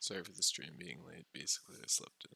Sorry for the stream being late. Basically, I slept in.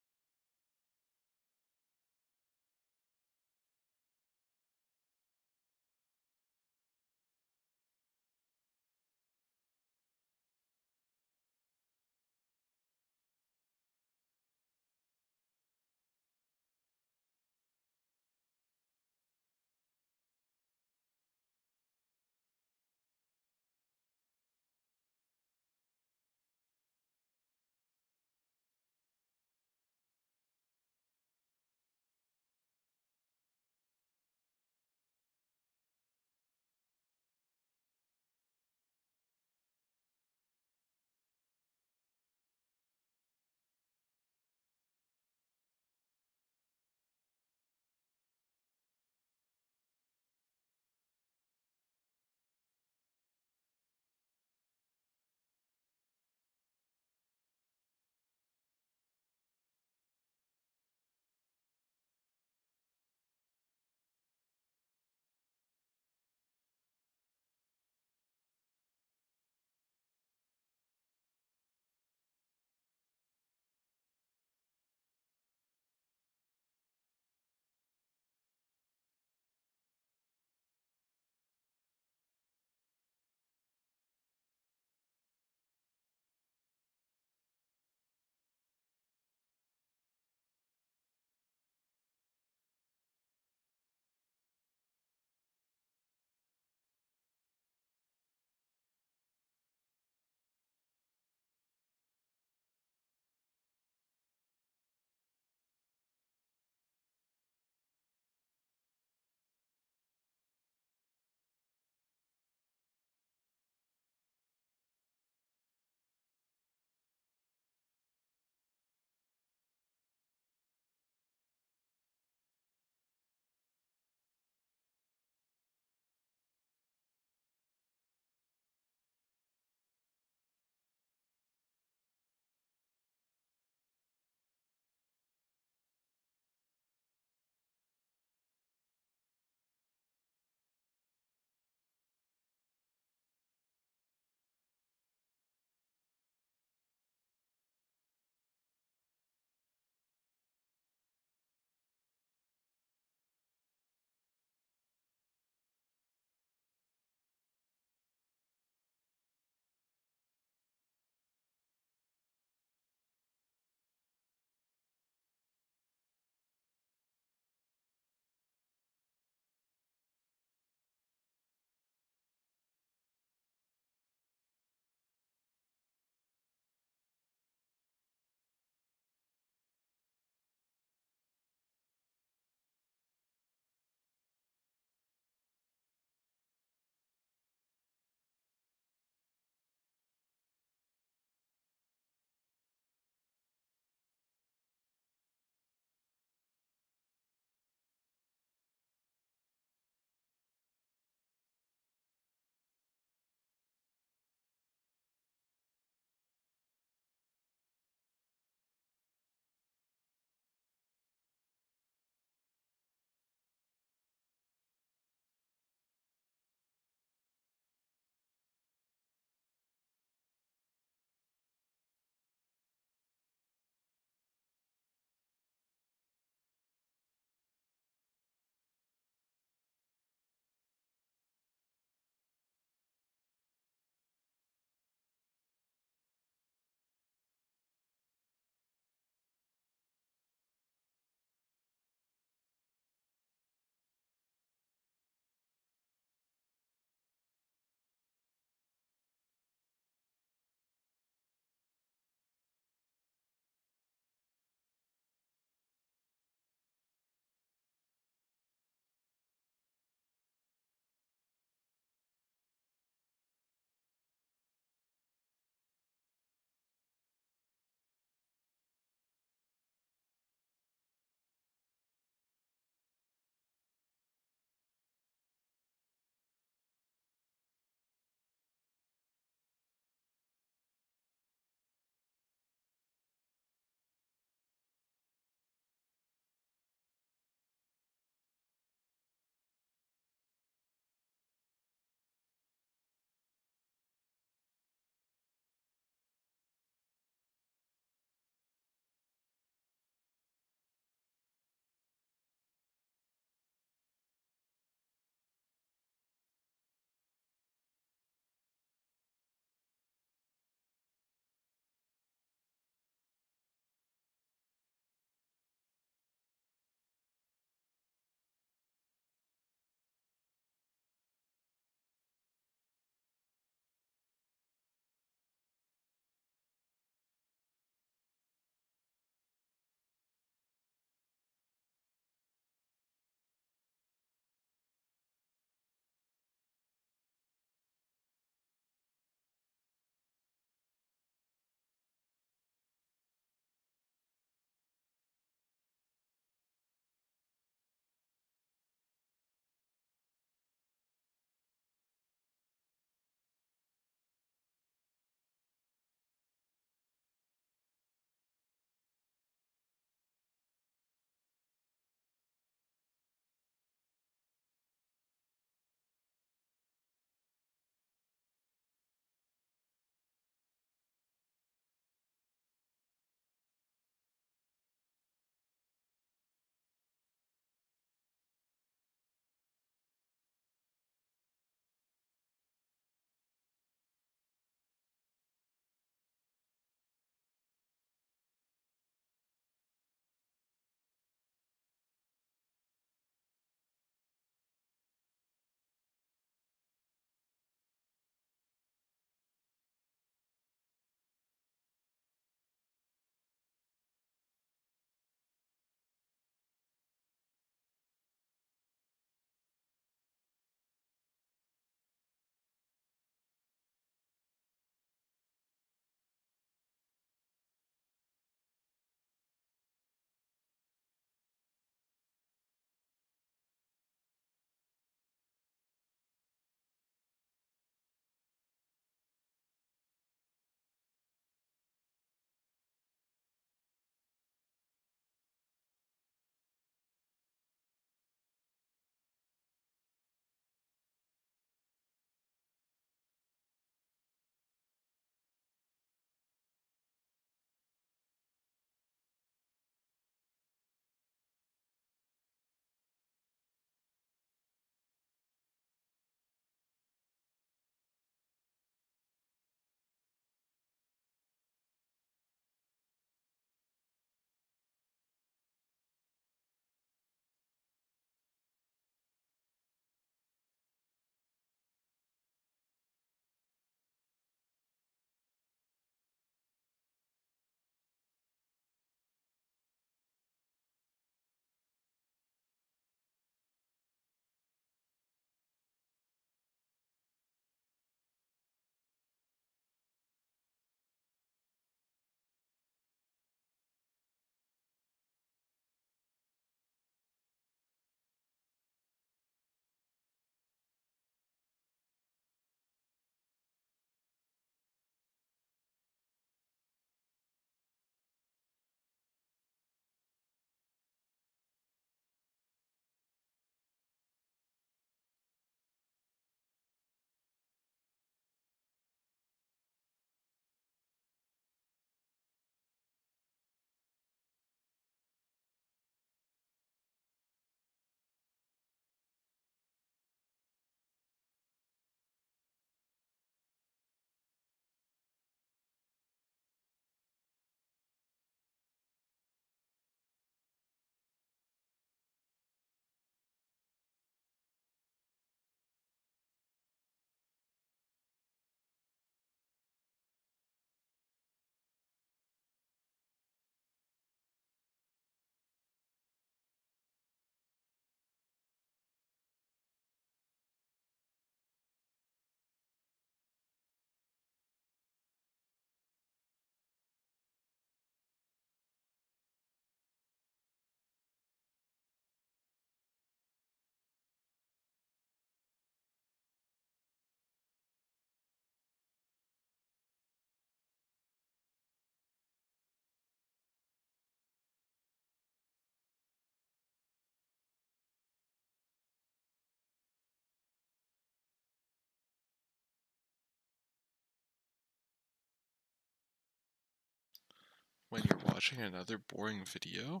when you're watching another boring video?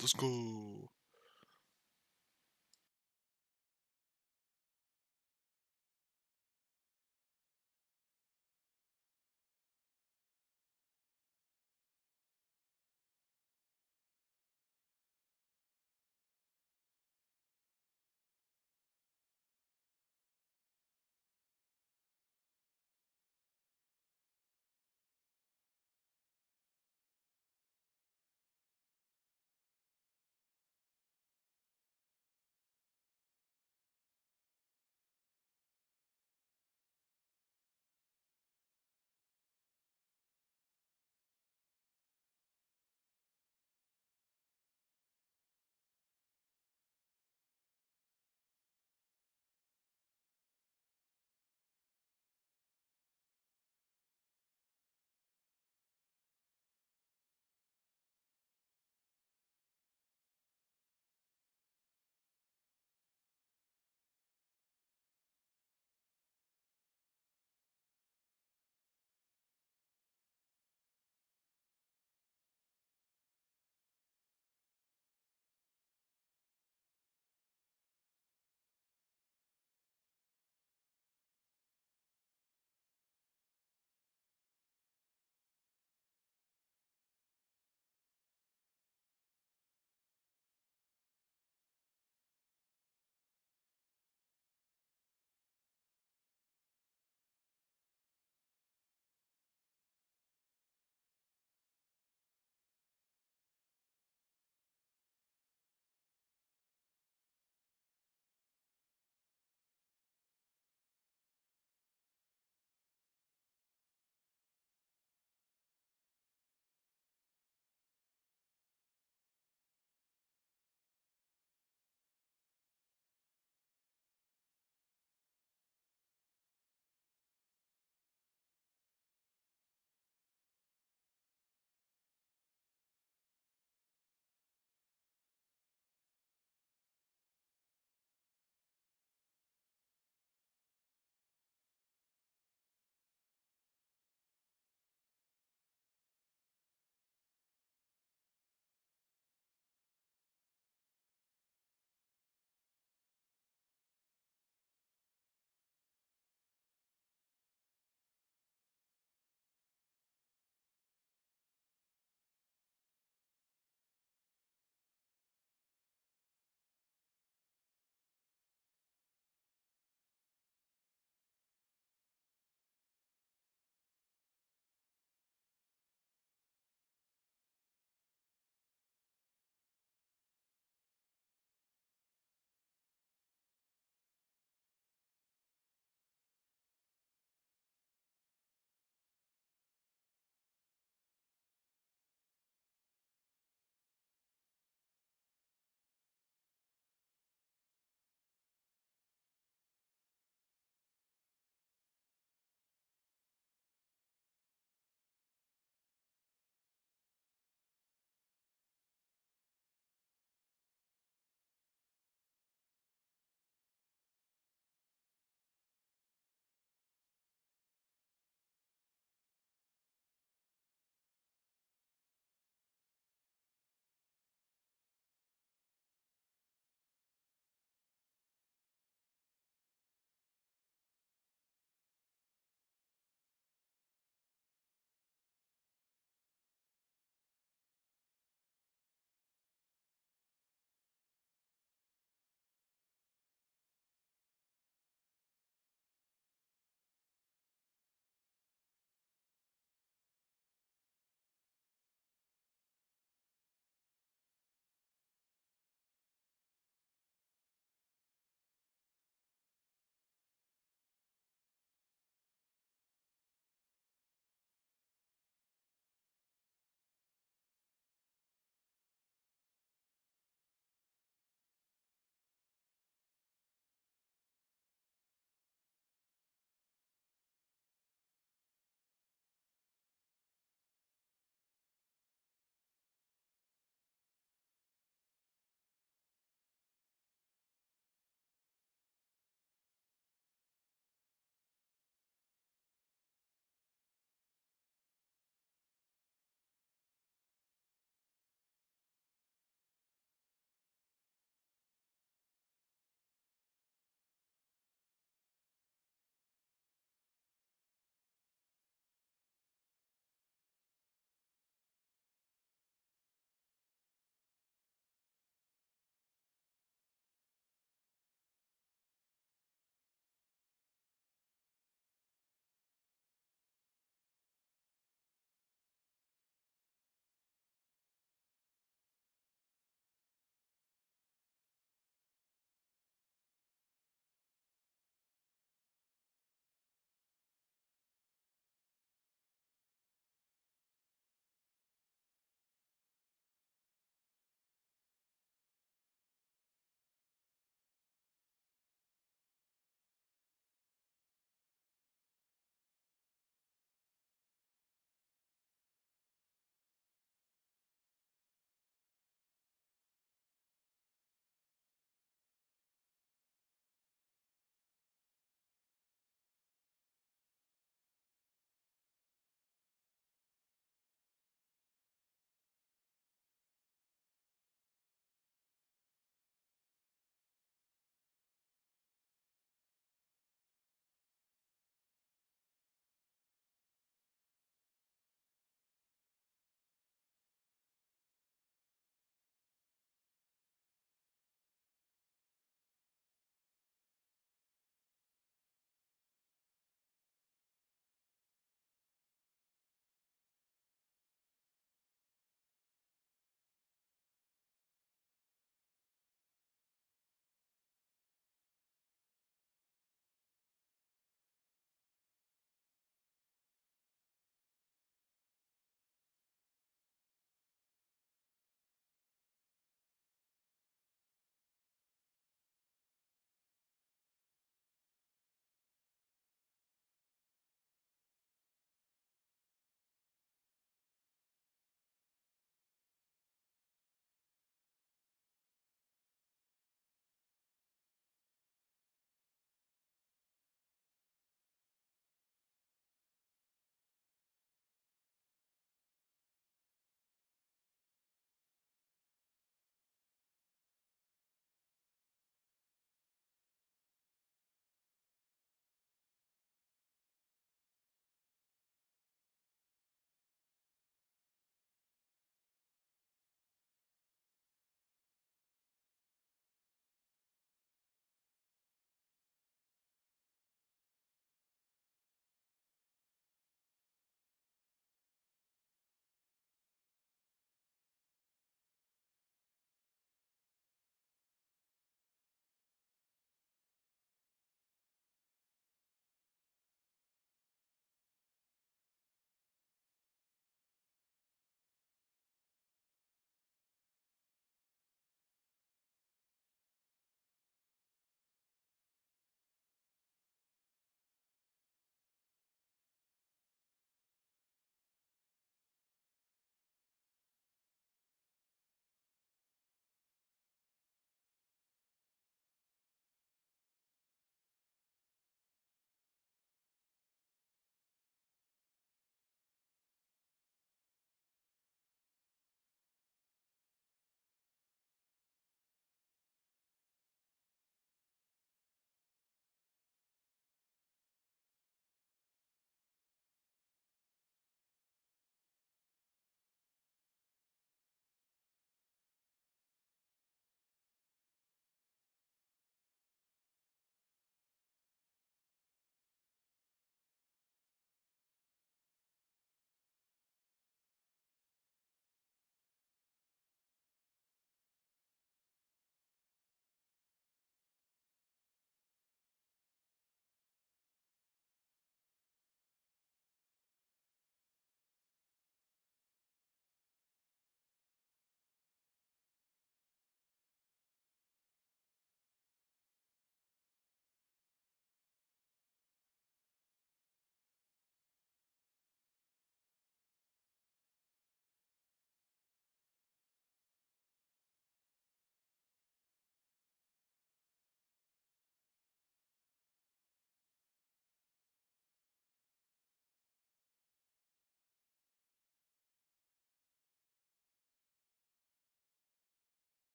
Let's go!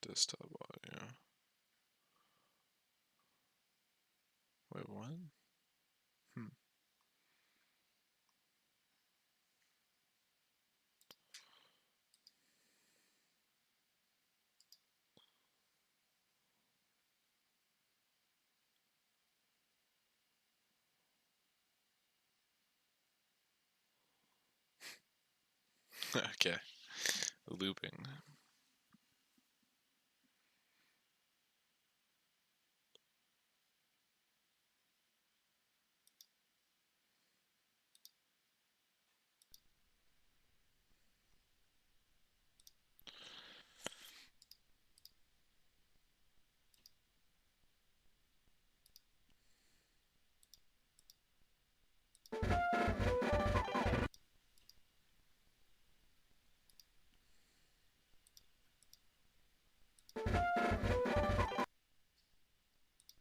Desktop audio. Wait, what? Okay. Looping.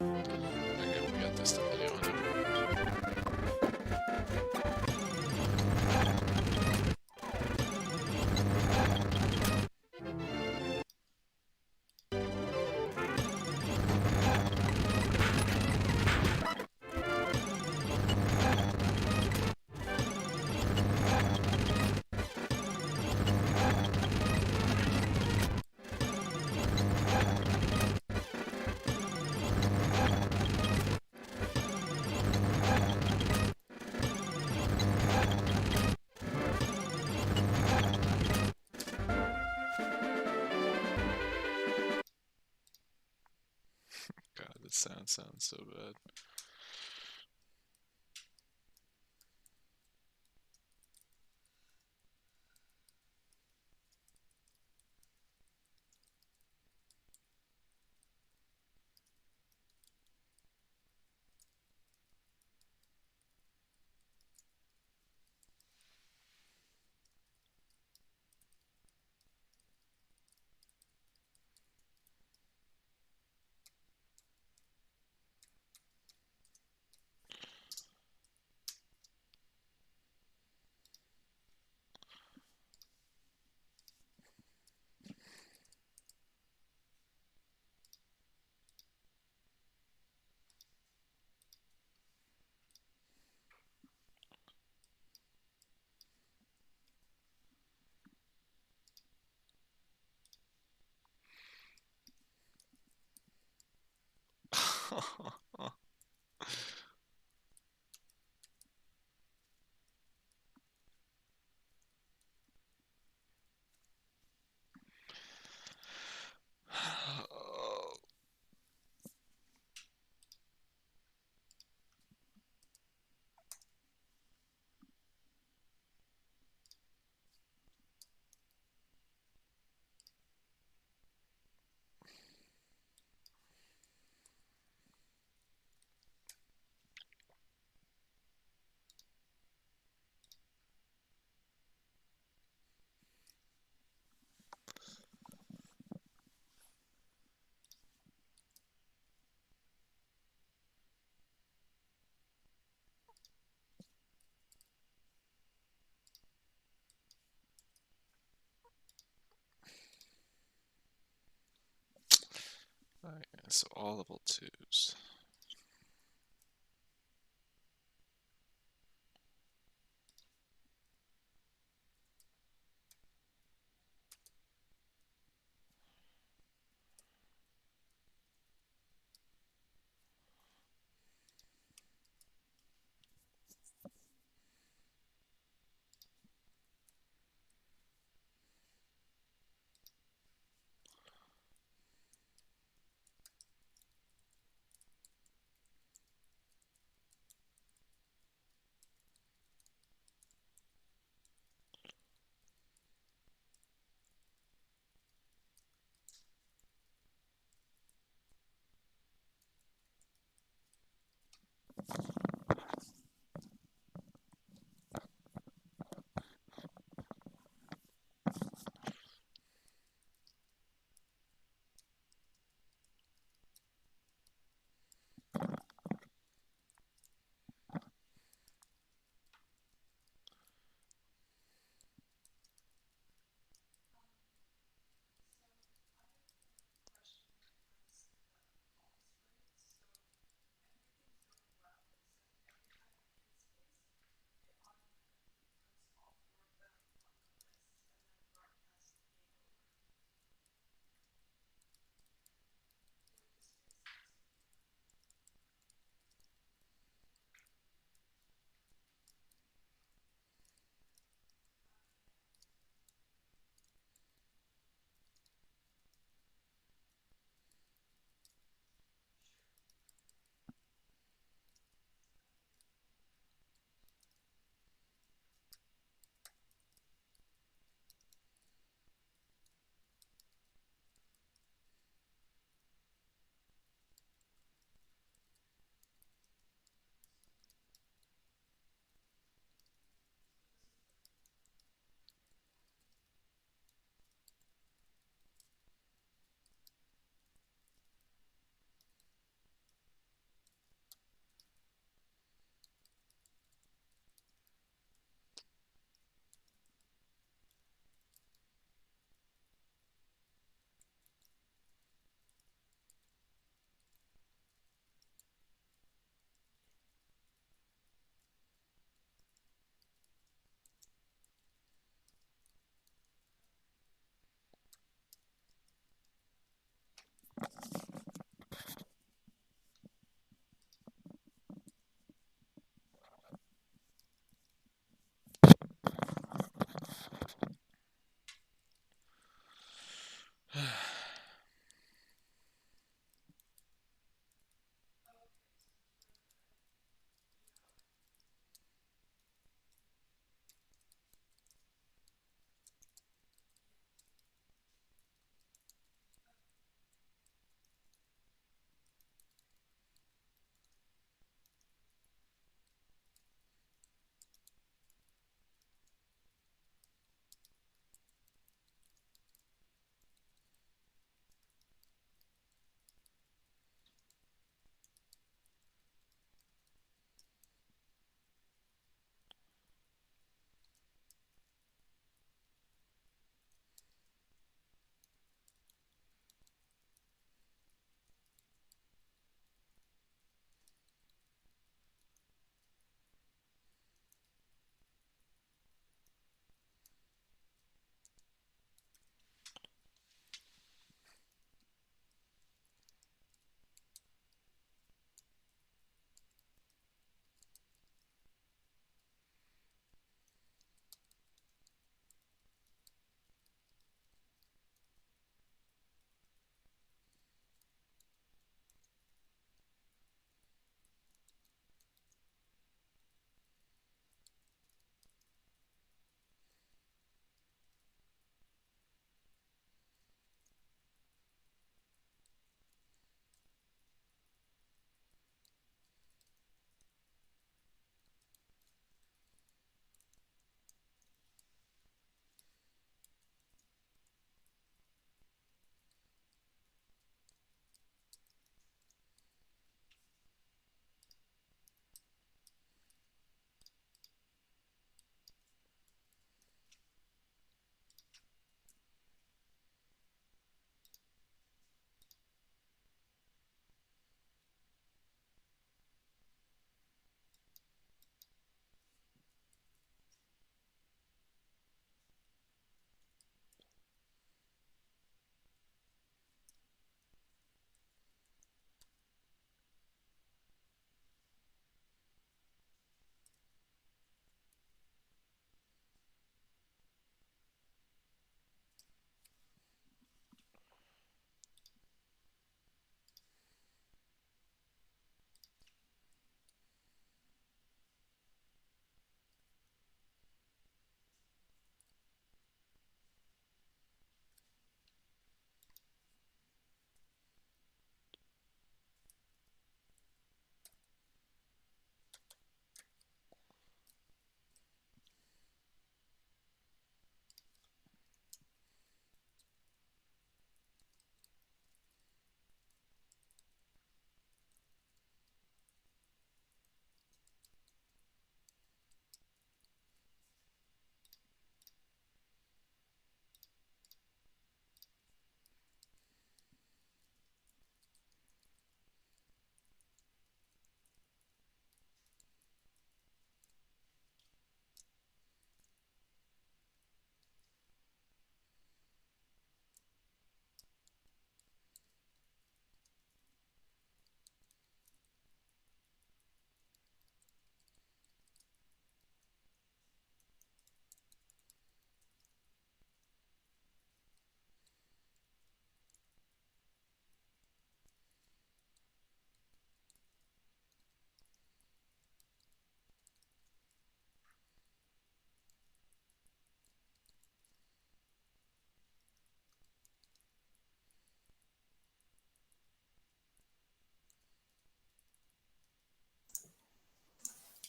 Okay, we got this video on it. God, this sound sounds so bad. Okay, so all level 2s.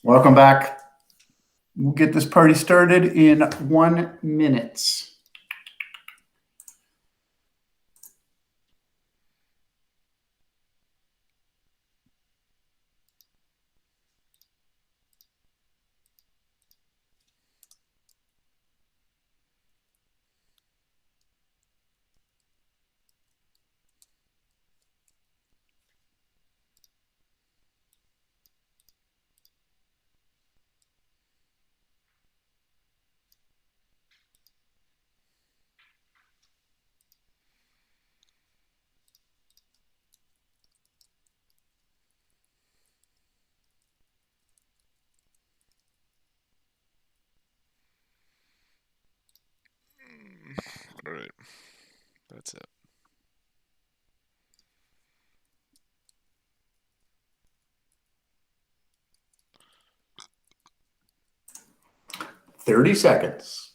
Welcome back. We'll get this party started in 1 minute. All right, that's it. 30 seconds.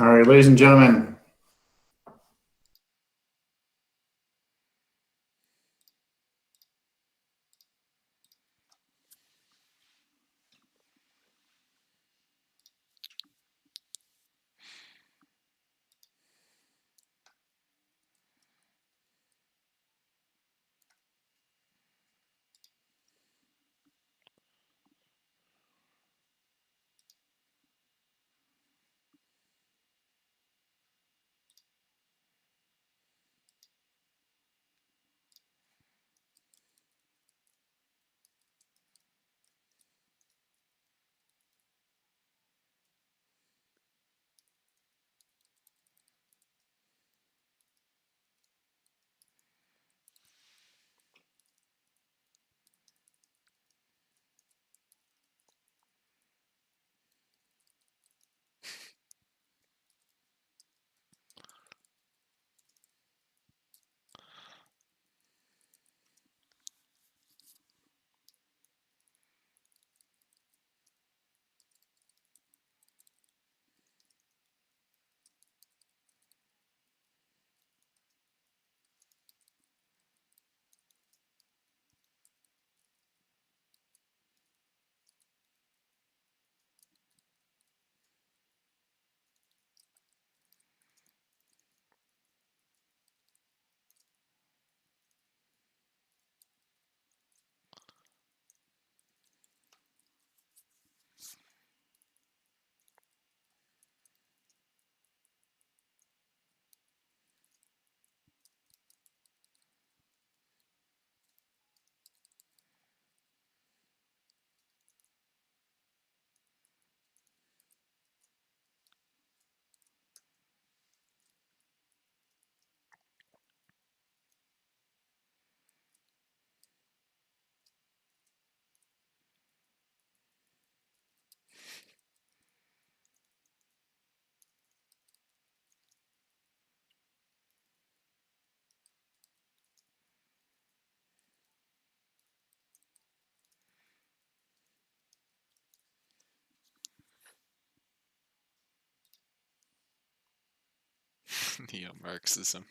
All right, ladies and gentlemen. Neo-Marxism.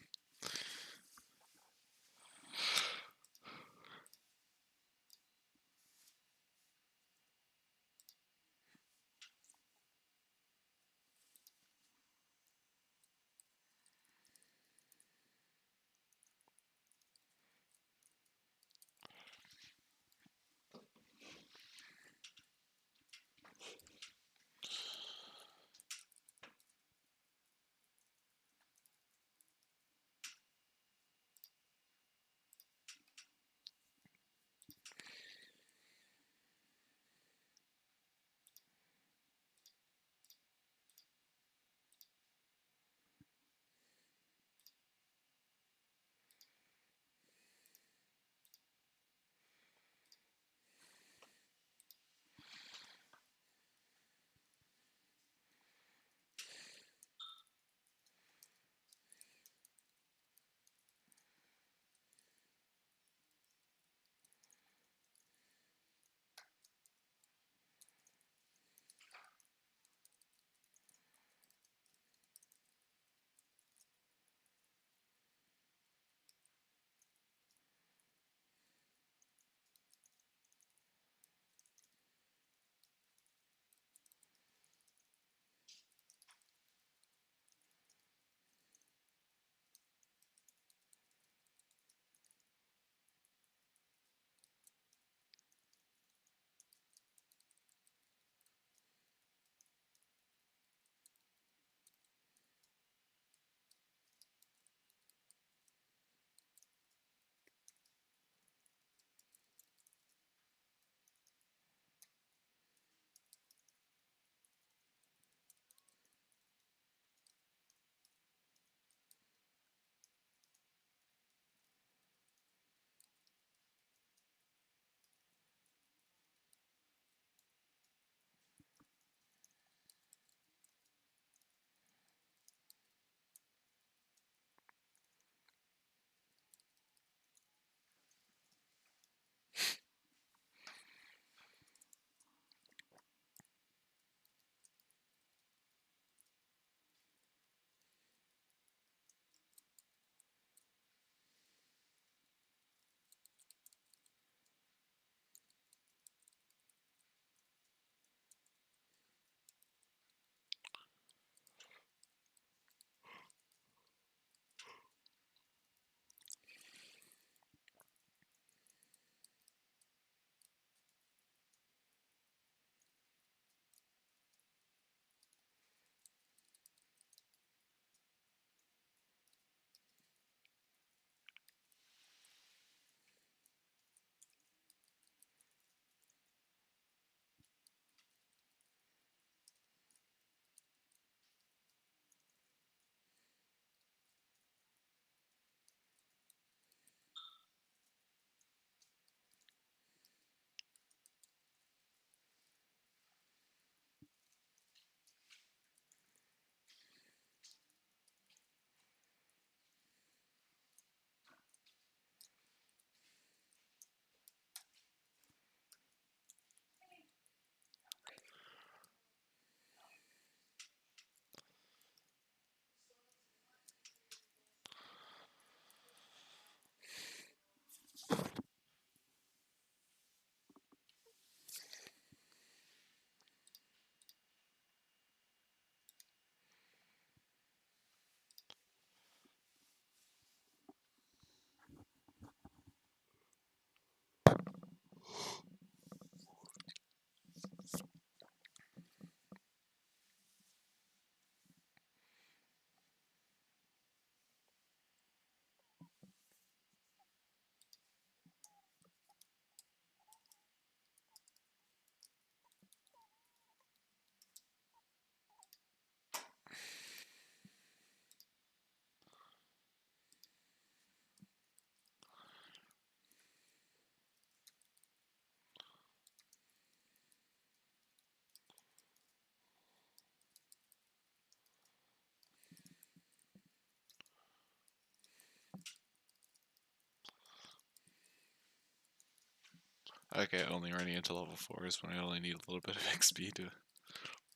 Okay, only running into level 4 is when I only need a little bit of XP to...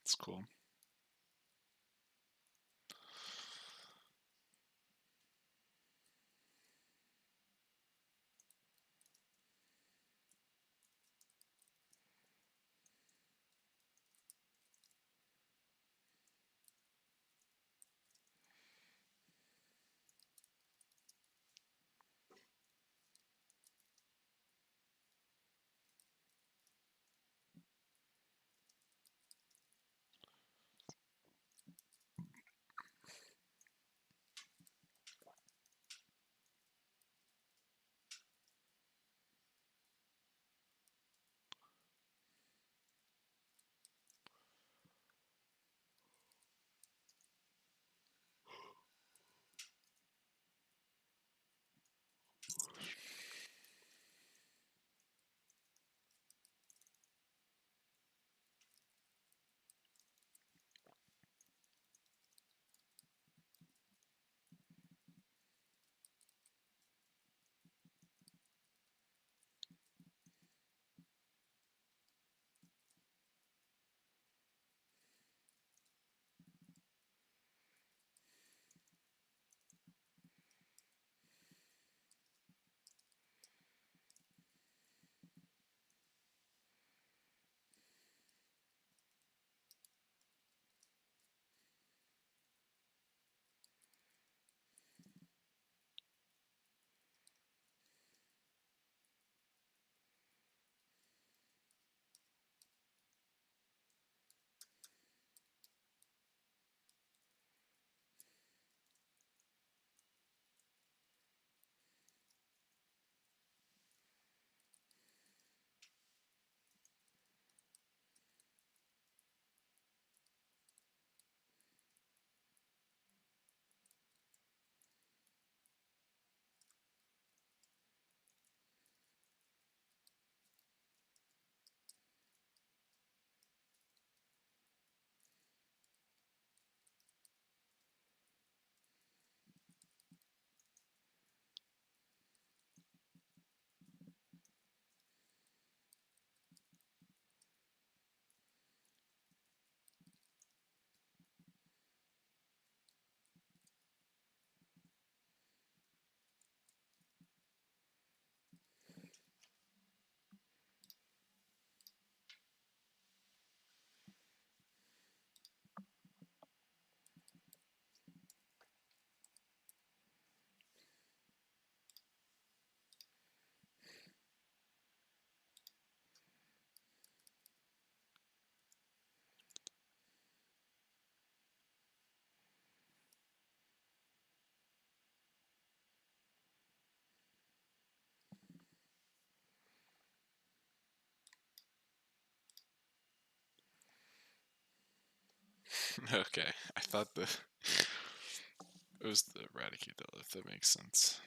It's cool. Okay, I thought it was the Eradicate though, if that makes sense.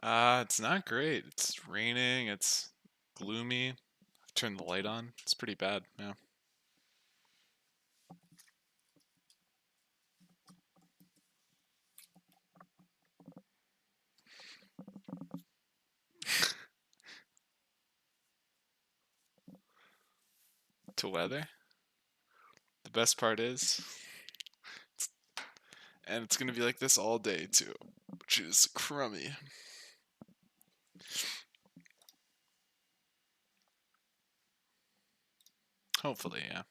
It's not great. It's raining. It's gloomy. I've turned the light on. It's pretty bad. Yeah. To weather. The best part is, and it's gonna be like this all day too, which is crummy. Hopefully, yeah.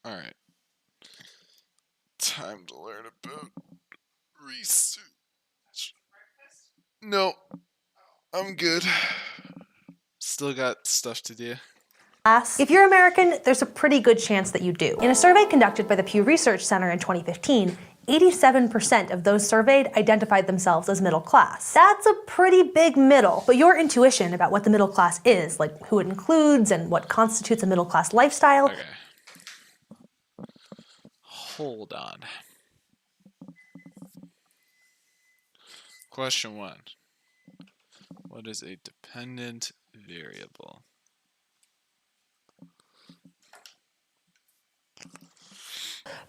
All right. Time to learn about research. No, I'm good. Still got stuff to do. If you're American, there's a pretty good chance that you do. In a survey conducted by the Pew Research Center in 2015, 87% of those surveyed identified themselves as middle class. That's a pretty big middle, but your intuition about what the middle class is, like who it includes and what constitutes a middle class lifestyle. Okay. Hold on. Question 1. What is a dependent variable?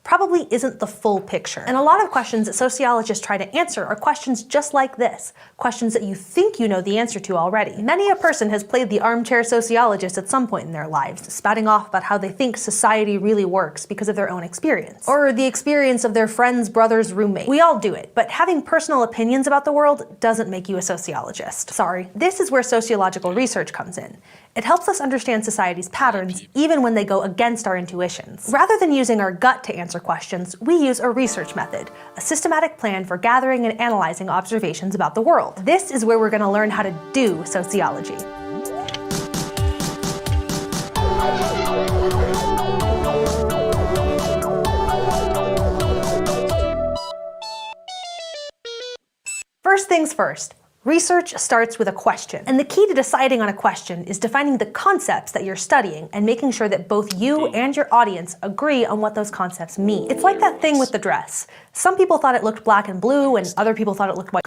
Probably isn't the full picture. And a lot of questions that sociologists try to answer are questions just like this, questions that you think you know the answer to already. Many a person has played the armchair sociologist at some point in their lives, spouting off about how they think society really works because of their own experience, or the experience of their friend's brother's roommate. We all do it, but having personal opinions about the world doesn't make you a sociologist. Sorry. This is where sociological research comes in. It helps us understand society's patterns even when they go against our intuitions. Rather than using our gut to answer questions, we use a research method, a systematic plan for gathering and analyzing observations about the world. This is where we're going to learn how to do sociology. First things first. Research starts with a question, and the key to deciding on a question is defining the concepts that you're studying and making sure that both you and your audience agree on what those concepts mean. It's like that thing with the dress. Some people thought it looked black and blue, and other people thought it looked white.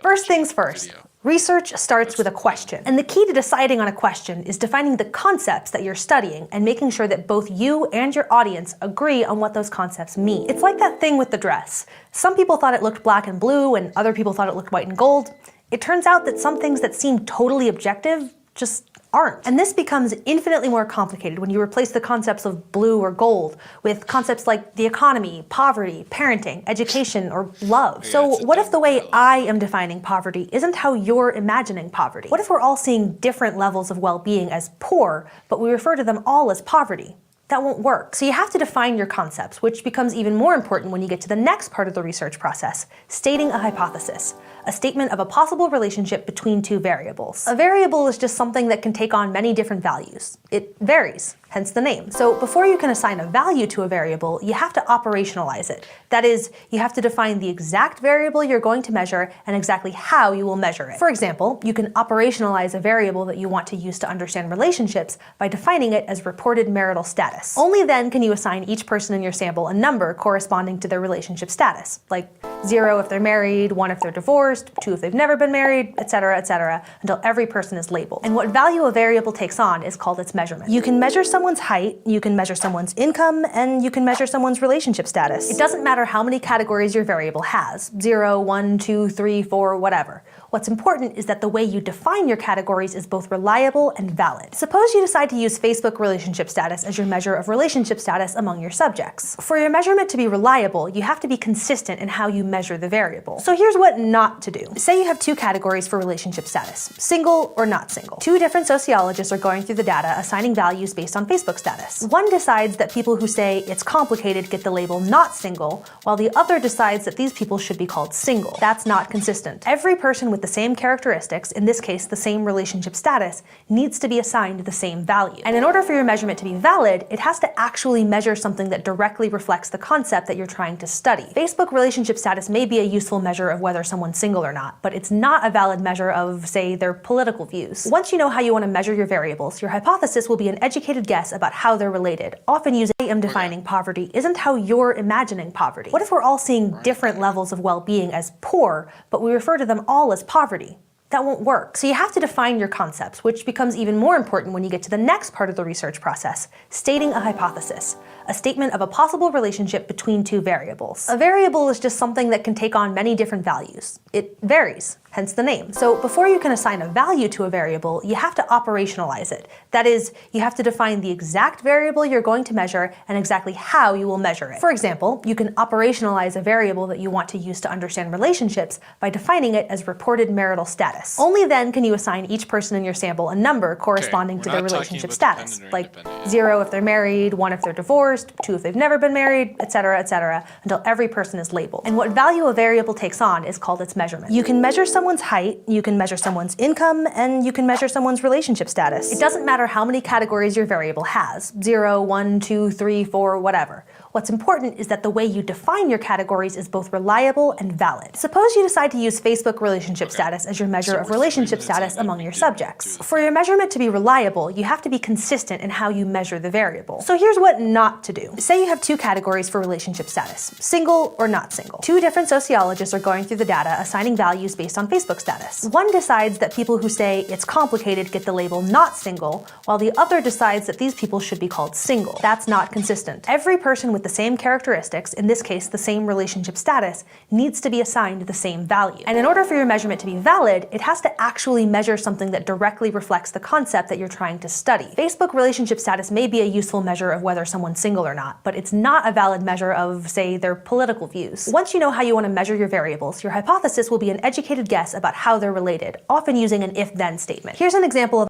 First things first. Research starts with a question, and the key to deciding on a question is defining the concepts that you're studying and making sure that both you and your audience agree on what those concepts mean. It's like that thing with the dress. Some people thought it looked black and blue, and other people thought it looked white and gold. It turns out that some things that seem totally objective just aren't. And this becomes infinitely more complicated when you replace the concepts of blue or gold with concepts like the economy, poverty, parenting, education, or love. So what if the way I am defining poverty isn't how you're imagining poverty? What if we're all seeing different levels of well-being as poor, but we refer to them all as poverty? That won't work. So you have to define your concepts, which becomes even more important when you get to the next part of the research process, stating a hypothesis, a statement of a possible relationship between two variables. A variable is just something that can take on many different values. It varies, hence the name. So before you can assign a value to a variable, you have to operationalize it. That is, you have to define the exact variable you're going to measure and exactly how you will measure it. For example, you can operationalize a variable that you want to use to understand relationships by defining it as reported marital status. Only then can you assign each person in your sample a number corresponding to their relationship status, like 0 if they're married, 1 if they're divorced, 2 if they've never been married, etc., until every person is labeled. And what value a variable takes on is called its measurement. You can measure someone's height, you can measure someone's income, and you can measure someone's relationship status. It doesn't matter how many categories your variable has, 0, 1, 2, 3, 4, whatever. What's important is that the way you define your categories is both reliable and valid. Suppose you decide to use Facebook relationship status as your measure of relationship status among your subjects. For your measurement to be reliable, you have to be consistent in how you measure the variable. So here's what not to do. Say you have two categories for relationship status, single or not single. Two different sociologists are going through the data assigning values based on Facebook status. One decides that people who say it's complicated get the label not single, while the other decides that these people should be called single. That's not consistent. Every person with the same characteristics, in this case the same relationship status, needs to be assigned the same value. And in order for your measurement to be valid, it has to actually measure something that directly reflects the concept that you're trying to study. Facebook relationship status may be a useful measure of whether someone's single or not, but it's not a valid measure of, say, their political views. Once you know how you want to measure your variables, your hypothesis will be an educated guess about how they're related, often using I am defining poverty isn't how you're imagining poverty. What if we're all seeing different levels of well-being as poor, but we refer to them all as poverty? That won't work. So you have to define your concepts, which becomes even more important when you get to the next part of the research process, stating a hypothesis, a statement of a possible relationship between two variables. A variable is just something that can take on many different values. It varies, hence the name. So before you can assign a value to a variable, you have to operationalize it. That is, you have to define the exact variable you're going to measure and exactly how you will measure it. For example, you can operationalize a variable that you want to use to understand relationships by defining it as reported marital status. Only then can you assign each person in your sample a number corresponding to their relationship status, like 0 if they're married, 1 if they're divorced, 2 if they've never been married, etc., until every person is labeled. And what value a variable takes on is called its measurement. You can measure someone's height, you can measure someone's income, and you can measure someone's relationship status. It doesn't matter how many categories your variable has, 0, 1, 2, 3, 4, whatever. What's important is that the way you define your categories is both reliable and valid. Suppose you decide to use Facebook relationship status as your measure of relationship status among your subjects. For your measurement to be reliable, you have to be consistent in how you measure the variable. So here's what not to do. Say you have two categories for relationship status, single or not single. Two different sociologists are going through the data assigning values based on Facebook status. One decides that people who say it's complicated get the label not single, while the other decides that these people should be called single. That's not consistent. Every person with the same characteristics, in this case the same relationship status, needs to be assigned the same value. And in order for your measurement to be valid, it has to actually measure something that directly reflects the concept that you're trying to study. Facebook relationship status may be a useful measure of whether someone's single or not, but it's not a valid measure of, say, their political views. Once you know how you want to measure your variables, your hypothesis will be an educated guess about how they're related, often using an if-then statement. Here's an example of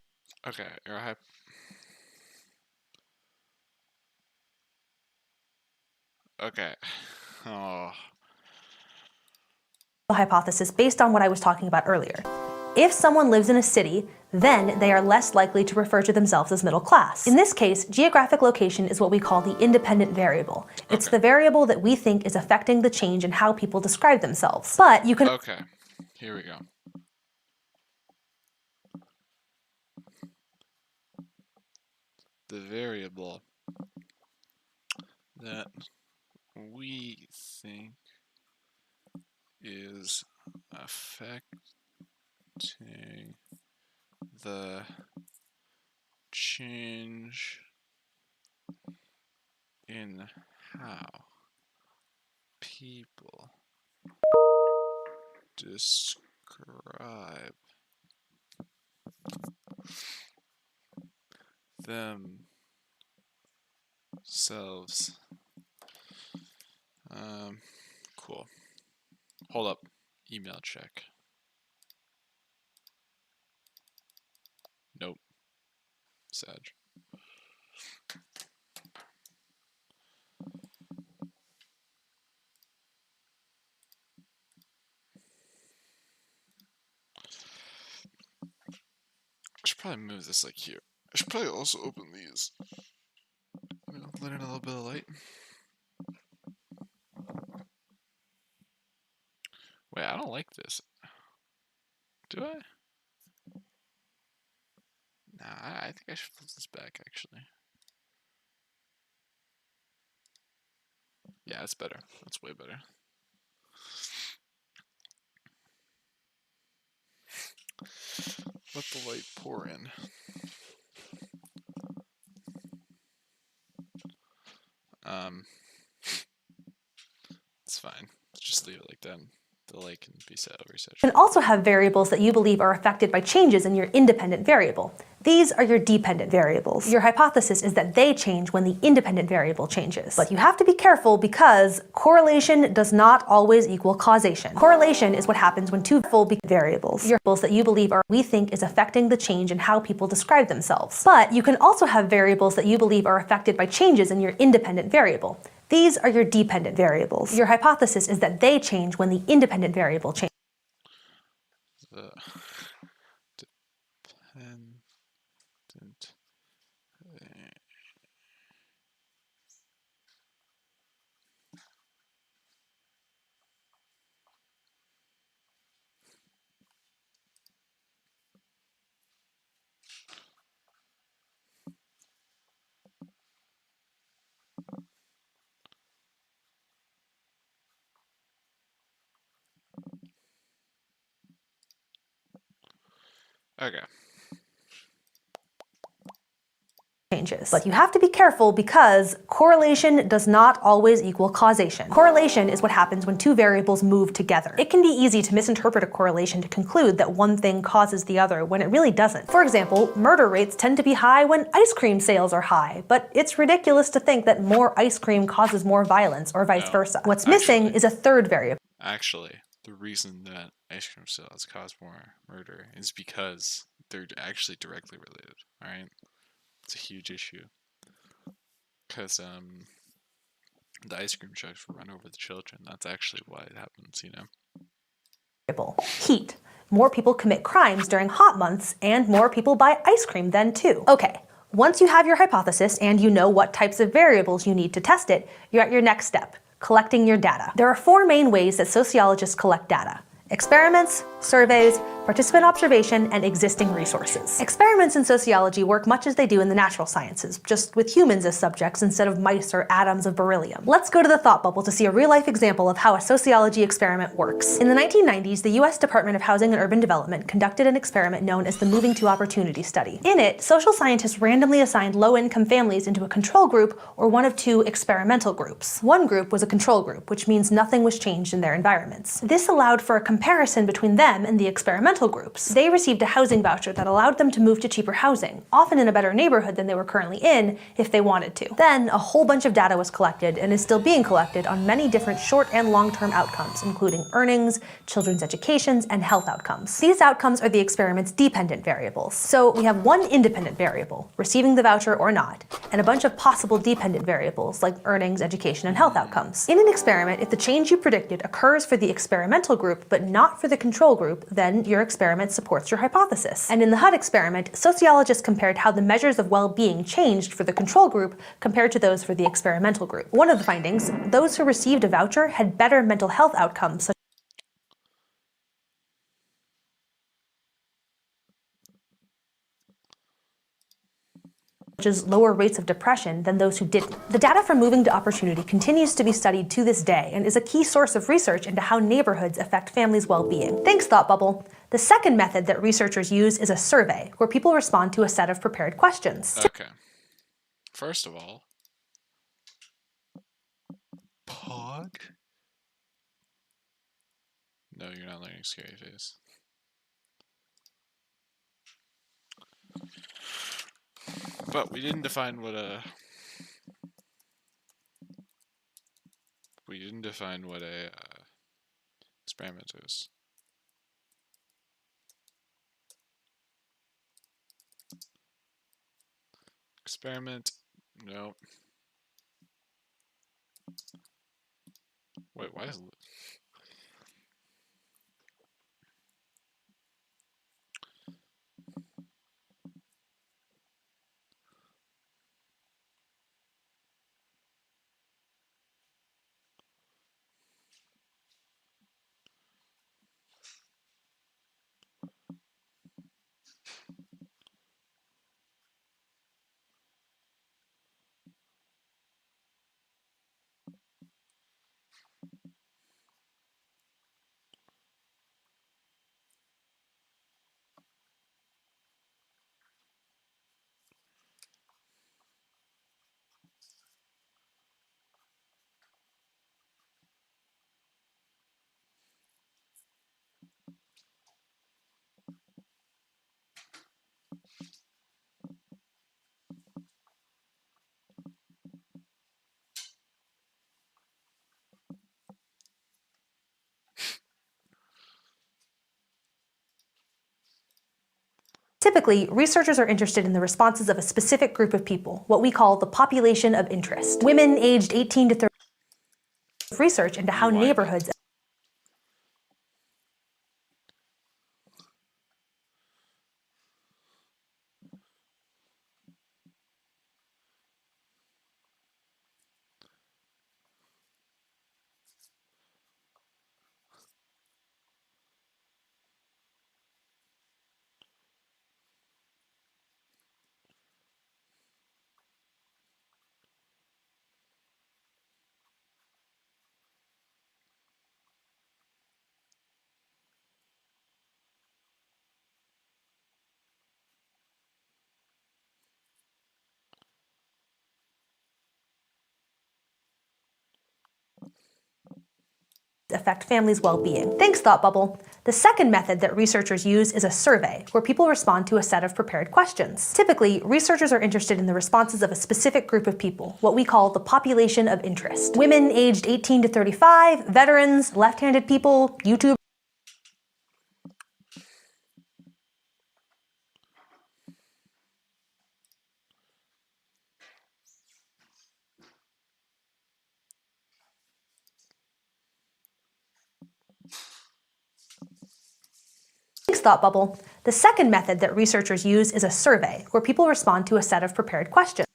a hypothesis based on what I was talking about earlier. If someone lives in a city, then they are less likely to refer to themselves as middle class. In this case, geographic location is what we call the independent variable. It's the variable that we think is affecting the change in how people describe themselves. But you can... Okay, here we go. The variable that we think is affecting the change in how people describe themselves. Cool. Hold up. Email check. Nope. Sag. I should probably move this like here. I should probably also open these. Let in a little bit of light. Wait, I don't like this. Do I? Nah, I think I should flip this back actually. Yeah, that's better. That's way better. Let the light pour in. It's fine. Let's just leave it like that. delay can be set over such. You can also have variables that you believe are affected by changes in your independent variable. These are your dependent variables. Your hypothesis is that they change when the independent variable changes. But you have to be careful because correlation does not always equal causation. Correlation is what happens when two full variables. Your variables that you believe are we think is affecting the change in how people describe themselves. But you can also have variables that you believe are affected by changes in your independent variable. These are your dependent variables. Your hypothesis is that they change when the independent variable changes. The dependent. Okay. Changes. But you have to be careful because correlation does not always equal causation. Correlation is what happens when two variables move together. It can be easy to misinterpret a correlation to conclude that one thing causes the other when it really doesn't. For example, murder rates tend to be high when ice cream sales are high, but it's ridiculous to think that more ice cream causes more violence or vice versa. What's missing is a third variable. Actually, the reason that ice cream sales cause more murder is because they're actually directly related, alright? It's a huge issue. Because the ice cream trucks will run over the children. That's actually why it happens, you know? Heat. More people commit crimes during hot months, and more people buy ice cream then too. Okay, once you have your hypothesis and you know what types of variables you need to test it, you're at your next step, collecting your data. There are four main ways that sociologists collect data: experiments, surveys, participant observation, and existing resources. Experiments in sociology work much as they do in the natural sciences, just with humans as subjects instead of mice or atoms of beryllium. Let's go to the thought bubble to see a real-life example of how a sociology experiment works. In the 1990s, the US Department of Housing and Urban Development conducted an experiment known as the Moving to Opportunity Study. In it, social scientists randomly assigned low-income families into a control group or one of two experimental groups. One group was a control group, which means nothing was changed in their environments. This allowed for a comparison between them and the experimental groups. They received a housing voucher that allowed them to move to cheaper housing, often in a better neighborhood than they were currently in, if they wanted to. Then, a whole bunch of data was collected and is still being collected on many different short and long-term outcomes, including earnings, children's educations, and health outcomes. These outcomes are the experiment's dependent variables. So we have one independent variable, receiving the voucher or not, and a bunch of possible dependent variables like earnings, education, and health outcomes. In an experiment, if the change you predicted occurs for the experimental group but not for the control group, then your experiment supports your hypothesis. And in the HUD experiment, sociologists compared how the measures of well-being changed for the control group compared to those for the experimental group. One of the findings, those who received a voucher had better mental health outcomes, such as lower rates of depression than those who didn't. The data from Moving to Opportunity continues to be studied to this day and is a key source of research into how neighborhoods affect families' well-being. Thanks, Thought Bubble. The second method that researchers use is a survey, where people respond to a set of prepared questions. Okay. First of all, Pog? No, you're not learning Scary Face. But we didn't define what a experiment is. Experiment, no. Wait, why is it? Typically, researchers are interested in the responses of a specific group of people, what we call the population of interest. Women aged 18 to 30 research into how neighborhoods affect families' well-being. Thanks, Thought Bubble. The second method that researchers use is a survey, where people respond to a set of prepared questions. Typically, researchers are interested in the responses of a specific group of people, what we call the population of interest. Women aged 18 to 35, veterans, left-handed people, YouTubers. Thanks, Thought Bubble. The second method that researchers use is a survey, where people respond to a set of prepared questions.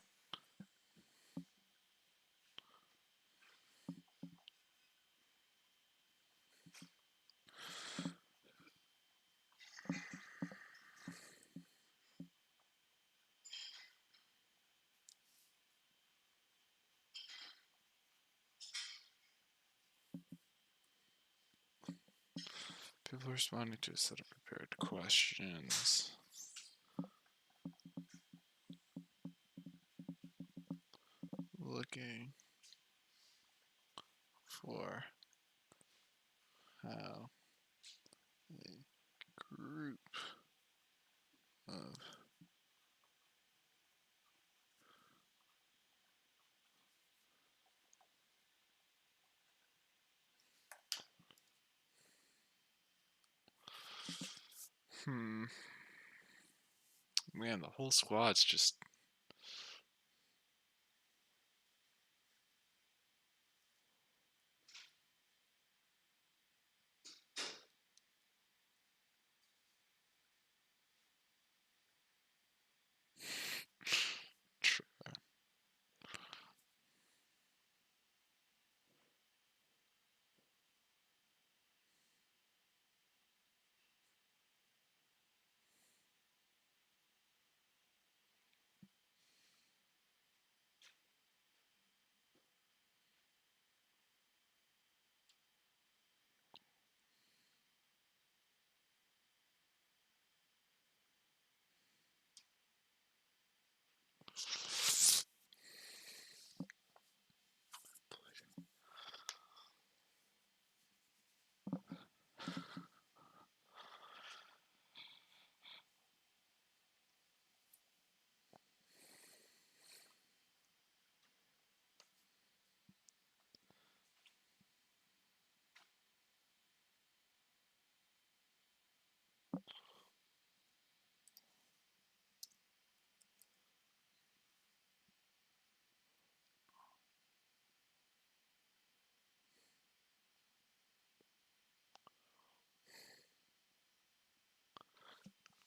People responding to a set of prepared questions. Looking for how a group of Man, the whole squad's just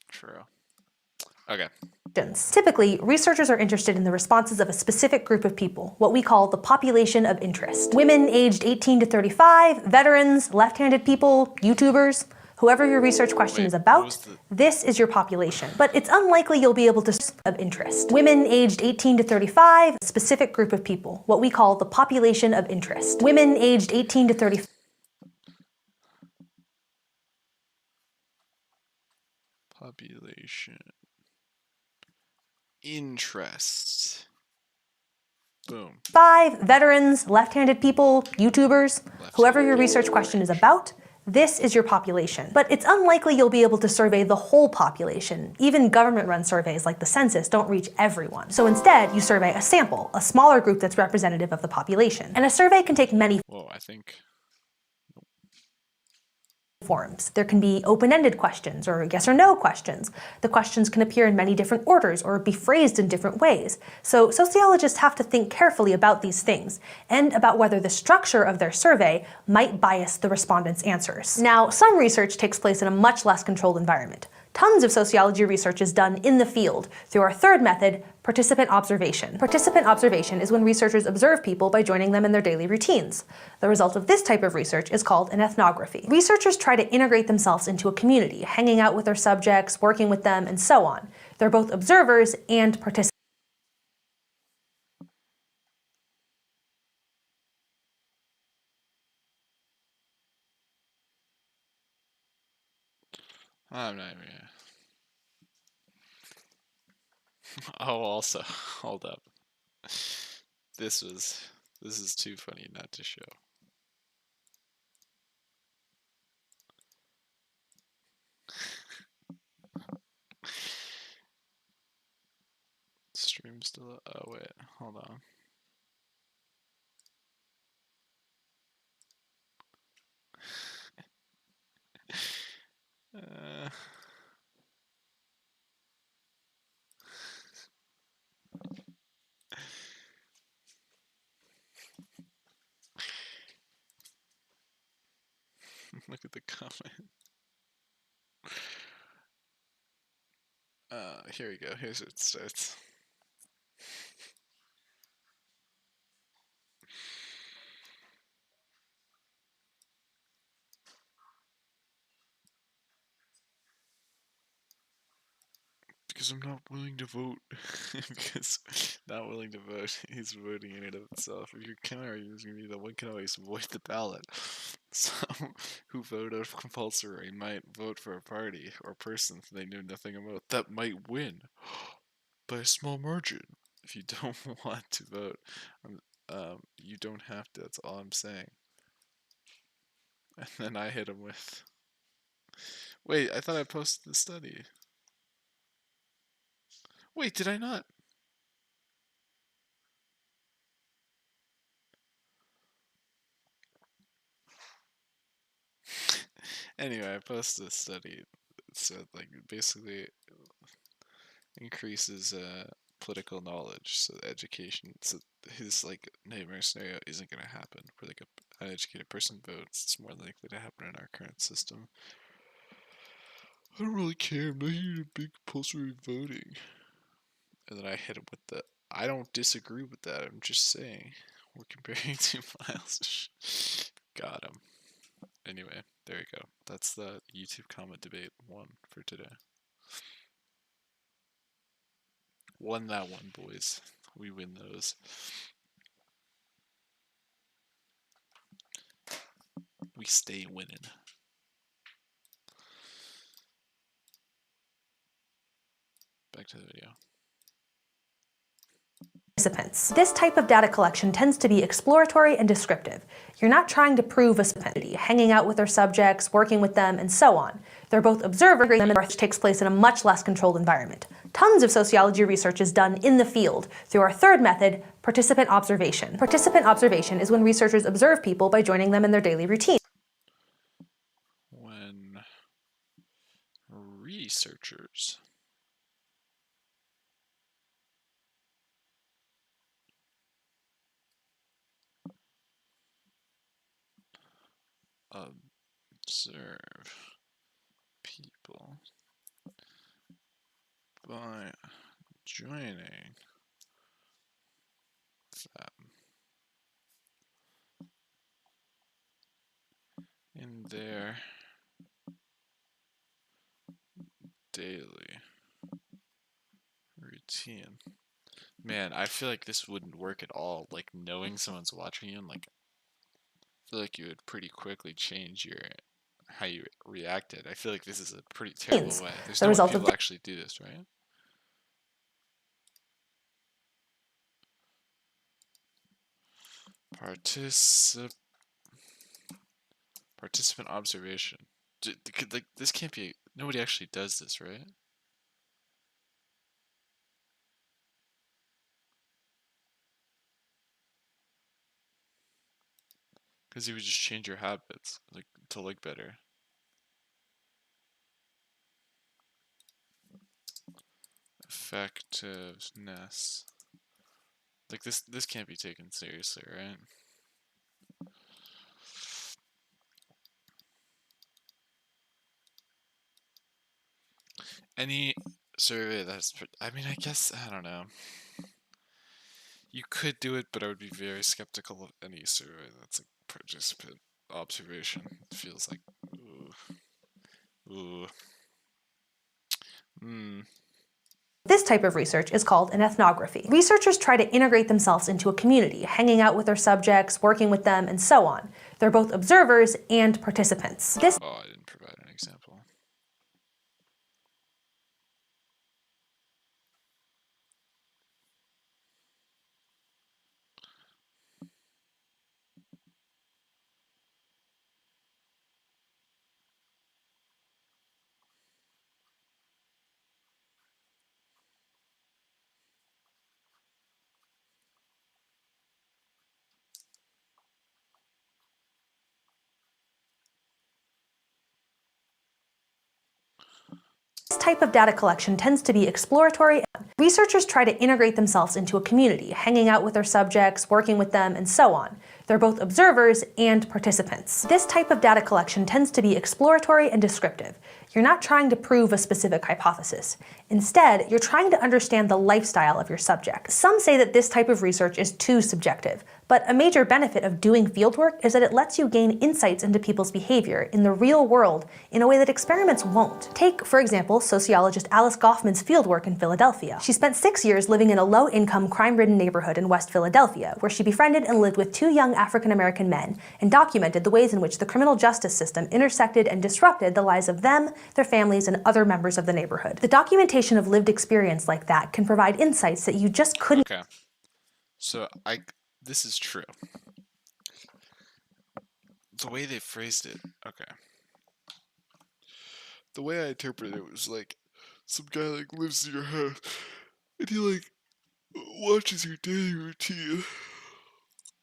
true. Okay. Typically, researchers are interested in the responses of a specific group of people, what we call the population of interest. Women aged 18 to 35, veterans, left-handed people, YouTubers, whoever your research question is about, this is your population. But it's unlikely you'll be able to of interest. Women aged 18 to 35, a specific group of people, what we call the population of interest. Women aged 18 to 35. Population. Interest. Boom. 5, veterans, left-handed people, YouTubers, whoever your research question is about, this is your population. But it's unlikely you'll be able to survey the whole population. Even government-run surveys like the census don't reach everyone. So instead, you survey a sample, a smaller group that's representative of the population. And a survey can take many. Whoa, I think. forms. There can be open-ended questions or yes or no questions. The questions can appear in many different orders or be phrased in different ways. So sociologists have to think carefully about these things and about whether the structure of their survey might bias the respondents' answers. Now, some research takes place in a much less controlled environment. Tons of sociology research is done in the field through our third method, participant observation. Participant observation is when researchers observe people by joining them in their daily routines. The result of this type of research is called an ethnography. Researchers try to integrate themselves into a community, hanging out with their subjects, working with them, and so on. They're both observers and participants. I'm not even gonna. Oh, also, hold up. This is too funny not to show. Stream still. Oh wait, hold on. Uh, Look at the comment. Here we go. Here's where it starts. Because I'm not willing to vote. Because not willing to vote is voting in and of itself. If your counter is going to be the one can always void the ballot. Some who vote out of compulsory might vote for a party or person they knew nothing about that might win by a small margin. If you don't want to vote, you don't have to. That's all I'm saying. And then I hit him with, wait, I thought I posted the study. Wait, did I not? Anyway, I posted a study that said, like, basically increases political knowledge, so education. So his like nightmare scenario isn't going to happen. Where like an uneducated person votes, it's more likely to happen in our current system. I don't really care. I'm not here to big compulsory voting. And then I hit him with the, I don't disagree with that. I'm just saying we're comparing two files. Got him. Anyway, there you go. That's the YouTube comment debate one for today. Won that one, boys. We win those. We stay winning. Back to the video. Participants. This type of data collection tends to be exploratory and descriptive. You're not trying to prove a specificity, hanging out with their subjects, working with them, and so on. They're both observers, and the takes place in a much less controlled environment. Tons of sociology research is done in the field through our third method, participant observation. Participant observation is when researchers observe people by joining them in their daily routine. When researchers observe people by joining them in their daily routine. Man, I feel like this wouldn't work at all. Like knowing someone's watching you, and like I feel like you would pretty quickly change your how you reacted. I feel like this is a pretty terrible way. There's no way people actually do this, right? Participant observation. Like this can't be. Nobody actually does this, right? Because you would just change your habits like to look better. effectiveness. Like this can't be taken seriously, right? Any survey that's, I mean, I guess, I don't know. You could do it, but I would be very skeptical of any survey that's a participant observation. It feels like, ooh. This type of research is called an ethnography. Researchers try to integrate themselves into a community, hanging out with their subjects, working with them, and so on. They're both observers and participants. Oh, I didn't provide an example. This type of data collection tends to be exploratory. Researchers try to integrate themselves into a community, hanging out with their subjects, working with them, and so on. They're both observers and participants. This type of data collection tends to be exploratory and descriptive. You're not trying to prove a specific hypothesis. Instead, you're trying to understand the lifestyle of your subject. Some say that this type of research is too subjective, but a major benefit of doing fieldwork is that it lets you gain insights into people's behavior in the real world in a way that experiments won't. Take, for example, sociologist Alice Goffman's fieldwork in Philadelphia. She spent 6 years living in a low-income, crime-ridden neighborhood in West Philadelphia, where she befriended and lived with 2 young African-American men and documented the ways in which the criminal justice system intersected and disrupted the lives of them, their families, and other members of the neighborhood. The documentation of lived experience like that can provide insights that you just couldn't. Okay. So this is true. The way they phrased it, okay. The way I interpreted it was like, some guy like lives in your house, and he like watches your daily routine.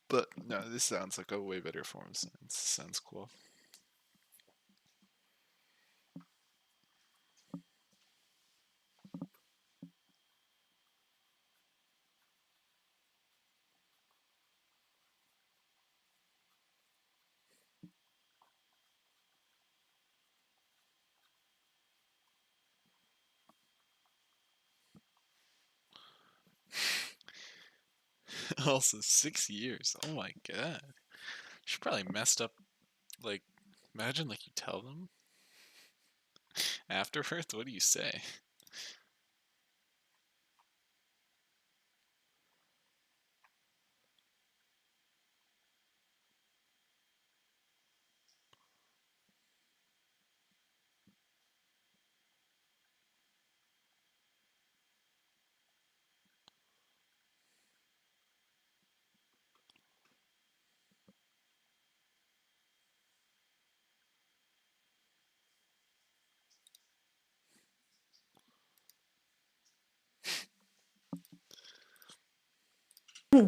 But no, this sounds like a way better form of science. Sounds cool. Also, 6 years. Oh my god. She probably messed up. Like, imagine like you tell them afterwards. What do you say?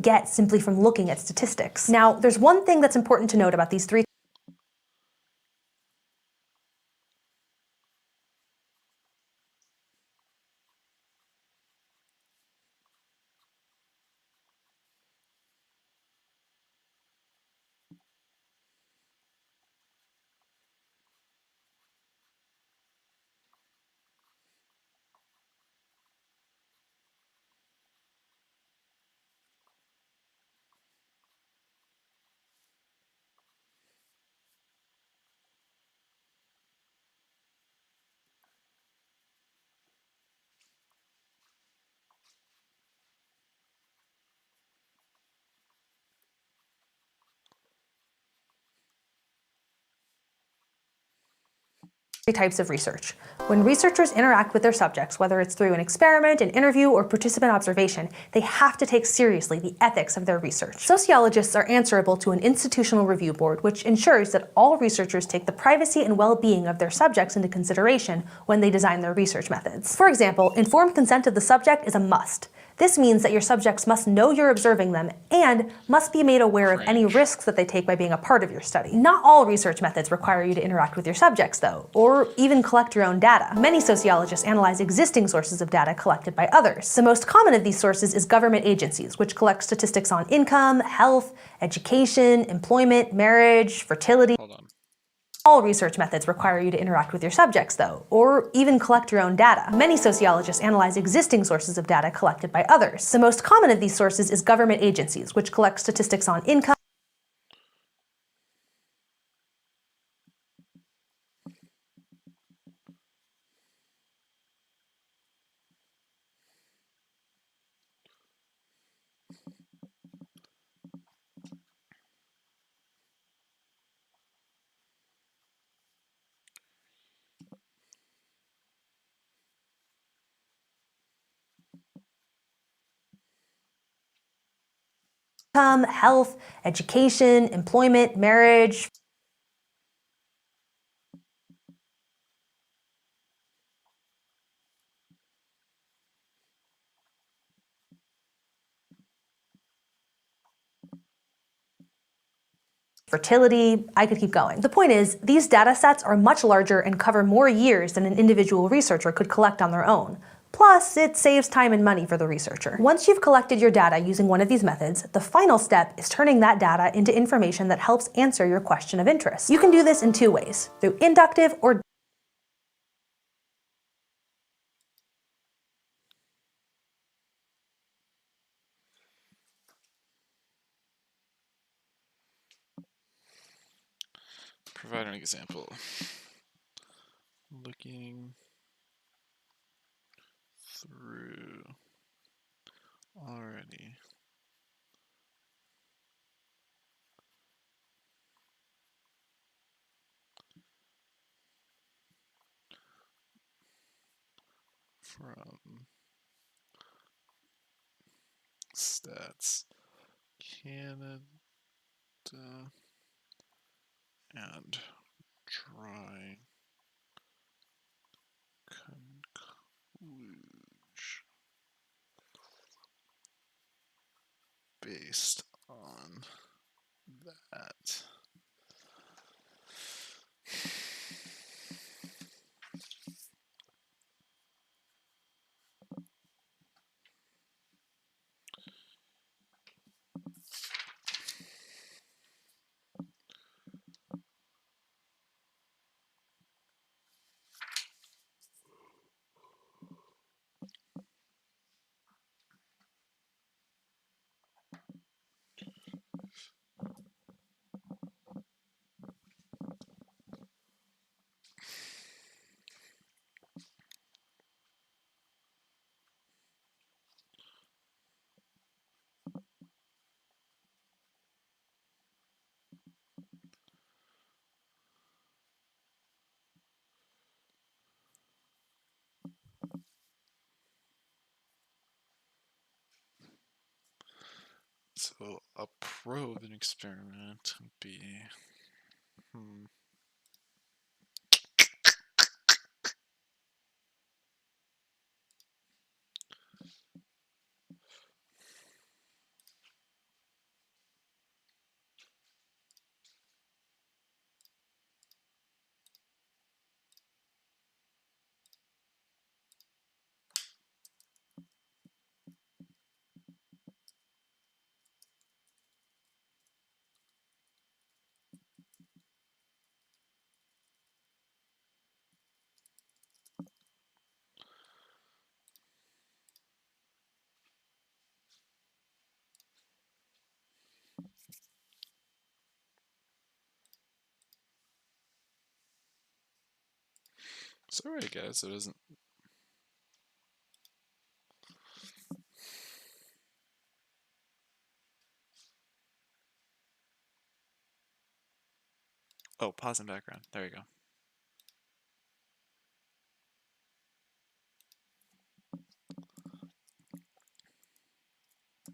Get simply from looking at statistics. Now, there's one thing that's important to note about these 3 types of research. When researchers interact with their subjects, whether it's through an experiment, an interview, or participant observation, they have to take seriously the ethics of their research. Sociologists are answerable to an institutional review board, which ensures that all researchers take the privacy and well-being of their subjects into consideration when they design their research methods. For example, informed consent of the subject is a must. This means that your subjects must know you're observing them and must be made aware of any risks that they take by being a part of your study. Not all research methods require you to interact with your subjects, though, or even collect your own data. Many sociologists analyze existing sources of data collected by others. The most common of these sources is government agencies, which collect statistics on income, health, education, employment, marriage, fertility. Hold on. All research methods require you to interact with your subjects, though, or even collect your own data. Many sociologists analyze existing sources of data collected by others. The most common of these sources is government agencies, which collect statistics on income. Health, education, employment, marriage. Fertility, I could keep going. The point is, these data sets are much larger and cover more years than an individual researcher could collect on their own. Plus, it saves time and money for the researcher. Once you've collected your data using one of these methods, the final step is turning that data into information that helps answer your question of interest. You can do this in two ways, through inductive or Provide an example. Looking through already. From stats Canada and try conclusion based on that. So a probe an experiment would be sorry guys, it isn't. Oh, pause in background. There you go.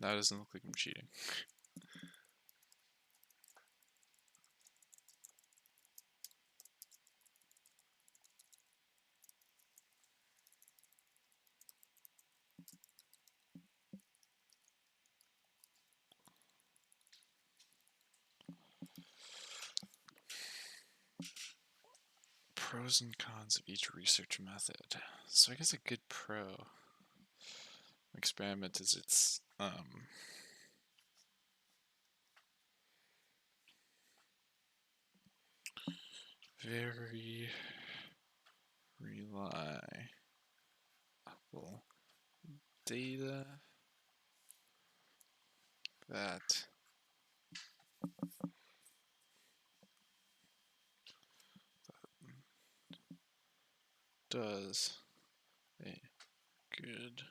That doesn't look like I'm cheating. pros and cons of each research method. So I guess a good pro experiment is it's very reliable data that does a good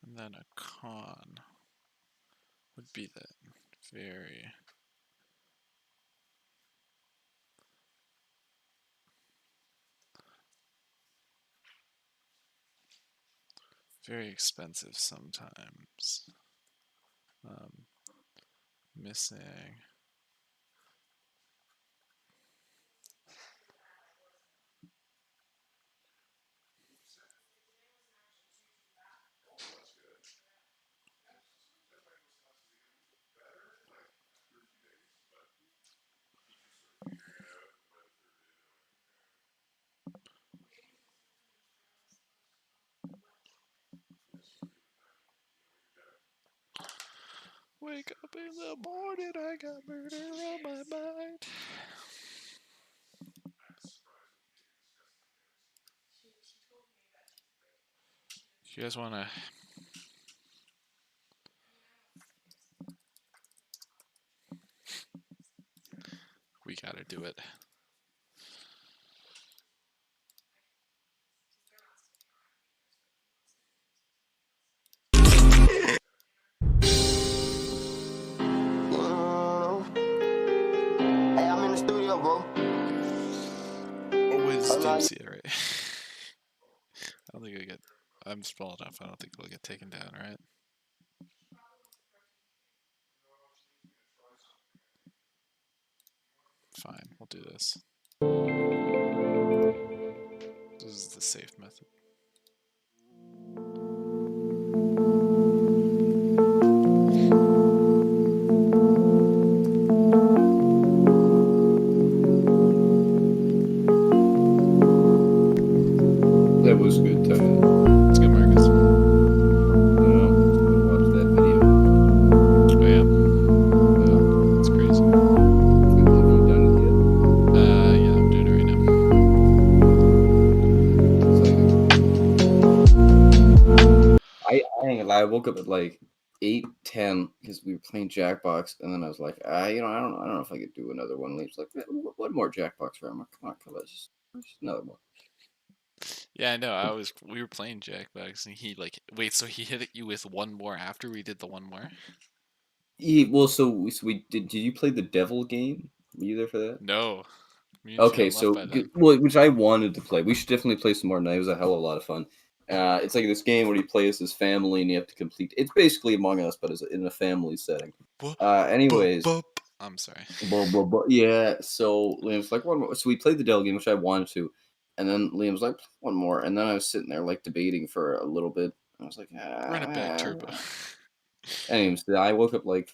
and then a con would be that very very expensive sometimes. Missing wake up in the morning, I got murder on my mind. You guys wanna? We gotta do it. Hey, I'm in the studio, bro. Wisdom, yeah, right. I don't think I get. I'm small enough. I don't think it'll get taken down, right? Fine, we'll do this. This is the safe method. That was good time. It's good, Marcus. No, watch that video. Oh yeah, Yeah. it's crazy. Have you done it yet? Yeah, I'm doing it right now. I ain't gonna lie. I woke up at like 8:10 because we were playing Jackbox, and then I was like, I don't know if I could do another one. Leaves like, one more Jackbox round. I'm like, come on, just another one. Yeah, I know. We were playing Jackbox, and he like, wait, so he hit you with one more after we did the one more? Well, so we did. Did you play the Devil game? Were you there for that? No, me and Okay, Fallon left so by then. well, which I wanted to play. We should definitely play some more tonight. It was a hell of a lot of fun. It's like this game where you play as this family and you have to complete. It's basically Among Us, but it's in a family setting. Anyways, I'm sorry. yeah. So Liam's like one more. So we played the Dell game, which I wanted to, and then Liam's like one more, and then I was sitting there like debating for a little bit. I was like, Run it back, Turbo. Anyways, I woke up like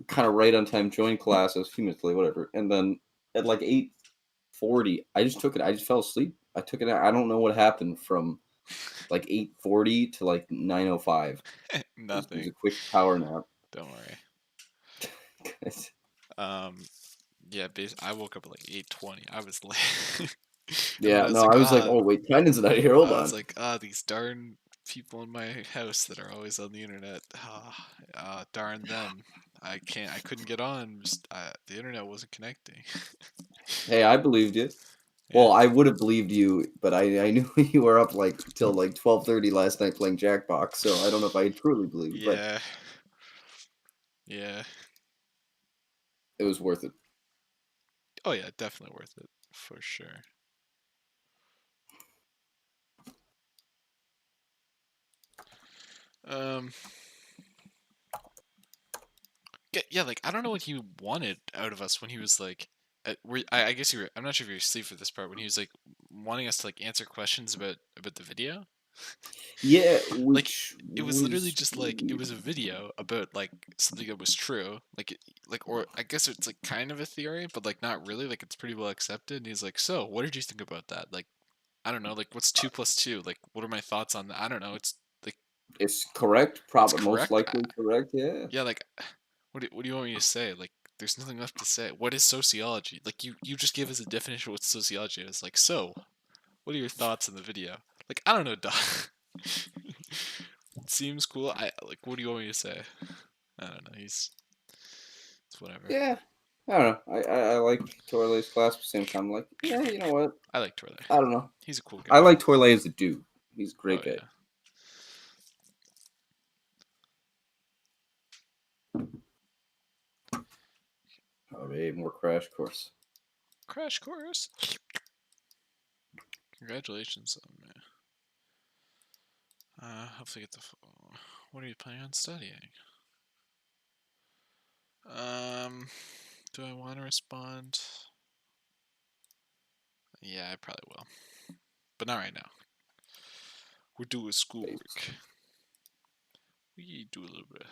kind of right on time, joined class. I was a few minutes late, whatever, and then at like 8:40, I just took it. I just fell asleep. I took it. I don't know what happened from like 8:40 to like 9:05. It was a Nothing. quick power nap. Don't worry. Yeah, I woke up at like 8:20. I was late. Yeah, no, I was like, oh wait, Brandon's not here. Hold I on. was like, these darn people in my house that are always on the internet. Darn them. I couldn't get on. The internet wasn't connecting. Hey, I believed you. Yeah. Well, I would have believed you, but I knew you were up like till like 12:30 last night playing Jackbox, so I don't know if I truly believe you, but Yeah. Yeah. it was worth it. Oh yeah, definitely worth it for sure. Yeah, like I don't know what he wanted out of us when he was like, I guess you were. I'm not sure if you were asleep for this part when he was like, wanting us to like answer questions about the video. Yeah, Like which it was literally was just like it was a video about like something that was true, like or I guess it's like kind of a theory, but like not really. Like it's pretty well accepted. And he's like, so what did you think about that? Like I don't know. Like what's 2 + 2? Like what are my thoughts on that? I don't know. It's like it's correct, it's probably most correct. likely correct. Yeah. Yeah, like what do you want me to say? Like there's nothing left to say. What is sociology? Like you just gave us a definition of what sociology is. Like so, what are your thoughts on the video? Like I don't know, dog. It seems cool. I like. What do you want me to say? I don't know. It's whatever. Yeah. I don't know. I like Torley's class, but at the same time, like, yeah, you know what? I like Twilight. I don't know. He's a cool guy. I like Torley as a dude. He's a Oh great guy. yeah. All right, more Crash Course. Crash course. Congratulations on me. Hopefully get the. What are you planning on studying? Do I want to respond? Yeah, I probably will, but not right now. We're doing schoolwork. We do a little bit.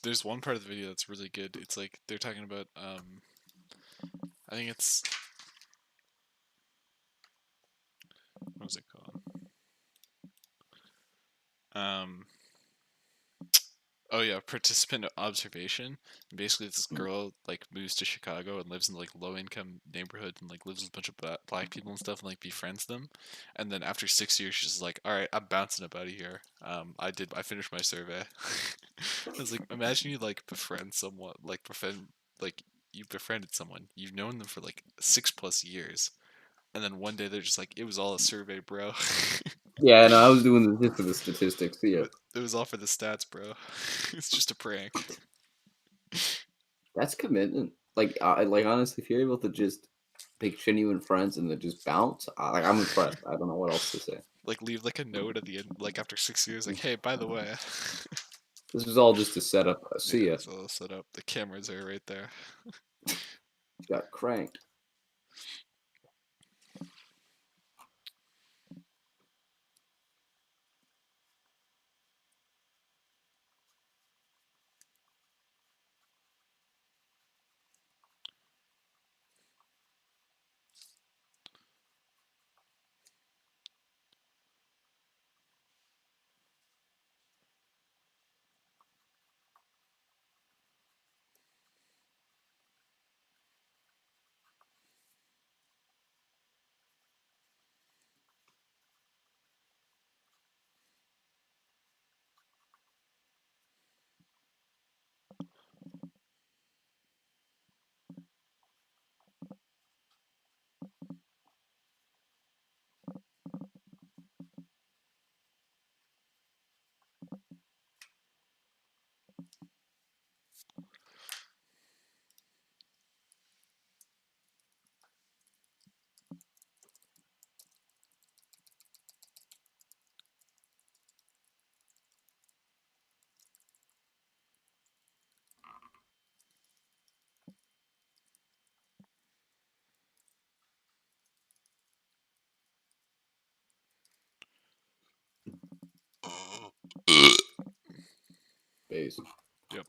There's one part of the video that's really good. It's like they're talking about I think it's what was it called? Um oh yeah, participant observation. And basically this girl like moves to Chicago and lives in like low income neighborhood and like lives with a bunch of black people and stuff and like befriends them. And then after 6 years she's like, all right, I'm bouncing up out of here. I finished my survey. I was like, imagine you like befriend someone, like you befriended someone, you've known them for like 6 plus years, and then one day they're just like, it was all a survey, bro. Yeah, no, I was doing this for the statistics. Yeah, It was all for the stats, bro. It's just a prank. that's commitment. Like honestly, if you're able to just make genuine friends and then just bounce, I'm impressed. I don't know what else to say. Like leave like a note at the end, like after 6 years, like, hey, by the way. This was all just a setup. See Yeah, ya. it's all set up. The cameras are right there. Got cranked. Base. Yep.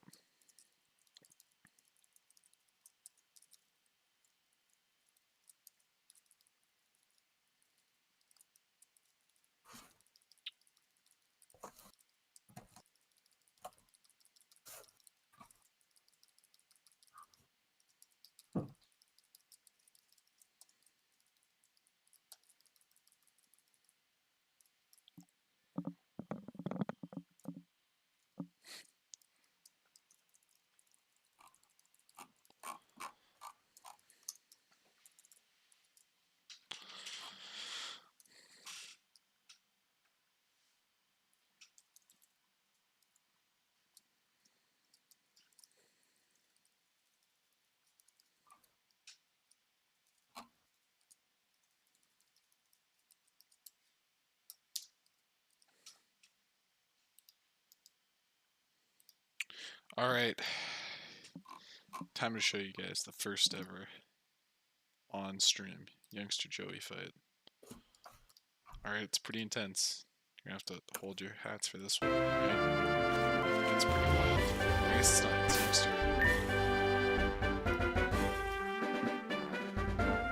Alright. Time to show you guys the first ever on stream Youngster Joey fight. Alright, it's pretty intense. You're gonna have to hold your hats for this one, right? It's pretty wild. I guess it's not Youngster.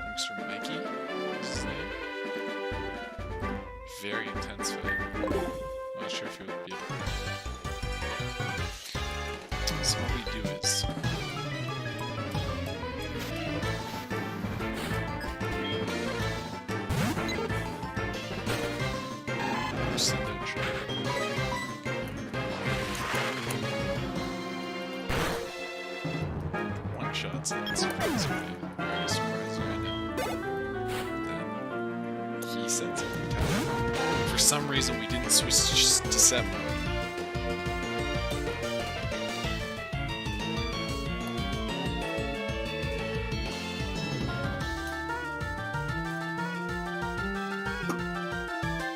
Youngster Mikey is his name. Very intense fight. Not sure if he would be able to. So what we do is send out one shot, so that's very surprising right now. Then he sends out the counter. For some reason, we didn't switch to set mode.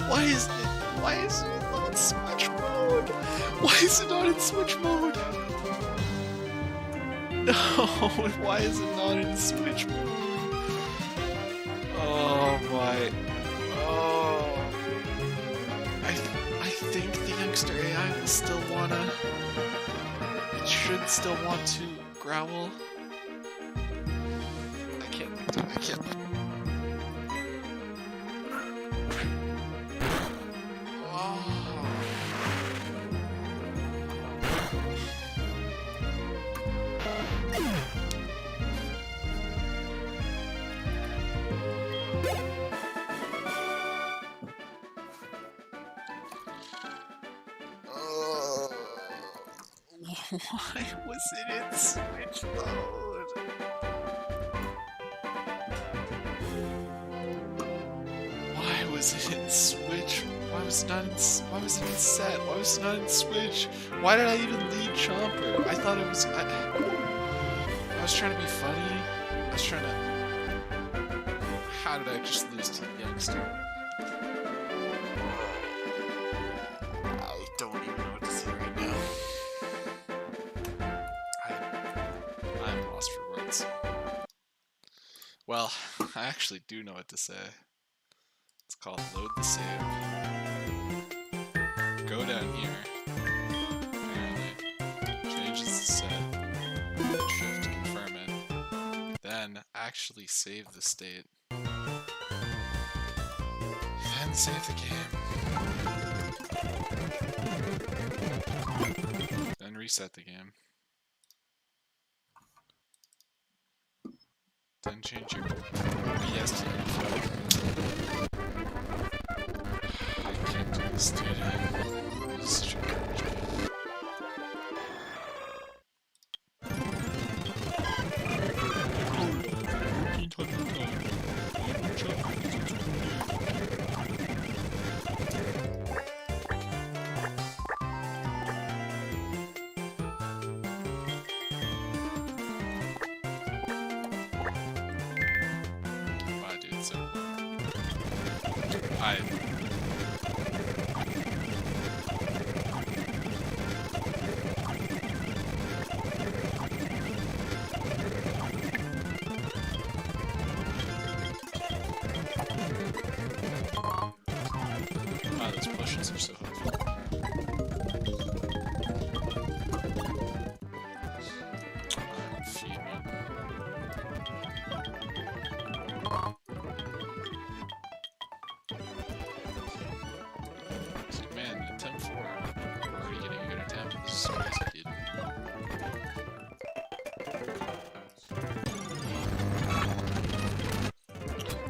Why is it not in switch mode? Why is it not in switch mode? No, why is it not in switch mode? Oh my. Oh. I think the Youngster AI will still wanna. It should still want to growl. I can't. Why was it in switch mode? Why was it in switch? Why was it not in why was it in set? Why was it not in switch? Why did I even lead Chomper? I thought it was I was trying to be funny. I was trying to. How did I just lose to the Youngster? I don't even know what to say right now. I'm lost for words. Well, I actually do know what to say. It's called load the save. Go down here. Apparently. Changes the set. Shift, confirm it. Then actually save the state. Then save the game. Then reset the game. Then change your BST info. I can't do this, dude. This is such a garbage game. Wow, dude, so wow, those pushes are so helpful. I'm fuming. It's like, man, attempt 4. We're already getting a good attempt. This is crazy, dude.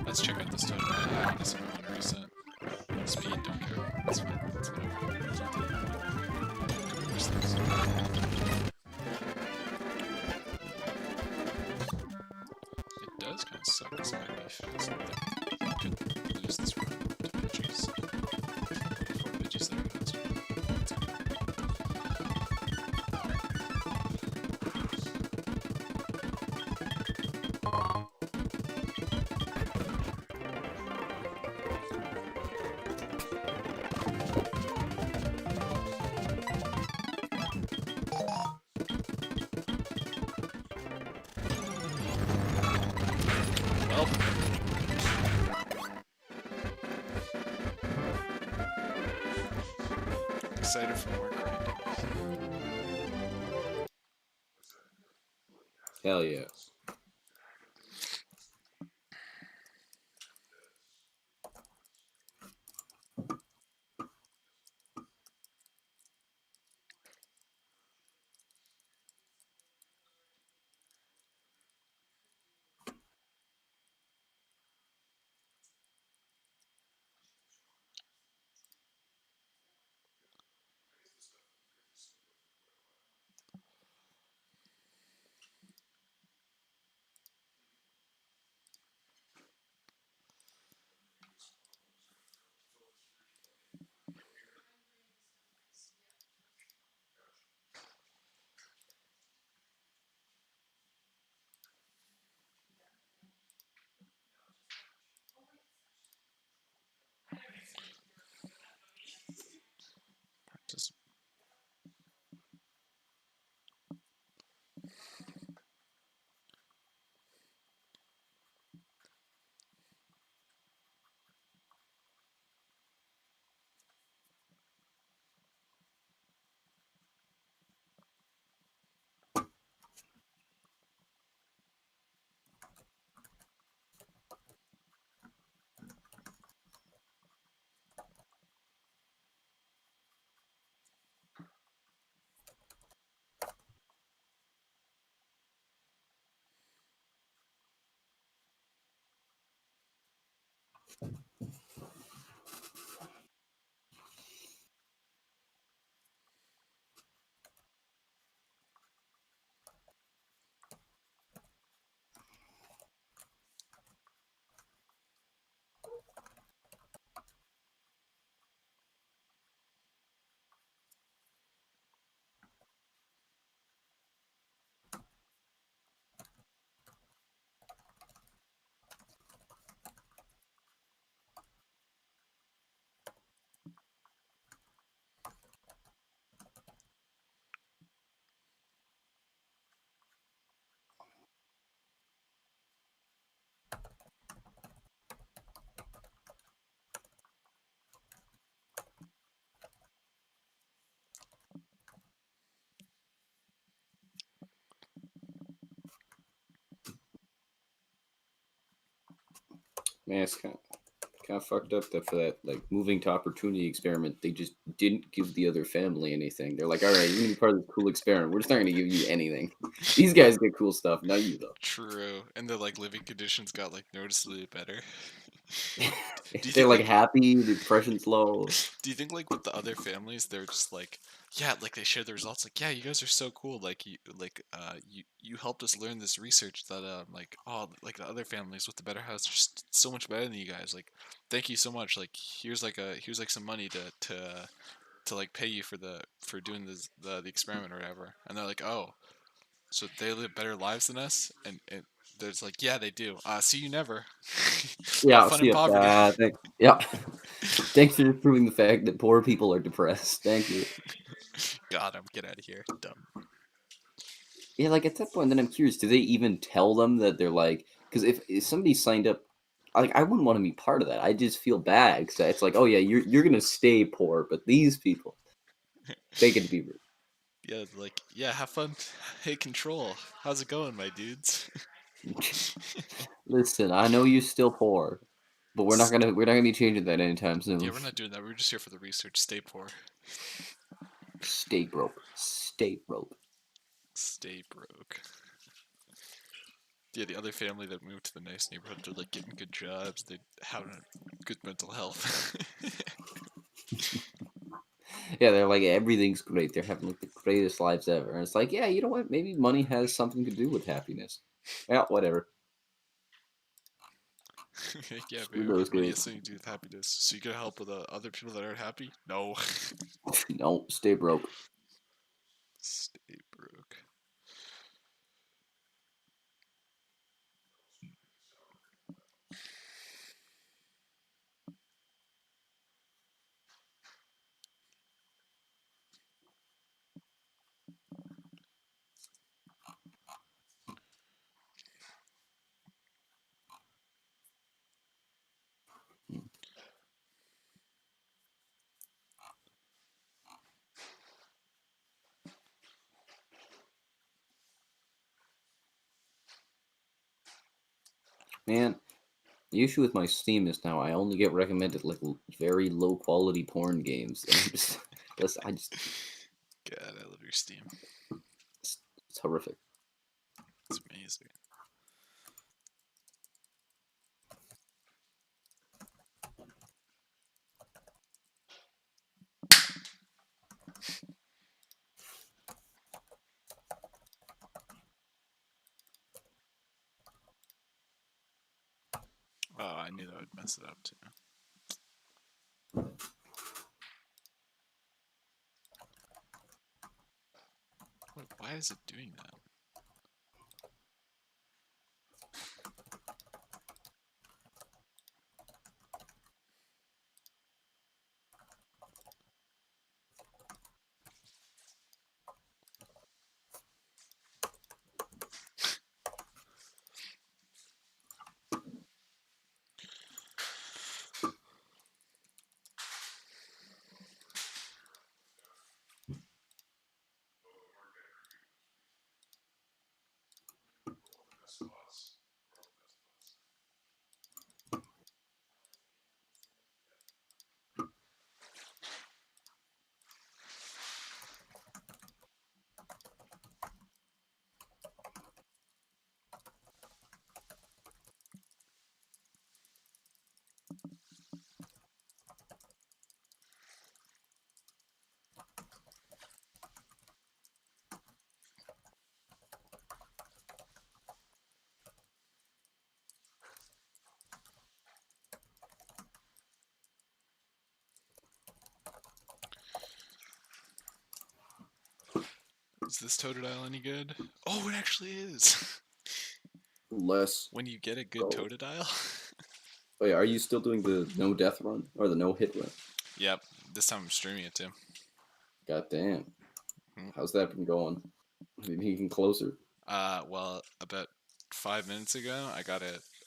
Let's check out this totem. I guess I want to reset. Speed, don't care. That's fine. That's whatever. Worse things. It does kind of suck because it might be fast. I could lose this run to pitches. 4 pitches that are faster. That's okay. help. Excited for more grinding. Hell yeah. Just Man, it's kind of fucked up that for that like moving to opportunity experiment, they just didn't give the other family anything. They're like, all right, you're gonna be part of this cool experiment. We're just not gonna give you anything. These guys get cool stuff, not you though. true, and the like living conditions got like noticeably better. Do you They're think like like happy, the depression's low. do you think like with the other families they're just like yeah like they share the results like yeah you guys are so cool like you helped us learn this research that like oh like the other families with the better house are just so much better than you guys like thank you so much like here's like some money to like pay you for doing the experiment or whatever and they're like oh so they live better lives than us and there's like yeah they do see you never have Yeah, fun in see ya. poverty. Yeah. Thanks for proving the fact that poor people are depressed. Thank you. God, I'm get out of here dumb. Yeah, like at that point, then I'm curious. Do they even tell them that they're like? Because if somebody signed up, like I wouldn't want to be part of that. I just feel bad because it's like, oh yeah, you're gonna stay poor, but these people they can be. Yeah, like, yeah, have fun. Hey, Control, how's it going, my dudes? Listen, I know you're still poor, but we're not gonna be changing that anytime Yeah, soon. we're not doing that. We're just here for the research. Stay poor. Stay broke. Stay broke. Stay broke. Yeah, the other family that moved to the nice neighborhood, they're like getting good jobs. They have good mental health. Yeah, they're like everything's great. They're having like the greatest lives ever, and it's like, yeah, you know what? Maybe money has something to do with happiness. Yeah, whatever. Yeah, Screw maybe those money guys. has something to do with happiness. So you gonna help with other people that aren't happy? No. No, stay broke. Stay broke. Man, the issue with my Steam is now I only get recommended like very low quality porn games. And I'm just, God, I love your Steam. it's horrific. It's amazing. Oh, I knew that would mess it up too. Wait, why is it doing that? Is this Totodile any good? Oh, it actually is! Less. When you get a good Gold. Totodile. Wait, are you still doing the no death run or the no hit run? Yep, this time I'm streaming it too. God damn. Hmm. How's that been going? Maybe you can closer. Well, about 5 minutes ago,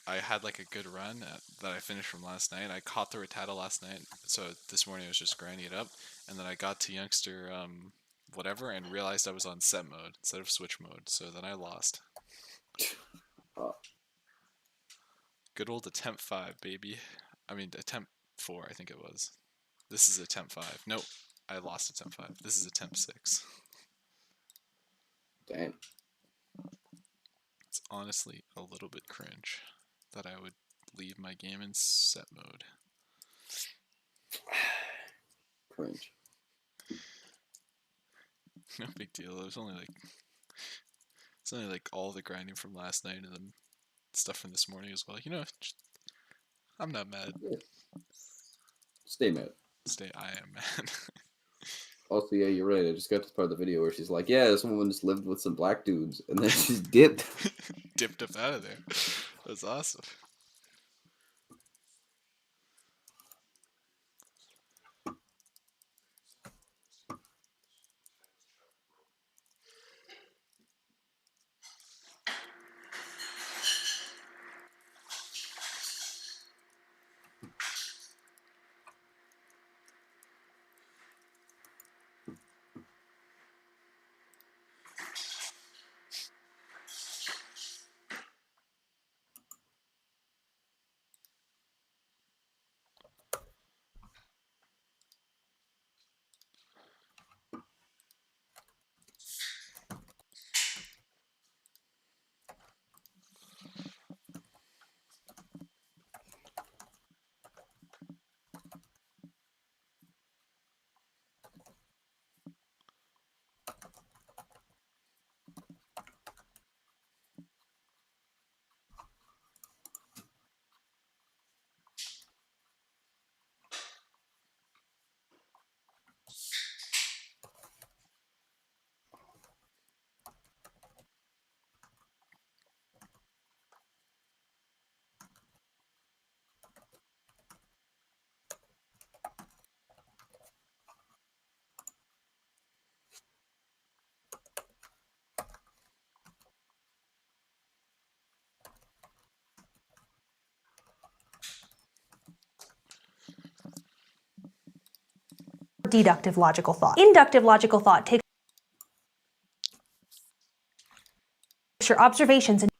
I had like a good run that I finished from last night. I caught the Rattata last night, so this morning I was just grinding it up, and then I got to Youngster, whatever, and realized I was on set mode instead of switch mode, so then I lost. Good old attempt 5, baby. I mean, attempt 4, I think it was. This is attempt 5. Nope, I lost attempt 5. This is attempt 6. Damn. It's honestly a little bit cringe that I would leave my game in set mode. Cringe. No big deal. It's only like all the grinding from last night and then stuff from this morning as well. You know, I'm not mad. Yeah. Stay mad. I am mad. Also, yeah, you're right. I just got to part of the video where she's like, yeah, this woman just lived with some black dudes, and then she dipped. Dipped up out of there. That's awesome. Deductive logical thought. Inductive logical thought takes your observations and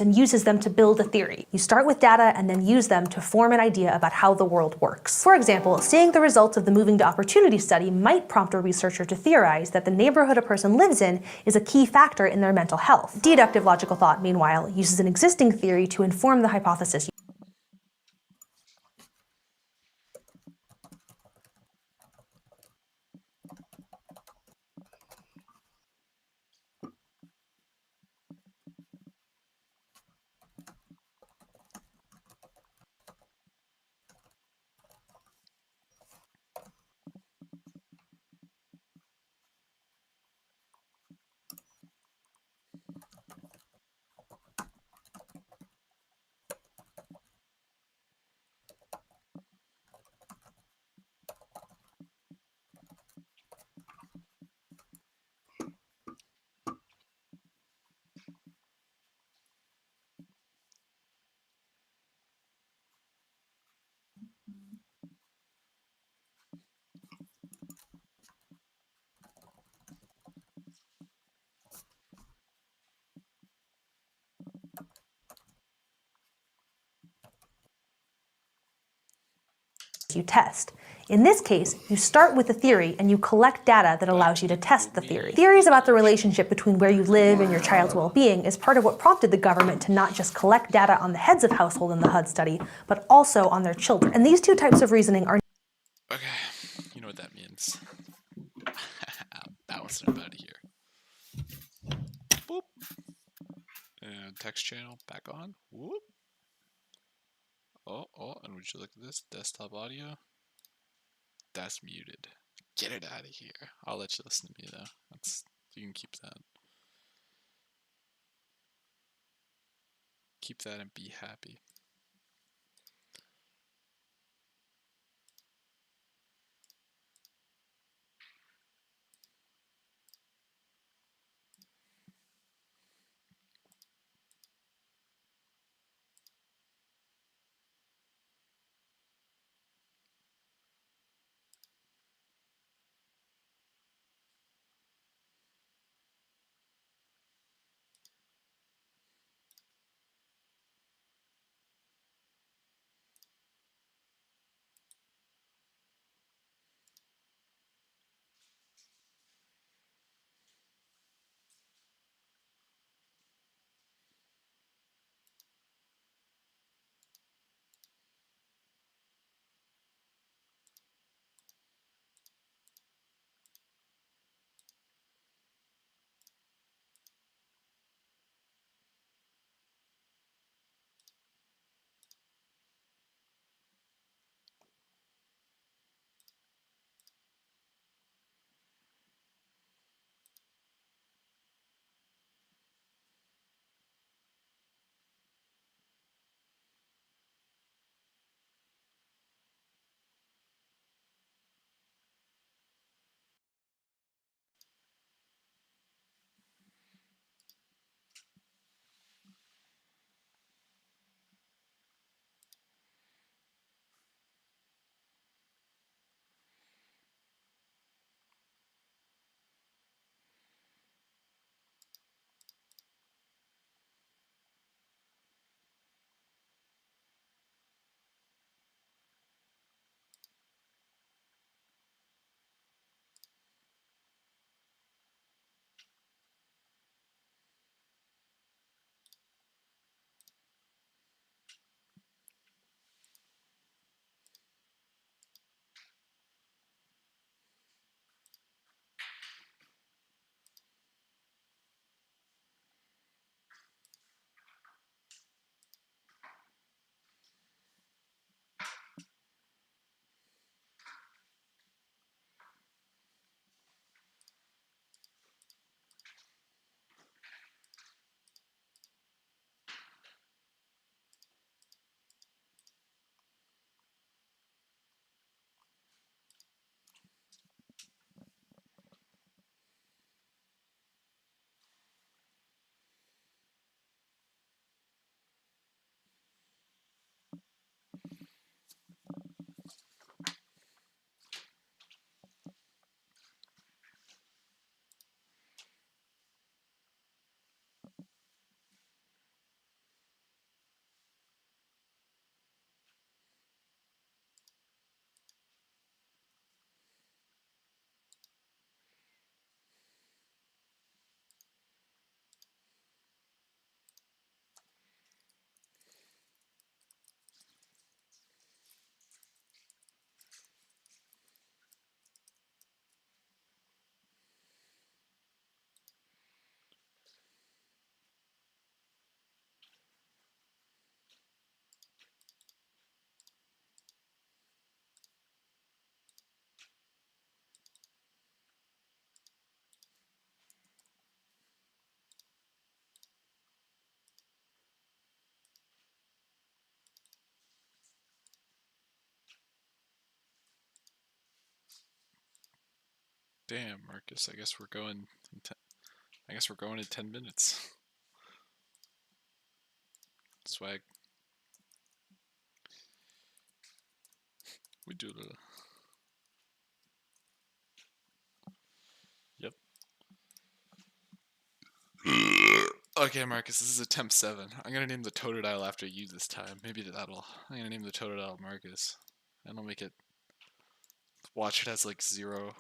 and uses them to build a theory. You start with data and then use them to form an idea about how the world works. For example, seeing the results of the Moving to Opportunity study might prompt a researcher to theorize that the neighborhood a person lives in is a key factor in their mental health. Deductive logical thought, meanwhile, uses an existing theory to inform the hypothesis. You test. In this case, you start with a theory and you collect data that allows you to test the theory. Theories about the relationship between where you live and your child's well-being is part of what prompted the government to not just collect data on the heads of household in the HUD study, but also on their children. And these two types of reasoning are... Okay, you know what that means. Bouncing up out of here. Boop. And text channel back on. Whoop. Oh, and would you look at this? Desktop audio. That's muted. Get it out of here. I'll let you listen to me though. You can keep that. Keep that and be happy. Damn, Marcus. I guess we're going. I guess we're going in 10 minutes. Swag. We do the. Yep. Okay, Marcus, this is attempt 7. I'm gonna name the Totodile after you this time. Maybe that'll. I'm gonna name the Totodile Marcus. And I'll make it. Watch, it has like zero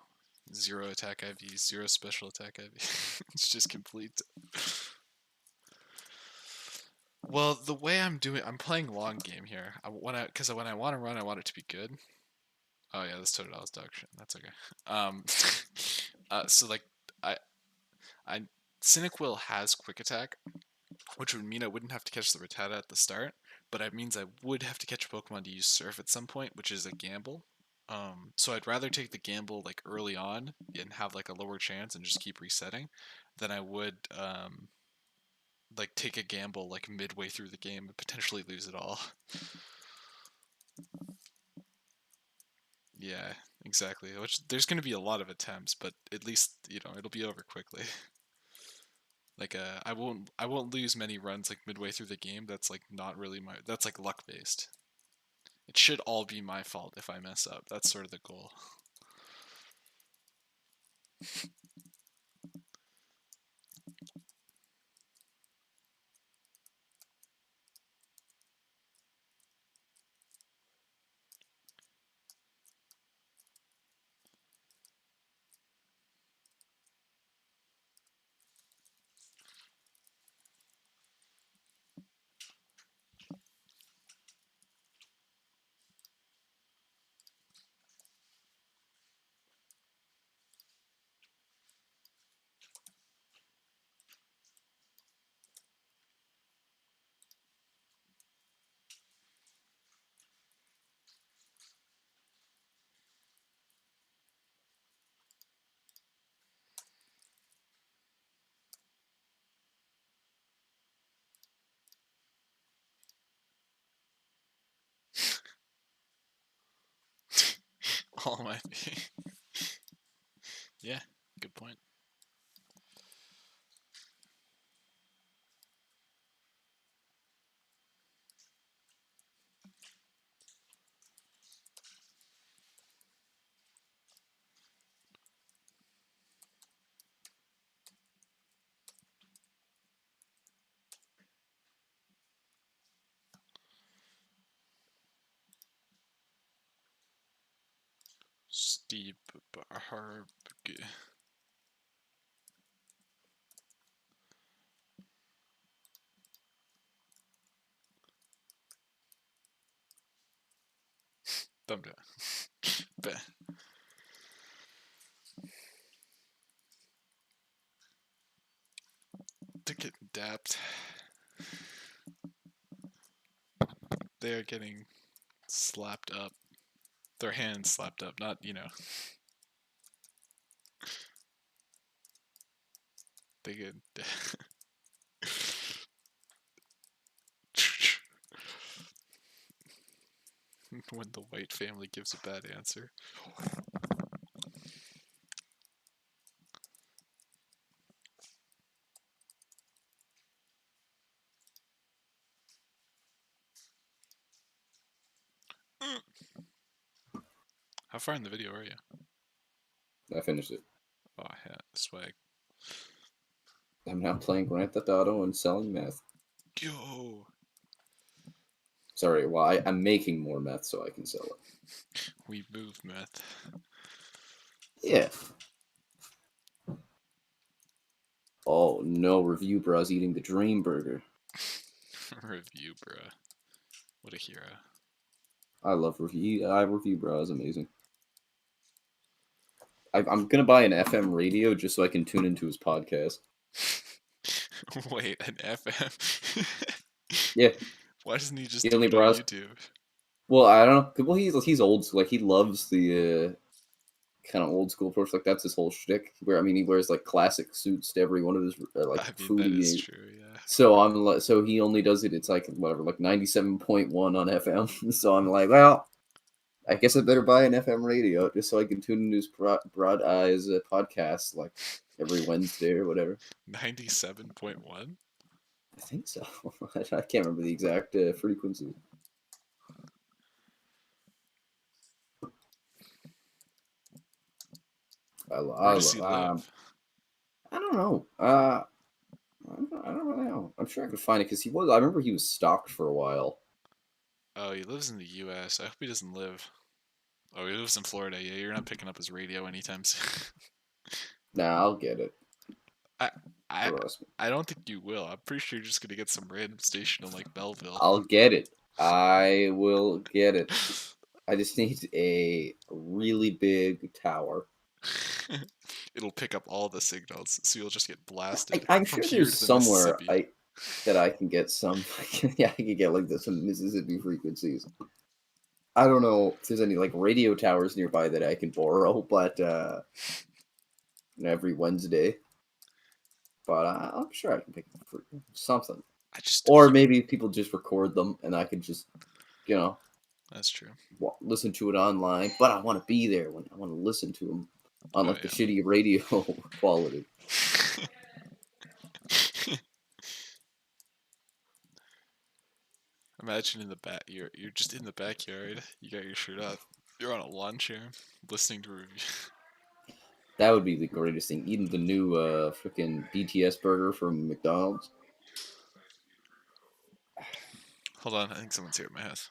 attack IV, 0 special attack IV. It's just complete. Well, the way I'm playing long game here. Because when I want to run, I want it to be good. Oh yeah, this Totodile's dog shit. That's okay. So like, I Cynic has quick attack, which would mean I wouldn't have to catch the Rattata at the start, but it means I would have to catch a Pokemon to use Surf at some point, which is a gamble. So I'd rather take the gamble like early on and have like a lower chance and just keep resetting than I would like take a gamble like midway through the game and potentially lose it all. Yeah, exactly. Which there's going to be a lot of attempts, but at least, it'll be over quickly. Like I won't lose many runs like midway through the game. That's like not really that's like luck based. It should all be my fault if I mess up. That's sort of the goal. All my Yeah, good point. Steep Harb. Thumb down. Bet. They're getting dapped. They are getting slapped up. Their hands slapped up, not, they get. When the white family gives a bad answer. How far in the video are you? I finished it. Oh, yeah, swag. I'm now playing Grand Theft Auto and selling meth. Yo! Sorry, well, I'm making more meth so I can sell it. We move meth. Yeah. Oh no, Review Bruh's eating the Dream Burger. Review, bruh. What a hero. I love Review. Review Bruh is amazing. I'm gonna buy an FM radio just so I can tune into his podcast. Wait, an FM? Yeah. Why doesn't he just He do only it on browse- YouTube? Well, I don't know. Well, he's old school. Like, he loves the kind of old school approach. Like, that's his whole shtick. He wears like classic suits to every one of his food that he is ate. true, yeah. So he only does it. It's like whatever, like 97.1 on FM. So I'm like, well, I guess I better buy an FM radio just so I can tune into his Broad Eyes podcast like every Wednesday or whatever. 97.1? I think so. I can't remember the exact frequency. Where does he live? I don't know. I don't really know. I'm sure I could find it because he was. I remember he was stalked for a while. Oh, he lives in the U.S. I hope he doesn't live. Oh, he lives in Florida. Yeah, you're not picking up his radio anytime soon. Nah, I'll get it. I, I, Trust me. I don't think you will. I'm pretty sure you're just gonna get some random station in like Belleville. I'll get it. I will get it. I just need a really big tower. It'll pick up all the signals, so you'll just get blasted. I'm from sure here there's to the somewhere Mississippi. that I can get some. Yeah, I can get like some Mississippi frequencies. I don't know if there's any like radio towers nearby that I can borrow, but every Wednesday. But I'm sure I can pick up for something. Or maybe people just record them and I can just, That's true. listen to it online. But I want to be there when I want to listen to them on the shitty radio quality. Imagine in the back, you're just in the backyard. You got your shirt off. You're on a lawn chair, listening to review. That would be the greatest thing. Eating the new freaking BTS burger from McDonald's. Hold on, I think someone's here at my house.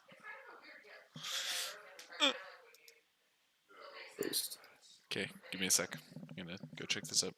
Okay, give me a sec. I'm gonna go check this up.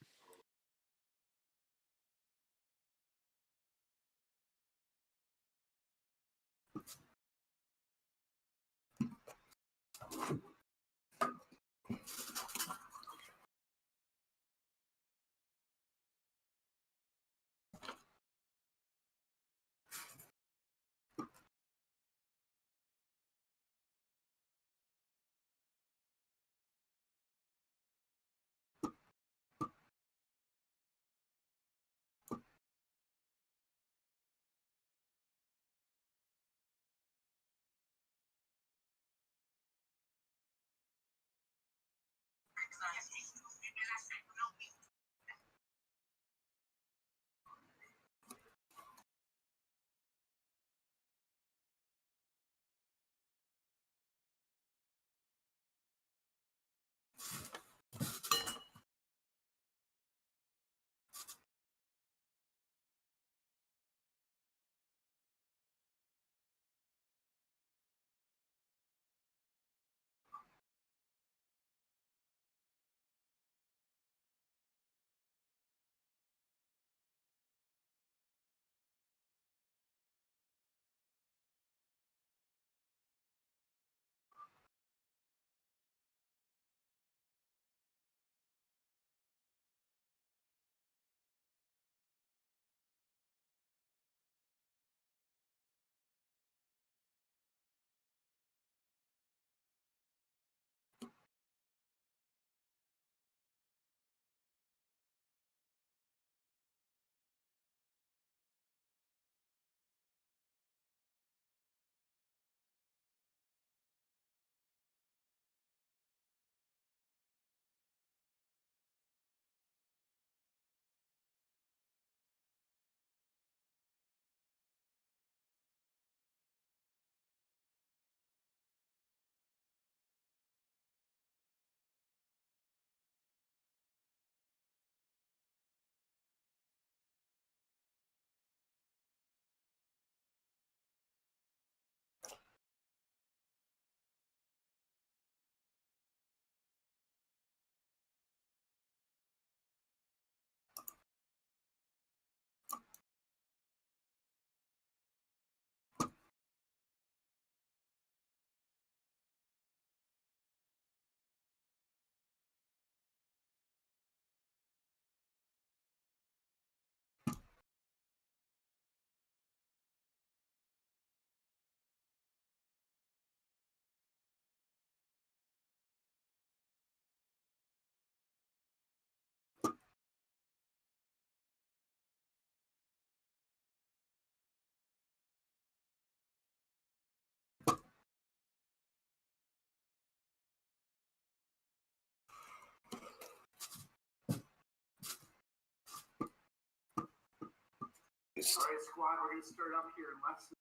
fixed. All right, squad, we're going to start up here in less than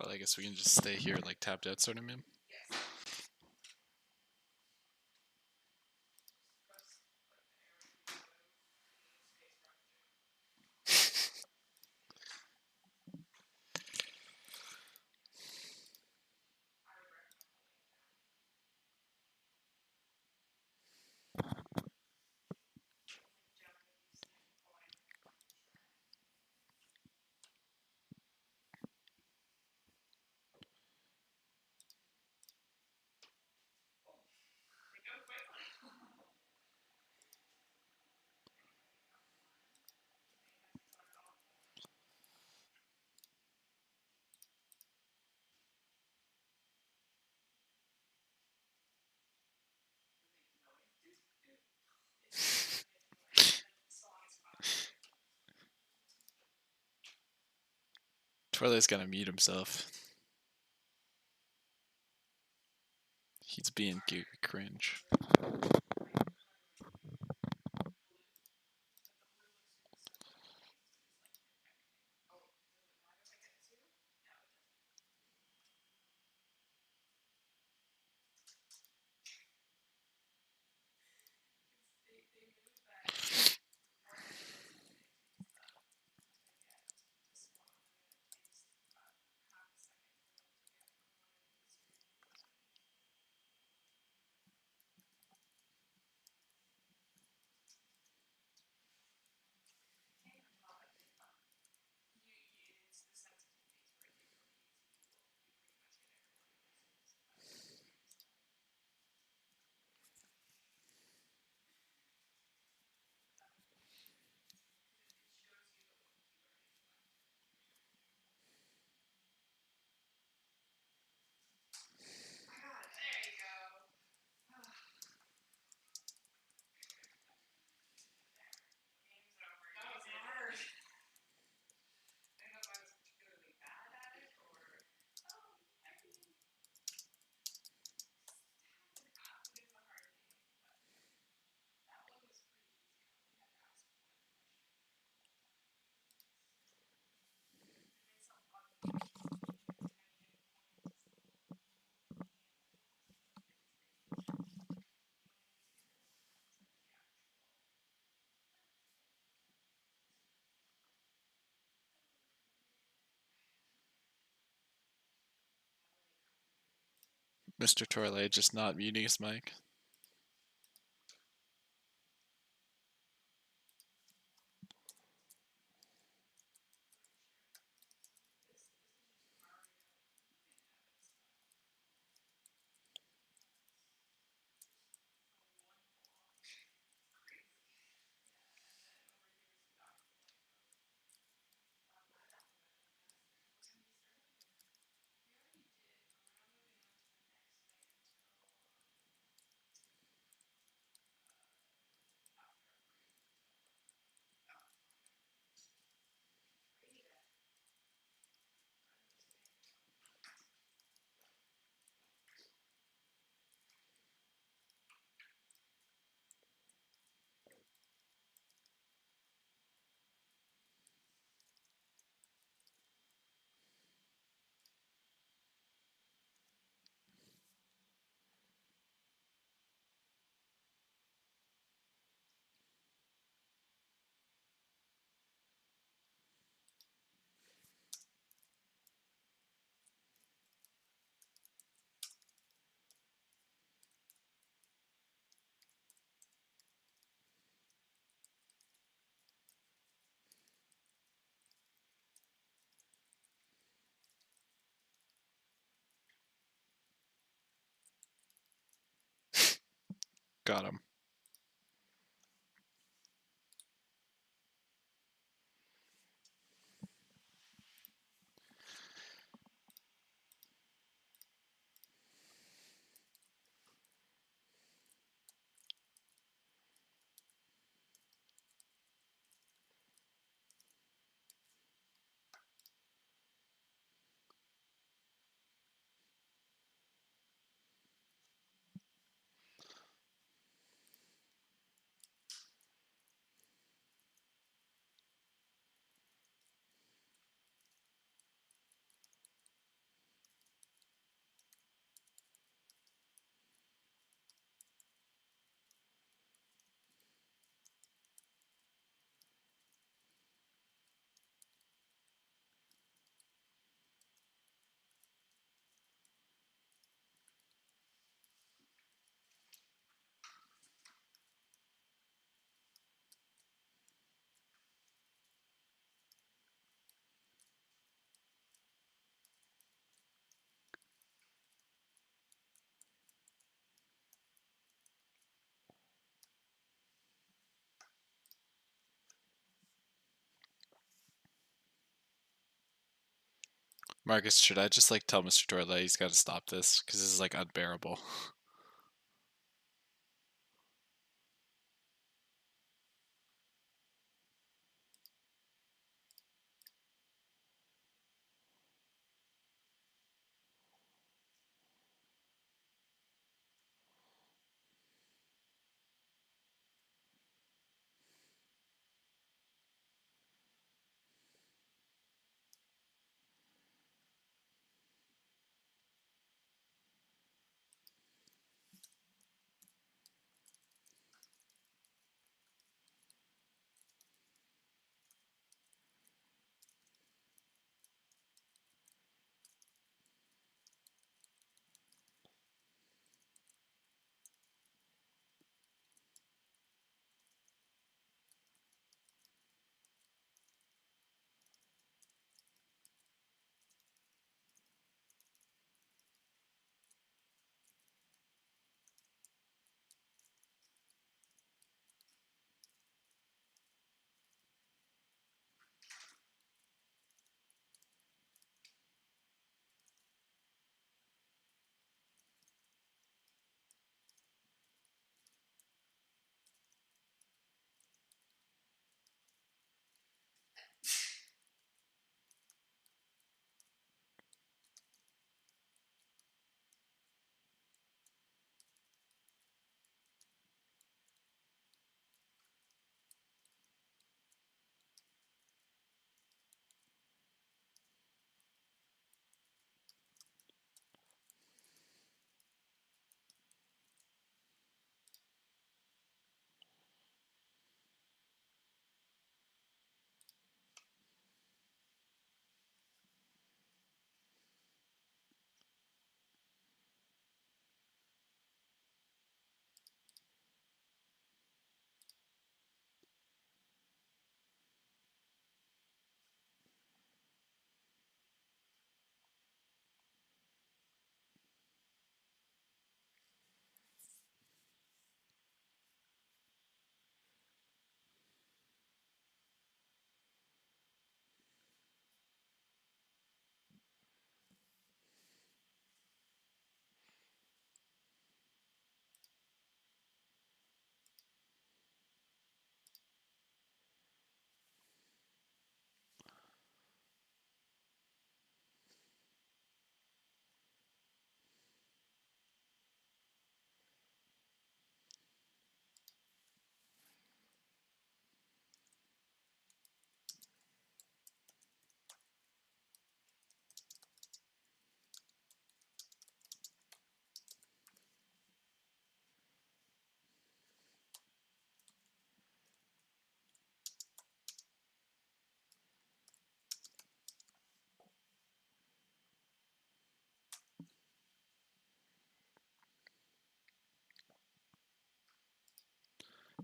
Well, I guess we can just stay here like tapped out sort of meme. Twilicht's gonna mute himself. He's being cringe. Mr. Torlay just not muting his mic. Got him. Marcus, should I just like tell Mr. Torlay he's got to stop this? Because this is like unbearable.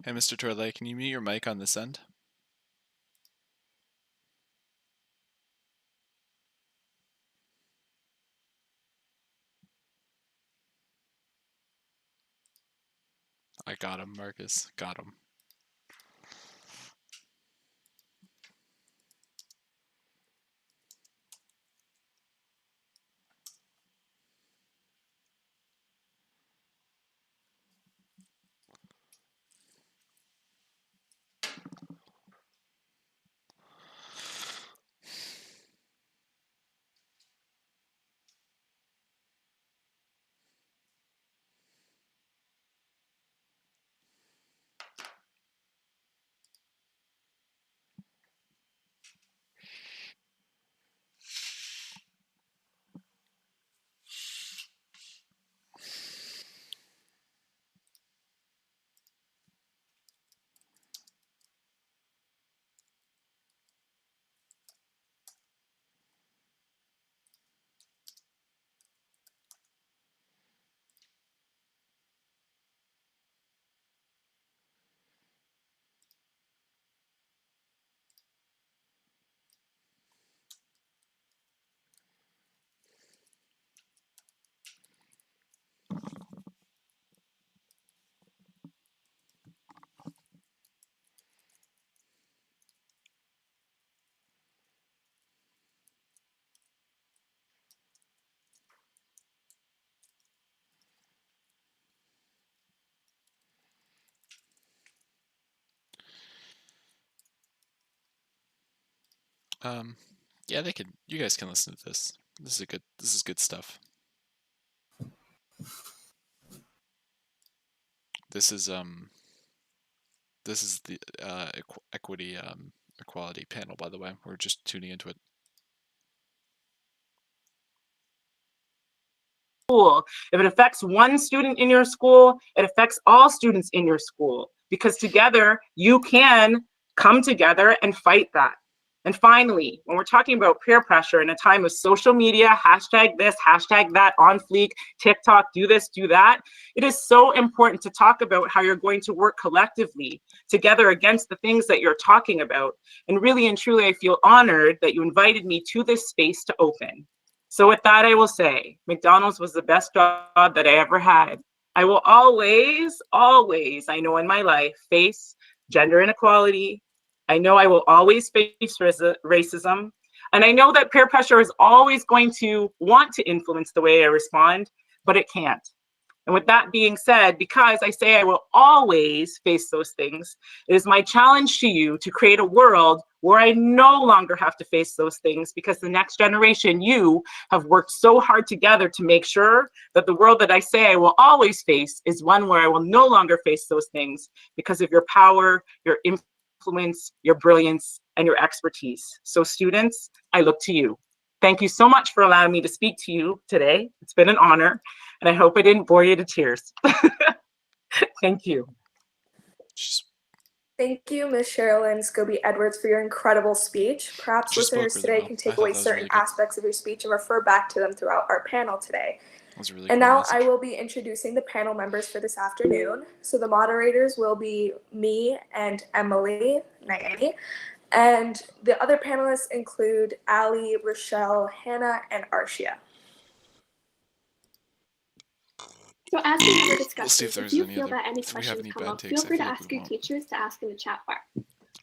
Hey, Mr. Torley, can you mute your mic on this end? I got him, Marcus. Got him. Yeah, they can. You guys can listen to this. This is good stuff. This is the equity equality panel, by the way. We're just tuning into it. School. If it affects one student in your school, it affects all students in your school, because together you can come together and fight that. And finally, when we're talking about peer pressure in a time of social media, hashtag this, hashtag that, on fleek, TikTok, do this, do that, it is so important to talk about how you're going to work collectively together against the things that you're talking about. And really and truly, I feel honored that you invited me to this space to open. So with that, I will say, McDonald's was the best job that I ever had. I will always, I know in my life, face gender inequality. I know I will always face racism. And I know that peer pressure is always going to want to influence the way I respond, but it can't. And with that being said, because I say I will always face those things, it is my challenge to you to create a world where I no longer have to face those things, because the next generation, you have worked so hard together to make sure that the world that I say I will always face is one where I will no longer face those things because of your power, your influence, your brilliance, and your expertise. So students, I look to you. Thank you so much for allowing me to speak to you today. It's been an honor, and I hope I didn't bore you to tears. Thank you. Thank you, Ms. Sherilyn Scobie-Edwards, for your incredible speech. Perhaps listeners today can take away certain aspects of your speech and refer back to them throughout our panel today. And now I will be introducing the panel members for this afternoon. So the moderators will be me and Emily Nayani. And the other panelists include Ali, Rochelle, Hannah, and Arshia. So as we were discussing, if you feel that any questions come up, feel free to ask your teachers to ask in the chat bar.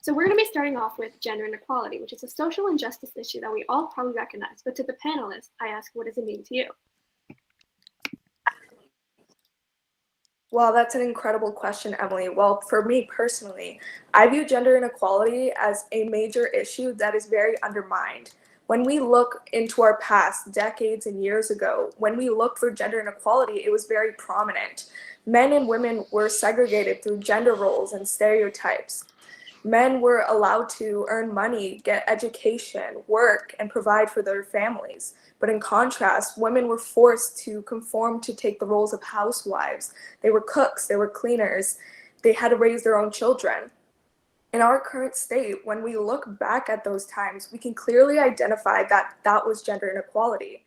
So we're going to be starting off with gender inequality, which is a social injustice issue that we all probably recognize. But to the panelists, I ask, what does it mean to you? Well, that's an incredible question, Emily. Well, for me personally, I view gender inequality as a major issue that is very undermined. When we look into our past, decades and years ago, when we looked for gender inequality, it was very prominent. Men and women were segregated through gender roles and stereotypes. Men were allowed to earn money, get education, work, and provide for their families. But in contrast, women were forced to conform to take the roles of housewives. They were cooks, they were cleaners, they had to raise their own children. In our current state, when we look back at those times, we can clearly identify that that was gender inequality.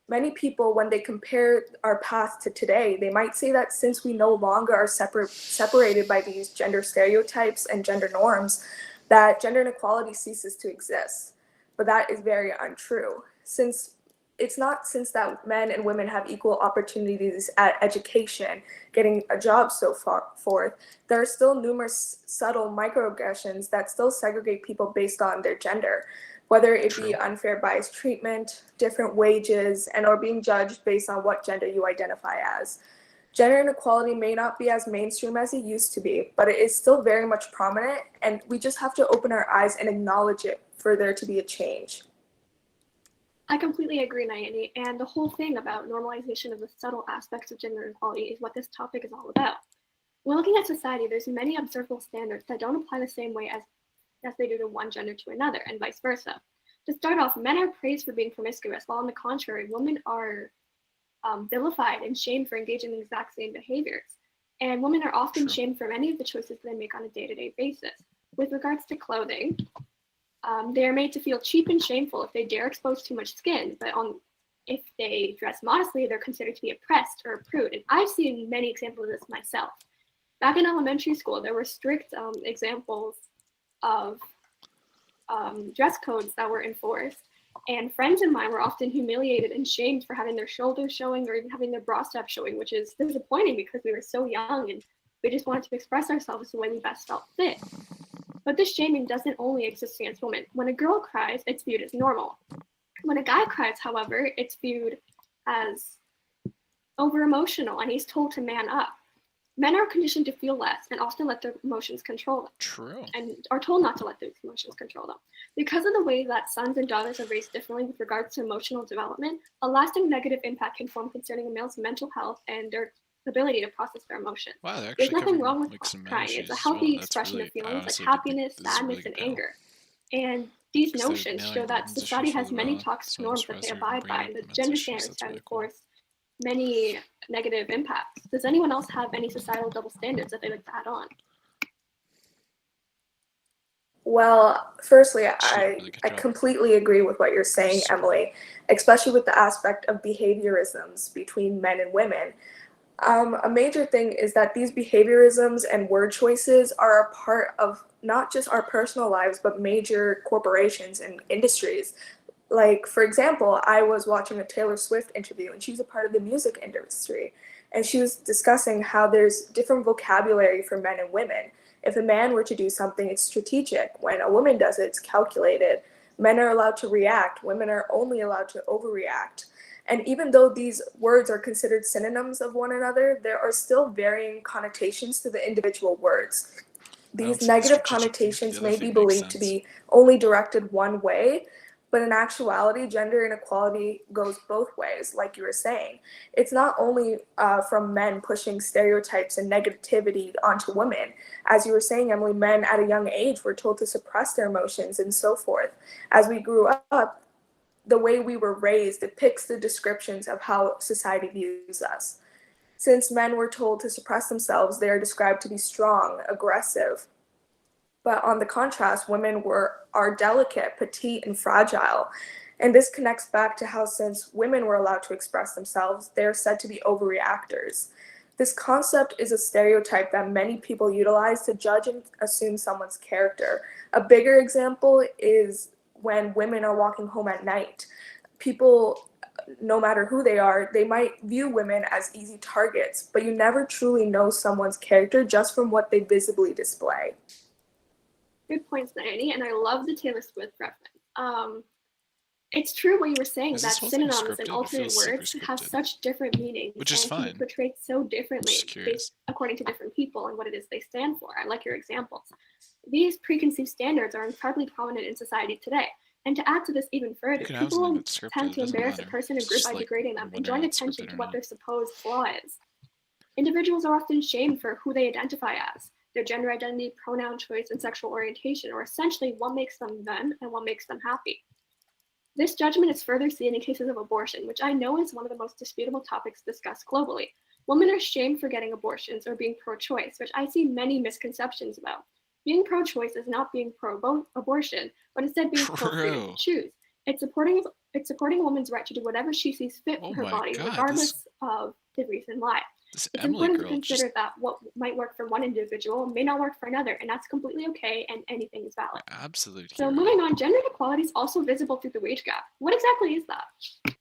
Many people, when they compare our past to today, they might say that since we no longer are separated by these gender stereotypes and gender norms, that gender inequality ceases to exist. But that is very untrue. Since that men and women have equal opportunities at education, getting a job, so forth, there are still numerous subtle microaggressions that still segregate people based on their gender, whether it be unfair biased treatment, different wages, and or being judged based on what gender you identify as. Gender inequality may not be as mainstream as it used to be, but it is still very much prominent, and we just have to open our eyes and acknowledge it for there to be a change. I completely agree, Nayani, and the whole thing about normalization of the subtle aspects of gender inequality is what this topic is all about. When looking at society, there's many observable standards that don't apply the same way as they do to one gender to another, and vice versa. To start off, men are praised for being promiscuous, while on the contrary, women are vilified and shamed for engaging in the exact same behaviors. And women are often shamed for many of the choices they make on a day-to-day basis. With regards to clothing, they are made to feel cheap and shameful if they dare expose too much skin, but if they dress modestly, they're considered to be oppressed or a prude. And I've seen many examples of this myself. Back in elementary school, there were strict examples of dress codes that were enforced, and friends of mine were often humiliated and shamed for having their shoulders showing or even having their bra strap showing, which is disappointing because we were so young and we just wanted to express ourselves the way we best felt fit. But this shaming doesn't only exist against women. When a girl cries, it's viewed as normal. When a guy cries, however, it's viewed as over-emotional and he's told to man up. Men are conditioned to feel less and often let their emotions control them. True. And are told not to let their emotions control them. Because of the way that sons and daughters are raised differently with regards to emotional development, a lasting negative impact can form concerning a male's mental health and their ability to process their emotions. Wow, There's nothing wrong with like some men crying. issues It's a as healthy well. expression really, of feelings like honestly, happiness, this is a sadness, really and good anger. And these Because they're notions nailing show that women's society issues has really many well, toxic so I'm norms that surprised they they're even abide by, bringing and the up women's gender issues. standards That's that really cool. enforce many negative impacts. Does anyone else have any societal double standards that they would add on? Well, firstly, I really good job. completely agree with what you're saying, Emily, especially with the aspect of behaviorisms between men and women. A major thing is that these behaviorisms and word choices are a part of not just our personal lives, but major corporations and industries. Like, for example, I was watching a Taylor Swift interview, and she's a part of the music industry. And she was discussing how there's different vocabulary for men and women. If a man were to do something, it's strategic. When a woman does it, it's calculated. Men are allowed to react. Women are only allowed to overreact. And even though these words are considered synonyms of one another, there are still varying connotations to the individual words. These negative connotations may be believed to be only directed one way, but in actuality, gender inequality goes both ways, like you were saying. It's not only from men pushing stereotypes and negativity onto women. As you were saying, Emily, men at a young age were told to suppress their emotions and so forth. As we grew up, the way we were raised depicts the descriptions of how society views us. Since men were told to suppress themselves, they are described to be strong, aggressive. But on the contrast, women are delicate, petite, and fragile. And this connects back to how since women were allowed to express themselves, they are said to be overreactors. This concept is a stereotype that many people utilize to judge and assume someone's character. A bigger example is when women are walking home at night. People, no matter who they are, they might view women as easy targets, but you never truly know someone's character just from what they visibly display. Good points, Nayani, and I love the Taylor Swift reference. It's true what you were saying, that synonyms and alternate words have such different meanings Which is and fine. can be portrayed so differently according to different people and what it is they stand for. I like your examples. These preconceived standards are incredibly prominent in society today. And to add to this even further, people tend to embarrass a person or group by degrading them and drawing attention to what their supposed flaw is. Individuals are often shamed for who they identify as, their gender identity, pronoun choice, and sexual orientation, or essentially what makes them them and what makes them happy. This judgment is further seen in cases of abortion, which I know is one of the most disputable topics discussed globally. Women are shamed for getting abortions or being pro-choice, which I see many misconceptions about. Being pro-choice is not being pro-abortion, but instead being pro-freedom to choose. It's supporting It's supporting a woman's right to do whatever she sees fit for her body, regardless of the reason why. It's important to consider that what might work for one individual may not work for another, and that's completely okay, and anything is valid. Absolute So hero. moving on, gender inequality is also visible through the wage gap. What exactly is that?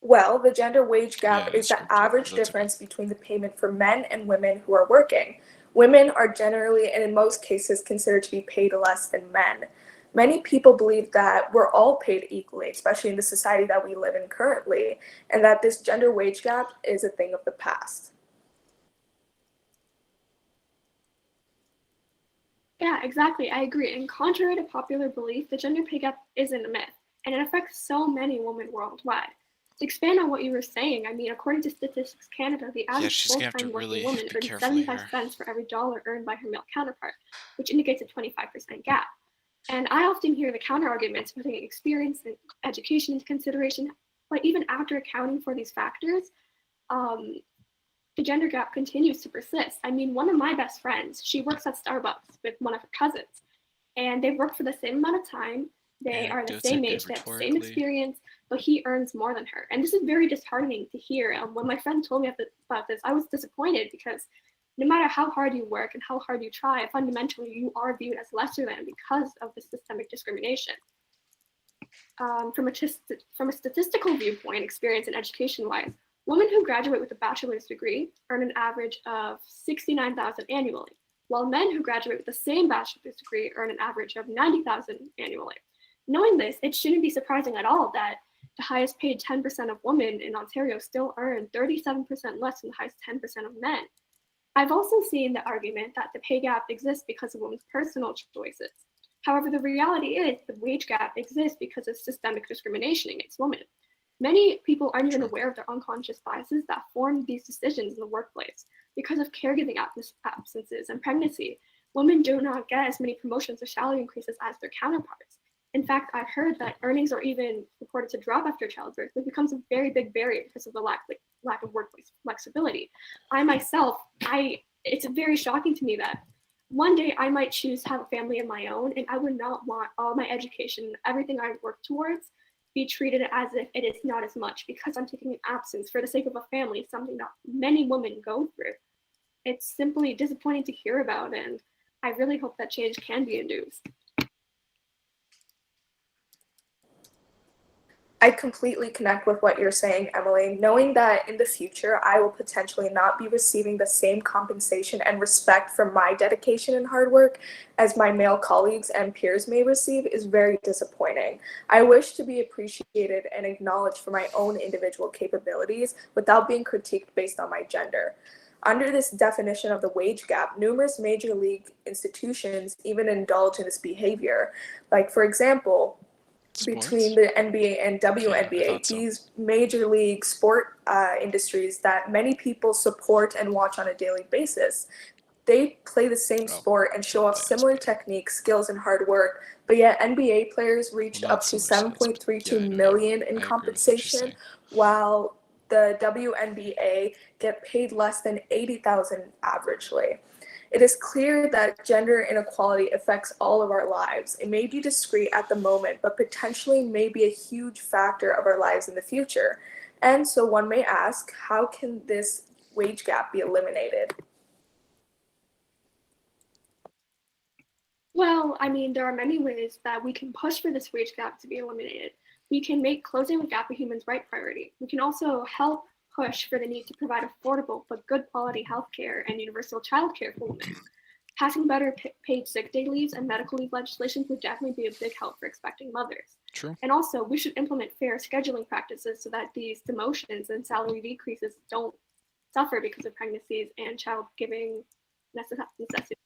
Well, the gender wage gap is the average difference between the payment for men and women who are working. Women are generally, and in most cases, considered to be paid less than men. Many people believe that we're all paid equally, especially in the society that we live in currently, and that this gender wage gap is a thing of the past. Yeah, exactly. I agree. And contrary to popular belief, the gender pay gap isn't a myth, and it affects so many women worldwide. To expand on what you were saying, I mean, according to Statistics Canada, the average full-time working woman earns 75 cents for every dollar earned by her male counterpart, which indicates a 25% gap. And I often hear the counter-arguments putting experience and education into consideration, but even after accounting for these factors, the gender gap continues to persist. I mean, one of my best friends, she works at Starbucks with one of her cousins, and they've worked for the same amount of time. They are the same age, they have the same experience, but he earns more than her. And this is very disheartening to hear. When my friend told me about this, I was disappointed because no matter how hard you work and how hard you try, fundamentally you are viewed as lesser than because of the systemic discrimination. From a statistical viewpoint, experience and education-wise, women who graduate with a bachelor's degree earn an average of $69,000 annually, while men who graduate with the same bachelor's degree earn an average of $90,000 annually. Knowing this, it shouldn't be surprising at all that the highest paid 10% of women in Ontario still earn 37% less than the highest 10% of men. I've also seen the argument that the pay gap exists because of women's personal choices. However, the reality is the wage gap exists because of systemic discrimination against women. Many people aren't even aware of their unconscious biases that form these decisions in the workplace. Because of caregiving absences and pregnancy, women do not get as many promotions or salary increases as their counterparts. In fact, I've heard that earnings are even reported to drop after childbirth, which becomes a very big barrier because of the lack of workplace flexibility. I myself, it's very shocking to me that one day I might choose to have a family of my own, and I would not want all my education, everything I work towards, be treated as if it is not as much because I'm taking an absence for the sake of a family, something that many women go through. It's simply disappointing to hear about, and I really hope that change can be induced. I completely connect with what you're saying, Emily, knowing that in the future I will potentially not be receiving the same compensation and respect for my dedication and hard work as my male colleagues and peers may receive is very disappointing. I wish to be appreciated and acknowledged for my own individual capabilities without being critiqued based on my gender. Under this definition of the wage gap, numerous major league institutions even indulge in this behavior. Like, for example, between the NBA and WNBA, these major league sport industries that many people support and watch on a daily basis. They play the same sport and show off similar techniques, skills, and hard work, but yet NBA players reached up to $7.32 million in compensation, while the WNBA get paid less than $80,000 averagely. It is clear that gender inequality affects all of our lives. It may be discrete at the moment, but potentially may be a huge factor of our lives in the future. And so one may ask, how can this wage gap be eliminated? Well, I mean, there are many ways that we can push for this wage gap to be eliminated. We can make closing the gap a human rights priority. We can also help push for the need to provide affordable but good quality healthcare and universal childcare for women. Passing better paid sick day leaves and medical leave legislation would definitely be a big help for expecting mothers. True. And also, we should implement fair scheduling practices so that these demotions and salary decreases don't suffer because of pregnancies and child-giving necessities.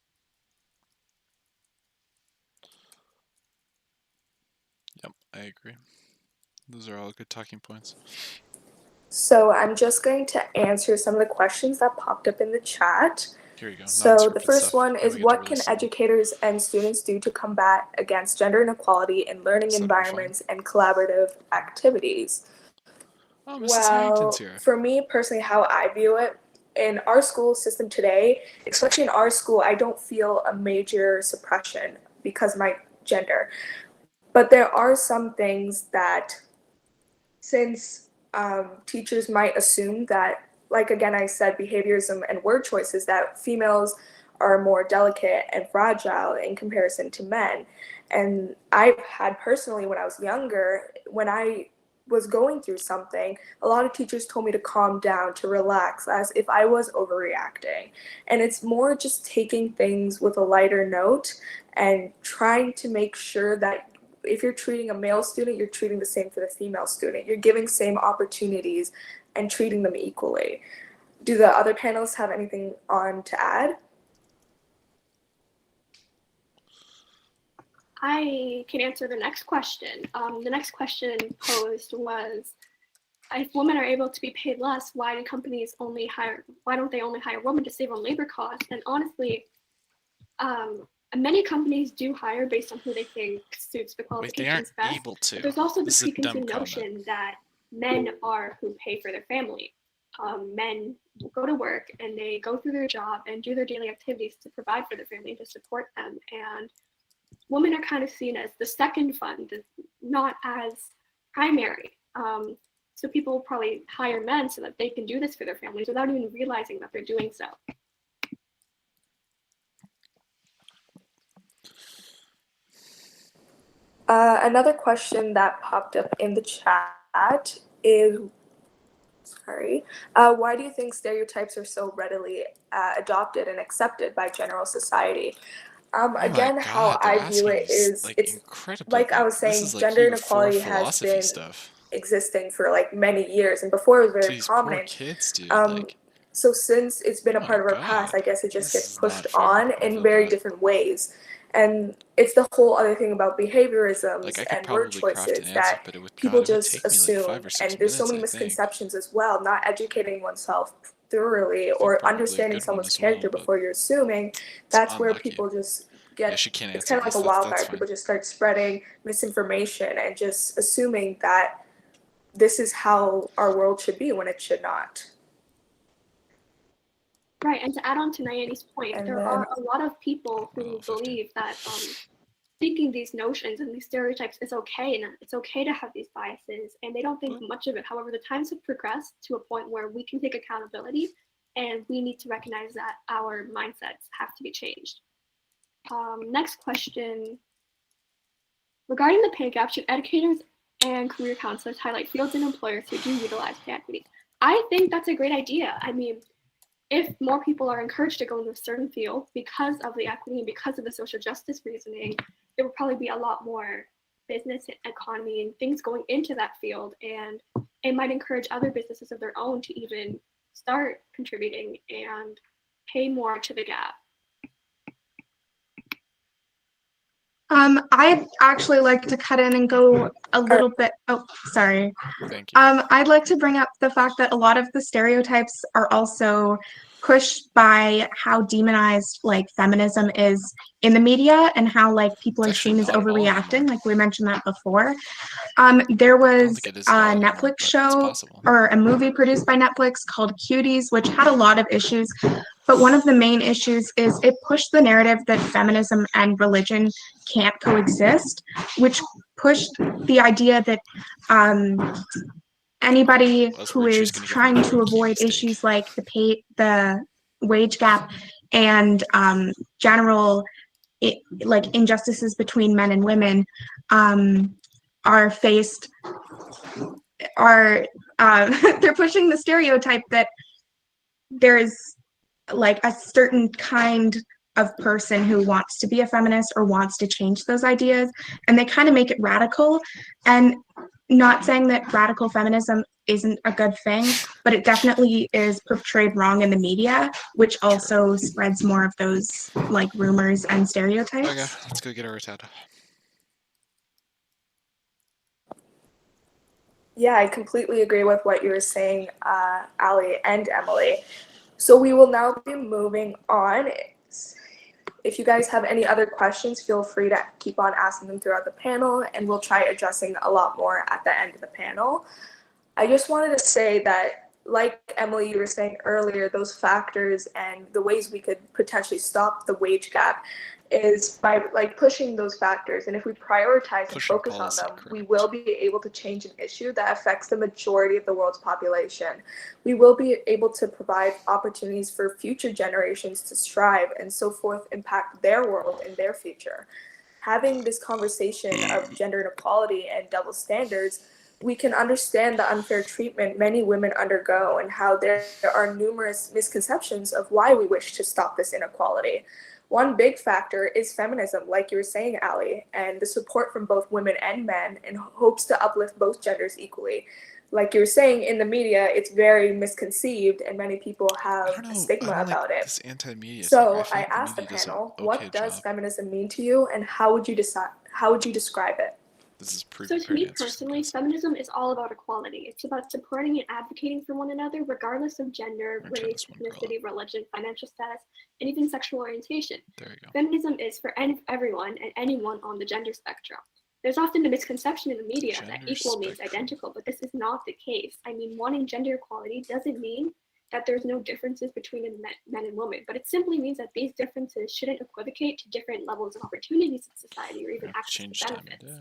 Yep, I agree. Those are all good talking points. So I'm just going to answer some of the questions that popped up in the chat. Here we go. So the first one is, what can educators and students do to combat against gender inequality in learning environments and collaborative activities? Oh, Mrs. Harrington's here. For me personally, how I view it, in our school system today, especially in our school, I don't feel a major suppression because of my gender. But there are some things that, since teachers might assume that, like again, I said, behaviorism and word choices, that females are more delicate and fragile in comparison to men. And I've had personally, when I was younger, when I was going through something, a lot of teachers told me to calm down, to relax, as if I was overreacting. And it's more just taking things with a lighter note and trying to make sure that if you're treating a male student, you're treating the same for the female student. You're giving same opportunities and treating them equally. Do the other panelists have anything on to add? I can answer the next question. The next question posed was, if women are able to be paid less, why don't they only hire women to save on labor costs? And honestly, many companies do hire based on who they think suits the qualifications best. Able to. But there's also this preconceived notion that men are who pay for their family. Men go to work and they go through their job and do their daily activities to provide for their family and to support them. And women are kind of seen as the second fund, not as primary. So people will probably hire men so that they can do this for their families without even realizing that they're doing so. Another question that popped up in the chat is, why do you think stereotypes are so readily adopted and accepted by general society? Again, how I view it is, it's like I was saying, gender inequality has been existing for like many years, and before it was very prominent. Kids, dude, so since it's been a part of our past, I guess it just gets pushed on in very different ways. And it's the whole other thing about behaviorisms and word choices that people just assume. And there's so many misconceptions as well, not educating oneself thoroughly or understanding someone's character before you're assuming. That's where people just get, it's kind of like a wildfire. People just start spreading misinformation and just assuming that this is how our world should be when it should not. Right, and to add on to Nayanni's point, there are a lot of people who believe that thinking these notions and these stereotypes is okay, and it's okay to have these biases, and they don't think much of it. However, the times have progressed to a point where we can take accountability, and we need to recognize that our mindsets have to be changed. Next question. Regarding the pay gap, should educators and career counselors highlight fields and employers who do utilize pay equity? I think that's a great idea. I mean, if more people are encouraged to go into a certain field because of the equity and because of the social justice reasoning, there will probably be a lot more business economy and things going into that field, and it might encourage other businesses of their own to even start contributing and pay more to the gap. I'd actually like to cut in and go a little bit. Oh, sorry. Thank you. I'd like to bring up the fact that a lot of the stereotypes are also pushed by how demonized like feminism is in the media and how like people are seen as overreacting. Like we mentioned that before. There was a Netflix show or a movie produced by Netflix called Cuties, which had a lot of issues. But one of the main issues is it pushed the narrative that feminism and religion can't coexist, which pushed the idea that anybody who is trying to avoid issues like the wage gap and general like injustices between men and women they're pushing the stereotype that there is like a certain kind of person who wants to be a feminist or wants to change those ideas, and they kind of make it radical. And not saying that radical feminism isn't a good thing, but it definitely is portrayed wrong in the media, which also spreads more of those like rumors and stereotypes. Okay, let's go get our tab. Yeah, I completely agree with what you were saying, Ali and Emily. So we will now be moving on. If you guys have any other questions, feel free to keep on asking them throughout the panel, and we'll try addressing a lot more at the end of the panel. I just wanted to say that, like Emily, you were saying earlier, those factors and the ways we could potentially stop the wage gap, is by like pushing those factors, and if we prioritize and focus on them, we will be able to change an issue that affects the majority of the world's population. We will be able to provide opportunities for future generations to strive and so forth, impact their world and their future. Having this conversation of gender inequality and double standards, we can understand the unfair treatment many women undergo and how there are numerous misconceptions of why we wish to stop this inequality. One big factor is feminism, like you were saying, Ali, and the support from both women and men in hopes to uplift both genders equally. Like you were saying, in the media, it's very misconceived and many people have a stigma about it. This anti-media So thing. I asked the panel, what does feminism mean to you and how would you describe it? This is So to me personally, feminism is all about equality. It's about supporting and advocating for one another, regardless of gender, race, ethnicity, religion, financial status, and even sexual orientation. There you go. Feminism is for everyone and anyone on the gender spectrum. There's often a misconception in the media that equal means identical, but this is not the case. I mean, wanting gender equality doesn't mean that there's no differences between men and women, but it simply means that these differences shouldn't equivocate to different levels of opportunities in society or even access to benefits.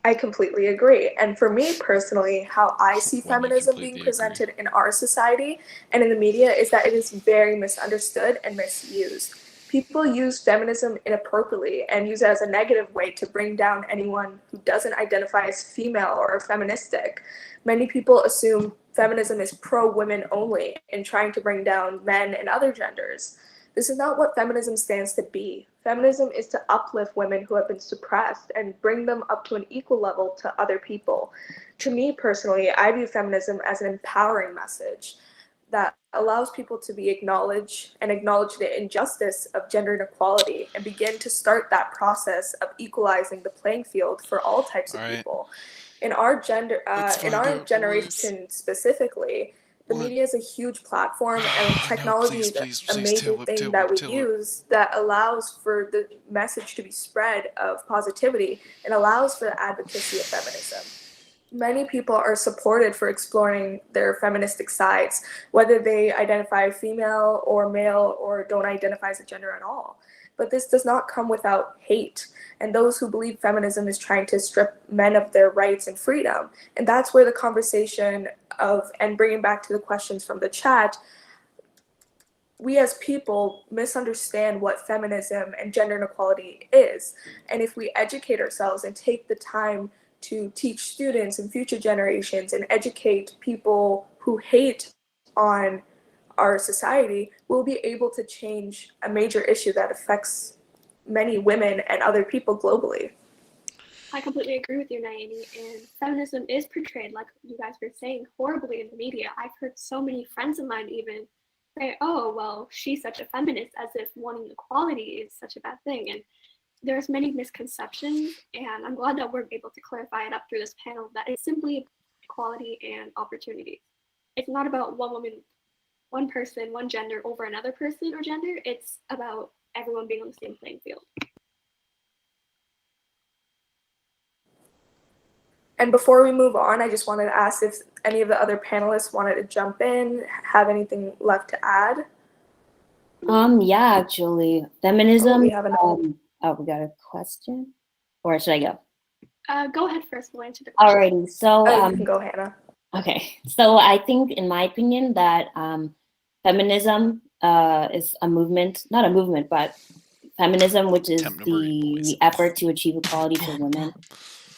I completely agree. And for me personally, how I see feminism being presented in our society and in the media is that it is very misunderstood and misused. People use feminism inappropriately and use it as a negative way to bring down anyone who doesn't identify as female or feministic. Many people assume feminism is pro-women only and trying to bring down men and other genders. This is not what feminism stands to be. Feminism is to uplift women who have been suppressed and bring them up to an equal level to other people. To me personally, I view feminism as an empowering message that allows people to be acknowledge the injustice of gender inequality and begin to start that process of equalizing the playing field for all types of people. In our generation specifically, the media is a huge platform and technology is a major thing that we use that allows for the message to be spread of positivity and allows for the advocacy of feminism. Many people are supported for exploring their feministic sides, whether they identify female or male or don't identify as a gender at all. But this does not come without hate and those who believe feminism is trying to strip men of their rights and freedom. And that's where the conversation of, and bringing back to the questions from the chat, we as people misunderstand what feminism and gender inequality is. And if we educate ourselves and take the time to teach students and future generations and educate people who hate on our society, we'll be able to change a major issue that affects many women and other people globally. I completely agree with you, Naomi, and feminism is portrayed, like you guys were saying, horribly in the media. I've heard so many friends of mine even say, oh, well, she's such a feminist, as if wanting equality is such a bad thing. And there's many misconceptions, and I'm glad that we're able to clarify it up through this panel, that it's simply equality and opportunity. It's not about one woman, one person, one gender over another person or gender. It's about everyone being on the same playing field. And before we move on, I just wanted to ask if any of the other panelists wanted to jump in, have anything left to add? Yeah, actually, feminism. Oh, we have we got a question, or should I go? Go ahead first. We'll answer the question. Alrighty, so you can go, Hannah. Okay, so I think, in my opinion, that feminism is a movement, not a movement, but feminism, which is the effort to achieve equality for women.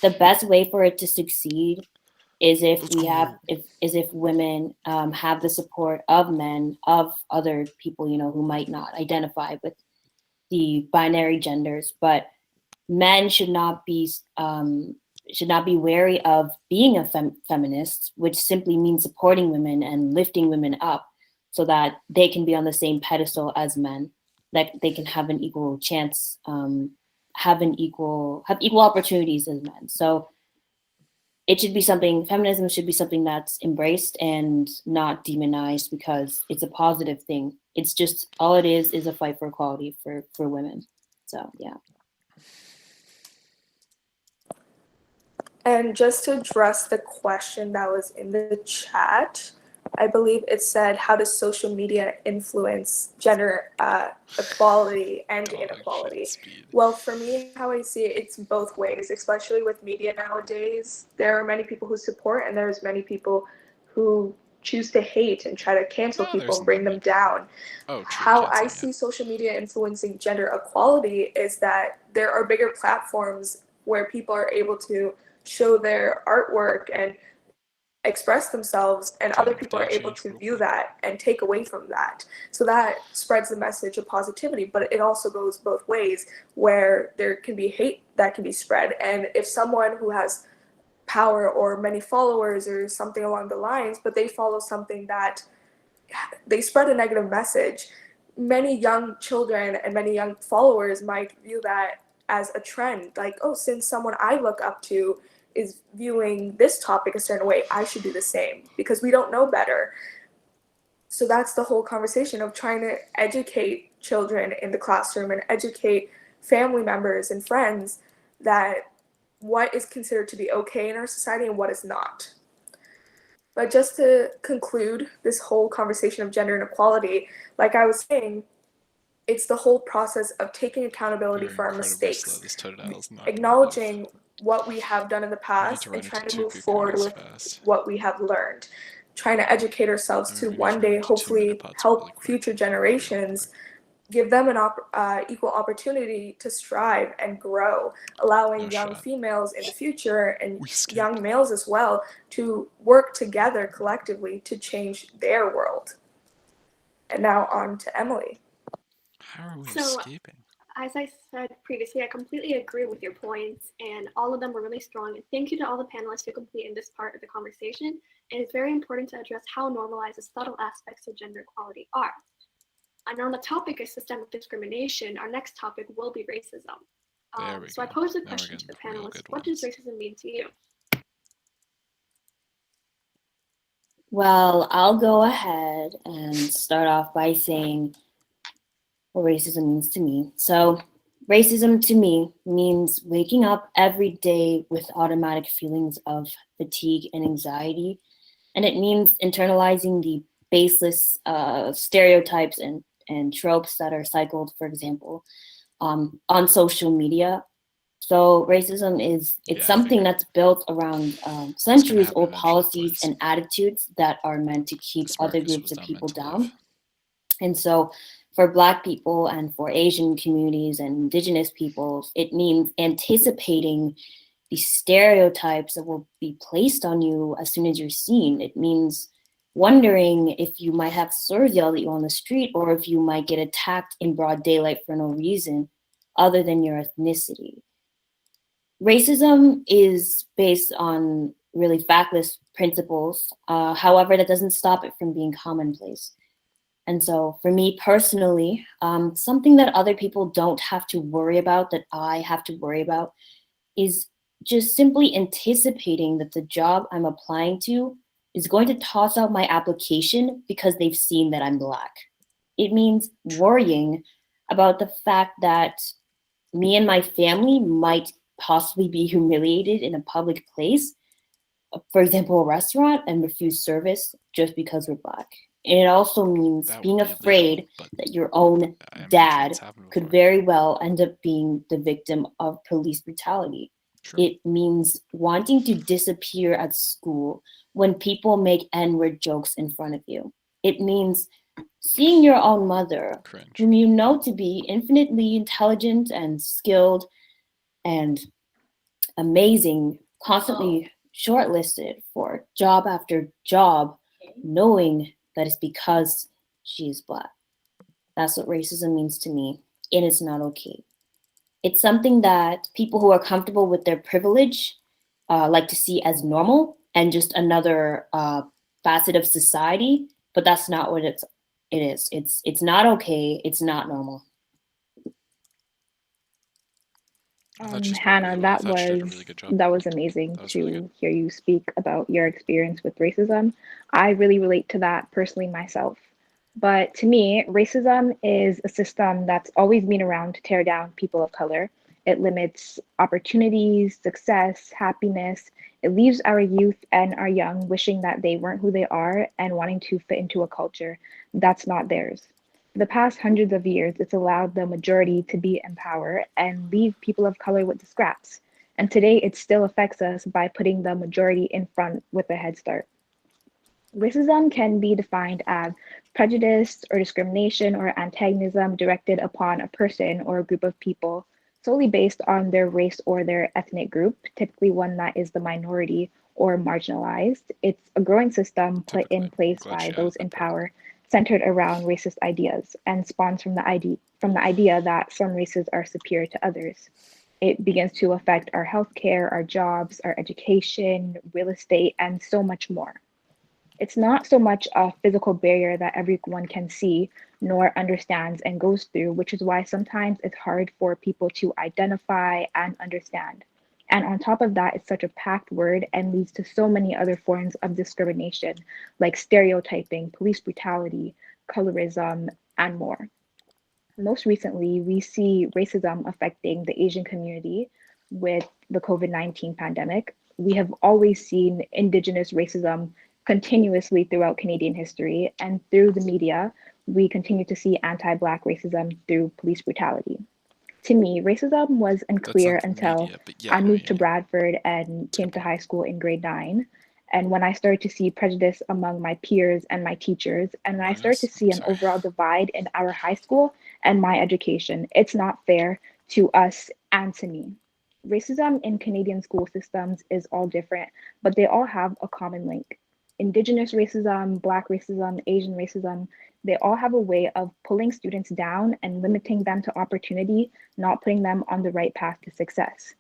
The best way for it to succeed is if women have the support of men, of other people, who might not identify with the binary genders, but men should not be wary of being a feminist, which simply means supporting women and lifting women up so that they can be on the same pedestal as men, that they can have an equal chance, have equal opportunities as men. So feminism should be something that's embraced and not demonized, because it's a positive thing. It's just, all it is a fight for equality for women. So, yeah. And just to address the question that was in the chat, I believe it said, how does social media influence gender equality and inequality? Well, for me, how I see it, it's both ways, especially with media nowadays. There are many people who support, and there's many people who choose to hate and try to cancel people and bring them down. How I see social media influencing gender equality is that there are bigger platforms where people are able to show their artwork and express themselves, and other people are able to view that and take away from that. So that spreads the message of positivity, but it also goes both ways, where there can be hate that can be spread. And if someone who has power or many followers or something along the lines, but they follow something that they spread a negative message, many young children and many young followers might view that as a trend, like, oh, since someone I look up to is viewing this topic a certain way, I should do the same, because we don't know better. So that's the whole conversation of trying to educate children in the classroom and educate family members and friends that what is considered to be okay in our society and what is not. But just to conclude this whole conversation of gender inequality, like I was saying, it's the whole process of taking accountability for our mistakes, acknowledging what we have done in the past, and trying to move forward with what we have learned. Trying to educate ourselves to one day hopefully help future generations, give them an equal opportunity to strive and grow, allowing young females in the future and young males as well to work together collectively to change their world. And now on to Emily. How are we escaping? As I said previously, I completely agree with your points, and all of them were really strong. And thank you to all the panelists who completed this part of the conversation. It is very important to address how normalized the subtle aspects of gender equality are. And on the topic of systemic discrimination, our next topic will be racism. So I pose a question to the panelists. What does racism mean to you? Well, I'll go ahead and start off by saying what racism means to me. So racism to me means waking up every day with automatic feelings of fatigue and anxiety. And it means internalizing the baseless stereotypes and tropes that are cycled, for example, on social media. So racism it's something that's built around centuries old policies and attitudes that are meant to keep other groups of people down. And so for Black people and for Asian communities and Indigenous peoples, it means anticipating the stereotypes that will be placed on you as soon as you're seen. It means wondering if you might have slurs yelled at you on the street, or if you might get attacked in broad daylight for no reason other than your ethnicity. Racism is based on really factless principles. However, that doesn't stop it from being commonplace. And so for me personally, something that other people don't have to worry about, that I have to worry about, is just simply anticipating that the job I'm applying to is going to toss out my application because they've seen that I'm Black. It means worrying about the fact that me and my family might possibly be humiliated in a public place, for example, a restaurant, and refuse service just because we're Black. And it also means being afraid that your own dad could very well end up being the victim of police brutality. It means wanting to disappear at school when people make N-word jokes in front of you. It means seeing your own mother, whom you know to be infinitely intelligent and skilled and amazing, constantly shortlisted for job after job, knowing that it's because she is Black. That's what racism means to me, and it's not okay. It's something that people who are comfortable with their privilege like to see as normal and just another facet of society, but that's not what it is. It's not okay. It's not normal. Hannah, that was amazing to hear you speak about your experience with racism. I really relate to that personally myself. But to me, racism is a system that's always been around to tear down people of color. It limits opportunities, success, happiness, It leaves our youth and our young wishing that they weren't who they are and wanting to fit into a culture that's not theirs. For the past hundreds of years, it's allowed the majority to be in power and leave people of color with the scraps. And today, it still affects us by putting the majority in front with a head start. Racism can be defined as prejudice or discrimination or antagonism directed upon a person or a group of people solely based on their race or their ethnic group, typically one that is the minority or marginalized. It's a growing system put in place by those in power, centered around racist ideas, and spawns from the idea that some races are superior to others. It begins to affect our healthcare, our jobs, our education, real estate, and so much more. It's not so much a physical barrier that everyone can see nor understands and goes through, which is why sometimes it's hard for people to identify and understand. And on top of that, it's such a packed word and leads to so many other forms of discrimination, like stereotyping, police brutality, colorism, and more. Most recently, we see racism affecting the Asian community with the COVID-19 pandemic. We have always seen Indigenous racism continuously throughout Canadian history, and through the media, we continue to see anti-Black racism through police brutality. To me, racism was unclear until I moved to Bradford and came to high school in grade 9. And when I started to see prejudice among my peers and my teachers, and when I started to see an overall divide in our high school and my education, it's not fair to us and to me. Racism in Canadian school systems is all different, but they all have a common link. Indigenous racism, Black racism, Asian racism, they all have a way of pulling students down and limiting them to opportunity, not putting them on the right path to success.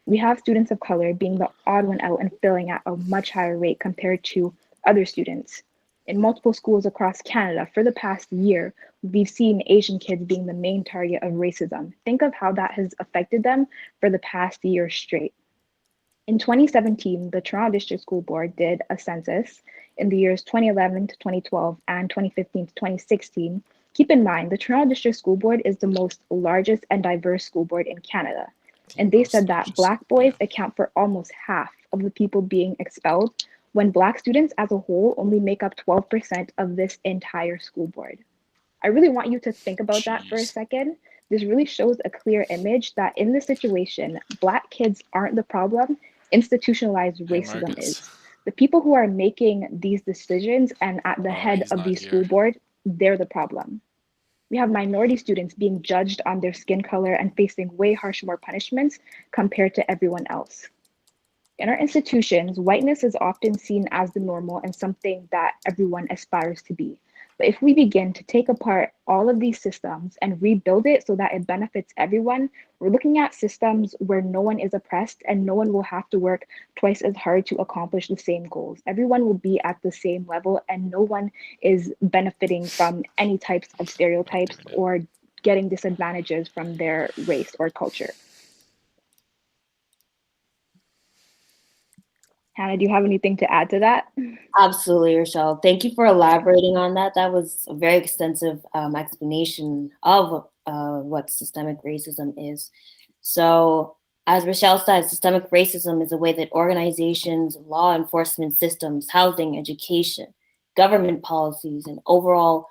We have students of color being the odd one out and failing at a much higher rate compared to other students. In multiple schools across Canada for the past year, we've seen Asian kids being the main target of racism. Think of how that has affected them for the past year straight. In 2017, the Toronto District School Board did a census in the years 2011 to 2012 and 2015 to 2016. Keep in mind, the Toronto District School Board is the most largest and diverse school board in Canada. And they said that Black boys account for almost half of the people being expelled, when Black students as a whole only make up 12% of this entire school board. I really want you to think about that for a second. This really shows a clear image that in this situation, Black kids aren't the problem, institutionalized racism is. The people who are making these decisions and at the head of the school board, they're the problem. We have minority students being judged on their skin color and facing way more punishments compared to everyone else. In our institutions, whiteness is often seen as the normal and something that everyone aspires to be. But if we begin to take apart all of these systems and rebuild it so that it benefits everyone, we're looking at systems where no one is oppressed and no one will have to work twice as hard to accomplish the same goals. Everyone will be at the same level and no one is benefiting from any types of stereotypes or getting disadvantages from their race or culture. Hannah, do you have anything to add to that? Absolutely, Rochelle. Thank you for elaborating on that. That was a very extensive explanation of what systemic racism is. So, as Rochelle said, systemic racism is a way that organizations, law enforcement systems, housing, education, government policies, and overall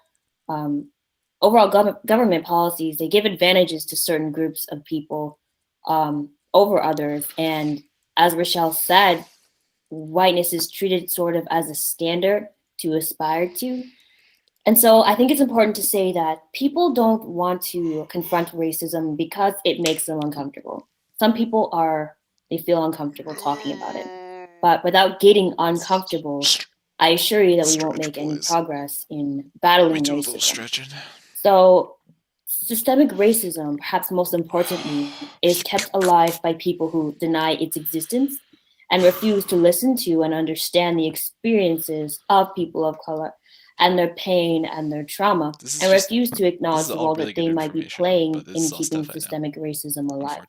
government policies, they give advantages to certain groups of people over others. And as Rochelle said, whiteness is treated sort of as a standard to aspire to. And so I think it's important to say that people don't want to confront racism because it makes them uncomfortable. Some people they feel uncomfortable talking about it. But without getting uncomfortable, I assure you that we won't make any progress in battling racism. So systemic racism, perhaps most importantly, is kept alive by people who deny its existence and refuse to listen to and understand the experiences of people of color and their pain and their trauma, and refuse to acknowledge the role that they might be playing in keeping systemic racism alive.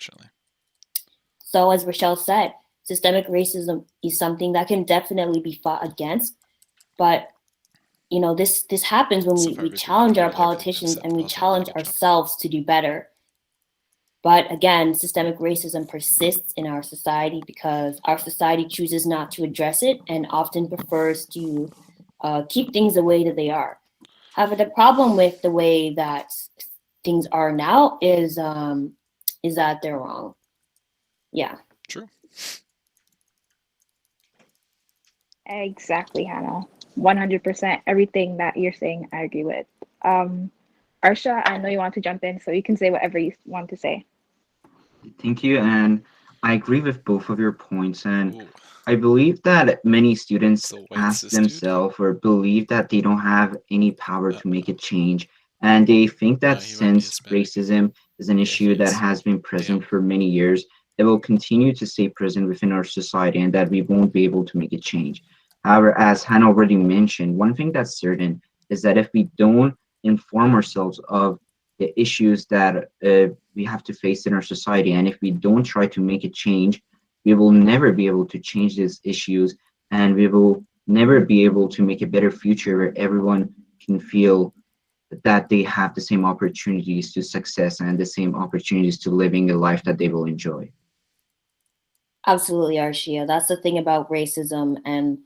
So as Rochelle said, systemic racism is something that can definitely be fought against, but this happens when we challenge our politicians and we challenge ourselves to do better. But again, systemic racism persists in our society because our society chooses not to address it and often prefers to keep things the way that they are. However, the problem with the way that things are now is that they're wrong. Yeah. True. Exactly, Hannah. 100%. Everything that you're saying, I agree with. Arsha, I know you want to jump in, so you can say whatever you want to say. Thank you. And I agree with both of your points. And I believe that many students ask themselves or believe that they don't have any power to make a change. And they think that since racism is an issue that has been present for many years, it will continue to stay present within our society and that we won't be able to make a change. However, as Hannah already mentioned, one thing that's certain is that if we don't inform ourselves of the issues that we have to face in our society, and if we don't try to make a change, we will never be able to change these issues, and we will never be able to make a better future where everyone can feel that they have the same opportunities to success and the same opportunities to living a life that they will enjoy. Absolutely, Arshia. That's the thing about racism and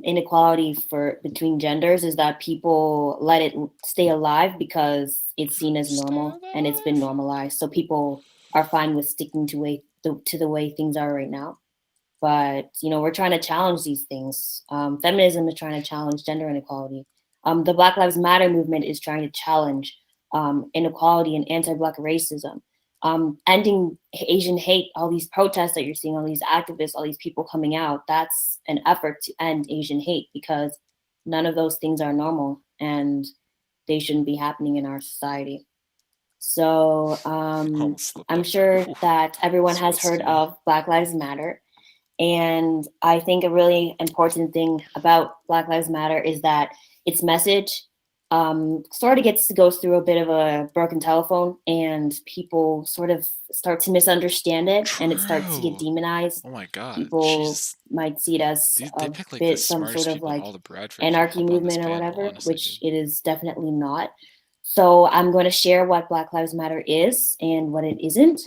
inequality between genders, is that people let it stay alive because it's seen as normal and it's been normalized. So people are fine with sticking to the way things are right now. But we're trying to challenge these things. Feminism is trying to challenge gender inequality. The Black Lives Matter movement is trying to challenge inequality and anti-Black racism. Ending Asian hate, all these protests that you're seeing, all these activists, all these people coming out, that's an effort to end Asian hate, because none of those things are normal and they shouldn't be happening in our society. So I'm sure that everyone has heard of Black Lives Matter. And I think a really important thing about Black Lives Matter is that its message sort of goes through a bit of a broken telephone, and people sort of start to misunderstand it. True. And it starts to get demonized. Oh my God. People might see it as some sort of like anarchy movement or whatever, which it is definitely not. So I'm going to share what Black Lives Matter is and what it isn't.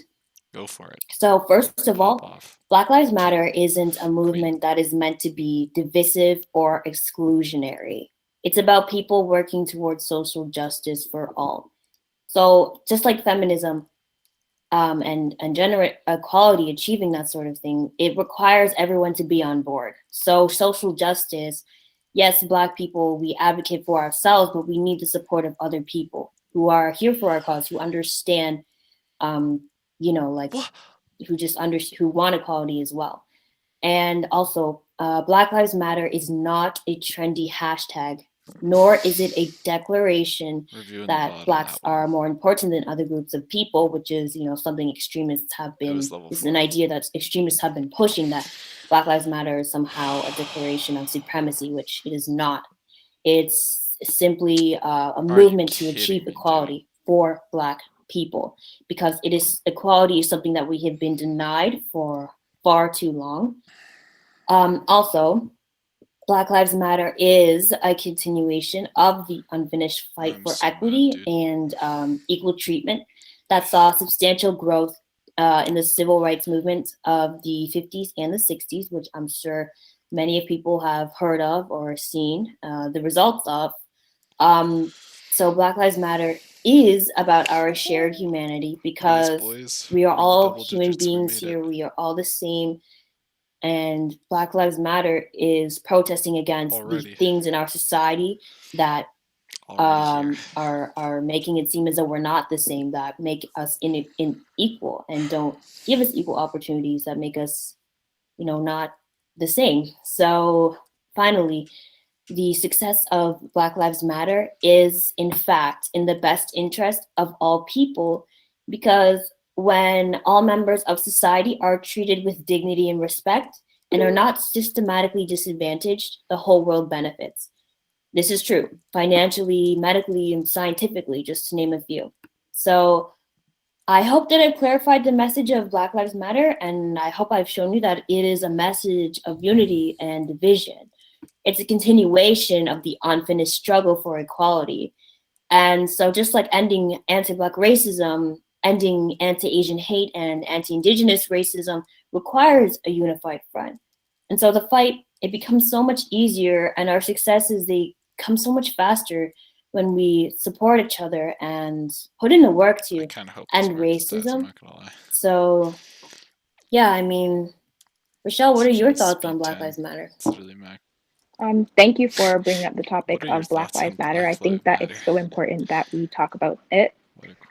Go for it. So first of all, Black Lives Matter isn't a movement that is meant to be divisive or exclusionary. It's about people working towards social justice for all. So just like feminism and gender equality, achieving that sort of thing, it requires everyone to be on board. So social justice, yes, Black people, we advocate for ourselves, but we need the support of other people who are here for our cause, who understand, who want equality as well. And also, Black Lives Matter is not a trendy hashtag, nor is it a declaration that Blacks are more important than other groups of people, which is, something extremists have been, is an idea that extremists have been pushing, that Black Lives Matter is somehow a declaration of supremacy, which it is not. It's simply a movement to achieve equality for Black people, because equality is something that we have been denied for far too long. Also, Black Lives Matter is a continuation of the unfinished fight for equity and equal treatment that saw substantial growth in the civil rights movement of the 50s and the 60s, which I'm sure many people have heard of or seen the results of. So Black Lives Matter is about our shared humanity, because we are all human beings here. We are all the same. And Black Lives Matter is protesting against the things in our society that are making it seem as though we're not the same, that make us unequal and don't give us equal opportunities, that make us, not the same. So finally, the success of Black Lives Matter is, in fact, in the best interest of all people, because when all members of society are treated with dignity and respect and are not systematically disadvantaged, the whole world benefits. This is true, financially, medically, and scientifically, just to name a few. So I hope that I've clarified the message of Black Lives Matter, and I hope I've shown you that it is a message of unity and vision. It's a continuation of the unfinished struggle for equality. And so just like ending anti-Black racism, ending anti-Asian hate and anti-Indigenous racism requires a unified front. And so the fight, it becomes so much easier, and our successes, they come so much faster when we support each other and put in the work to end racism. So yeah, I mean, Rochelle, what are your thoughts on Black Lives Matter? Thank you for bringing up the topic of Black Lives Matter. I think that it's so important that we talk about it.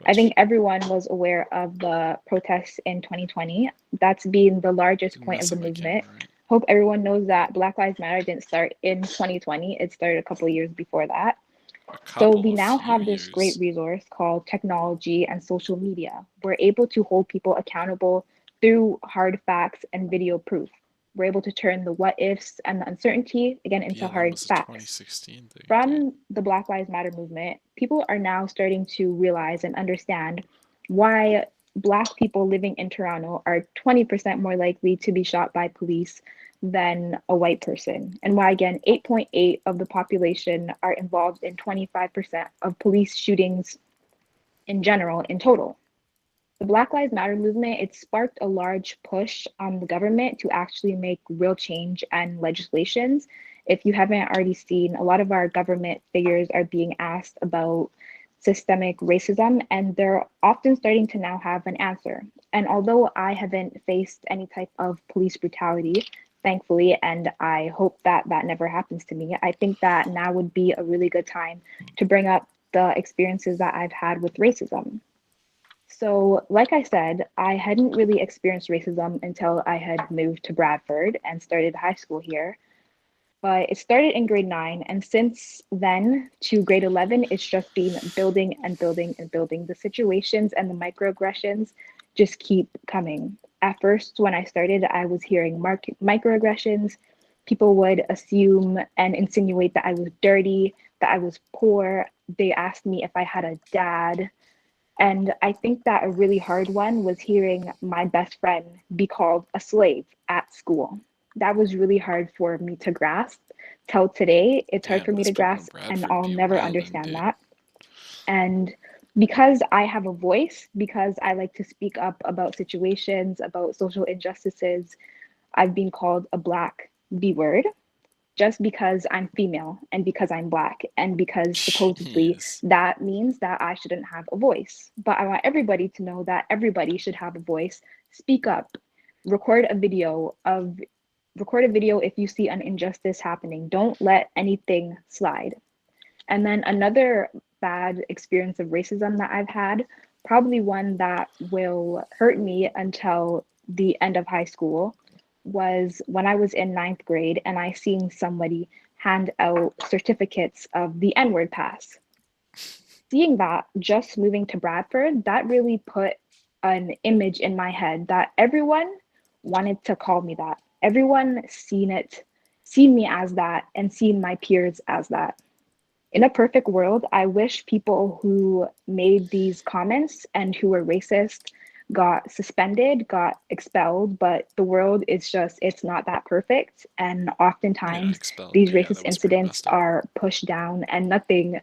I think everyone was aware of the protests in 2020. That's been the largest point of the movement. Hope everyone knows that Black Lives Matter didn't start in 2020. It started a couple of years before that. So we now have this great resource called technology and social media. We're able to hold people accountable through hard facts and video proof. We're able to turn the what ifs and the uncertainty again into hard facts. From the Black Lives Matter movement, people are now starting to realize and understand why Black people living in Toronto are 20% more likely to be shot by police than a white person, and why again 8.8 of the population are involved in 25% of police shootings in general in total. The Black Lives Matter movement, it sparked a large push on the government to actually make real change and legislations. If you haven't already seen, a lot of our government figures are being asked about systemic racism, and they're often starting to now have an answer. And although I haven't faced any type of police brutality, thankfully, and I hope that that never happens to me, I think that now would be a really good time to bring up the experiences that I've had with racism. So, like I said, I hadn't really experienced racism until I had moved to Bradford and started high school here. But it started in grade 9, and since then to grade 11, it's just been building and building and building. The situations and the microaggressions just keep coming. At first, when I started, I was hearing microaggressions. People would assume and insinuate that I was dirty, that I was poor. They asked me if I had a dad. And I think that a really hard one was hearing my best friend be called a slave at school. That was really hard for me to grasp. Till today, it's hard for me to grasp, and I'll never understand that. And because I have a voice, because I like to speak up about situations, about social injustices, I've been called a Black B word just because I'm female and because I'm Black and because supposedly that means that I shouldn't have a voice. But I want everybody to know that everybody should have a voice. Speak up, record a video if you see an injustice happening. Don't let anything slide. And then another bad experience of racism that I've had, probably one that will hurt me until the end of high school, was when I was in 9th grade and I seen somebody hand out certificates of the N-word pass. Seeing that, just moving to Bradford, that really put an image in my head that everyone wanted to call me that. Everyone seen me as that, and seen my peers as that. In a perfect world, I wish people who made these comments and who were racist got suspended, got expelled, but the world is just, it's not that perfect. And oftentimes these racist incidents are pushed down, and nothing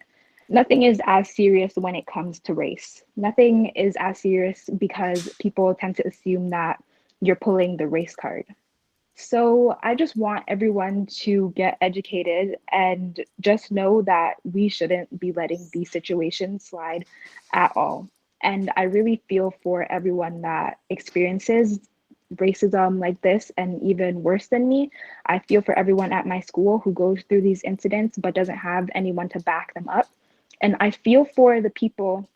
is as serious when it comes to race. Nothing is as serious because people tend to assume that you're pulling the race card. So I just want everyone to get educated and just know that we shouldn't be letting these situations slide at all. And I really feel for everyone that experiences racism like this, and even worse than me. I feel for everyone at my school who goes through these incidents but doesn't have anyone to back them up. And I feel for the people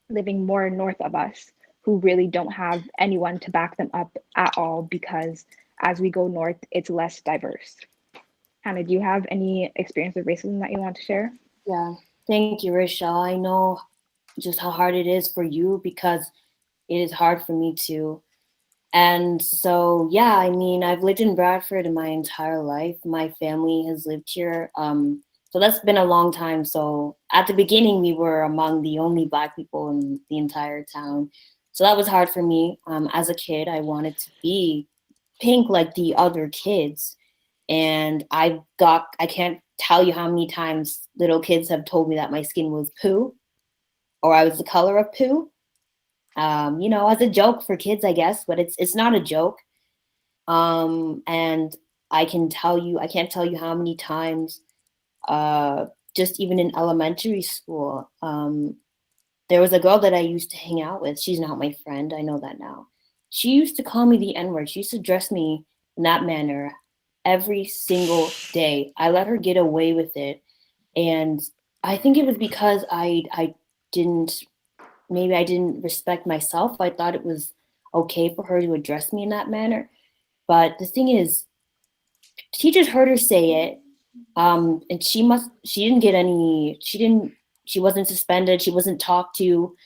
living more north of us who really don't have anyone to back them up at all, because as we go north, it's less diverse. Hannah, do you have any experience of racism that you want to share? Yeah, thank you, Rochelle. I know just how hard it is for you, because it is hard for me too. And so, yeah, I mean, I've lived in Bradford my entire life. My family has lived here. So that's been a long time. So at the beginning, we were among the only Black people in the entire town. So that was hard for me. As a kid, I wanted to be pink like the other kids. And I can't tell you how many times little kids have told me that my skin was poo, or I was the color of poo. As a joke for kids, I guess, but it's not a joke. And I can't tell you how many times, just even in elementary school, there was a girl that I used to hang out with. She's not my friend. I know that now. She used to call me the N-word. She used to address me in that manner every single day. I let her get away with it. And I think it was because I didn't respect myself. I thought it was okay for her to address me in that manner. But the thing is, teachers heard her say it. And she wasn't suspended. She wasn't talked to.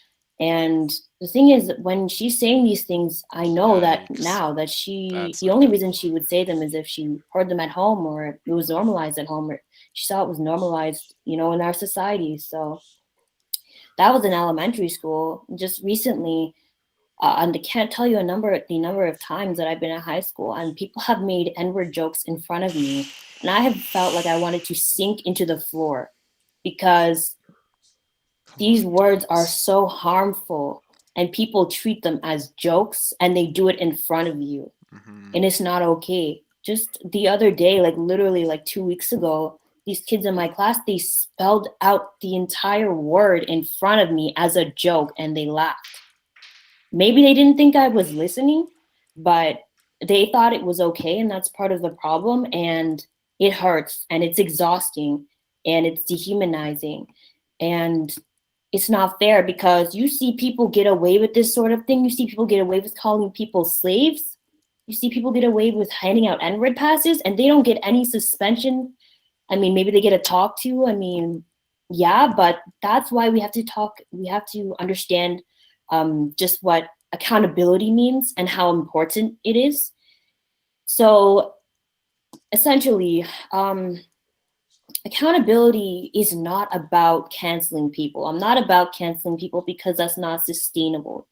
And the thing is, when she's saying these things, I know that now that the only reason she would say them is if she heard them at home, or it was normalized at home, or she saw it was normalized, in our society. So that was in elementary school. Just recently, and I can't tell you the number of times that I've been at high school and people have made N-word jokes in front of me, and I have felt like I wanted to sink into the floor because these words are so harmful and people treat them as jokes and they do it in front of you. And it's not okay. Just the other day, like literally like 2 weeks ago, these kids in my class, they spelled out the entire word in front of me as a joke and they laughed. Maybe they didn't think I was listening, but they thought it was okay, and that's part of the problem. And it hurts, and it's exhausting, and it's dehumanizing, and it's not fair because you see people get away with this sort of thing. You see people get away with calling people slaves. You see people get away with handing out N-word passes, and they don't get any suspension. I mean, maybe they get a talk to. I mean, yeah, but that's why we have to talk. We have to understand just what accountability means and how important it is. So essentially, accountability is not about canceling people. I'm not about canceling people because that's not sustainable.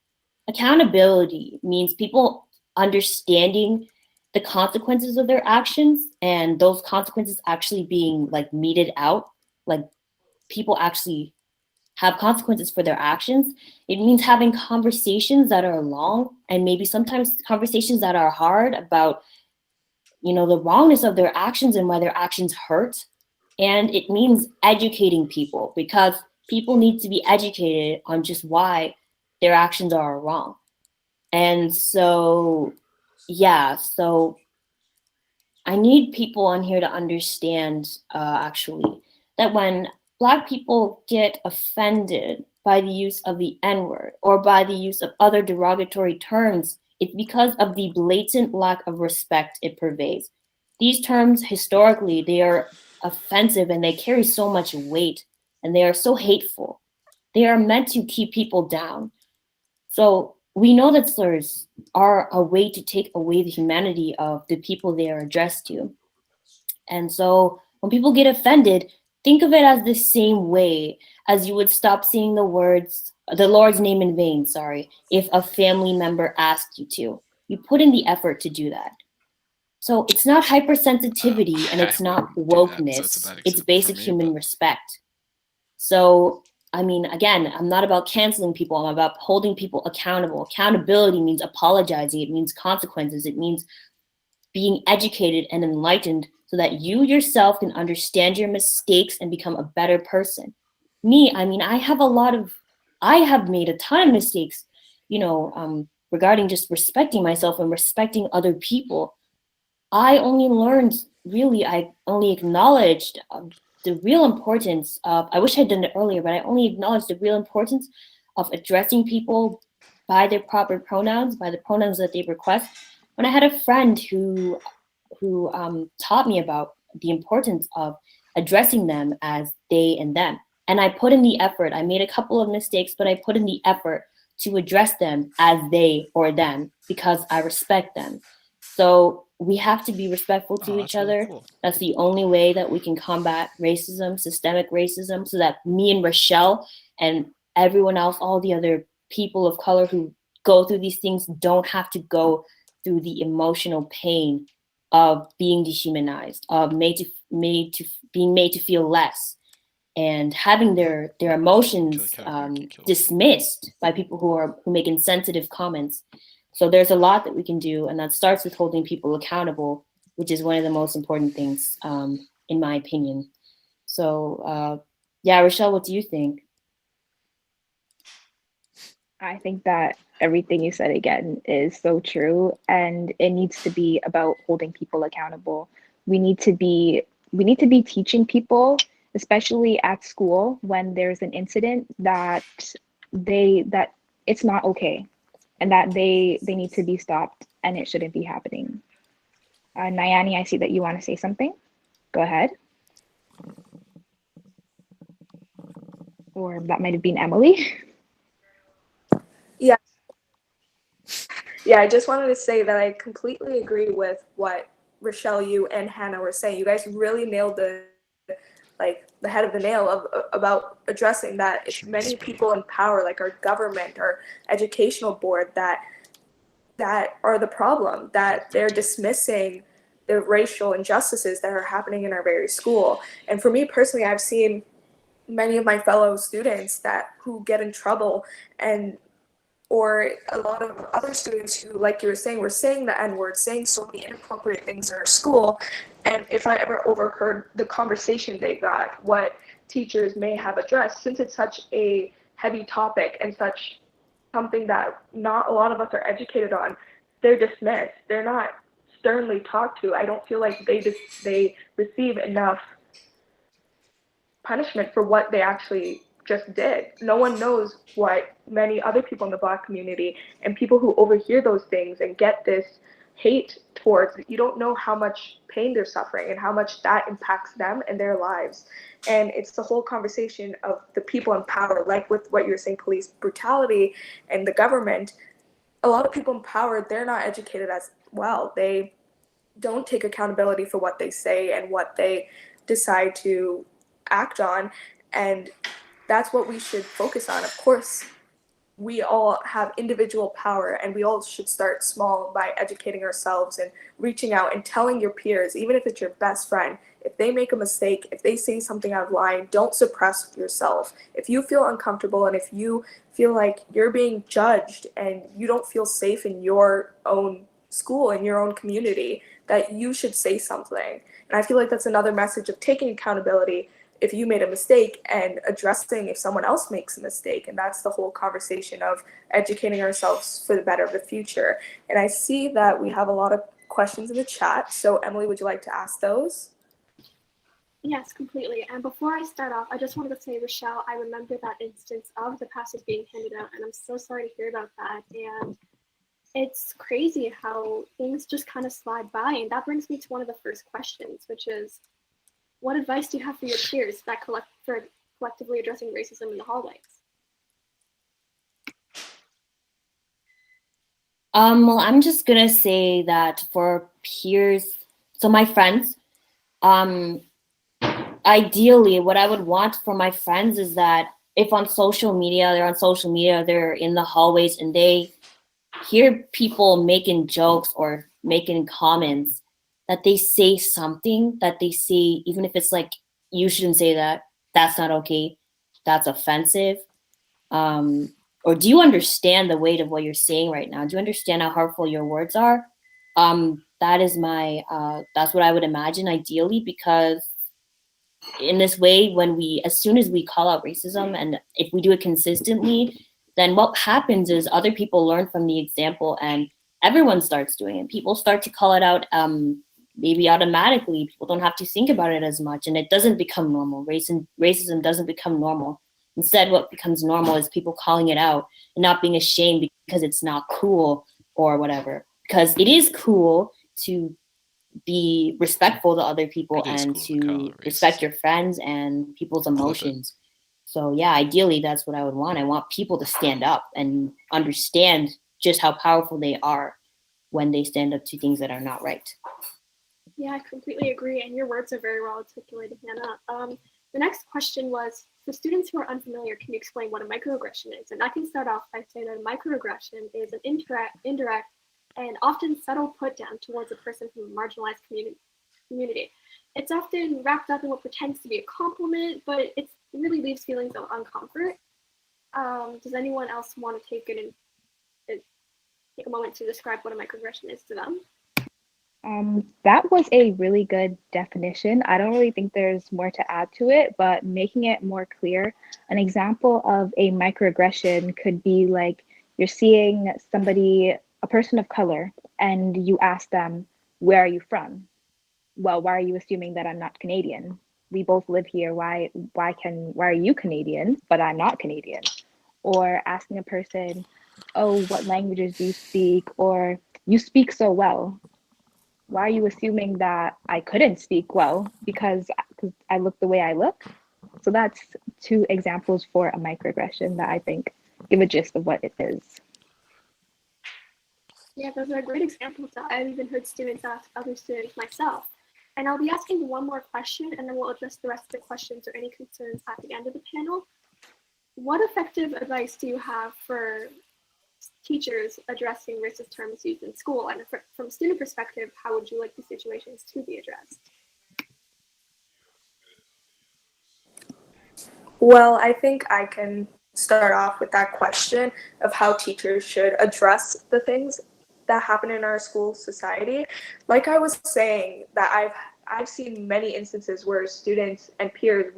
Accountability means people understanding the consequences of their actions and those consequences actually being like meted out, like people actually have consequences for their actions. It means having conversations that are long and maybe sometimes conversations that are hard about, the wrongness of their actions and why their actions hurt. And it means educating people because people need to be educated on just why their actions are wrong. And so, so I need people on here to understand actually that when Black people get offended by the use of the N-word or by the use of other derogatory terms, it's because of the blatant lack of respect it pervades. These terms, historically, they are offensive and they carry so much weight and they are so hateful. They are meant to keep people down. So we know that slurs are a way to take away the humanity of the people they are addressed to. And so when people get offended, think of it as the same way as you would stop saying the Lord's name in vain, if a family member asked you to. You put in the effort to do that. So it's not hypersensitivity and it's not wokeness. It's basic human respect. So, I mean, again, I'm not about canceling people. I'm about holding people accountable. Accountability means apologizing. It means consequences. It means being educated and enlightened so that you yourself can understand your mistakes and become a better person. Me, I mean, I have made a ton of mistakes, regarding just respecting myself and respecting other people. I only acknowledged the real importance of, I wish I'd done it earlier, but I only acknowledged the real importance of addressing people by their proper pronouns, by the pronouns that they request. When I had a friend who taught me about the importance of addressing them as they and them. And I put in the effort. I made a couple of mistakes, but I put in the effort to address them as they or them because I respect them. So we have to be respectful to each other. Really cool. That's the only way that we can combat racism, systemic racism, so that me and Rochelle and everyone else, all the other people of color who go through these things don't have to go through the emotional pain of being dehumanized, of being made to feel less, and having their emotions dismissed by people who make insensitive comments. So there's a lot that we can do, and that starts with holding people accountable, which is one of the most important things, in my opinion. So yeah, Rochelle, what do you think? I think that everything you said again is so true, and it needs to be about holding people accountable. We need to be teaching people, especially at school, when there's an incident, that it's not okay, and that they need to be stopped, and it shouldn't be happening. Nayani, I see that you want to say something. Go ahead. Or that might have been Emily. Yeah. Yeah, I just wanted to say that I completely agree with what Rochelle, you and Hannah were saying. You guys really nailed the head of the nail about addressing that. It's many people in power, like our government, our educational board, that are the problem, that they're dismissing the racial injustices that are happening in our very school. And for me personally, I've seen many of my fellow students who get in trouble, or a lot of other students who, like you were saying, were saying the N-word, saying so many inappropriate things in our school. And if I ever overheard the conversation they got, what teachers may have addressed, since it's such a heavy topic and such something that not a lot of us are educated on, they're dismissed. They're not sternly talked to. I don't feel like they receive enough punishment for what they actually just did. No one knows what many other people in the Black community and people who overhear those things and get this hate towards, you don't know how much pain they're suffering and how much that impacts them and their lives. And it's the whole conversation of the people in power, like with what you're saying, police brutality and the government. A lot of people in power, they're not educated as well. They don't take accountability for what they say and what they decide to act on. And that's what we should focus on. Of course, we all have individual power, and we all should start small by educating ourselves and reaching out and telling your peers, even if it's your best friend, if they make a mistake, if they say something out of line, don't suppress yourself. If you feel uncomfortable and if you feel like you're being judged and you don't feel safe in your own school, in your own community, that you should say something. And I feel like that's another message of taking accountability if you made a mistake and addressing if someone else makes a mistake. And that's the whole conversation of educating ourselves for the better of the future. And I see that we have a lot of questions in the chat. So Emily, would you like to ask those? Yes, completely. And before I start off, I just wanted to say, Rochelle, I remember that instance of the passes being handed out, and I'm so sorry to hear about that. And it's crazy how things just kind of slide by. And that brings me to one of the first questions, which is, what advice do you have for your peers that for collectively addressing racism in the hallways? Well, I'm just gonna say that for peers, so my friends, ideally, what I would want for my friends is that if they're on social media, they're in the hallways and they hear people making jokes or making comments, that they say something, that they say, even if it's like, you shouldn't say that, that's not okay, that's offensive. Or do you understand the weight of what you're saying right now? Do you understand how harmful your words are? That is that's what I would imagine ideally, because in this way, as soon as we call out racism, and if we do it consistently, then what happens is other people learn from the example and everyone starts doing it. People start to call it out maybe automatically. People don't have to think about it as much, and it doesn't become normal. Racism doesn't become normal. Instead, what becomes normal is people calling it out and not being ashamed because it's not cool or whatever. Because it is cool to be respectful to other people and to respect your friends and people's emotions. So yeah, ideally that's what I would want. I want people to stand up and understand just how powerful they are when they stand up to things that are not right. Yeah, I completely agree. And your words are very well articulated, Hannah. The next question was, for students who are unfamiliar, can you explain what a microaggression is? And I can start off by saying that a microaggression is an indirect and often subtle put down towards a person from a marginalized community. It's often wrapped up in what pretends to be a compliment, but it really leaves feelings of uncomfort. Does anyone else want to take take a moment to describe what a microaggression is to them? That was a really good definition. I don't really think there's more to add to it, but making it more clear, an example of a microaggression could be like you're seeing somebody, a person of color, and you ask them, "Where are you from?" "Well, why are you assuming that I'm not Canadian? We both live here. Why are you Canadian, but I'm not Canadian?" Or asking a person, "Oh, what languages do you speak?" Or "You speak so well. Why are you assuming that I couldn't speak well because I look the way I look?" So that's two examples for a microaggression that I think give a gist of what it is. Yeah, those are great examples. I've even heard students ask other students myself. And I'll be asking one more question, and then we'll address the rest of the questions or any concerns at the end of the panel. What effective advice do you have for teachers addressing racist terms used in school? And from a student perspective, how would you like these situations to be addressed? Well, I think I can start off with that question of how teachers should address the things that happen in our school society. Like I was saying, that I've seen many instances where students and peers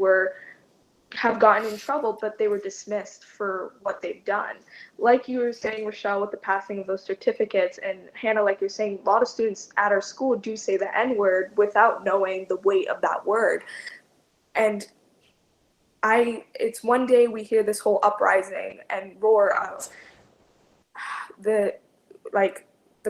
have gotten in trouble, but they were dismissed for what they've done. Like you were saying, Rochelle, with the passing of those certificates, and Hannah, like you're saying, a lot of students at our school do say the N-word without knowing the weight of that word. And it's one day we hear this whole uprising and roar of the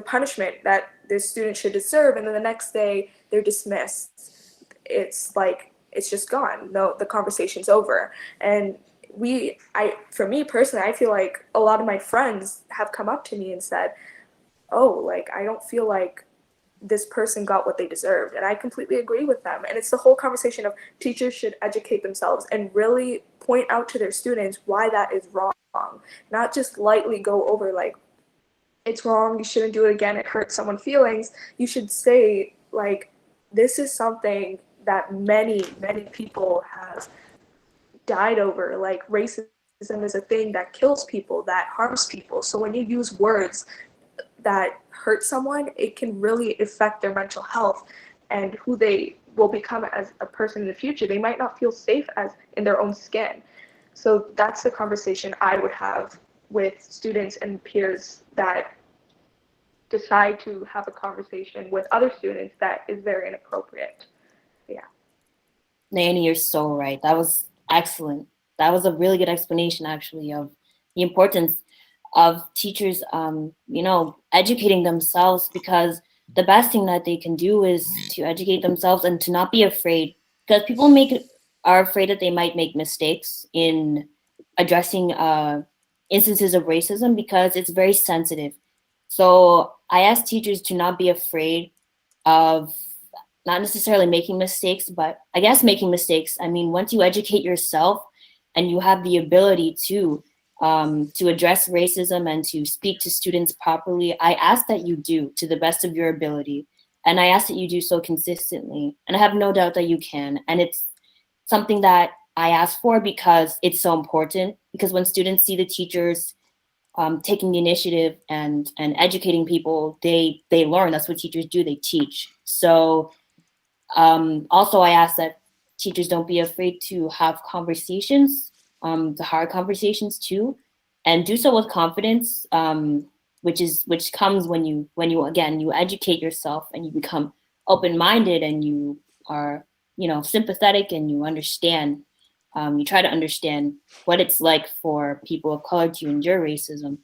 punishment that this student should deserve, and then the next day they're dismissed. It's like it's just gone. No, the conversation's over. And for me personally, I feel like a lot of my friends have come up to me and said, "Oh, like I don't feel like this person got what they deserved." And I completely agree with them. And it's the whole conversation of teachers should educate themselves and really point out to their students why that is wrong, not just lightly go over like, "It's wrong, you shouldn't do it again, it hurts someone's feelings." You should say, like, this is something that many people have died over. Like, racism is a thing that kills people, that harms people. So when you use words that hurt someone, it can really affect their mental health and who they will become as a person in the future. They might not feel safe as in their own skin. So that's the conversation I would have with students and peers that decide to have a conversation with other students that is very inappropriate. Yeah. Naomi, you're so right. That was excellent. That was a really good explanation, actually, of the importance of teachers, educating themselves, because the best thing that they can do is to educate themselves and to not be afraid, because people are afraid that they might make mistakes in addressing instances of racism because it's very sensitive. So I ask teachers to not be afraid of not necessarily making mistakes, but I guess making mistakes. I mean, once you educate yourself and you have the ability to address racism and to speak to students properly, I ask that you do to the best of your ability. And I ask that you do so consistently. And I have no doubt that you can. And it's something that I ask for because it's so important. Because when students see the teachers taking the initiative and educating people, they learn. That's what teachers do. They teach. So also, I ask that teachers don't be afraid to have conversations, the hard conversations too, and do so with confidence, which comes when you educate yourself and you become open-minded and you are sympathetic and you understand. You try to understand what it's like for people of color to endure racism.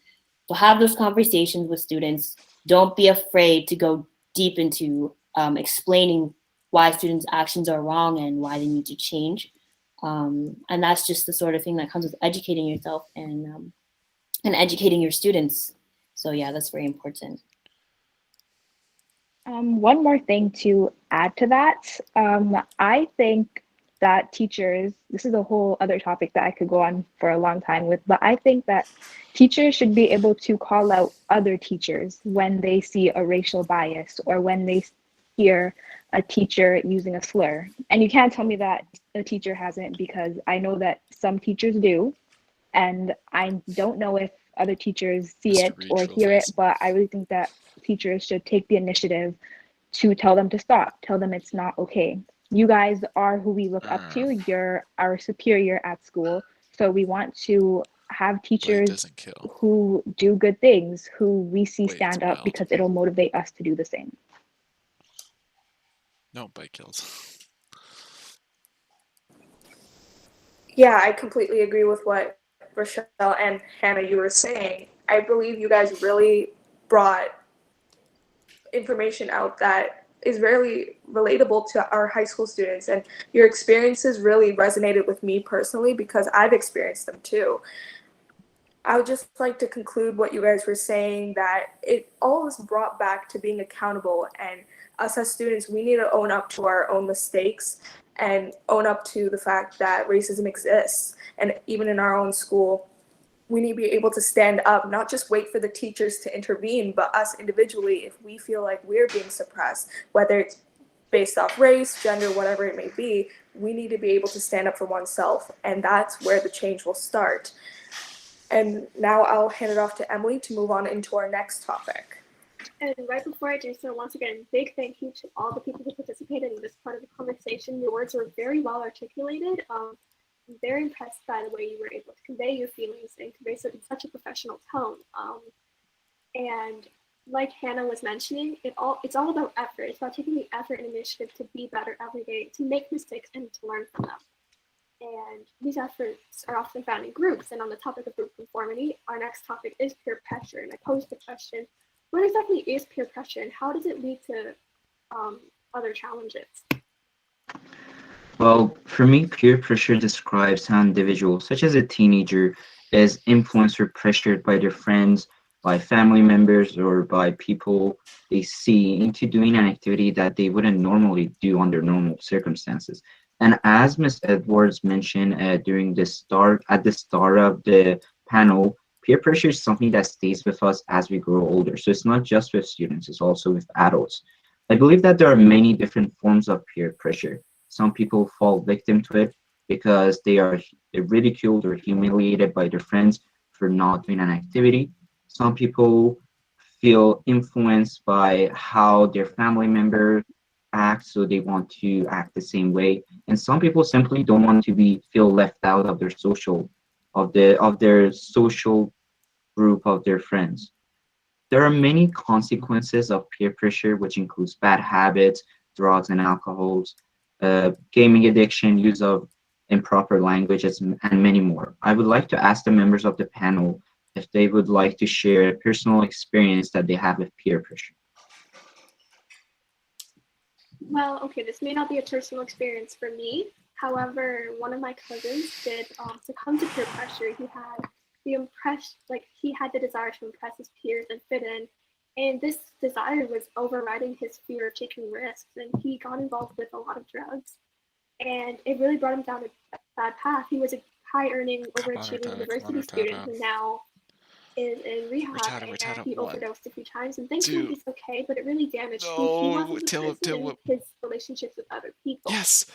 So have those conversations with students. Don't be afraid to go deep into explaining why students' actions are wrong and why they need to change. And that's just the sort of thing that comes with educating yourself and educating your students. So yeah, that's very important. One more thing to add to that. I think that teachers, this is a whole other topic that I could go on for a long time with, but I think that teachers should be able to call out other teachers when they see a racial bias or when they hear a teacher using a slur. And you can't tell me that a teacher hasn't, because I know that some teachers do. And I don't know if other teachers see it or hear it, but I really think that teachers should take the initiative to tell them to stop, tell them it's not okay. You guys are who we look up to. You're our superior at school. So we want to have teachers who do good things, who we see stand up, because it'll motivate us to do the same. No, bite kills. Yeah, I completely agree with what Rochelle and Hannah, you were saying. I believe you guys really brought information out that is very relatable to our high school students, and your experiences really resonated with me personally because I've experienced them too. I would just like to conclude what you guys were saying, that it all was brought back to being accountable, and us as students, we need to own up to our own mistakes and own up to the fact that racism exists. And even in our own school, we need to be able to stand up, not just wait for the teachers to intervene, but us individually, if we feel like we're being suppressed, whether it's based off race, gender, whatever it may be, we need to be able to stand up for oneself. And that's where the change will start. And now I'll hand it off to Emily to move on into our next topic. And right before I do so, once again, big thank you to all the people who participated in this part of the conversation. Your words were very well articulated. I'm very impressed by the way you were able to convey your feelings and convey it in such a professional tone. And like Hannah was mentioning, it's all about effort. It's about taking the effort and initiative to be better every day, to make mistakes and to learn from them. And these efforts are often found in groups. And on the topic of group conformity, our next topic is peer pressure. And I posed the question, what exactly is peer pressure and how does it lead to other challenges? Well, for me, peer pressure describes how individuals, such as a teenager, is influenced or pressured by their friends, by family members, or by people they see into doing an activity that they wouldn't normally do under normal circumstances. And as Ms. Edwards mentioned at the start of the panel, peer pressure is something that stays with us as we grow older. So it's not just with students, it's also with adults. I believe that there are many different forms of peer pressure. Some people fall victim to it because they're ridiculed or humiliated by their friends for not doing an activity. Some people feel influenced by how their family member acts, so they want to act the same way. And some people simply don't want to feel left out of their social group of their friends. There are many consequences of peer pressure, which includes bad habits, drugs and alcohols, gaming addiction, use of improper languages, and many more. I would like to ask the members of the panel if they would like to share a personal experience that they have with peer pressure. Well, okay, this may not be a personal experience for me. However, one of my cousins did succumb to peer pressure. He had the desire to impress his peers and fit in. And this desire was overriding his fear of taking risks. And he got involved with a lot of drugs. And it really brought him down a bad path. He was a high-earning, overachieving university student who now is in rehab, and he overdosed a few times. And thankfully he's okay, but it really damaged who he was as a person and his relationships with other people. Yes.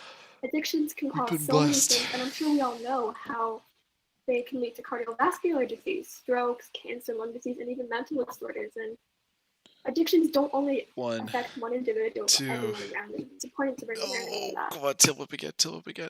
Addictions can cause so many things, and I'm sure we all know how they can lead to cardiovascular disease, strokes, cancer, lung disease, and even mental disorders. And addictions don't only affect one individual, but everyone around them. It's important to bring awareness to that. Come on, till up again.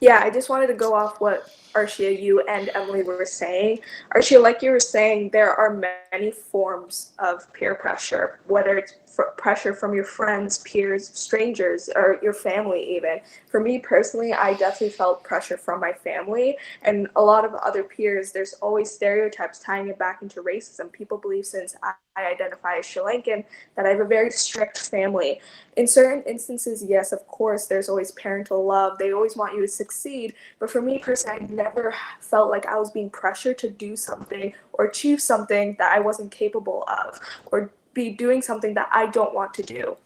Yeah, I just wanted to go off what Arshia, you and Emily were saying. Arshia, like you were saying, there are many forms of peer pressure, whether it's pressure from your friends, peers, strangers, or your family even. For me personally, I definitely felt pressure from my family and a lot of other peers. There's always stereotypes tying it back into racism. People believe since I identify as Sri Lankan that I have a very strict family. In certain instances, yes, of course, there's always parental love. They always want you to succeed. But for me personally, I never felt like I was being pressured to do something or achieve something that I wasn't capable of, or be doing something that I don't want to do.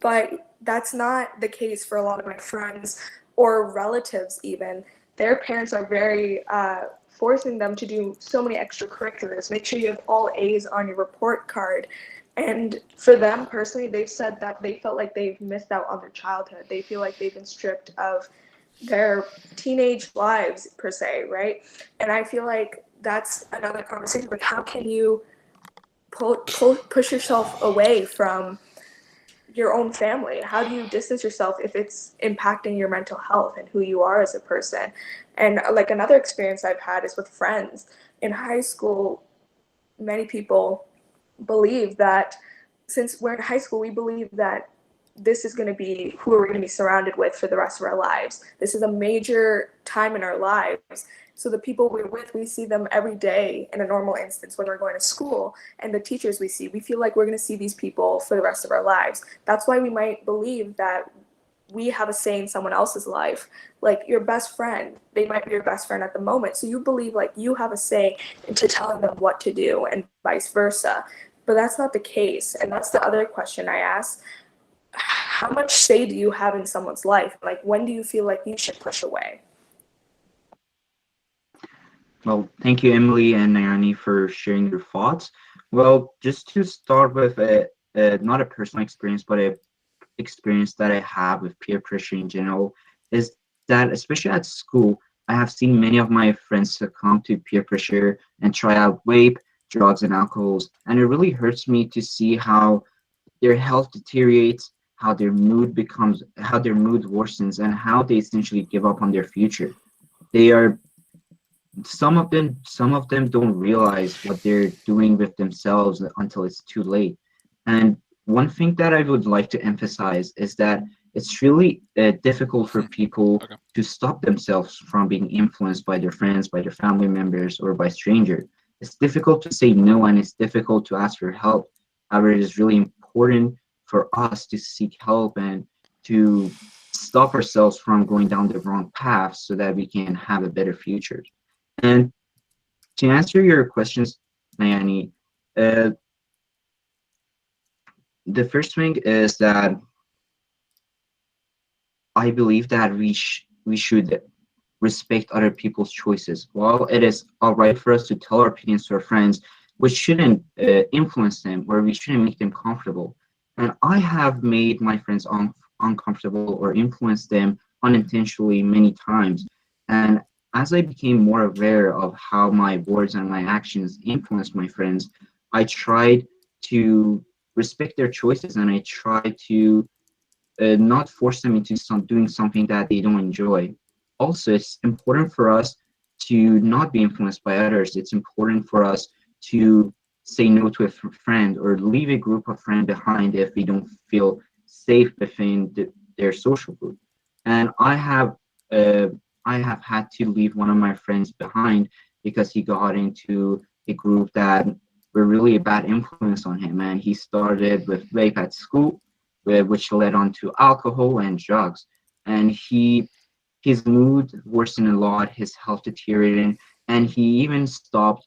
But that's not the case for a lot of my friends or relatives even. Their parents are very forcing them to do so many extracurriculars. Make sure you have all A's on your report card. And for them personally, they've said that they felt like they've missed out on their childhood. They feel like they've been stripped of their teenage lives per se, right? And I feel like that's another conversation. Like, how can you push yourself away from your own family? How do you distance yourself if it's impacting your mental health and who you are as a person? And like another experience I've had is with friends. In high school, many people believe that since we're in high school, we believe that this is going to be who we're going to be surrounded with for the rest of our lives. This is a major time in our lives. So the people we're with, we see them every day in a normal instance when we're going to school, and the teachers we see, we feel like we're going to see these people for the rest of our lives. That's why we might believe that we have a say in someone else's life. Like your best friend, they might be your best friend at the moment. So you believe like you have a say into telling them what to do and vice versa. But that's not the case. And that's the other question I ask. How much say do you have in someone's life? Like, when do you feel like you should push away? Well, thank you, Emily and Nayani, for sharing your thoughts. Well, just to start with not a personal experience, but a experience that I have with peer pressure in general, is that especially at school, I have seen many of my friends succumb to peer pressure and try out vape, drugs, and alcohols. And it really hurts me to see how their health deteriorates, how their mood worsens, and how they essentially give up on their future. They are some of them don't realize what they're doing with themselves until it's too late. And one thing that I would like to emphasize is that it's really difficult for people to stop themselves from being influenced by their friends, by their family members, or by strangers. It's difficult to say no, and it's difficult to ask for help. However, it is really important for us to seek help and to stop ourselves from going down the wrong path so that we can have a better future. And to answer your questions, Nayani, uh, the first thing is that I believe that we should respect other people's choices. While it is all right for us to tell our opinions to our friends, we shouldn't influence them, or we shouldn't make them comfortable. And I have made my friends uncomfortable or influenced them unintentionally many times. And as I became more aware of how my words and my actions influenced my friends, I tried to respect their choices, and I tried to not force them into doing something that they don't enjoy. Also, it's important for us to not be influenced by others. It's important for us to say no to a friend or leave a group of friends behind if we don't feel safe within their social group. And uh, I have had to leave one of my friends behind because he got into a group that were really a bad influence on him. And he started with vape at school, which led on to alcohol and drugs. And his mood worsened a lot, his health deteriorated, and he even stopped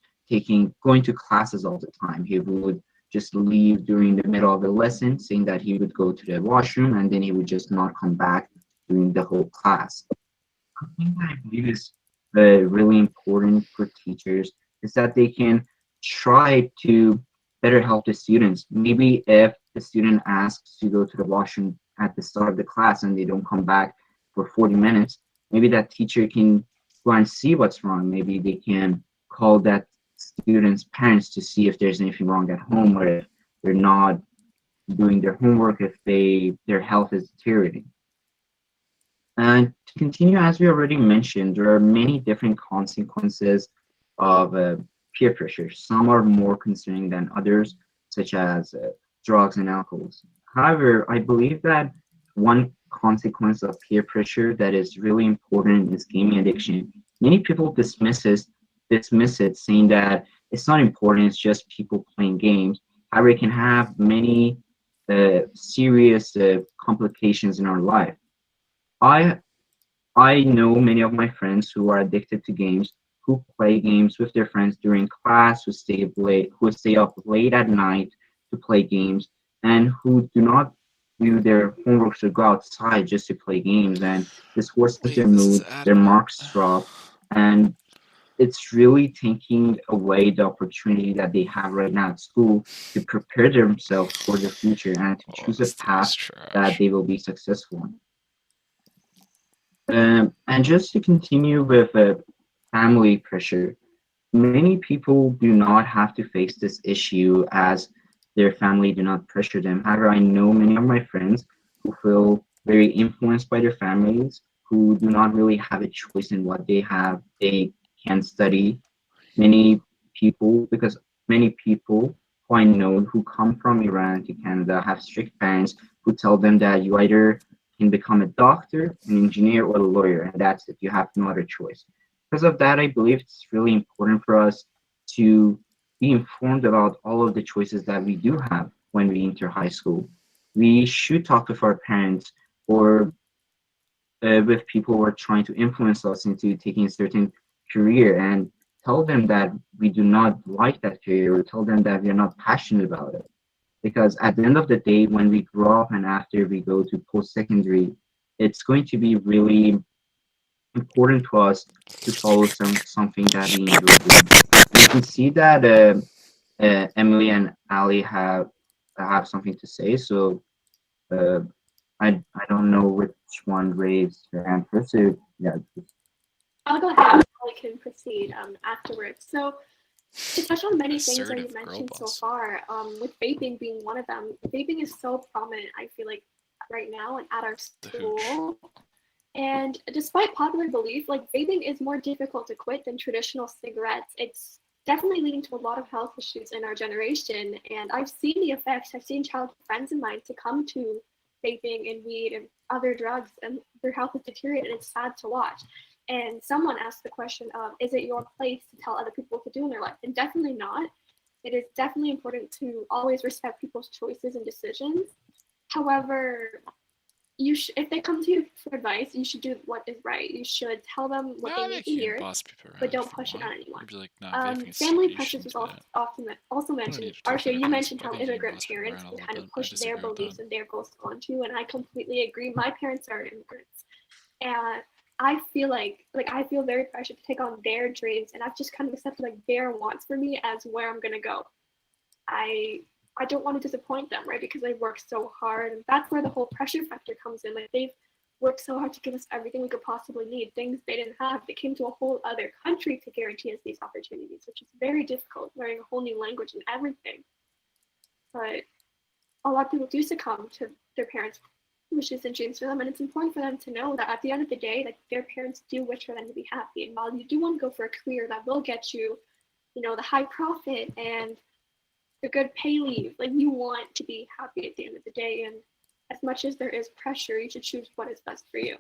going to classes all the time. He would just leave during the middle of the lesson, saying that he would go to the washroom, and then he would just not come back during the whole class. Something that I believe is really important for teachers is that they can try to better help the students. Maybe if the student asks to go to the washroom at the start of the class and they don't come back for 40 minutes, maybe that teacher can go and see what's wrong. Maybe they can call that student's parents to see if there's anything wrong at home, or if they're not doing their homework, if their health is deteriorating. And to continue, as we already mentioned, there are many different consequences of peer pressure. Some are more concerning than others, such as drugs and alcohols. However, I believe that one consequence of peer pressure that is really important is gaming addiction. Many people dismiss it, saying that it's not important, it's just people playing games. However, it can have many serious complications in our life. I know many of my friends who are addicted to games, who play games with their friends during class, who stay up late at night to play games, and who do not do their homeworks or go outside just to play games, and this worsens their this is mood, their adamant. marks drop, and it's really taking away the opportunity that they have right now at school to prepare themselves for the future and to choose a path that they will be successful in. And just to continue with family pressure, many people do not have to face this issue as their family do not pressure them. However, I know many of my friends who feel very influenced by their families, who do not really have a choice in what they can study. Many people, because many people who I know who come from Iran to Canada have strict parents who tell them that you either can become a doctor, an engineer, or a lawyer, and that's it. You have no other choice. Because of that, I believe it's really important for us to be informed about all of the choices that we do have when we enter high school. We should talk with our parents or with people who are trying to influence us into taking a certain career and tell them that we do not like that career or tell them that we are not passionate about it. Because at the end of the day, when we grow up and after we go to post-secondary, it's going to be really important to us to follow something that we enjoy doing. And I can see that Emily and Ali have something to say. So uh, I don't know which one raised their hand first. So yeah. I'll go ahead. I can proceed afterwards. So to touch on many things that you mentioned so far, with vaping being one of them, vaping is so prominent, I feel like, right now and at our school. And despite popular belief, like vaping is more difficult to quit than traditional cigarettes. It's definitely leading to a lot of health issues in our generation. And I've seen the effects. I've seen childhood friends of mine succumb to vaping and weed and other drugs, and their health has deteriorated. It's sad to watch. And someone asked the question of, is it your place to tell other people what to do in their life? And definitely not. It is definitely important to always respect people's choices and decisions. However, if they come to you for advice, you should do what is right. You should tell them what they need to hear, but don't push it on anyone. Family pressures was also mentioned. Arshia, you mentioned how immigrant parents can kind of push their beliefs and their goals onto you, and I completely agree. My parents are immigrants, and I feel I feel very pressured to take on their dreams, and I've just kind of accepted like their wants for me as where I'm gonna go. I don't want to disappoint them, right? Because they've worked so hard, and that's where the whole pressure factor comes in. Like they've worked so hard to give us everything we could possibly need, things they didn't have. They came to a whole other country to guarantee us these opportunities, which is very difficult, learning a whole new language and everything. But a lot of people do succumb to their parents' wishes and dreams for them, and it's important for them to know that at the end of the day, like their parents do wish for them to be happy. And while you do want to go for a career that will get you, the high profit and the good pay leave, like you want to be happy at the end of the day, and as much as there is pressure, you should choose what is best for you.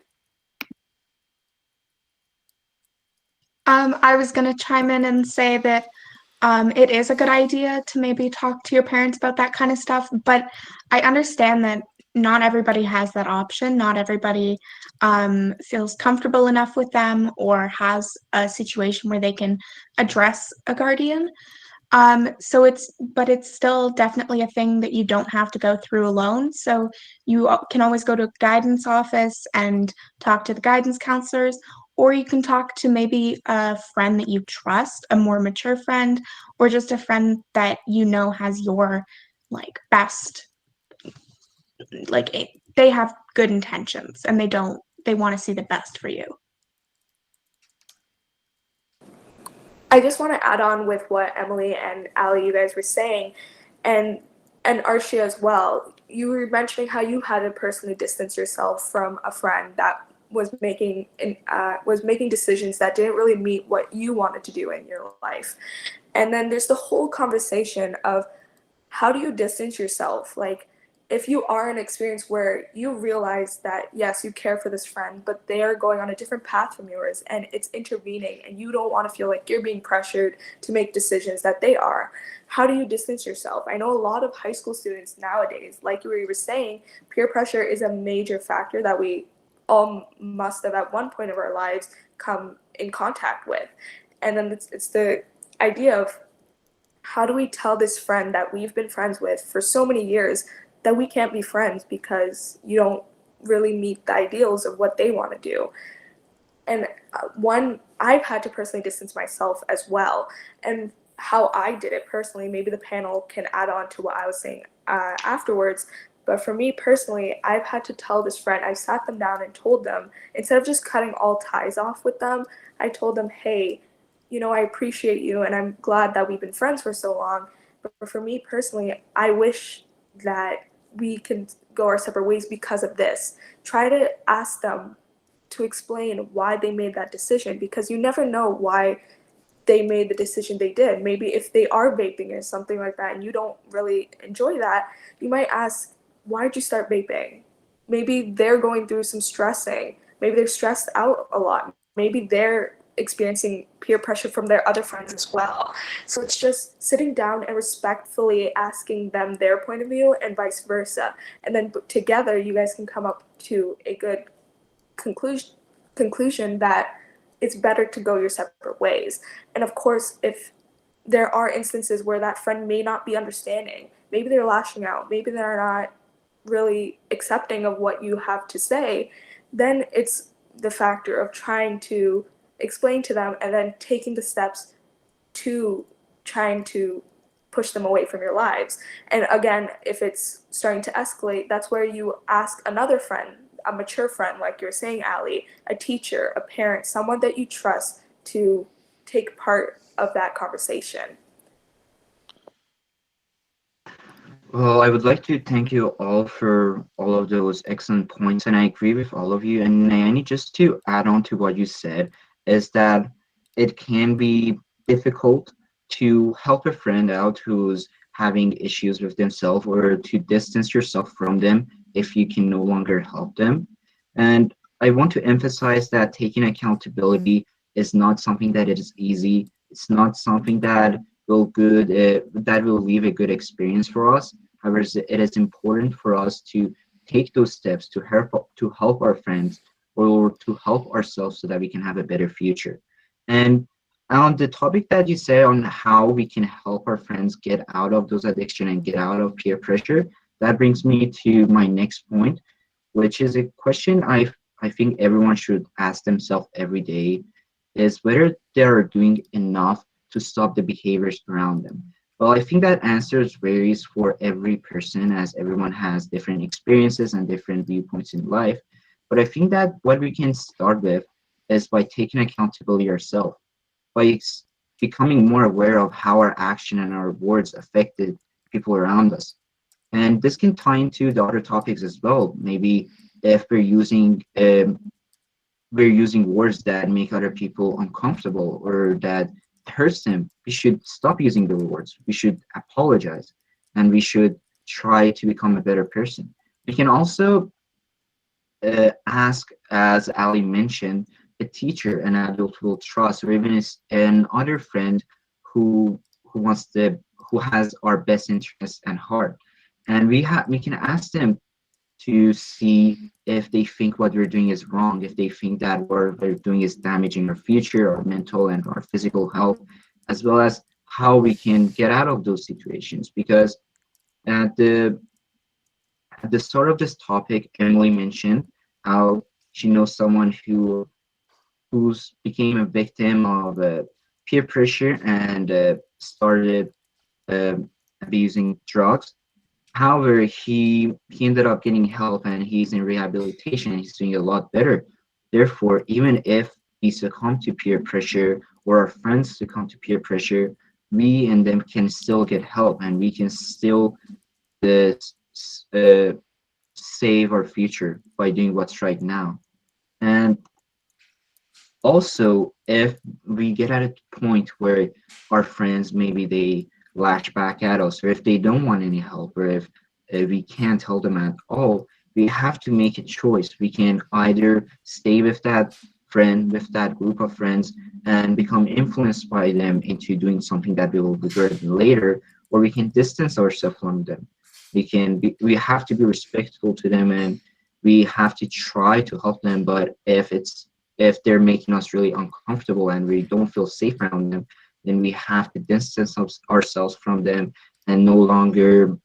I was going to chime in and say that it is a good idea to maybe talk to your parents about that kind of stuff, but I understand that not everybody has that option. Not everybody feels comfortable enough with them or has a situation where they can address a guardian. But it's still definitely a thing that you don't have to go through alone. So you can always go to a guidance office and talk to the guidance counselors, or you can talk to maybe a friend that you trust, a more mature friend, or just a friend that has your best, they have good intentions and they want to see the best for you. I just want to add on with what Emily and Ali, you guys were saying, and Arshia as well. You were mentioning how you had to personally distance yourself from a friend that was making decisions that didn't really meet what you wanted to do in your life. And then there's the whole conversation of how do you distance yourself? Like, if you are in an experience where you realize that, yes, you care for this friend, but they are going on a different path from yours and it's intervening and you don't want to feel like you're being pressured to make decisions that they are, how do you distance yourself? I know a lot of high school students nowadays, like you were saying, peer pressure is a major factor that we all must have at one point of our lives come in contact with. And then it's the idea of, how do we tell this friend that we've been friends with for so many years that we can't be friends because you don't really meet the ideals of what they want to do. And I've had to personally distance myself as well. And how I did it personally, maybe the panel can add on to what I was saying afterwards. But for me personally, I've had to tell this friend, I sat them down and told them, instead of just cutting all ties off with them, I told them, hey, I appreciate you and I'm glad that we've been friends for so long. But for me personally, I wish that we can go our separate ways because of this. Try to ask them to explain why they made that decision, because you never know why they made the decision they did. Maybe if they are vaping or something like that and you don't really enjoy that, you might ask, why did you start vaping? Maybe they're going through some stressing. Maybe they're stressed out a lot. Maybe they're experiencing peer pressure from their other friends as well. So it's just sitting down and respectfully asking them their point of view and vice versa. And then together you guys can come up to a good conclusion that it's better to go your separate ways. And of course, if there are instances where that friend may not be understanding, maybe they're lashing out, maybe they're not really accepting of what you have to say, then it's the factor of trying to explain to them and then taking the steps to trying to push them away from your lives. And again, if it's starting to escalate, that's where you ask another friend, a mature friend, like you're saying, Ali, a teacher, a parent, someone that you trust to take part of that conversation. Well, I would like to thank you all for all of those excellent points, and I agree with all of you. And Naomi, just to add on to what you said, is that it can be difficult to help a friend out who's having issues with themselves, or to distance yourself from them if you can no longer help them. And I want to emphasize that taking accountability is not something that is easy. It's not something that that will leave a good experience for us. However, it is important for us to take those steps to help our friends or to help ourselves so that we can have a better future. And on the topic that you said on how we can help our friends get out of those addiction and get out of peer pressure, that brings me to my next point, which is a question I think everyone should ask themselves every day, is whether they are doing enough to stop the behaviors around them. Well, I think that answers varies for every person, as everyone has different experiences and different viewpoints in life. But I think that what we can start with is by taking accountability ourselves, by becoming more aware of how our action and our words affected people around us. And this can tie into the other topics as well. Maybe if we're using words that make other people uncomfortable or that hurts them, we should stop using the words. We should apologize, and we should try to become a better person. We can also ask, as Ali mentioned, a teacher, an adult who will trust, or even an other friend who who has our best interests at heart. And we can ask them to see if they think what we're doing is wrong, if they think that what we're doing is damaging our future, our mental and our physical health, as well as how we can get out of those situations. Because at the start of this topic, Emily mentioned how she knows someone who's became a victim of peer pressure and started uh, abusing drugs. However, he ended up getting help, and he's in rehabilitation and he's doing a lot better. Therefore, even if he succumbed to peer pressure or our friends succumb to peer pressure, we and them can still get help, and we can still uh, save our future by doing what's right now. And also, if we get at a point where our friends, maybe they lash back at us, or if they don't want any help, or if we can't help them at all, we have to make a choice. We can either stay with that friend, with that group of friends, and become influenced by them into doing something that we will regret later, or we can distance ourselves from them. We have to be respectful to them, and we have to try to help them. But if they're making us really uncomfortable and we don't feel safe around them, then we have to distance ourselves from them and no longer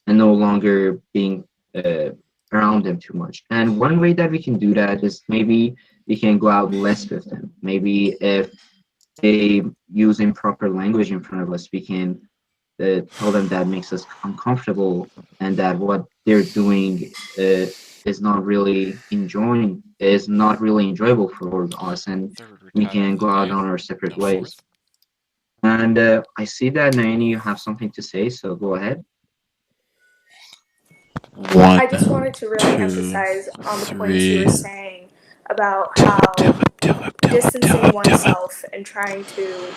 and no longer being around them too much. And one way that we can do that is maybe we can go out less with them. Maybe if they use improper language in front of us, we can tell them that makes us uncomfortable and that what they're doing is not really enjoyable for us, and we can go out on our separate ways. And I see that Naini, you have something to say, so go ahead. I just wanted to really emphasize on the points you were saying about how distancing oneself and trying to,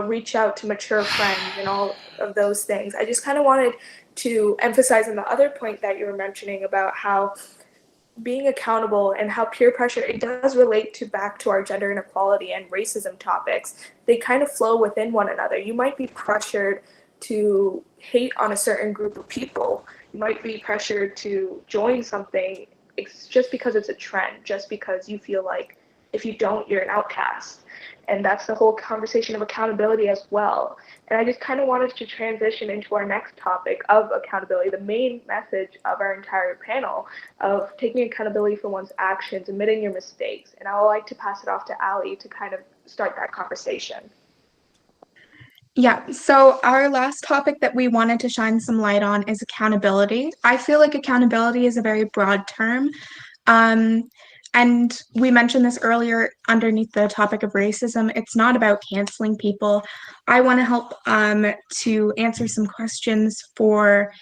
reach out to mature friends and all of those things. I just kind of wanted to emphasize on the other point that you were mentioning about how being accountable and how peer pressure, it does relate to back to our gender inequality and racism topics. They kind of flow within one another. You might be pressured to hate on a certain group of people. You might be pressured to join something just because it's a trend, just because you feel like if you don't, you're an outcast. And that's the whole conversation of accountability as well. And I just kind of wanted to transition into our next topic of accountability, the main message of our entire panel of taking accountability for one's actions, admitting your mistakes. And I would like to pass it off to Ali to kind of start that conversation. Yeah, so our last topic that we wanted to shine some light on is accountability. I feel like accountability is a very broad term. And we mentioned this earlier underneath the topic of racism. It's not about canceling people. I want to help to answer some questions for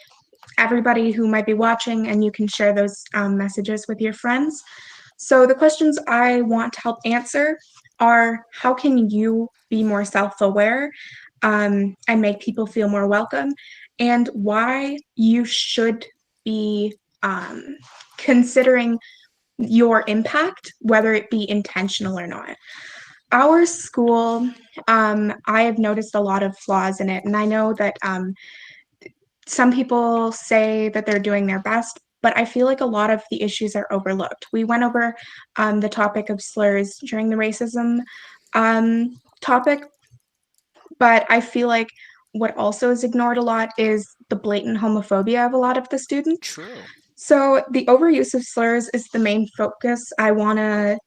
everybody who might be watching, and you can share those messages with your friends. So the questions I want to help answer are, how can you be more self-aware and make people feel more welcome, and why you should be considering your impact, whether it be intentional or not. Our school, I have noticed a lot of flaws in it, and I know that some people say that they're doing their best, but I feel like a lot of the issues are overlooked. We went over the topic of slurs during the racism topic, but I feel like what also is ignored a lot is the blatant homophobia of a lot of the students. True. So the overuse of slurs is the main focus I want to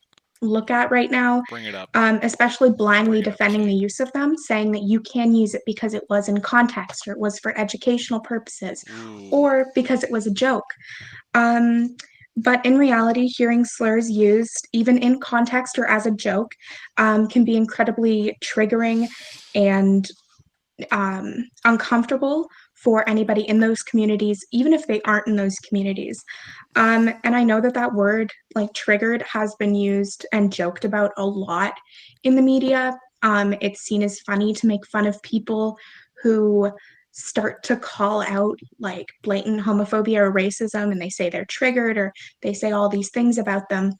look at right now. Bring it up. Especially blindly defending the use of them, saying that you can use it because it was in context, or it was for educational purposes, or because it was a joke. But in reality, hearing slurs used, even in context or as a joke, can be incredibly triggering and uncomfortable for anybody in those communities, even if they aren't in those communities. And I know that that word, like triggered, has been used and joked about a lot in the media. It's seen as funny to make fun of people who start to call out like blatant homophobia or racism, and they say they're triggered, or they say all these things about them.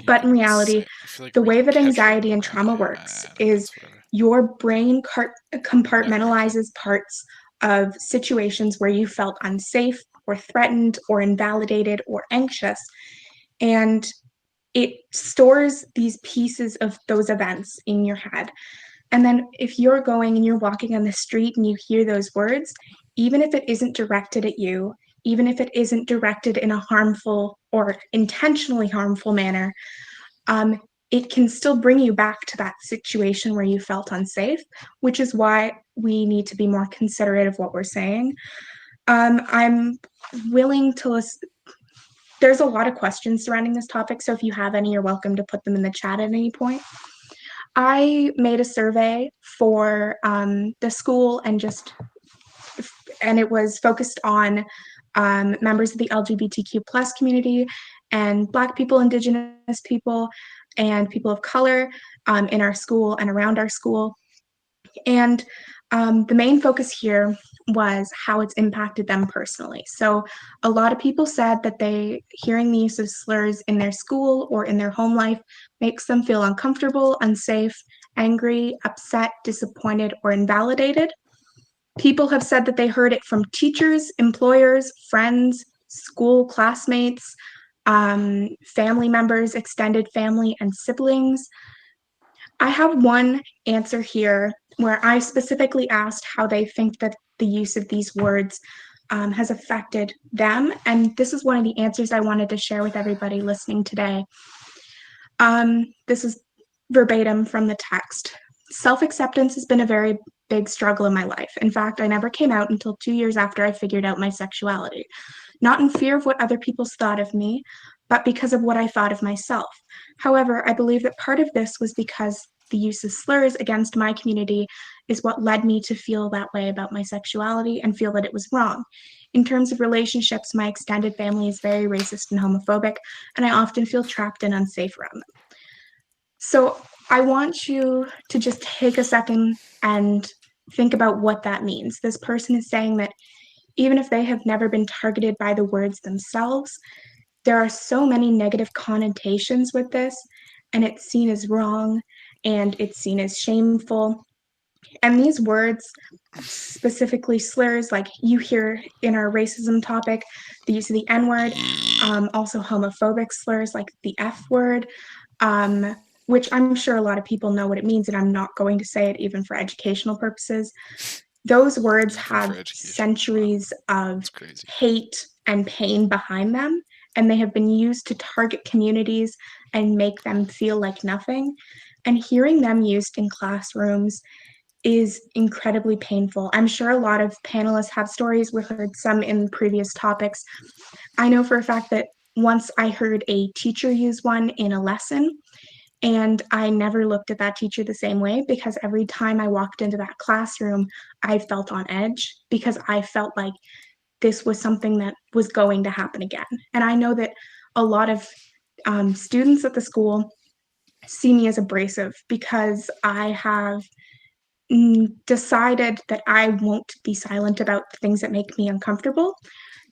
But in reality, the way that anxiety and trauma works is your brain compartmentalizes parts of situations where you felt unsafe or threatened or invalidated or anxious, and it stores these pieces of those events in your head. And then if you're going and you're walking on the street and you hear those words, even if it isn't directed at you, even if it isn't directed in a harmful or intentionally harmful manner, it can still bring you back to that situation where you felt unsafe, which is why we need to be more considerate of what we're saying. I'm willing to listen. There's a lot of questions surrounding this topic, so if you have any, you're welcome to put them in the chat at any point. I made a survey for the school, and it was focused on members of the LGBTQ plus community and Black people, Indigenous people, and people of color in our school and around our school. And the main focus here was how it's impacted them personally. So a lot of people said that hearing the use of slurs in their school or in their home life makes them feel uncomfortable, unsafe, angry, upset, disappointed, or invalidated. People have said that they heard it from teachers, employers, friends, school classmates, family members, extended family, and siblings. I have one answer here where I specifically asked how they think that the use of these words has affected them. And this is one of the answers I wanted to share with everybody listening today. This is verbatim from the text. Self-acceptance has been a very big struggle in my life. In fact, I never came out until 2 years after I figured out my sexuality. Not in fear of what other people thought of me, but because of what I thought of myself. However, I believe that part of this was because the use of slurs against my community is what led me to feel that way about my sexuality and feel that it was wrong. In terms of relationships, my extended family is very racist and homophobic, and I often feel trapped and unsafe around them. So I want you to just take a second and think about what that means. This person is saying that even if they have never been targeted by the words themselves, there are so many negative connotations with this, and it's seen as wrong, and it's seen as shameful. And these words, specifically slurs, like you hear in our racism topic, the use of the N-word, also homophobic slurs like the F word, which I'm sure a lot of people know what it means, and I'm not going to say it even for educational purposes. Those words have centuries of hate and pain behind them, and they have been used to target communities and make them feel like nothing. And hearing them used in classrooms is incredibly painful. I'm sure a lot of panelists have stories. We've heard some in previous topics. I know for a fact that once I heard a teacher use one in a lesson, and I never looked at that teacher the same way, because every time I walked into that classroom, I felt on edge because I felt like this was something that was going to happen again. And I know that a lot of students at the school see me as abrasive because I have decided that I won't be silent about the things that make me uncomfortable.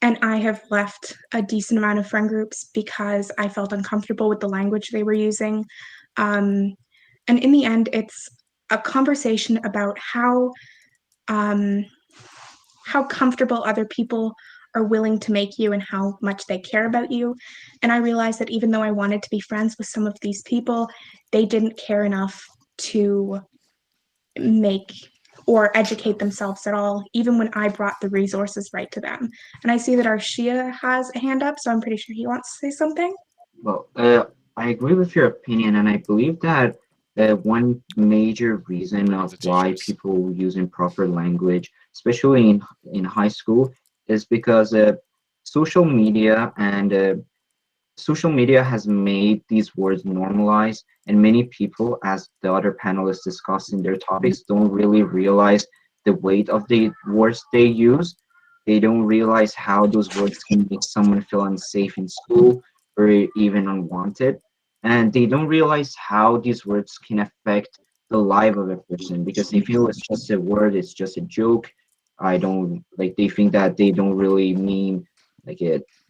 And I have left a decent amount of friend groups because I felt uncomfortable with the language they were using. And in the end, it's a conversation about how comfortable other people are willing to make you and how much they care about you. And I realized that even though I wanted to be friends with some of these people, they didn't care enough to make or educate themselves at all, even when I brought the resources right to them. And I see that Arshia has a hand up, so I'm pretty sure he wants to say something. Well, I agree with your opinion, and I believe that one major reason of why people use improper language, especially in high school, is because social media and social media has made these words normalized, and many people, as the other panelists discussed in their topics, don't really realize the weight of the words they use. They don't realize how those words can make someone feel unsafe in school or even unwanted. And they don't realize how these words can affect the life of a person, because they feel it's just a word, it's just a joke. I don't like, they think that they don't really mean like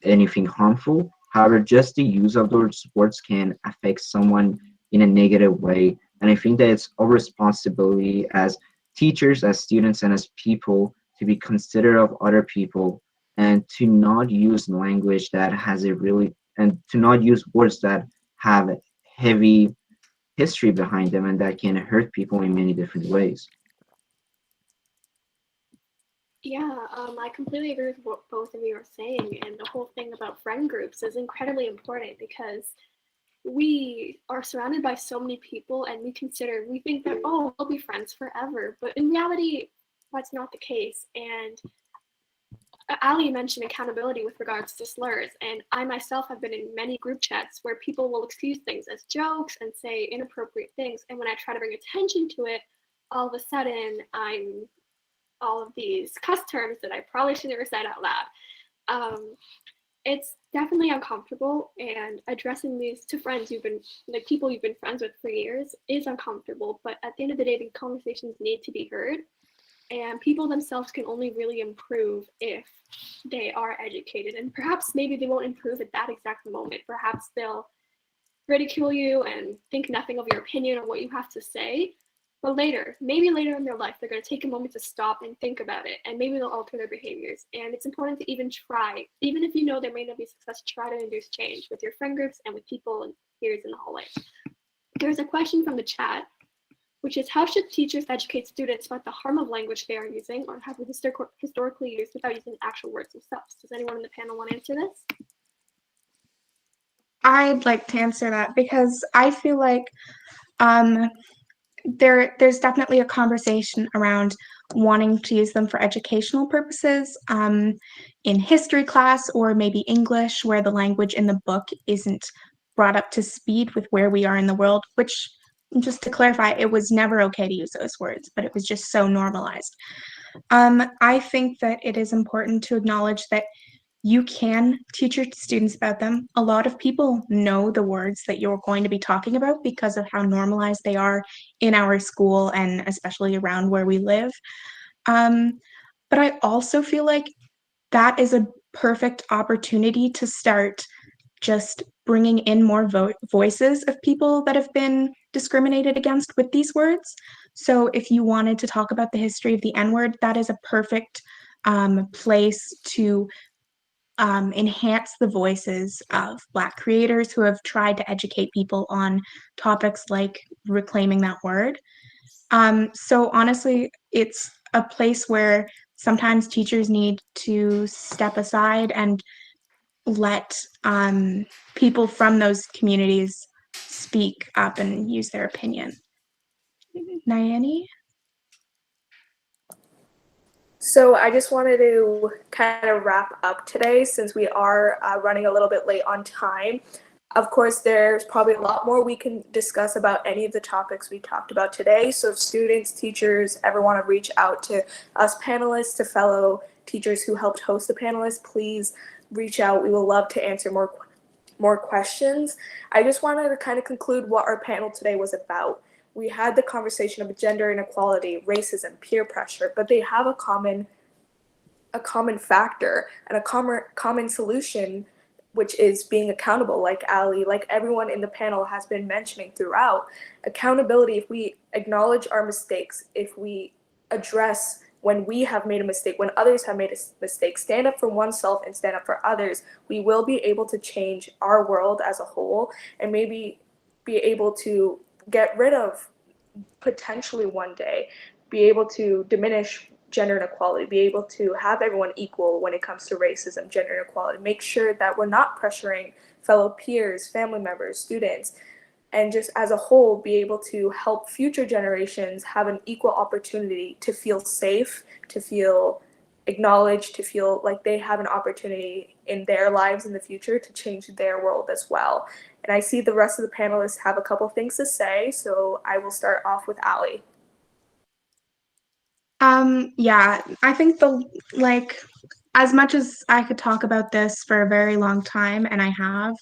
anything harmful. However, just the use of those words can affect someone in a negative way. And I think that it's our responsibility as teachers, as students, and as people to be considerate of other people and to not use language that has a really, and to not use words that have heavy history behind them and that can hurt people in many different ways. Yeah, I completely agree with what both of you are saying, and the whole thing about friend groups is incredibly important because we are surrounded by so many people and we think that, oh, we'll be friends forever, but in reality, that's not the case. And Ali mentioned accountability with regards to slurs, and I myself have been in many group chats where people will excuse things as jokes and say inappropriate things, and when I try to bring attention to it, all of a sudden I'm all of these cuss terms that I probably should never said out loud. It's definitely uncomfortable, and addressing these to friends people you've been friends with for years is uncomfortable, but at the end of the day, the conversations need to be heard, and people themselves can only really improve if they are educated, and perhaps maybe they won't improve at that exact moment. Perhaps they'll ridicule you and think nothing of your opinion or what you have to say. But maybe later in their life, they're going to take a moment to stop and think about it, and maybe they'll alter their behaviors. And it's important to even try, even if you know there may not be success, try to induce change with your friend groups and with people and peers in the hallway. There's a question from the chat, which is how should teachers educate students about the harm of language they are using or have historically used without using actual words themselves? Does anyone in the panel want to answer this? I'd like to answer that because I feel like there's definitely a conversation around wanting to use them for educational purposes in history class or maybe English, where the language in the book isn't brought up to speed with where we are in the world, which, just to clarify, it was never okay to use those words, but it was just so normalized. I think that it is important to acknowledge that you can teach your students about them. A lot of people know the words that you're going to be talking about because of how normalized they are in our school and especially around where we live. But I also feel like that is a perfect opportunity to start just bringing in more voices of people that have been discriminated against with these words. So if you wanted to talk about the history of the N-word, that is a perfect place to enhance the voices of Black creators who have tried to educate people on topics like reclaiming that word. So honestly, it's a place where sometimes teachers need to step aside and let people from those communities speak up and use their opinion. Nayani? So I just wanted to kind of wrap up today since we are running a little bit late on time. Of course, there's probably a lot more we can discuss about any of the topics we talked about today. So if students, teachers ever want to reach out to us panelists, to fellow teachers who helped host the panelists, please reach out. We will love to answer more questions. I just wanted to kind of conclude what our panel today was about. We had the conversation of gender inequality, racism, peer pressure, but they have a common factor and a common solution, which is being accountable, like Ali, like everyone in the panel has been mentioning throughout. Accountability, if we acknowledge our mistakes, if we address when we have made a mistake, when others have made a mistake, stand up for oneself and stand up for others, we will be able to change our world as a whole and maybe be able to get rid of, potentially one day, be able to diminish gender inequality, be able to have everyone equal when it comes to racism, gender inequality, make sure that we're not pressuring fellow peers, family members, students, and just as a whole be able to help future generations have an equal opportunity to feel safe, to feel acknowledged, to feel like they have an opportunity in their lives in the future to change their world as well. And I see the rest of the panelists have a couple things to say, so I will start off with Ali. Yeah, I think as much as I could talk about this for a very long time, and I have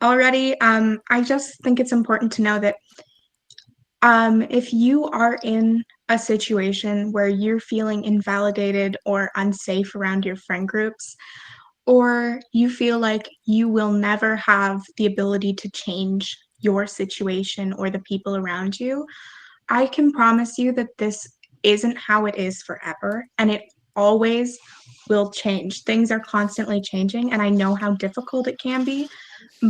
already, I just think it's important to know that if you are in a situation where you're feeling invalidated or unsafe around your friend groups, or you feel like you will never have the ability to change your situation or the people around you, I can promise you that this isn't how it is forever, and it always will change. Things are constantly changing, and I know how difficult it can be,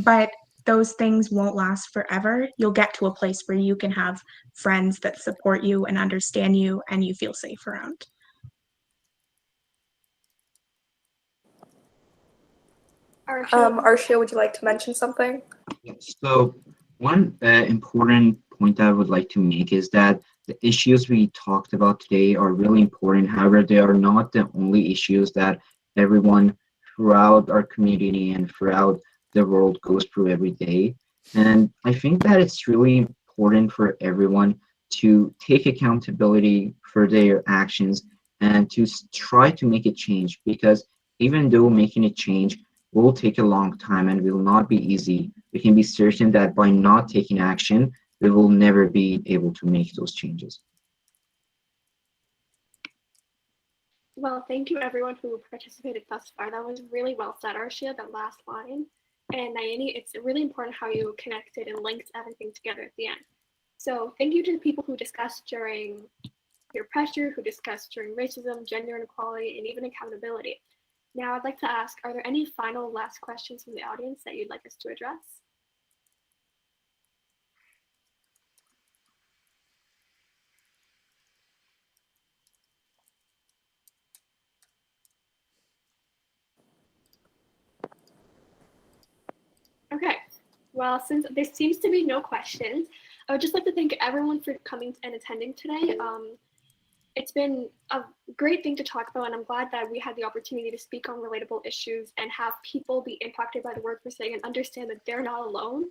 but those things won't last forever. You'll get to a place where you can have friends that support you and understand you, and you feel safe around. Arshia, would you like to mention something? So one important point I would like to make is that the issues we talked about today are really important. However, they are not the only issues that everyone throughout our community and throughout the world goes through every day. And I think that it's really important for everyone to take accountability for their actions and to try to make a change, because even though making a change will take a long time and will not be easy, we can be certain that by not taking action, we will never be able to make those changes. Well, thank you everyone who participated thus far. That was really well said, Arshia, that last line. And Nayani, it's really important how you connected and linked everything together at the end. So thank you to the people who discussed during peer pressure, who discussed during racism, gender inequality, and even accountability. Now I'd like to ask, are there any final last questions from the audience that you'd like us to address? Well, since there seems to be no questions, I would just like to thank everyone for coming and attending today. It's been a great thing to talk about, and I'm glad that we had the opportunity to speak on relatable issues and have people be impacted by the work we're saying and understand that they're not alone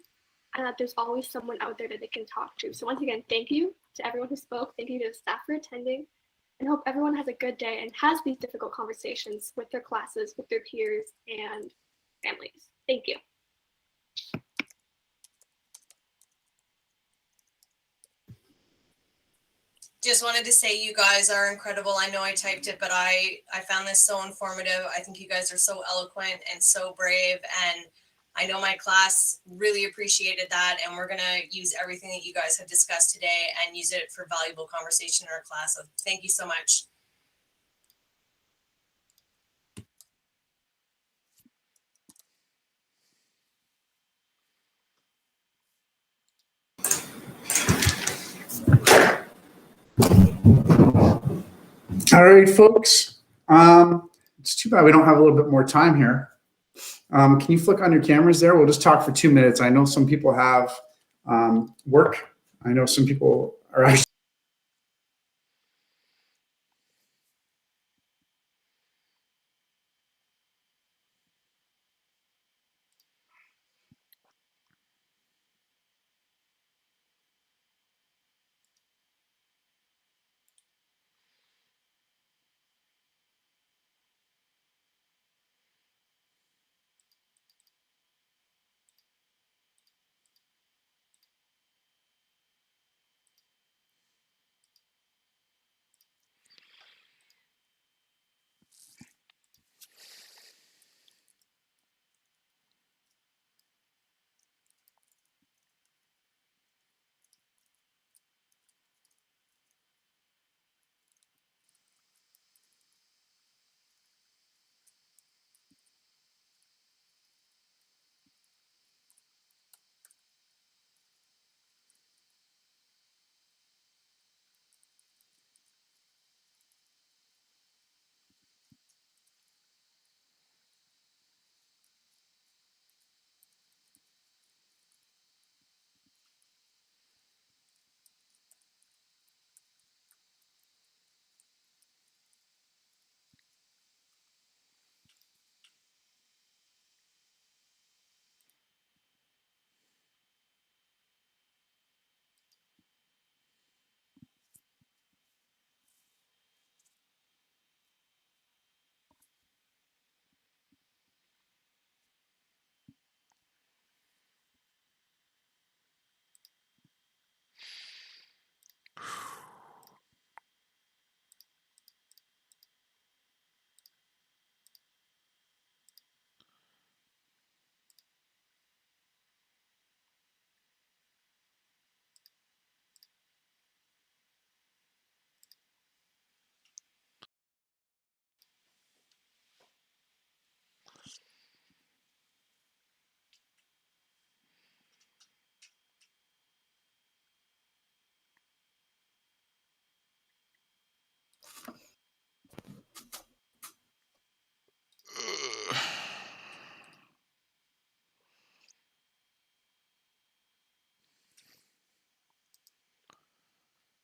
and that there's always someone out there that they can talk to. So once again, thank you to everyone who spoke. Thank you to the staff for attending, and hope everyone has a good day and has these difficult conversations with their classes, with their peers, and families. Thank you. Just wanted to say you guys are incredible. I know I typed it, but I found this so informative. I think you guys are so eloquent and so brave. And I know my class really appreciated that. And we're going to use everything that you guys have discussed today and use it for valuable conversation in our class. So thank you so much. All right, folks. It's too bad we don't have a little bit more time here. Can you flick on your cameras there? We'll just talk for 2 minutes. I know some people have work. I know some people are actually.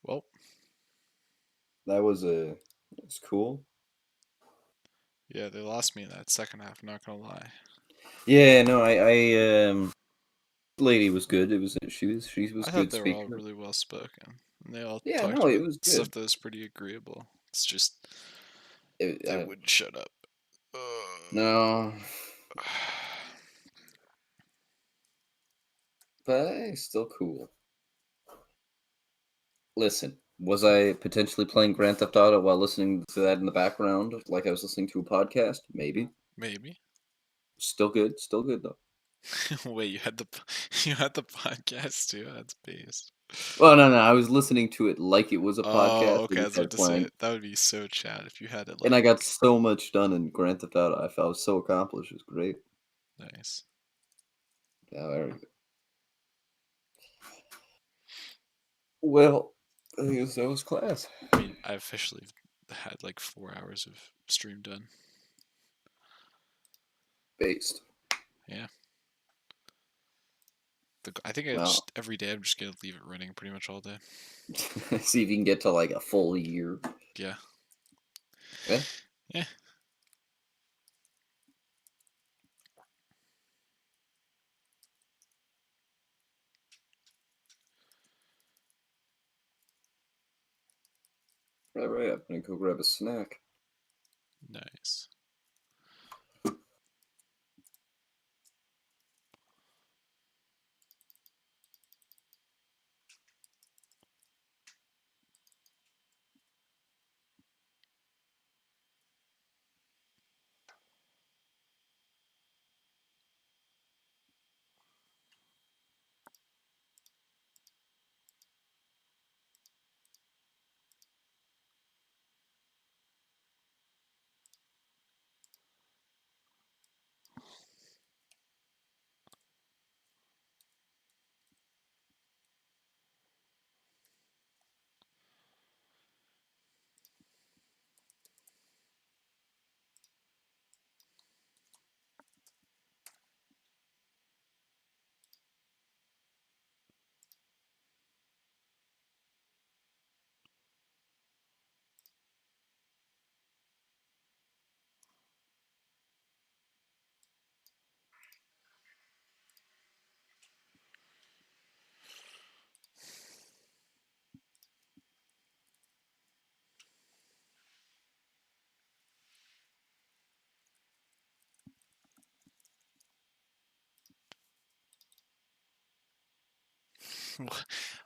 Well, that was cool. Yeah, they lost me in that second half. Not gonna lie. Yeah, no, I lady was good. She was I thought good they were all speaker. really well spoken. And they all Yeah, talked no, it about was stuff good. that was pretty agreeable. It's just they wouldn't shut up. No. But hey, still cool. Listen, was I potentially playing Grand Theft Auto while listening to that in the background, like I was listening to a podcast? Maybe. Maybe. Still good though. Wait, you had the podcast too? That's based. Well, no, I was listening to it like it was a podcast. Okay, I was about to say that would be so Chad if you had it. And I got so much done in Grand Theft Auto. I felt so accomplished. It was great. Nice. Yeah, very good. Well, I think that was class. I mean, I officially had like 4 hours of stream done. Based. Yeah. I think just every day I'm just gonna leave it running pretty much all day. See if you can get to like a full year. Yeah. Yeah. Yeah. Right. I'm gonna go grab a snack. Nice.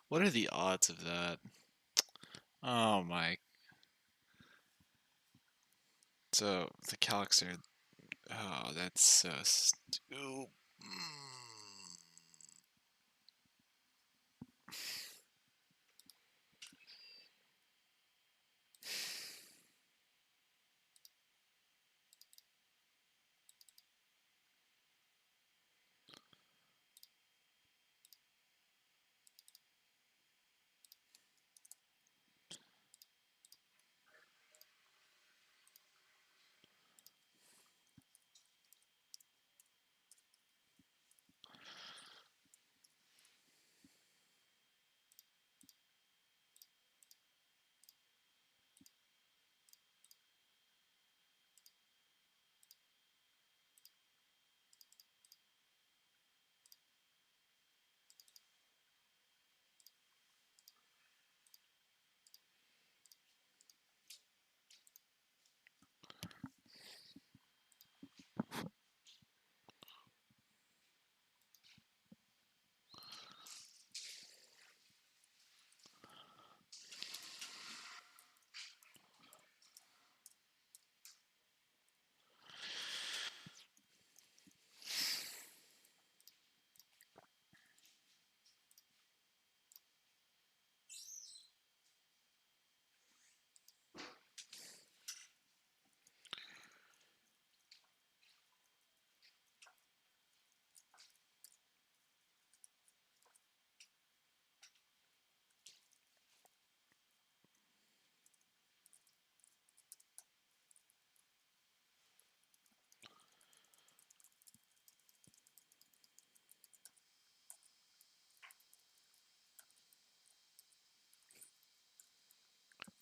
What are the odds of that? Oh my. So the calyx there. Oh, that's so stupid.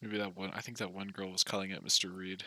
Maybe that one. I think that one girl was calling it Mr. Reed.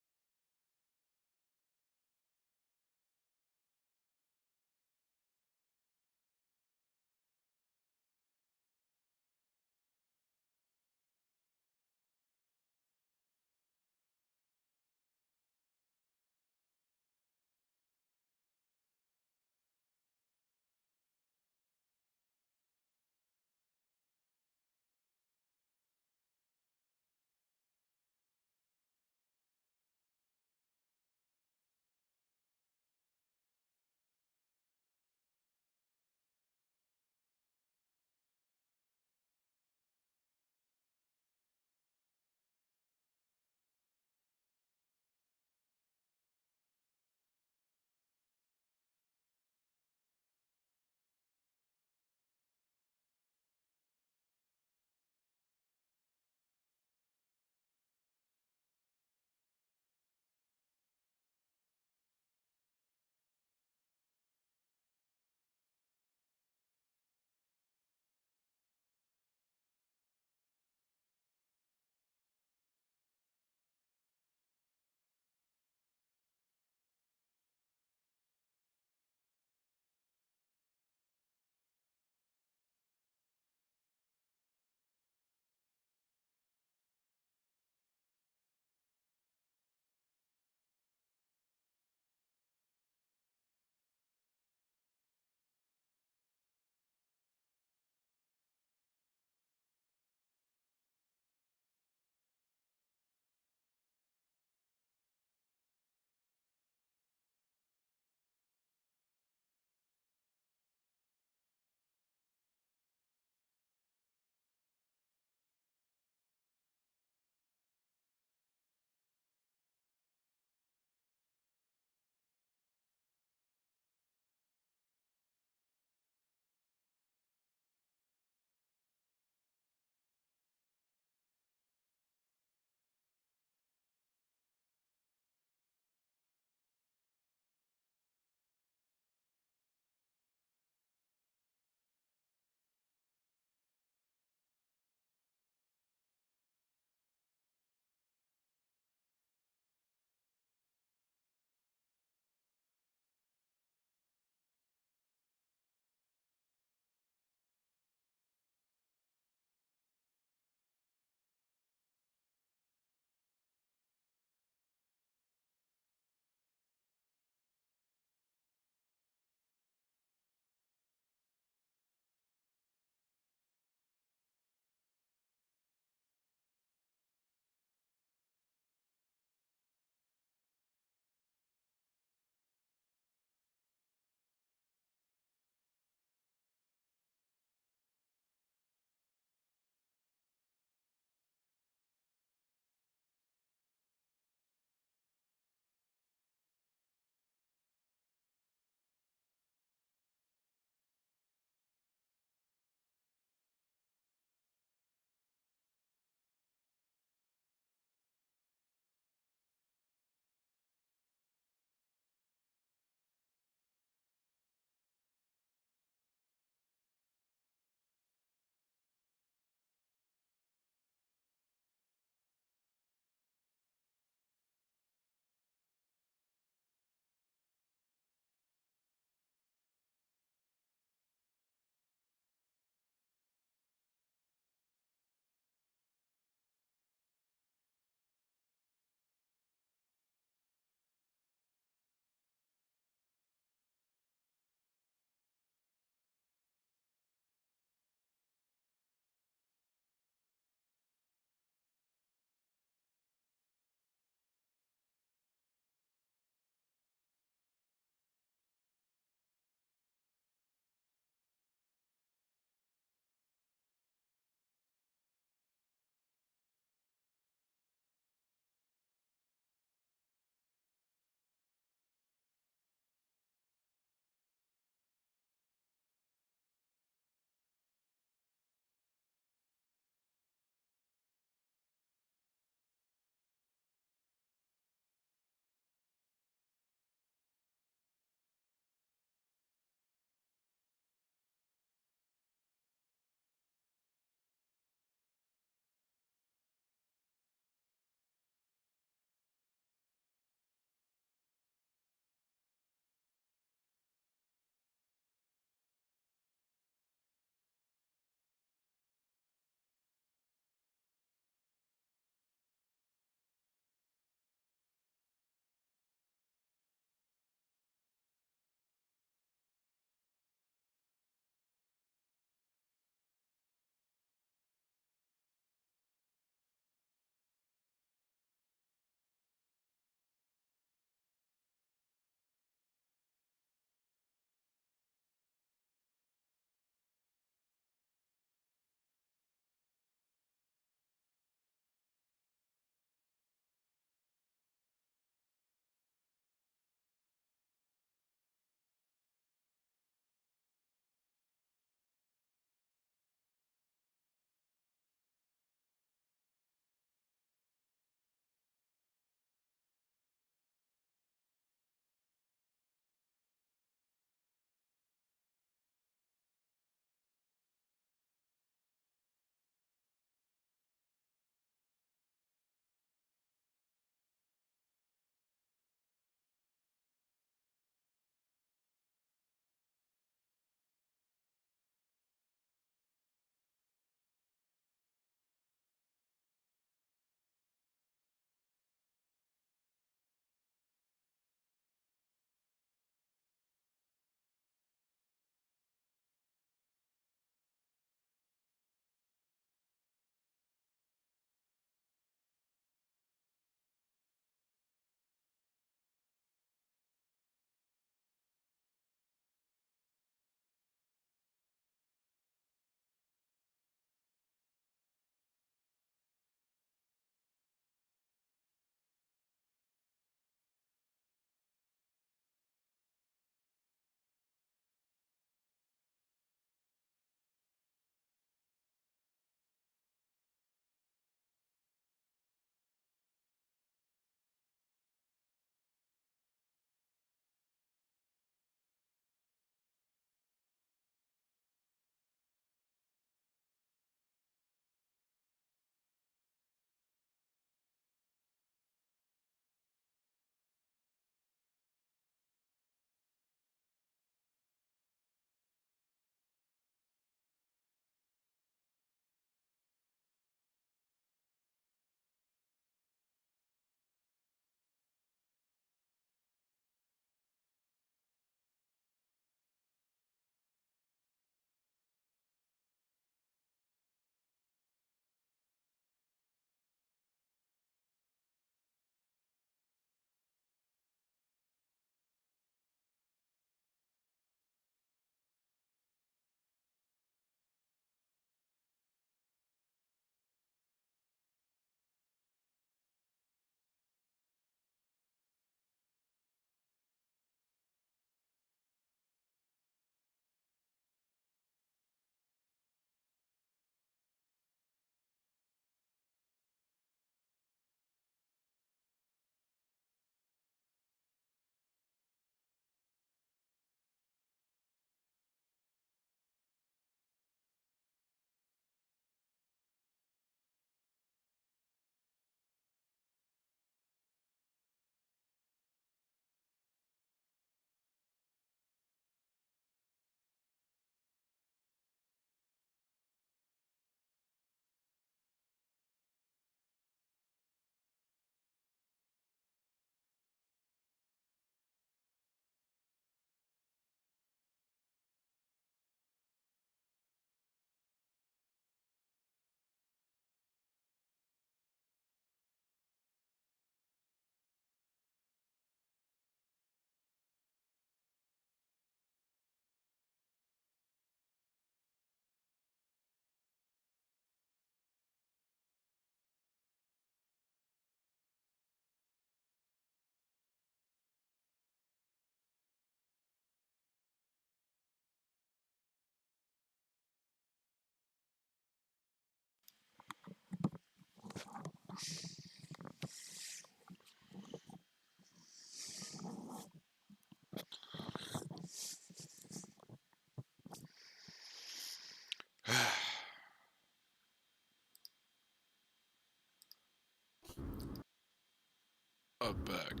A bag.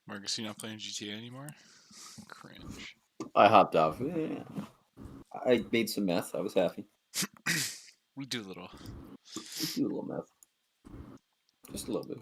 Marcus, you not playing GTA anymore? Cringe. I hopped off. Yeah. I made some meth. I was happy. We do a little. We do a little meth. Just a little bit.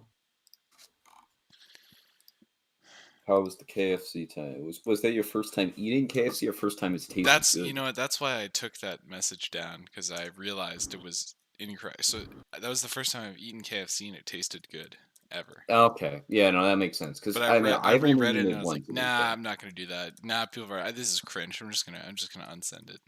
How was the KFC time? Was that your first time eating KFC or first time it's tasted That's good? You know what? That's why I took that message down, because I realized it was incorrect. So that was the first time I've eaten KFC and it tasted good ever. Okay, yeah, no, that makes sense. Because But I I've only reread it eaten and I was once. like, nah, I'm not gonna do that. Nah, people are. This is cringe. I'm just gonna unsend it.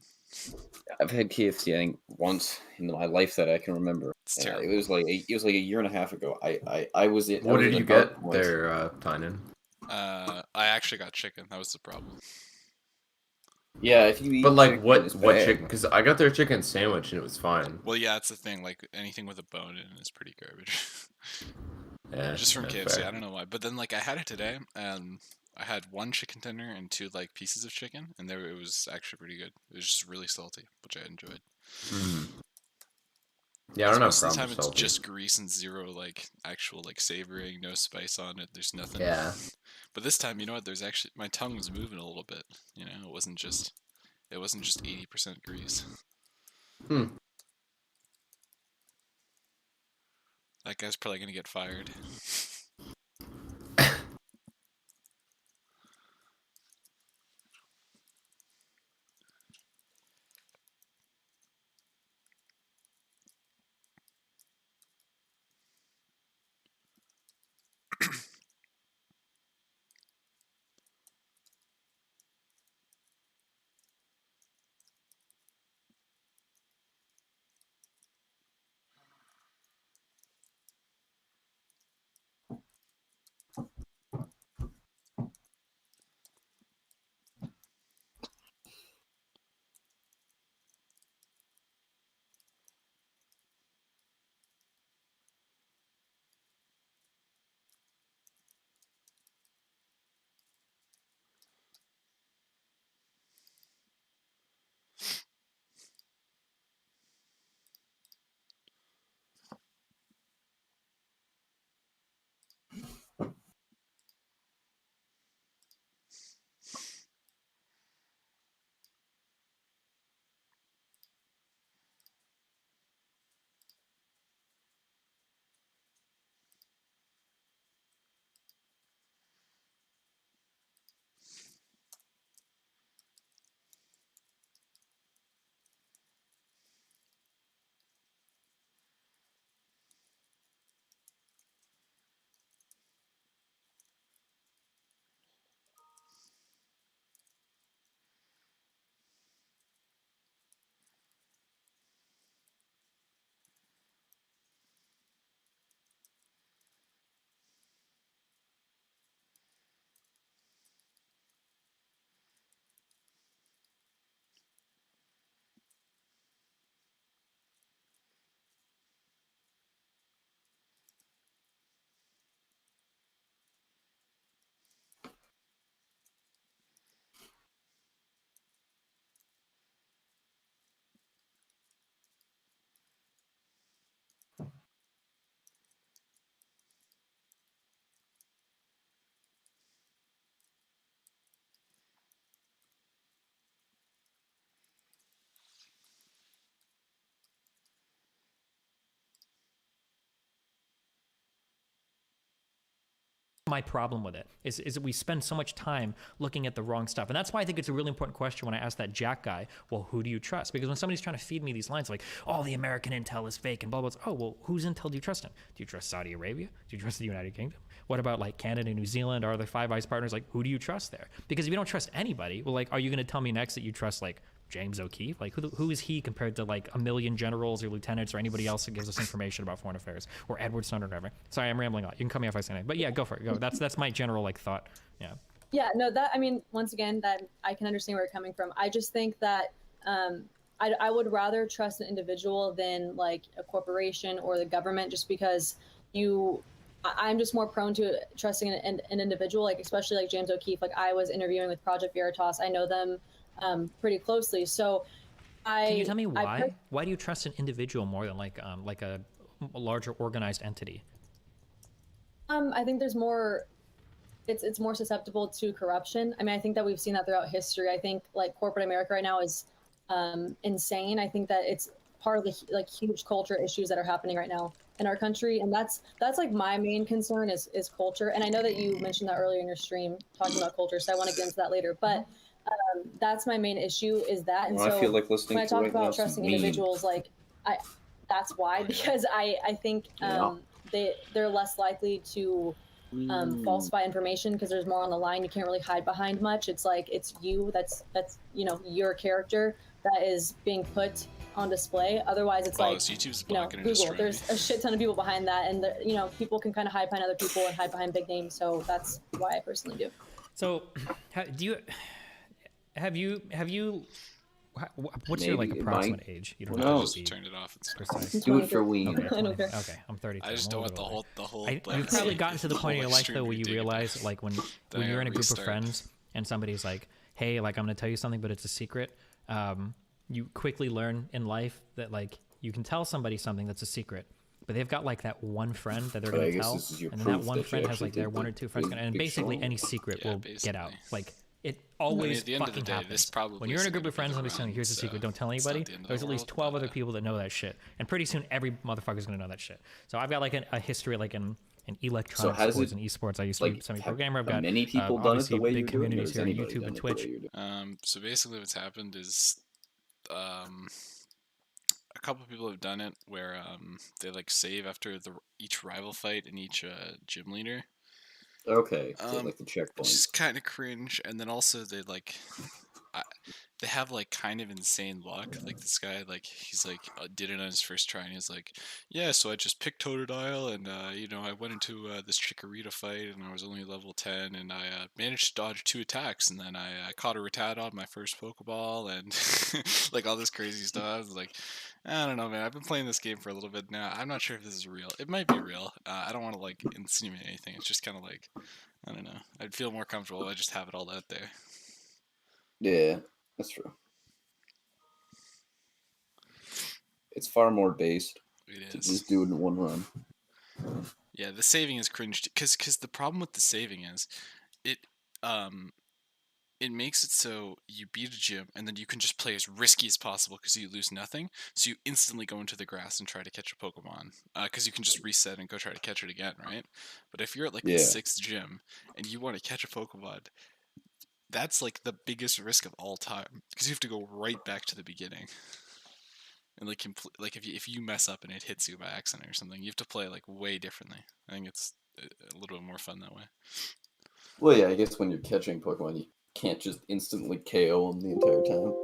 I've had KFC I think once in my life that I can remember. It's terrible. It was like a year and a half ago. I was it. What did you get there, Tynan? I actually got chicken. That was the problem. Yeah, if you eat. But like, chicken, what chicken? Because I got their chicken sandwich and it was fine. Well, yeah, that's the thing. Like anything with a bone in is pretty garbage. Yeah, just from KFC. fair. I don't know why. But then like I had it today, and I had one chicken tender and 2 like pieces of chicken, and it was actually pretty good. It was just really salty, which I enjoyed. Yeah, I don't know. Most of the time it's just grease and zero like actual like savoring, no spice on it. There's nothing. Yeah. But this time, you know what? There's actually my tongue was moving a little bit. You know, it wasn't just 80% grease. That guy's probably gonna get fired. My problem with it is that we spend so much time looking at the wrong stuff. And that's why I think it's a really important question when I ask that Jack guy, well, who do you trust? Because when somebody's trying to feed me these lines like, oh, the American intel is fake and blah, blah, blah. Oh, well, whose intel do you trust in? Do you trust Saudi Arabia? Do you trust the United Kingdom? What about like Canada, New Zealand? Are there Five Eyes partners? Like, who do you trust there? Because if you don't trust anybody, well, like, are you going to tell me next that you trust like James O'Keefe? Like, who is he compared to like a million generals or lieutenants or anybody else that gives us information about foreign affairs, or Edward Snowden or whatever? Sorry, I'm rambling on. You can cut me off if I say anything. But yeah, go for it. Go. That's my general like thought. Yeah. Yeah, no, that, I mean, once again, that I can understand where you're coming from. I just think that I would rather trust an individual than like a corporation or the government, just because I'm just more prone to trusting an individual, like especially like James O'Keefe. Like I was interviewing with Project Veritas. I know them pretty closely. So Can you tell me why? Why do you trust an individual more than like a larger organized entity? I think there's more. It's more susceptible to corruption. I mean, I think that we've seen that throughout history. I think like corporate America right now is insane. I think that it's part of the like huge culture issues that are happening right now in our country, and that's like my main concern is culture. And I know that you mentioned that earlier in your stream talking about culture, so I want to get into that later. But that's my main issue is that. And well, so I feel like listening when I to talk right now about some trusting mean. individuals, like that's why, because I think they're less likely to falsify information because there's more on the line. You can't really hide behind much. It's like it's you that's you know your character that is being put on display. Otherwise, it's like YouTube's you know Google. There's a shit ton of people behind that, and you know people can kind of hide behind other people and hide behind big names. So that's why I personally do. So, have you? What's your like approximate age? You don't have to just turn it off. It's precise. Do it for Ween. Okay, I don't care. Okay, I'm 32. I just don't want the whole. You've probably gotten to the point in your life though where you realize like when you're in a group of friends and somebody's like, "Hey, like I'm gonna tell you something, but it's a secret." You quickly learn in life that like you can tell somebody something that's a secret, but they've got like that one friend that they're gonna tell, and then that one friend has like their one or two friends, and basically any secret will get out. Like it always at the end of the fucking day, happens. this probably When you're in a group of friends, somebody's telling you, "Here's a secret, don't tell anybody." There's at least 12 other people that know that shit, and pretty soon every motherfucker's gonna know that shit. So I've got like a history like in electronic sports and esports. I used to be semi-programmer. I've got many people done it the way big you're doing, communities here on YouTube and Twitch. So basically, what's happened is, a couple of people have done it where they like save after each rival fight and each gym leader. Okay, so like the checkpoint. Which is kind of cringe, and then also they like, they have like kind of insane luck. Like this guy, like he's like did it on his first try, and he's like, yeah, so I just picked Totodile, and you know I went into this Chikorita fight, and I was only level 10, and I managed to dodge 2 attacks, and then I caught a Rattata on my first Pokeball, and like all this crazy stuff. I was like, I don't know, man. I've been playing this game for a little bit now. I'm not sure if this is real. It might be real. I don't want to like insinuate anything. It's just kind of like, I don't know. I'd feel more comfortable if I just have it all out there. Yeah, that's true. It's far more based. It is. Just do it in one run. Yeah, the saving is cringe because the problem with the saving is it makes it so you beat a gym and then you can just play as risky as possible because you lose nothing. So you instantly go into the grass and try to catch a Pokemon because you can just reset and go try to catch it again, right? But if you're at like the 6th gym and you want to catch a Pokemon, that's like the biggest risk of all time because you have to go right back to the beginning. And like if you mess up and it hits you by accident or something, you have to play like way differently. I think it's a little bit more fun that way. Well, yeah, I guess when you're catching Pokemon, you can't just instantly KO them the entire time.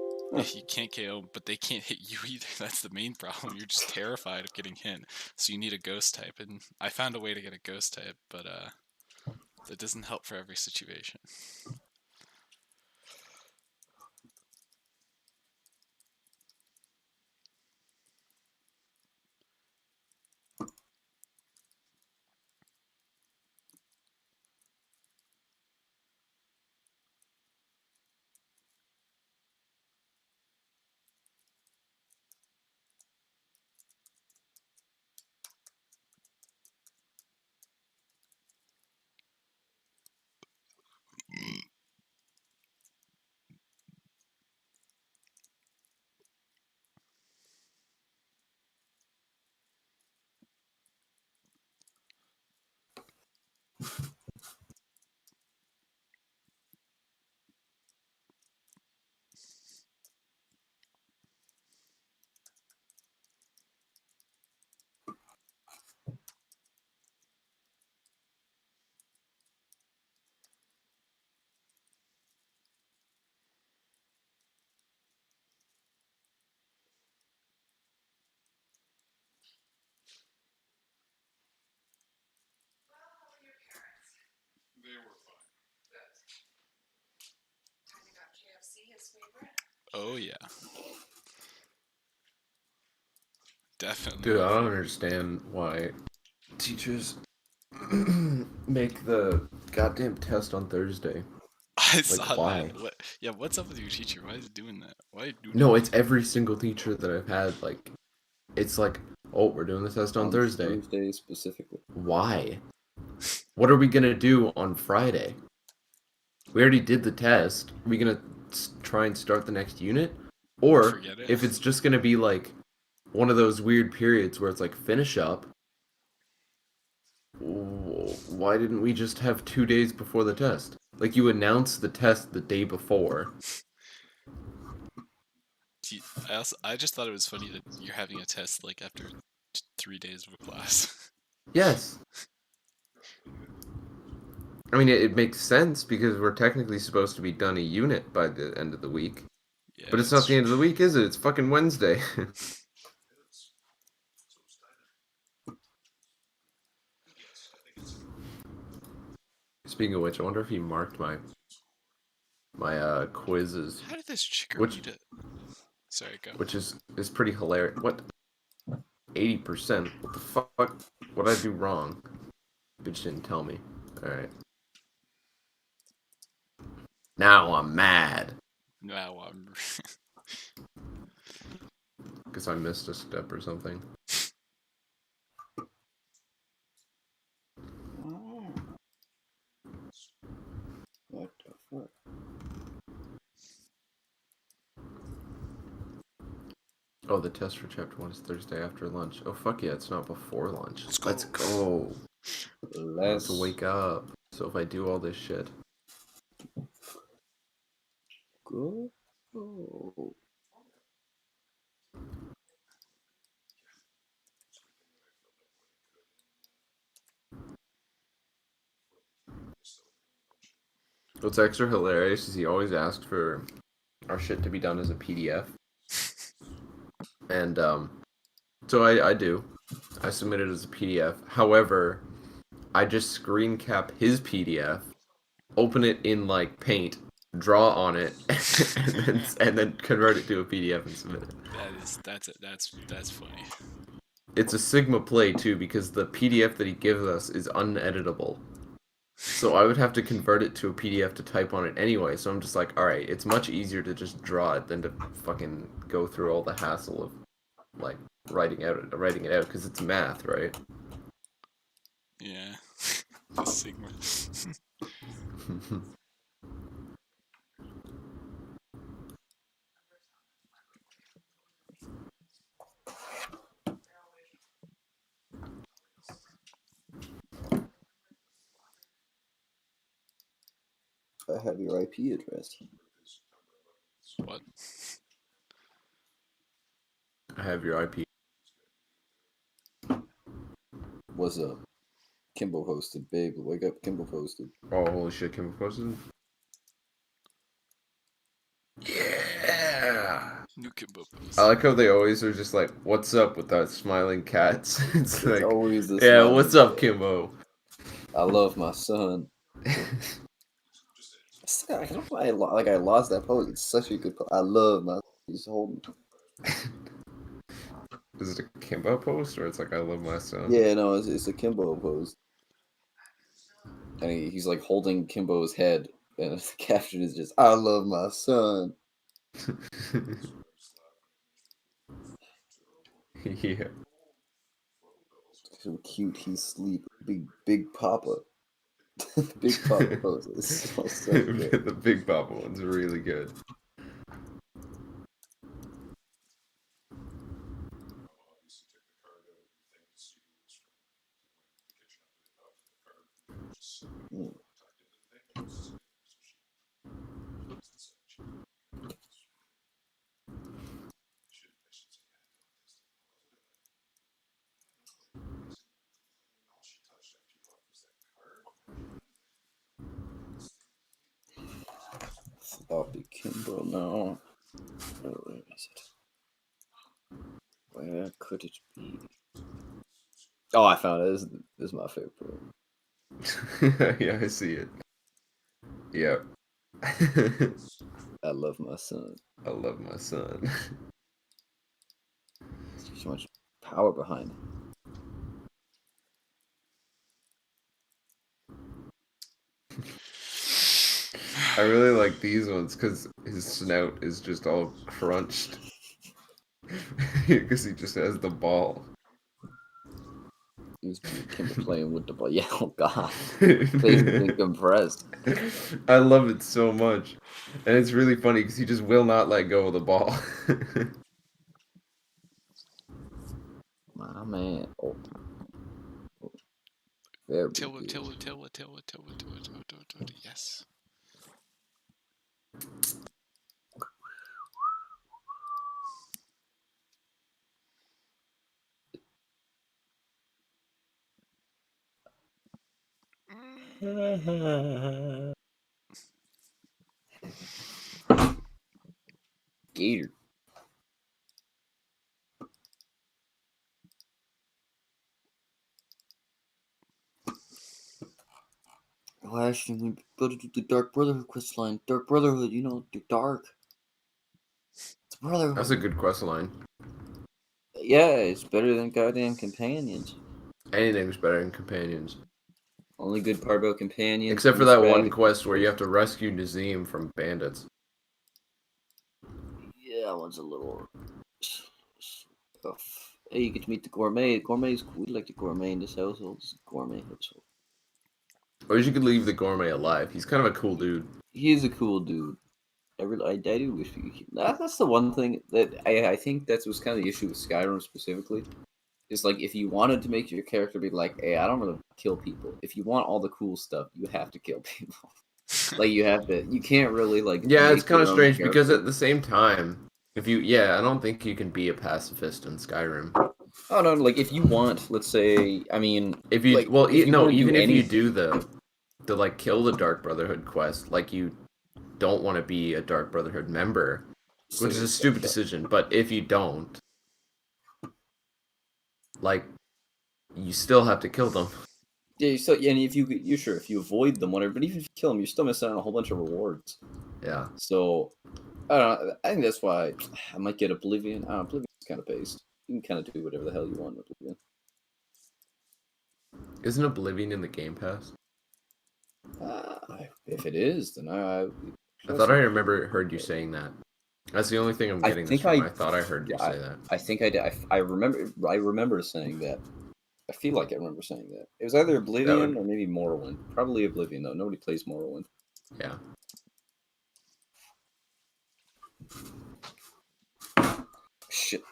You can't KO, but they can't hit you either. That's the main problem. You're just terrified of getting hit, so you need a ghost type. And I found a way to get a ghost type, but that doesn't help for every situation. Oh yeah. Definitely. Dude, I don't understand why teachers make the goddamn test on Thursday. I saw that. What? Yeah, what's up with your teacher? Why is he doing that? Why do No, it's every single teacher that I've had. Like, it's like, oh, we're doing the test on Thursday. Thursday specifically. Why? What are we gonna do on Friday? We already did the test. Are we gonna try and start the next unit? Or if it's just gonna be like one of those weird periods where it's like finish up, why didn't we just have 2 days before the test? Like, you announce the test the day before. I just thought it was funny that you're having a test like after 3 days of a class. Yes. I mean, it makes sense because we're technically supposed to be done a unit by the end of the week. Yeah, but it's not the end of the week, is it? It's fucking Wednesday. Speaking of which, I wonder if he marked my quizzes. How did this chicken eat it? Sorry, go. Which is pretty hilarious. What? 80%? What the fuck? What did I do wrong? Bitch didn't tell me. Alright. Now I'm mad. Now I'm... Guess I missed a step or something. What the fuck? Oh, the test for chapter 1 is Thursday after lunch. Oh, fuck yeah, it's not before lunch. Let's go. Let's wake up. So if I do all this shit. Go. Oh. What's extra hilarious is he always asked for our shit to be done as a PDF. And, so I do. I submit it as a PDF. However, I just screen cap his PDF, open it in, like, Paint, draw on it, and then convert it to a PDF and submit it. That's funny. It's a Sigma play, too, because the PDF that he gives us is uneditable. So I would have to convert it to a PDF to type on it anyway, so I'm just like, alright, it's much easier to just draw it than to fucking go through all the hassle of, like, writing it out, because it's math, right? Yeah. The Sigma. I have your IP address. What? I have your IP. What's up? Kimbo posted, babe. Wake up, Kimbo posted. Oh, holy shit, Kimbo posted? Yeah! New Kimbo post. I like how they always are just like, what's up with that smiling cats? It's like, always the yeah, what's up, Kimbo? I love my son. I don't know why I lost that post. It's such a good post. I love my. He's holding. Is it a Kimbo post or it's like I love my son? Yeah, no, it's a Kimbo post, and he's like holding Kimbo's head, and the caption is just "I love my son." Yeah. So cute. He's sleep. Big Papa. Big Papa pose. It's so good. The Big Papa one's really good. Sloppy Kimbo now. Where is it? Where could it be? Oh, I found it. This is my favorite part. Yeah, I see it. Yep. I love my son. I love my son. So much power behind. I really like these ones because his snout is just all crunched. Because he just has the ball. He's playing with the ball. Yeah, oh god. Face been compressed. I love it so much. And it's really funny because he just will not let go of the ball. My man. Oh. Very Tailwood, good. tailwood. Yes. Gator. Last thing we go to do the Dark Brotherhood quest line. Dark Brotherhood, you know, the dark. It's Brotherhood. That's a good quest line. Yeah, it's better than goddamn companions. Anything's better than companions. Only good part about companions. Except for that one quest where you have to rescue Nazim from bandits. Yeah, that one's a little tough. Hey, you get to meet the gourmet. Gourmet's cool. We like the gourmet in this household. It's a gourmet household. Or you could leave the gourmet alive. He's kind of a cool dude. He is a cool dude. I do wish we could. That's the one thing that I think that was kind of the issue with Skyrim specifically. Is like if you wanted to make your character be like, hey, I don't want to kill people. If you want all the cool stuff, you have to kill people. Like you have to. You can't really like. Yeah, it's kind of strange because at the same time, I don't think you can be a pacifist in Skyrim. Oh no! Like if you want, let's say, I mean, if you like, even if you do the like kill the Dark Brotherhood quest, like you don't want to be a Dark Brotherhood member, which is a stupid decision. But if you don't, like, you still have to kill them. Yeah, so and if if you avoid them, whatever, but even if you kill them, you're still missing out on a whole bunch of rewards. Yeah. So, I don't know. I think that's why I might get Oblivion. Oblivion's kind of based. You can kind of do whatever the hell you want in Oblivion. Isn't Oblivion in the Game Pass? If it is, then I thought I heard you saying that. That's the only thing I'm getting this from. I thought I heard you say that. I think I did. I remember saying that. I feel like I remember saying that. It was either Oblivion or maybe Morrowind. Probably Oblivion, though. Nobody plays Morrowind. Yeah. Shit.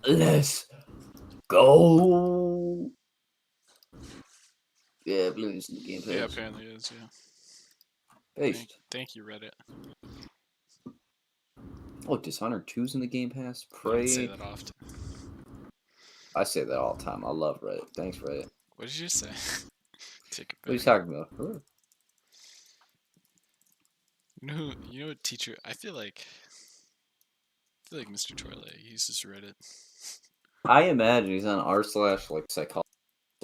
Let's go. Yeah, Oblivion's in the Game Pass. Yeah, apparently it is, yeah. Based. Thank you, Reddit. Oh, Dishonored 2's in the Game Pass. Pray. I don't say that often. I say that all the time. I love Reddit. Thanks, Reddit. What did you say? Take it back. What are you talking about? Huh? You know what teacher? I feel like Mr. Toilet uses Reddit. I imagine he's on r/like psychology /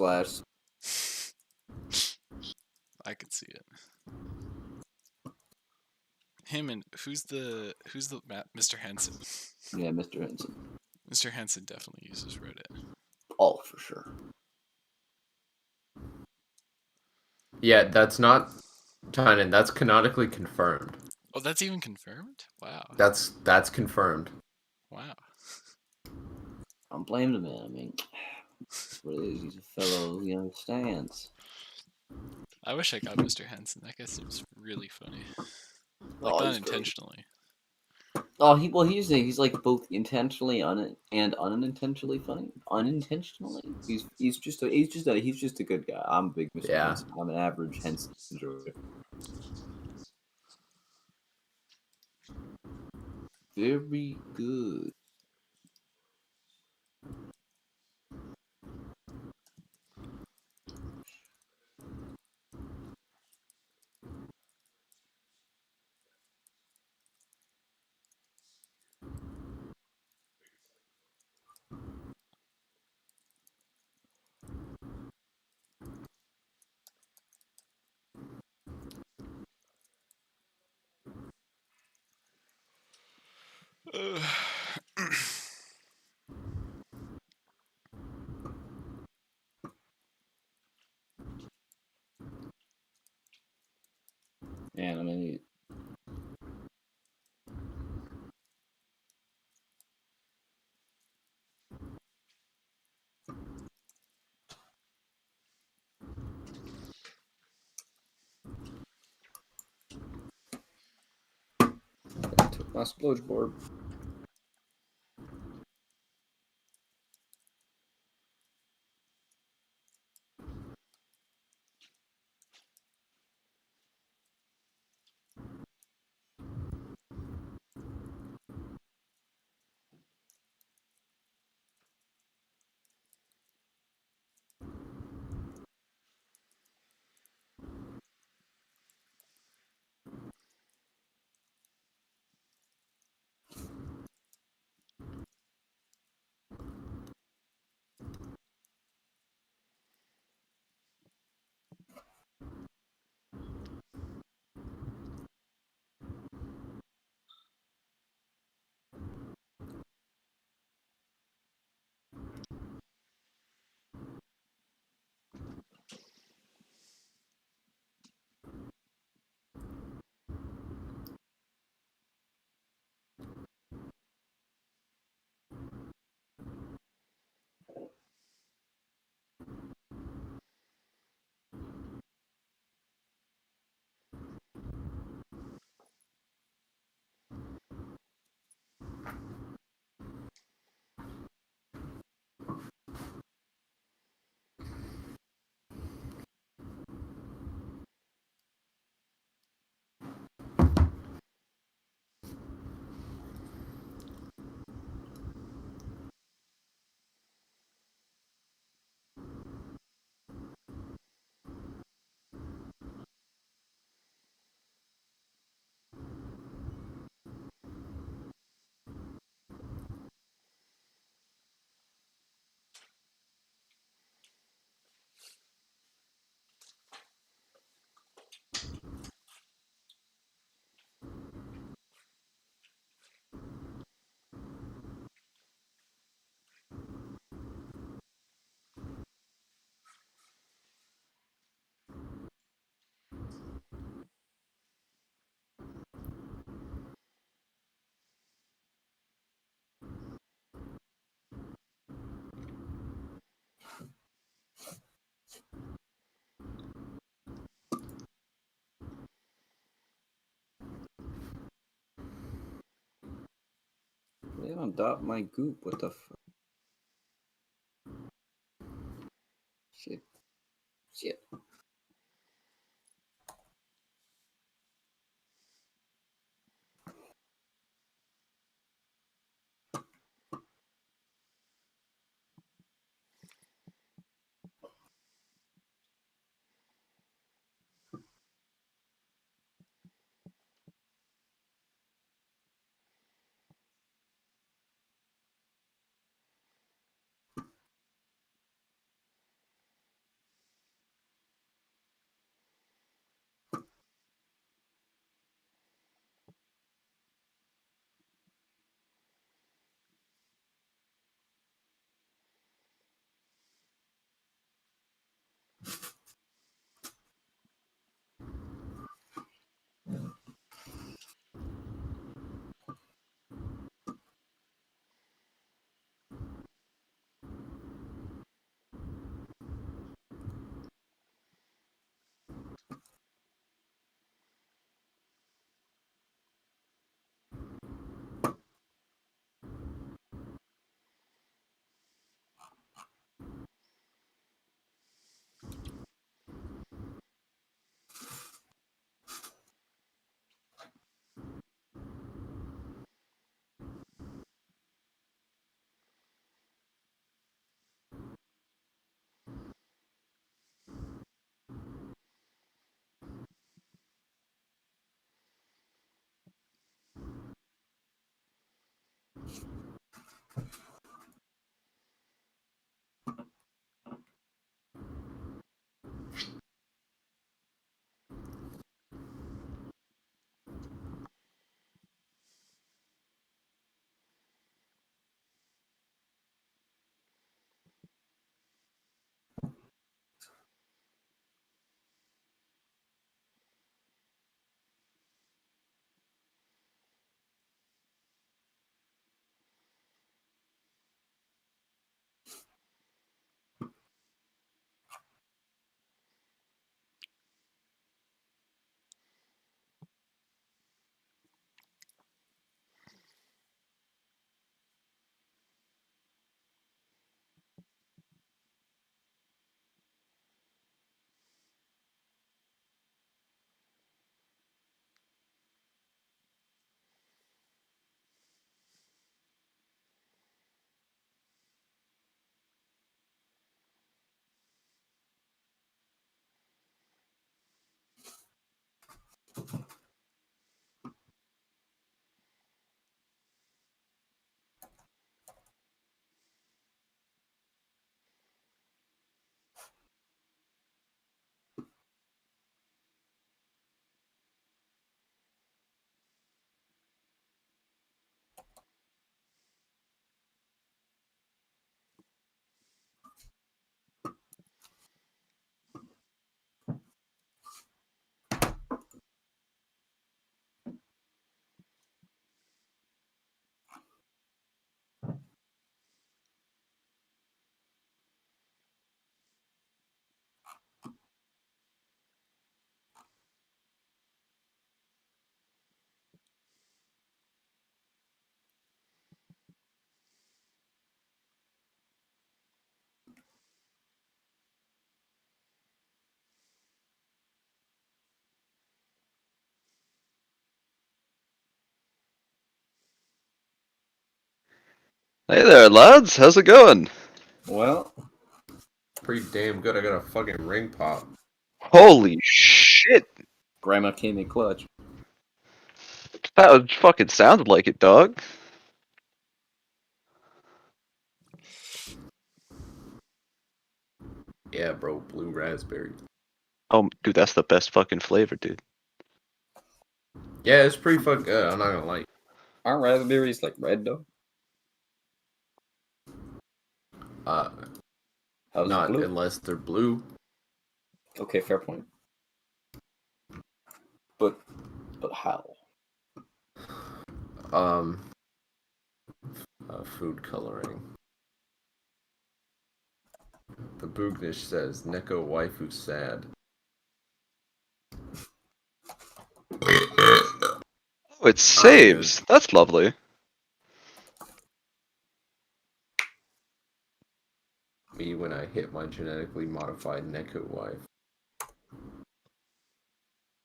I could see it. Him and who's the Mr. Henson? Yeah, Mr. Henson. Mr. Henson definitely uses Reddit. Oh, for sure. Yeah, that's not Tynan, that's canonically confirmed. Oh, that's even confirmed? Wow. That's confirmed. Wow. I don't blame the man. I mean, what it is, he's a fellow who understands. I wish I got Mr. Henson. That guy seems really funny. Like, not intentionally. Oh, he's like both intentionally and unintentionally funny. Unintentionally, he's just a good guy. I'm a big Mr. Henson. I'm an average Henson enjoyer. Very good. And I'm gonna need. I took my splurge board. They don't dot my goop. What the fuck? Shit. Shit. Hey there, lads. How's it going? Well, pretty damn good. I got a fucking ring pop. Holy shit. Grandma came in clutch. That fucking sounded like it, dog. Yeah, bro, blue raspberry. Oh, dude, that's the best fucking flavor, dude. Yeah, it's pretty fucking good. I'm not gonna lie. Aren't raspberries like red though? Not unless they're blue. Okay, fair point. But how? Food coloring. The Boognish says Neko waifu sad. Oh, it saves. That's lovely. Me when I hit my genetically modified Neko wife.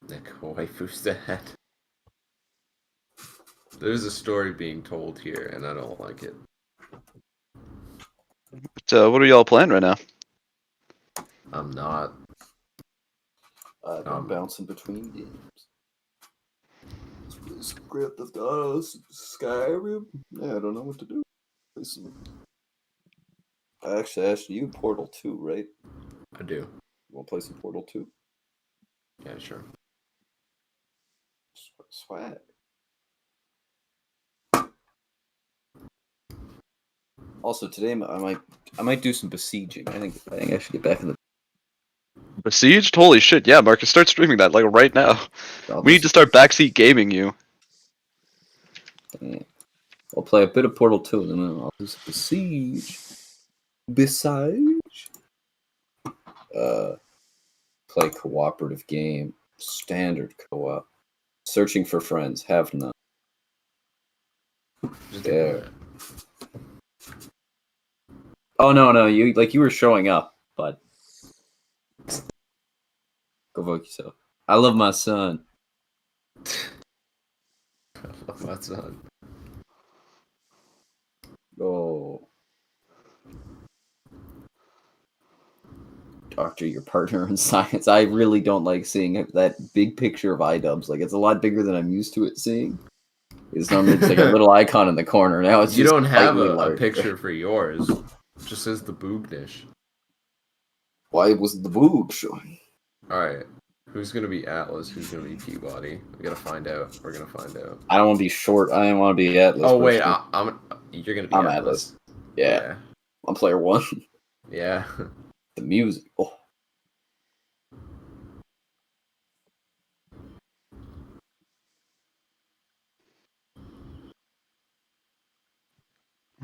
Neko waifu sad. There's a story being told here, and I don't like it. So, what are y'all playing right now? I'm not. I'm bouncing between games. Grand Theft Auto, Skyrim. Yeah, I don't know what to do. Actually, asked you Portal 2, right? I do. You want to play some Portal 2? Yeah, sure. Swag. Also, today I might do some besieging. I think I should get back in the. Besieged? Holy shit, yeah, Marcus, start streaming that, like, right now. We need to start backseat gaming you. Yeah. I'll play a bit of Portal 2 and then I'll do some Besiege. Besiege? Play cooperative game. Standard co-op. Searching for friends. Have none. There. Oh no, you were showing up, but go vote yourself. I love my son. I love my son. Oh. Doctor, your partner in science. I really don't like seeing that big picture of iDubbbz. Like, it's a lot bigger than I'm used to it seeing. It's normally just like a little icon in the corner. Now it's You just don't have slightly a picture for yours. It just says the Boognish. Why was the Boog showing? Alright. Who's gonna be Atlas? Who's gonna be Peabody? We gotta find out. We're gonna find out. I don't want to be short. I don't want to be Atlas. Oh wait, you're gonna be I'm Atlas. Yeah. I'm player 1. Yeah. The music. Oh.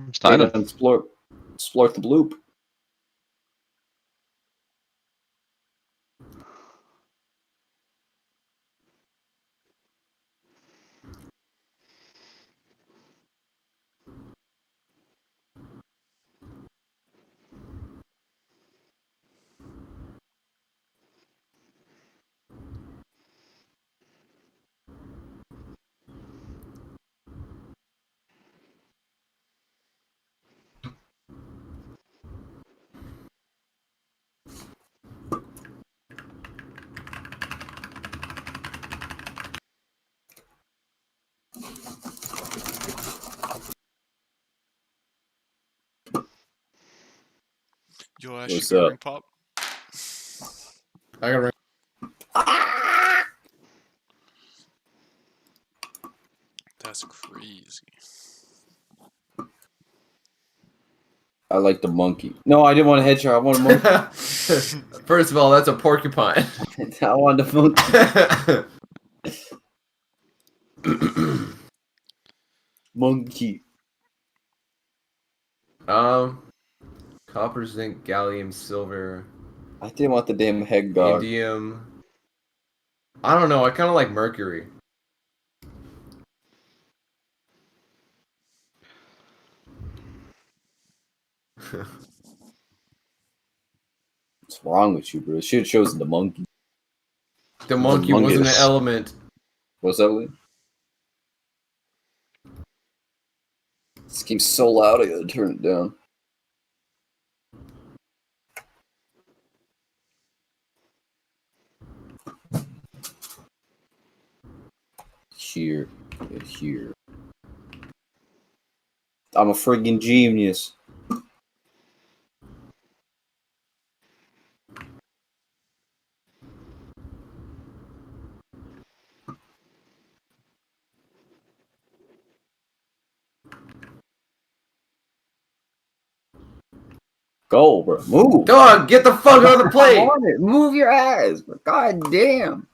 It's time to explore the bloop. Yo, Ash, you got ring pop? I got ring. That's crazy. I like the monkey. No, I didn't want a headshot. I want a monkey. First of all, that's a porcupine. I want the monkey. Monkey. Copper, zinc, gallium, silver. I didn't want the damn head guard. Indium. I don't know. I kind of like mercury. What's wrong with you, bro? It should have chosen the monkey. The monkey wasn't an element. What's that, Lee? This game's so loud, I gotta turn it down. Here. Here. I'm a friggin' genius. Go, bro. Move. Dog, get the fuck on the plate. I'm on it. Move your ass. God damn.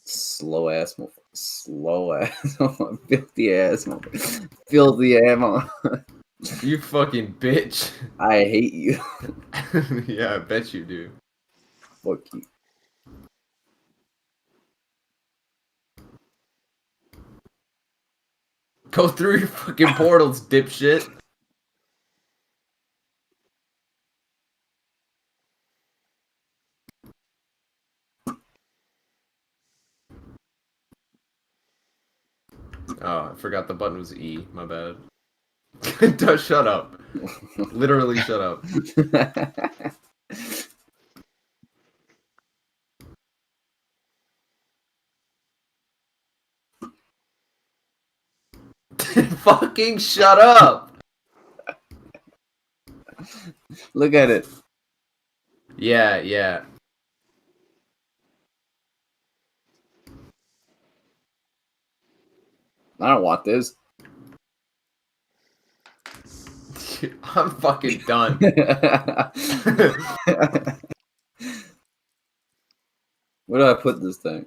Slow ass motherfucker. Slow ass. Filthy ass motherfucker. Filthy ammo. You fucking bitch. I hate you. Yeah, I bet you do. Fuck you. Go through your fucking portals, dipshit. Oh, I forgot the button was E. My bad. Shut up. Literally shut up. Fucking shut up. Look at it. Yeah, yeah. I don't want this. I'm fucking done. Where do I put this thing?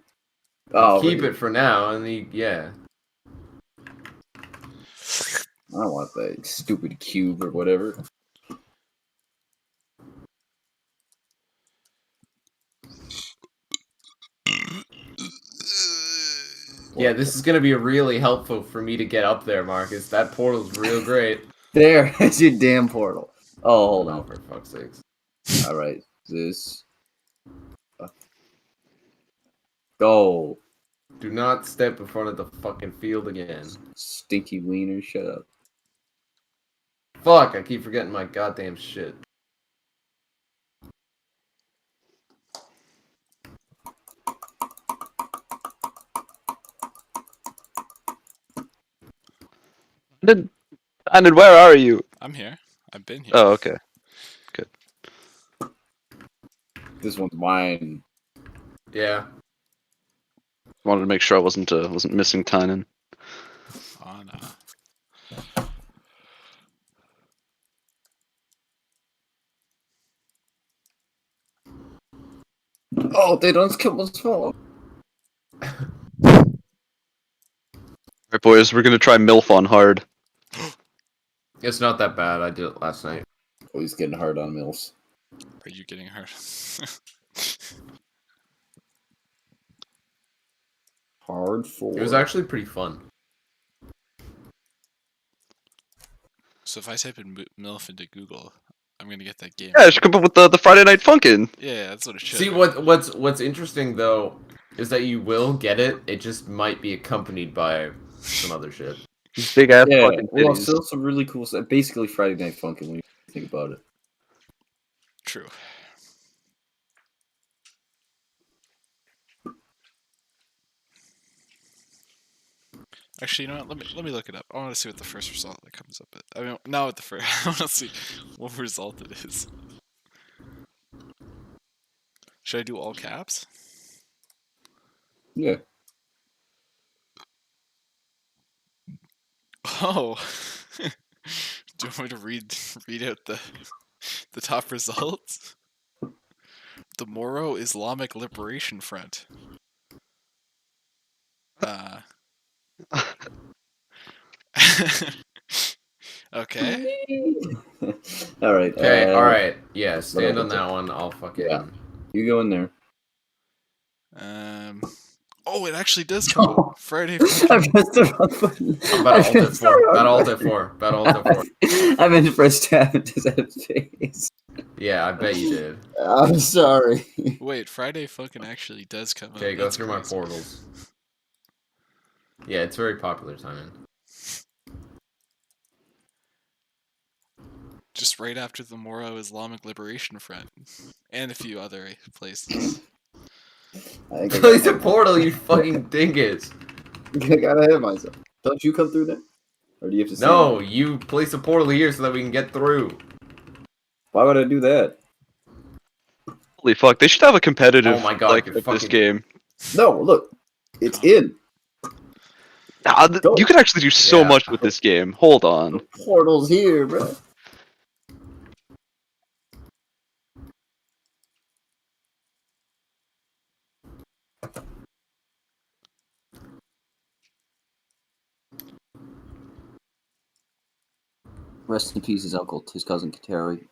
Oh, keep it for now, and yeah. I don't want that stupid cube or whatever. Yeah, this is gonna be really helpful for me to get up there, Marcus. That portal's real great. There, that's your damn portal. Oh, hold on. For fuck's sakes. Alright, this. Go. Do not step in front of the fucking field again. Stinky wiener, shut up. Fuck, I keep forgetting my goddamn shit. And where are you? I'm here. I've been here. Oh, okay. Good. This one's mine. Yeah. Wanted to make sure I wasn't missing Tynan. Oh, no. Oh, they don't kill us all. Alright, boys, we're gonna try MILF on hard. It's not that bad. I did it last night. Oh, he's getting hard on Mills. Are you getting hurt? Hard for. It was actually pretty fun. So if I type in MILF into Google, I'm gonna get that game. Yeah, it should come up with the Friday Night Funkin'. Yeah, that's what it should. See, what's interesting though is that you will get it. It just might be accompanied by some other shit. Big ass Yeah, fucking well, titties. still some really cool stuff. Basically, Friday Night Funkin' when you think about it. True. Actually, you know what? Let me look it up. I want to see what the first result that comes up. I mean, not what the first. I want to see what result it is. Should I do all caps? Yeah. Oh. Do you want me to read out the top results? The Moro Islamic Liberation Front. Okay. All right. Okay. All right. Yeah. Stand on that one. I'll fucking. Yeah. You go in there. Oh, it actually does come up. Friday. I pressed the wrong button. Battle Alt 4. Battle Alt 4. I meant to press tab and just had face. Yeah, I bet you did. I'm sorry. Wait, Friday fucking actually does come up. Okay, go That's through crazy. my portals. Yeah, it's very popular timing. Just right after the Moro Islamic Liberation Front, and a few other places. Place a portal, you fucking dingus. I got ahead of myself. Don't you come through there? Or do you have to? No, you place a portal here so that we can get through. Why would I do that? Holy fuck! They should have a competitive Oh my God, like you're this fucking- game. No, look, it's in. You could actually do so much with this game. Hold on. Portal's here, bro. Rest in peace, his uncle, his cousin Kateri.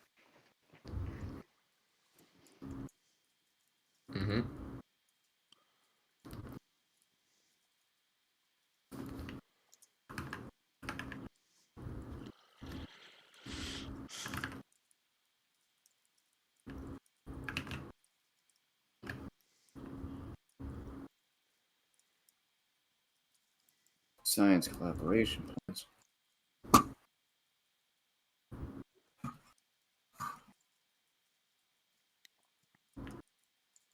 Mm-hmm. Science collaboration plans.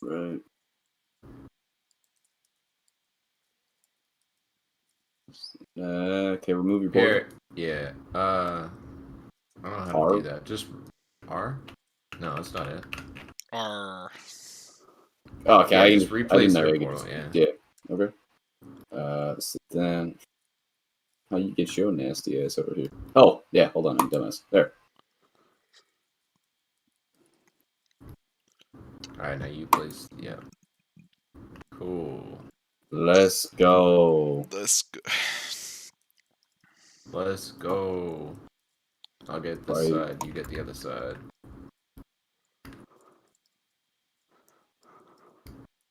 Right. Okay, remove your portal. Here, yeah. I don't know how to do that. Just R? No, that's not it. R. Oh, okay, Yeah, I just can replace I the didn't know. portal, yeah. Yeah. Okay. So then, how you get your nasty ass over here? Oh, yeah. Hold on, I'm dumbass. There. All right, now you place. Yeah. Cool. Let's go. Let's go. Let's go. I'll get this side. You get the other side.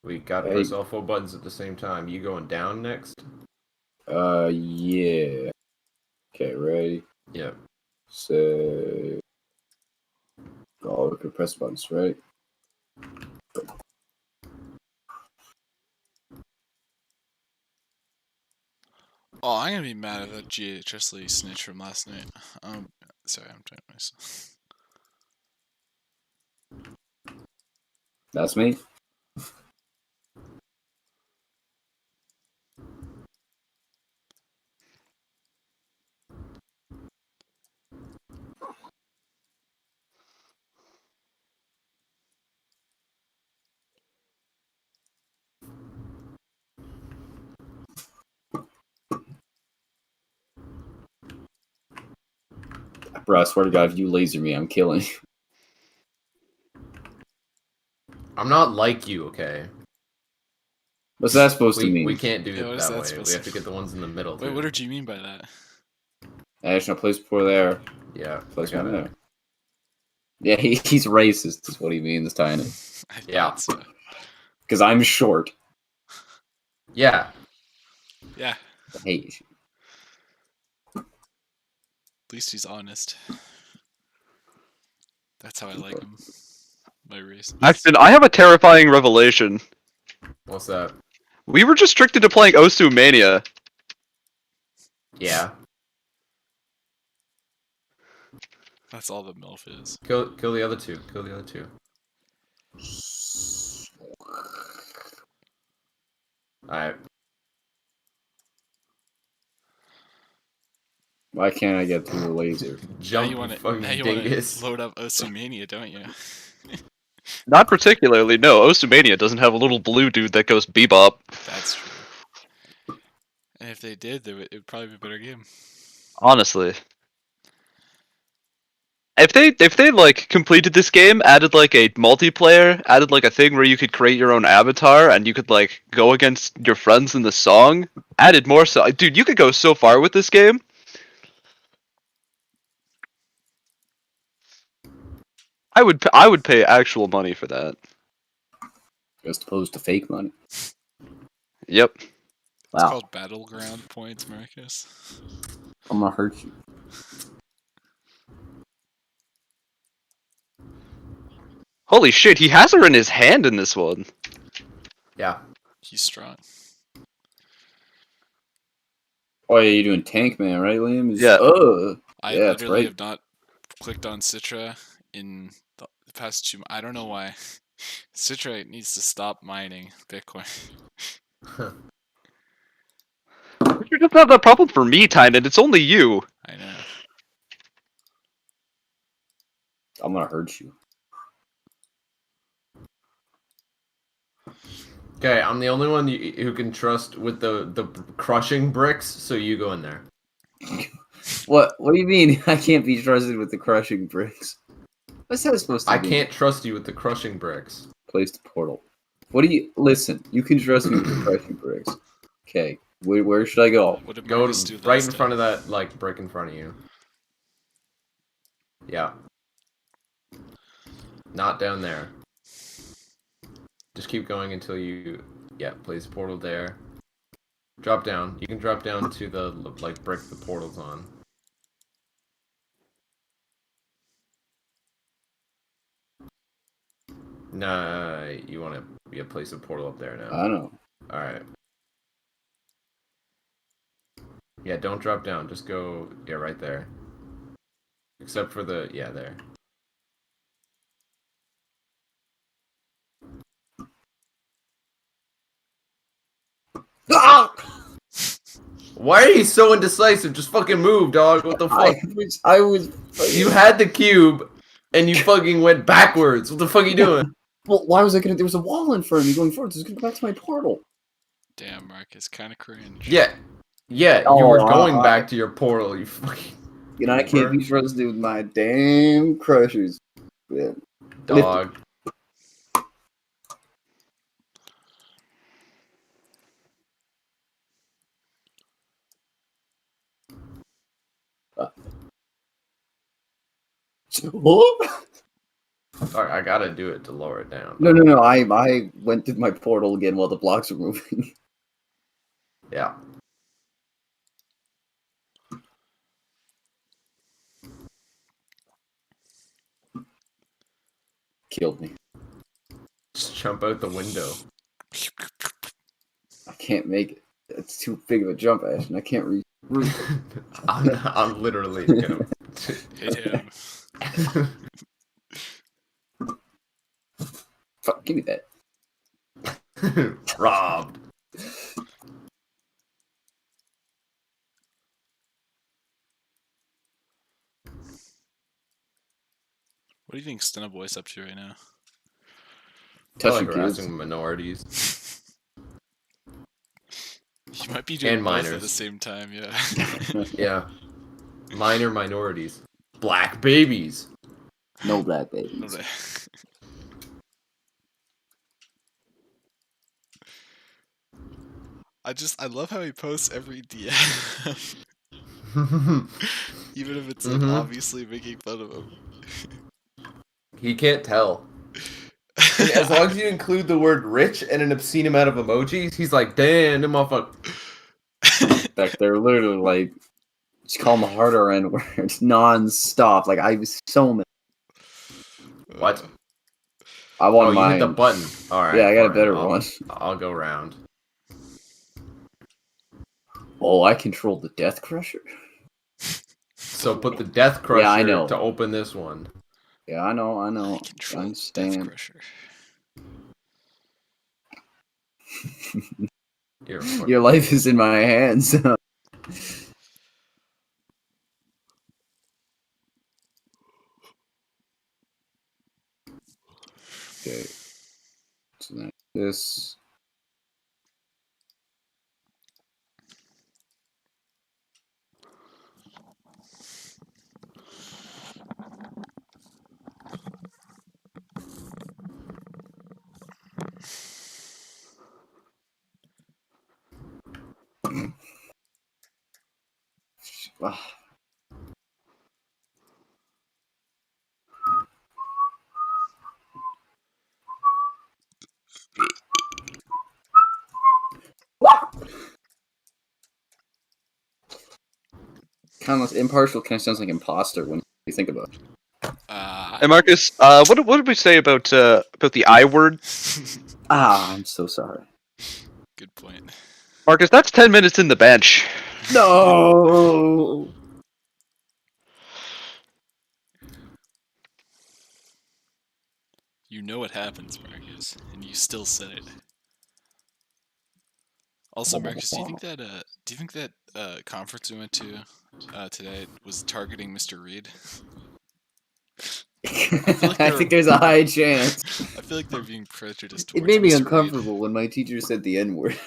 We got to press all 4 buttons at the same time. You going down next? Yeah. Okay, ready? Yep. So, oh, we can press buttons, right? Oh, I'm gonna be mad at that GHS Lee snitch from last night. Sorry, I'm trying myself. That's me. Bro, I swear to God, if you laser me, I'm killing you. I'm not like you, okay? What's that supposed to mean? We can't do Yeah, it that way. We have to get the ones in the middle. Wait, too. what did you mean by that? National place before there. Yeah, place I got one it. there. Yeah, he's racist, is what he means, Tiny. Yeah. Because I'm short. Yeah. Yeah. I hate you. At least he's honest. That's how I like him. My race. Actually, I have a terrifying revelation. What's that? We were restricted to playing Osu Mania. Yeah. That's all the MILF is. Kill the other two. Kill the other two. Alright. Why can't I get through the laser? Now you want to load up Osu Mania, don't you? Not particularly, no. Osu Mania doesn't have a little blue dude that goes bebop. That's true. And if they did, it would probably be a better game. Honestly. If they like completed this game, added like a multiplayer, added like a thing where you could create your own avatar and you could like go against your friends in the song, added more dude, you could go so far with this game. I would pay actual money for that. As opposed to fake money. Yep. It's called Battleground points, Marcus. I'm gonna hurt you. Holy shit, he has her in his hand in this one. Yeah. He's strong. Oh yeah, you're doing Tank Man, right, Liam? Yeah. I yeah, that's literally right. have not clicked on Citra in the past 2 months. I don't know why. Citra needs to stop mining Bitcoin. You just have that problem for me, Tynan. It's only you. I know. I'm gonna hurt you. Okay, I'm the only one who can trust with the crushing bricks, so you go in there. What do you mean I can't be trusted with the crushing bricks? What's that supposed to I be? can't trust you with the crushing bricks. Place the portal. What do you... Listen, you can trust me with the crushing bricks. Okay, where should I go? Go right in front of that, like, brick in front of you. Yeah. Not down there. Just keep going until you... Yeah, place portal there. Drop down. You can drop down to the, like, brick the portal's on. Nah, you want to place a portal up there now. I know. Alright. Yeah, don't drop down. Just go... Yeah, right there. Except for the... Yeah, there. Ah! Why are you so indecisive? Just fucking move, dog. What the fuck? I was... You had the cube, and you fucking went backwards. What the fuck are you doing? Well, why was I gonna... There was a wall in front of me going forward. So I was gonna go back to my portal. Damn, Marcus, kind of cringe. Yeah. Yeah, you were going back to your portal, you fucking... You know, I can't be trusted with my damn crushers. Yeah. Dog. Alright, I gotta do it to lower it down. No. I went through my portal again while the blocks were moving. Yeah. Killed me. Just jump out the window. I can't make it. It's too big of a jump, Ashton. I can't reach. I'm literally gonna hit him. Fuck, give me that. Robbed. What do you think Stunna Boy's up to right now? Touching harassing minorities. You might be doing and both minors at the same time, yeah. Yeah. Minor minorities. Black babies. No black babies. I love how he posts every DM. Even if it's like obviously making fun of him. He can't tell. And as long as you include the word rich and an obscene amount of emojis, he's like, damn, them motherfucker. Back there, literally, like, just call them harder N words non-stop. Like, I was so mad. What? I want you hit the button. Alright. Yeah, I got a better one. I'll go round. Oh, I control the Death Crusher. So put the Death Crusher I know. to open this one. Yeah, I know. I understand. Death Crusher. Your life is in my hands. Okay. So then this. Kind of impartial. Kind of sounds like imposter when you think about it. Hey Marcus, what did we say about the I word? I'm so sorry. Good point. Marcus, that's 10 minutes in the bench. No. You know what happens, Marcus, and you still said it. Also, Marcus, do you think that conference we went to today was targeting Mr. Reed? I think there's a high chance. I feel like they're being prejudiced It towards made me Mr. uncomfortable when my teacher said the N-word.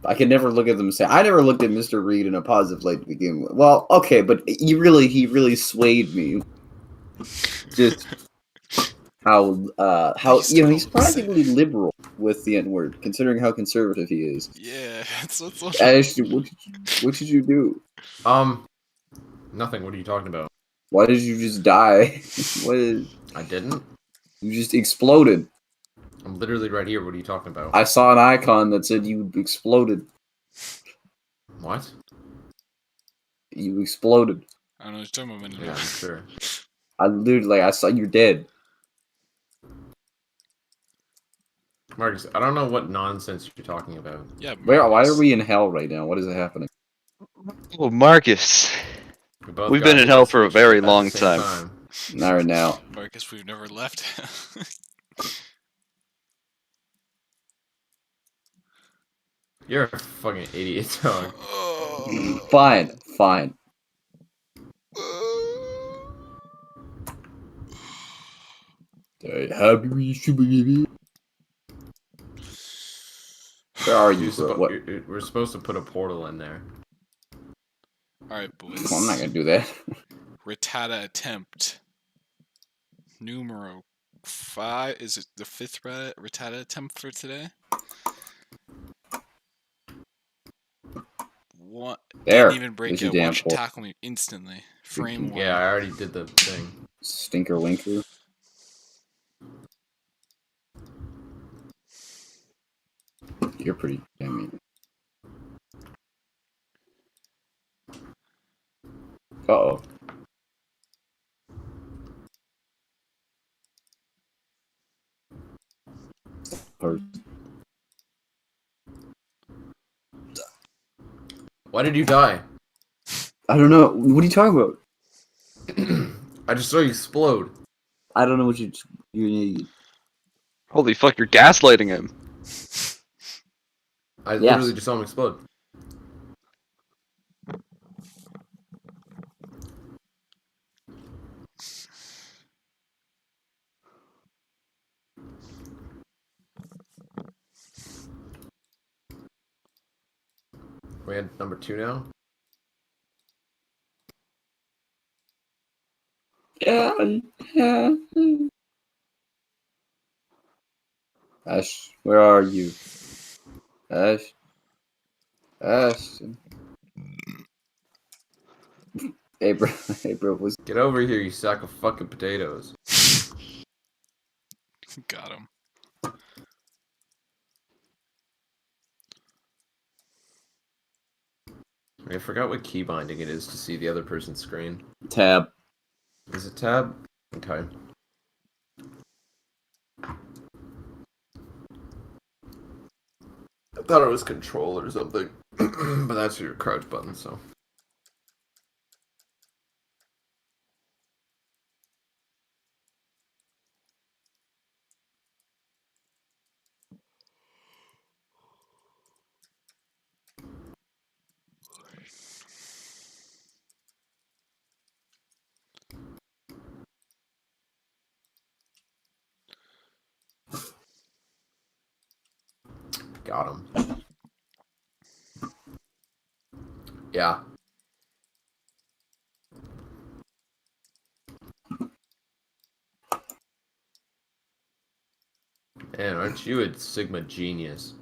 I could never look at them and say, I never looked at Mr. Reed in a positive light to begin with. Well, okay, but he really swayed me. Just how he's surprisingly liberal with the N-word, considering how conservative he is. Yeah, that's Ash, what did you do? Nothing. What are you talking about? Why did you just die? I didn't. You just exploded. I'm literally right here. What are you talking about? I saw an icon that said you exploded. What? You exploded. I don't know what you're talking about. Yeah, I'm sure. I saw you dead. Marcus, I don't know what nonsense you're talking about. Yeah, why are we in hell right now? What is happening? Oh, Marcus. We've been in hell for a very long time. Not right now. Marcus, we've never left. You're a fucking idiot, dog. Fine. Where are you, bro? What? We're supposed to put a portal in there. Alright, boys. Well, I'm not gonna do that. Rattata attempt. Numero 5. Is it the 5th Rattata attempt for today? What? There. Didn't even break out. Why should tackle me instantly? Frame 1. Yeah, I already did the thing. Stinker winker. You're pretty damn mean. Uh-oh. Why did you die? I don't know. What are you talking about? I just saw you explode. I don't know what you need. Holy fuck, you're gaslighting him. I literally just saw him explode. We had number 2 now? Yeah. Ash, where are you? Ash. Hey bro, what's... Get over here, you sack of fucking potatoes. Got him. I forgot what key binding it is to see the other person's screen. Tab. Is it tab? Okay. I thought it was control or something. But that's your crouch button, so. Got him. Yeah. Man, aren't you a Sigma genius?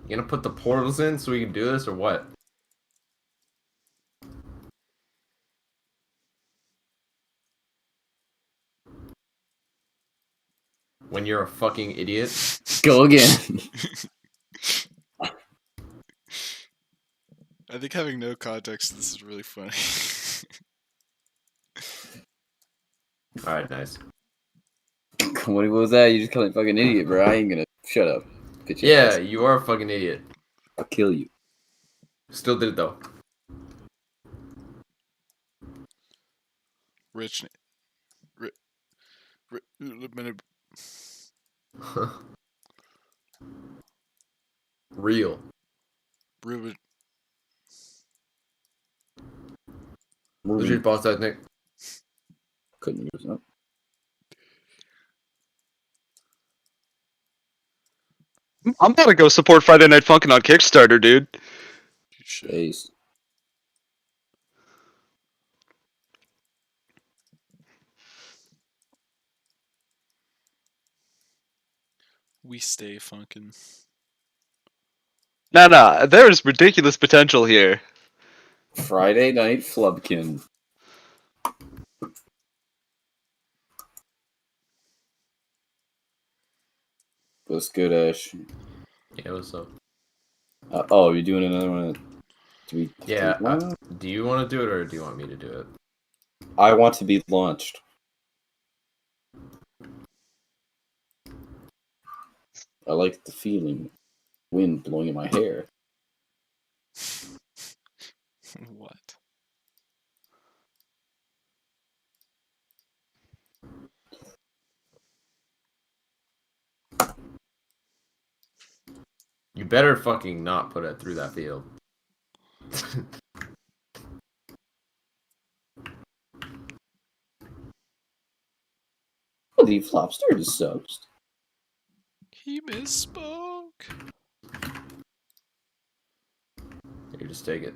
You gonna put the portals in so we can do this, or what? When you're a fucking idiot? Go again. I think having no context, this is really funny. Alright, nice. What was that? You just called me a fucking idiot, bro. I ain't gonna shut up. Bitch Yeah, ass. you are a fucking idiot. I'll kill you. Still did it though. Rich. Real. What's your boss out, Nick? Couldn't use that. I'm about to go support Friday Night Funkin' on Kickstarter, dude. Ace. We stay funkin'. Nah, there's ridiculous potential here. Friday Night Flubkin. What's good, Ash? Yeah, what's up? Oh, you're doing another one? Yeah. Do you want to do it or do you want me to do it? I want to be launched. I like the feeling. Wind blowing in my hair. What? You better fucking not put it through that field. Oh, the Flopster just sucks. He misspoke. You just take it.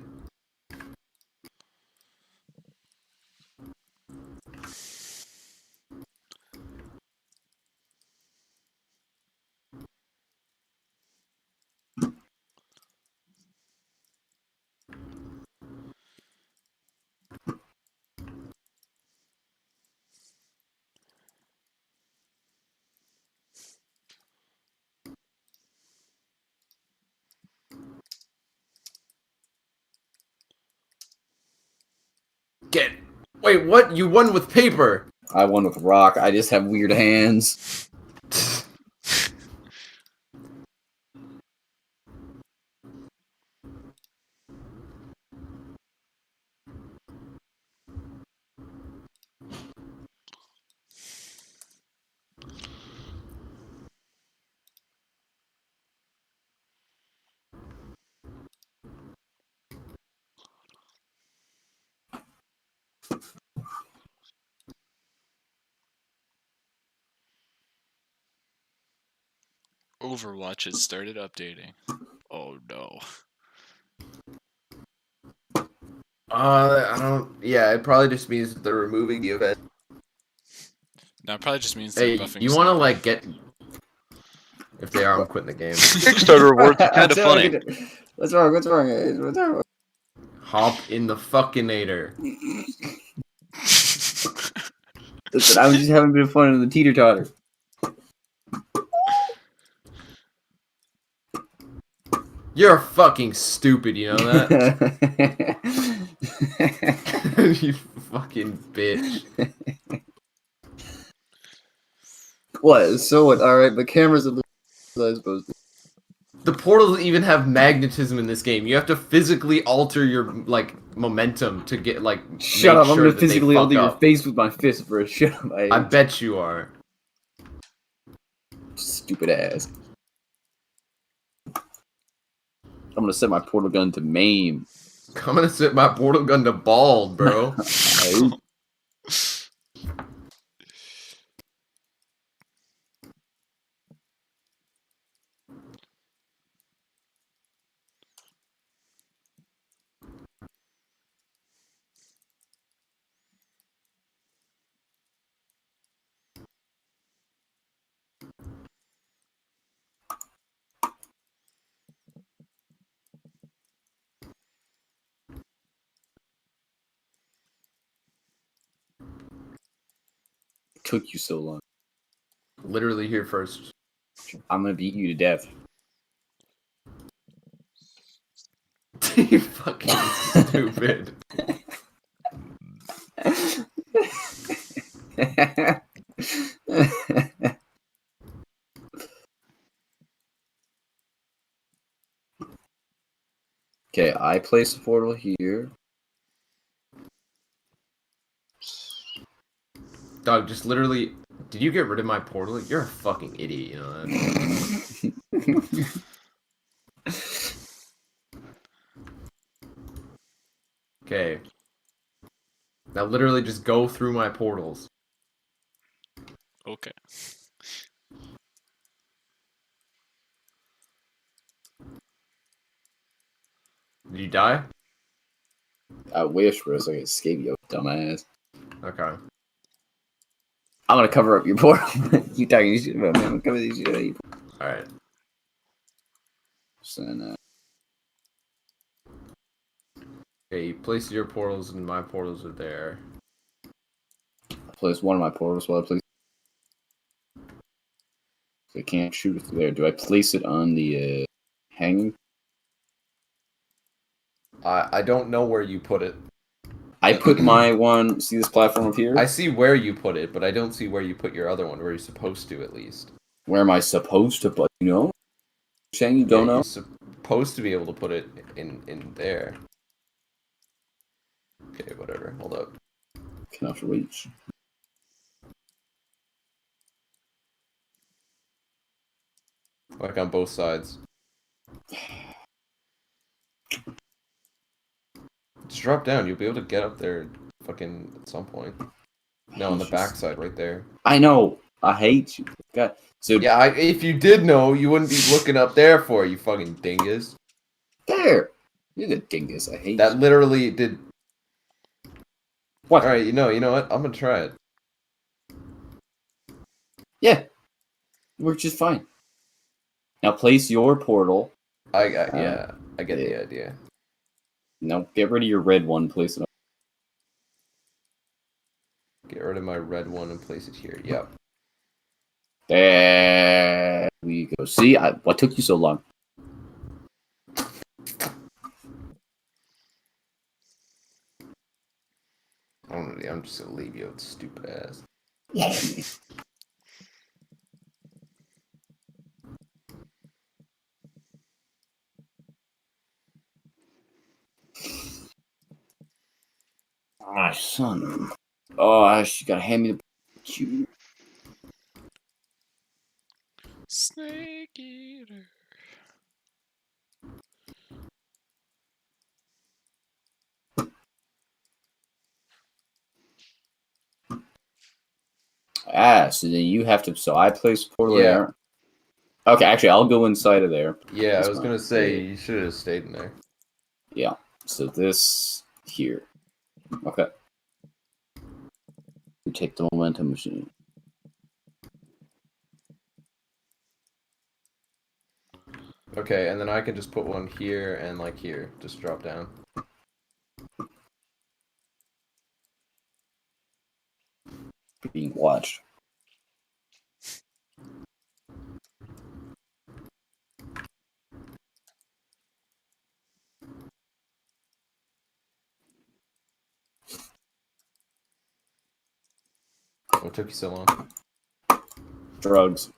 Wait, what? You won with paper? I won with rock. I just have weird hands. Overwatch has started updating. Oh no. I don't. Yeah, it probably just means they're removing the event. No, it probably just means Hey, they're buffing. you want to like get? If they are, I'm quitting the game. Kickstarter rewards are kind of funny. What's wrong? What's wrong, guys? What's wrong? Hop in the fuckinator. Listen, I was just having a bit of fun in the teeter-totter. You're fucking stupid, you know that? You fucking bitch. What? So what? Alright, but cameras are I suppose. The portals even have magnetism in this game. You have to physically alter your like momentum to get like. Shut up! Sure I'm gonna physically alter your face with my fist, bro. Shut up! I bet you are. Stupid ass. I'm gonna set my portal gun to maim. I'm gonna set my portal gun to bald, bro. Took you so long. Literally here first. I'm gonna beat you to death. You fucking stupid. Okay, I place the portal here. Doug, just literally, did you get rid of my portal? You're a fucking idiot, you know that. Okay. Now literally just go through my portals. Okay. Did you die? I wish, bro, so I could escape you, dumbass. Okay. I'm gonna cover up your portal. You talking shit about me? I'm gonna cover this shit up. Alright. So, Okay, you place your portals and my portals are there. I place one of my portals while I place. I can't shoot it there. Do I place it on the hanging? I don't know where you put it. I put my one. See this platform up here? I see where you put it, but I don't see where you put your other one. Where you're supposed to, at least. Where am I supposed to put? You know? Saying you don't know? You're supposed to be able to put it in there. Okay, whatever. Hold up. Cannot reach. Like on both sides. Just drop down. You'll be able to get up there fucking at some point. No, on the backside right there. I know. I hate you. God. So yeah, if you did know, you wouldn't be looking up there for it, you fucking dingus. There. You're the dingus. I hate that you. Literally did. What? Alright, you know what? I'm gonna try it. Yeah. Works just fine. Now place your portal. I get the idea. Now get rid of your red one, place it on. Get rid of my red one and place it here. Yep. There we go. See, what took you so long? I'm just gonna leave you with stupid ass. My son. Oh, she gotta hand me the cue. Snake eater. So then you have to. So I place portal there. Okay, actually, I'll go inside of there. Yeah, I was gonna say you should have stayed in there. Yeah. So this here. Okay. You take the momentum machine. Okay, and then I can just put one here and like here. Just drop down. Being watched. What took you so long? Drugs.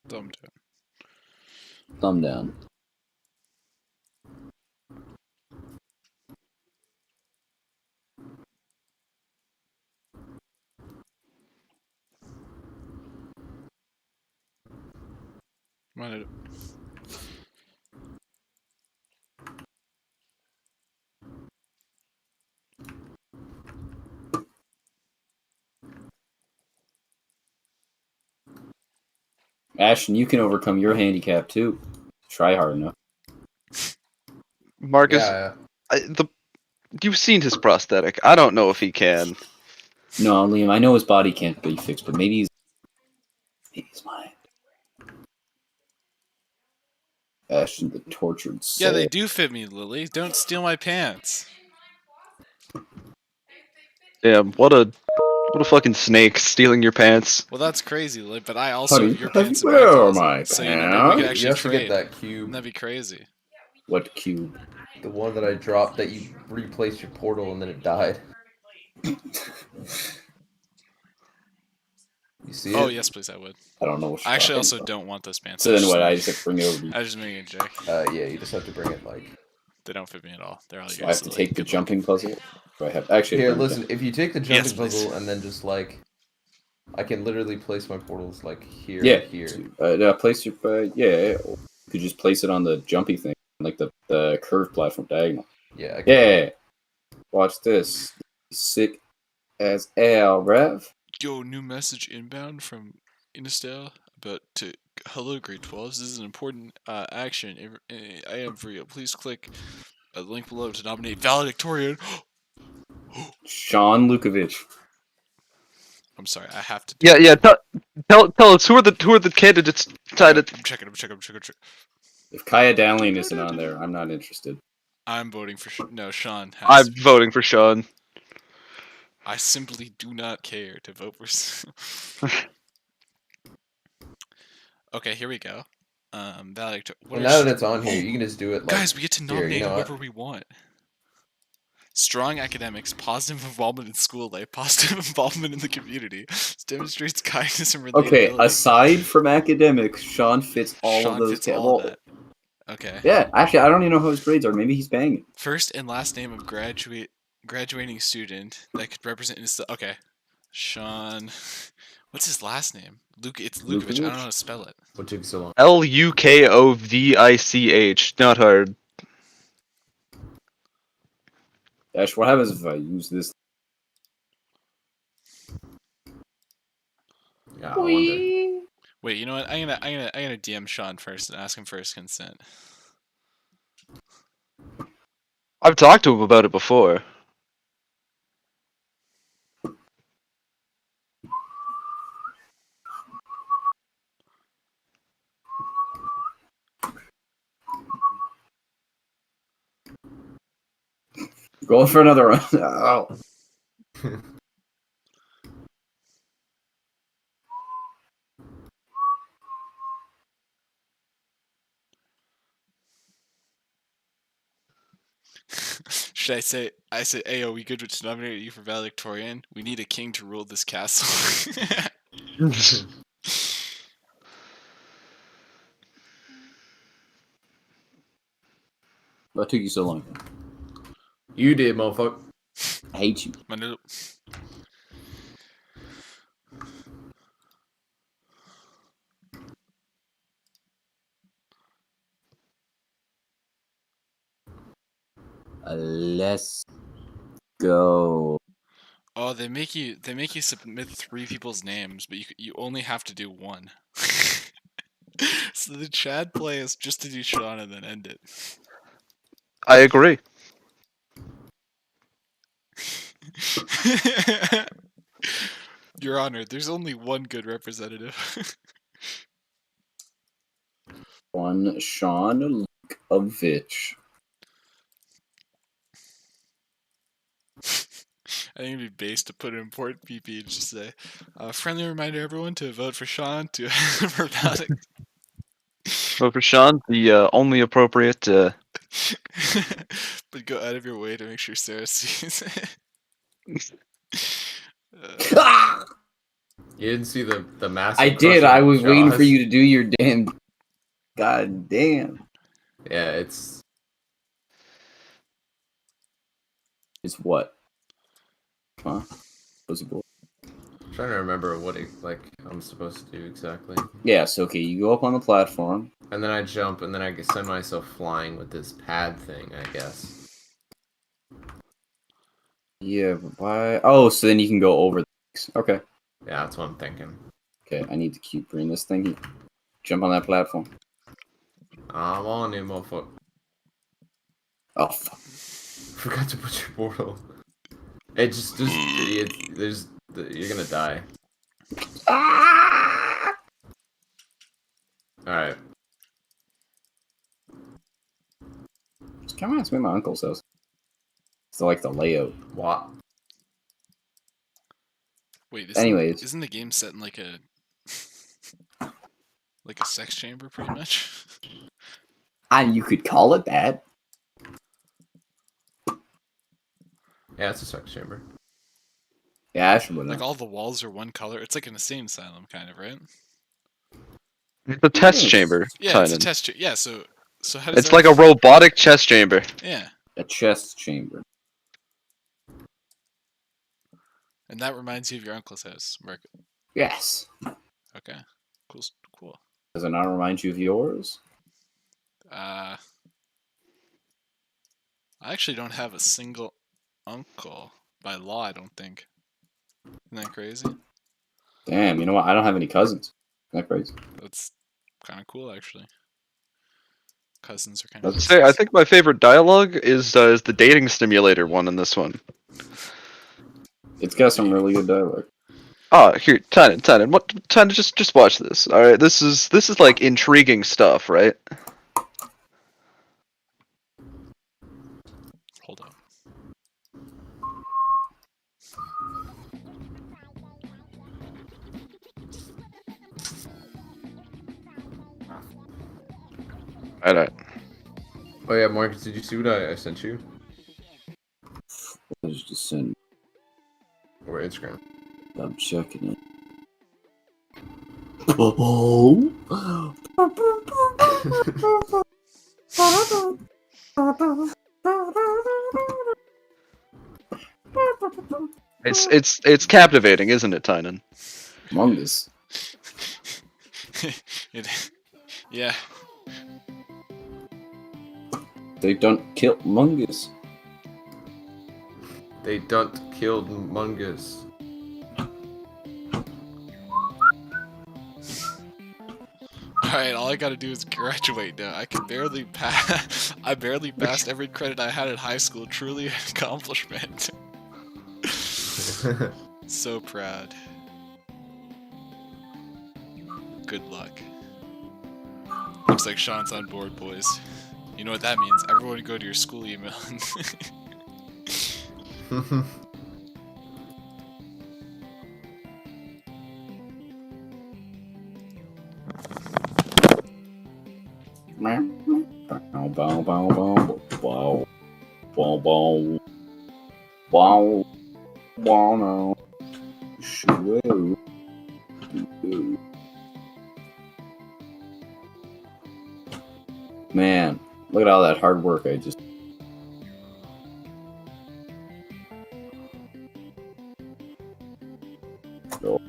Thumb down. Thumb down. Come on, Ashton, you can overcome your handicap too. Try hard enough. Marcus, Yeah. You've seen his prosthetic. I don't know if he can. No, Liam, I know his body can't be fixed, but maybe he's mine. Ashton, the tortured soul. Yeah, they do fit me, Lily. Don't steal my pants. Yeah, what a fucking snake stealing your pants. Well, that's crazy, Lily, but I also have your Honey, pants in my where are closet. my So, you know, maybe we could pants? actually You have to trade. get that cube. Wouldn't that be crazy? What cube? The one that I dropped that you replaced your portal and then it died. You see Oh it? yes, please. I would. I don't know what. I actually also don't want those pants. So then what? I just have to bring it over to you. I was just making a joke. Yeah, you just have to bring it like. They don't fit me at all. They're all So I have to take the jumping puzzle. Do I have actually? Here, listen. If you take the jumping Yes, puzzle and then just like, I can literally place my portals like here. Yeah. Here. Place your. Yeah. You could just place it on the jumpy thing, like the curved platform diagonal. Yeah. Yeah. Watch this. Sick as hell, Rev. Yo, new message inbound from Innisdale about to hello grade 12s. This is an important action. I am for you. Please click a link below to nominate valedictorian. Sean Lukovich. I'm sorry, I have to. Yeah. Tell us who are the candidates. I'm checking. If Kaya Dowling isn't on there, I'm not interested. I'm voting for Sean. I'm voting for Sean. I simply do not care to vote for. Okay, here we go. Valedictorian. Well, now that it's on here, you can just do it. Like, guys, we get to nominate you know whoever we want. Strong academics, positive involvement in school life, positive involvement in the community. Demonstrates kindness and relatability. Okay, aside from academics, Sean fits all of those. Okay. Yeah, actually, I don't even know how his grades are. Maybe he's banging. First and last name of graduating student that could represent. Okay, Sean. What's his last name? It's Lukovich. I don't know how to spell it. What took so long? Lukovich. Not hard. Ash, what happens if I use this? Yeah, I wonder. Wait, you know what? I'm gonna DM Sean first and ask him for his consent. I've talked to him about it before. Going for another run. Oh. Should I say, hey, we good to nominate you for valedictorian? We need a king to rule this castle. What took you so long? You did, motherfucker. I hate you. Let's go. Oh, they make you submit 3 people's names, but you only have to do 1. So the Chad play is just to do Sean and then end it. I agree. Your Honor, there's only one good representative. One Sean Lukovich. I think it'd be base to put an important PP and just say, friendly reminder everyone to vote for Sean to for ballot. Vote for Sean, the only appropriate. But go out of your way to make sure Sarah sees it. You didn't see the massive. I did. I was waiting for you to do your damn. God damn. Yeah, it's what? Huh? I'm trying to remember what I'm supposed to do exactly. Yeah, so okay, you go up on the platform. And then I jump, and then I send myself flying with this pad thing, I guess. Yeah, but why? Oh, so then you can go over. Okay. Yeah, that's what I'm thinking. Okay, I need to keep bringing this thing. Jump on that platform. I'm on it, motherfucker. Oh, fuck. Forgot to put your portal. It just you're gonna die. Alright. It kind of reminds me of my uncle's house. It's like the layout. What? Wait, isn't the game set in like a sex chamber, pretty much? And you could call it that. Yeah, it's a sex chamber. Yeah, I should Like all the walls are one color. It's like an insane asylum, kind of, right? It's a test chamber, Yeah, it's a Tynan. test. Yeah, so how does It's that? like a robotic chess chamber. Yeah, a chest chamber. and that reminds you of your uncle's house, Mark. Yes. Okay, cool. Does it not remind you of yours? I actually don't have a single uncle by law. I don't think. Isn't that crazy? Damn, you know what? I don't have any cousins. Isn't that crazy? That's kind of cool, actually. Cousins are kind I'd of. say I think my favorite dialogue is the dating simulator one in this one. It's got some really good dialogue. Oh, here, Tynan, just watch this. All right, this is like intriguing stuff, right? Hold on. All right. Oh yeah, Marcus, did you see what I sent you? I just sent. Or Instagram. I'm checking it. Oh. It's captivating, isn't it, Tynan? Mungus. Yeah. They don't kill Mungus. They don't killed Mungus. Alright, all I gotta do is graduate now. I can barely pass. I barely passed every credit I had in high school. Truly an accomplishment. So proud. Good luck. Looks like Sean's on board, boys. You know what that means. Everyone go to your school email. Man, look at all that hard work I just. Oh.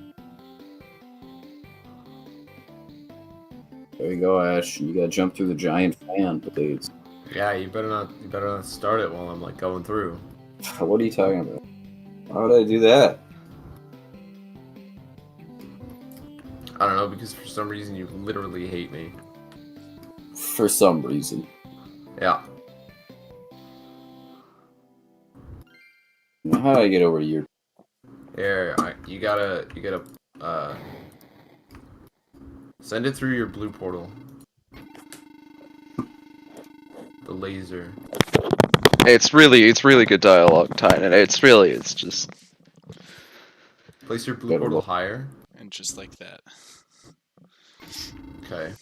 There you go, Ash. You gotta jump through the giant fan, please. Yeah, you better not start it while I'm like going through. What are you talking about? Why would I do that? I don't know, because for some reason you literally hate me. For some reason. Yeah. How do I get over to your? Here, you gotta send it through your blue portal. The laser. It's really good dialogue, Tynan. It's just. Place your blue portal higher. And just like that. Okay.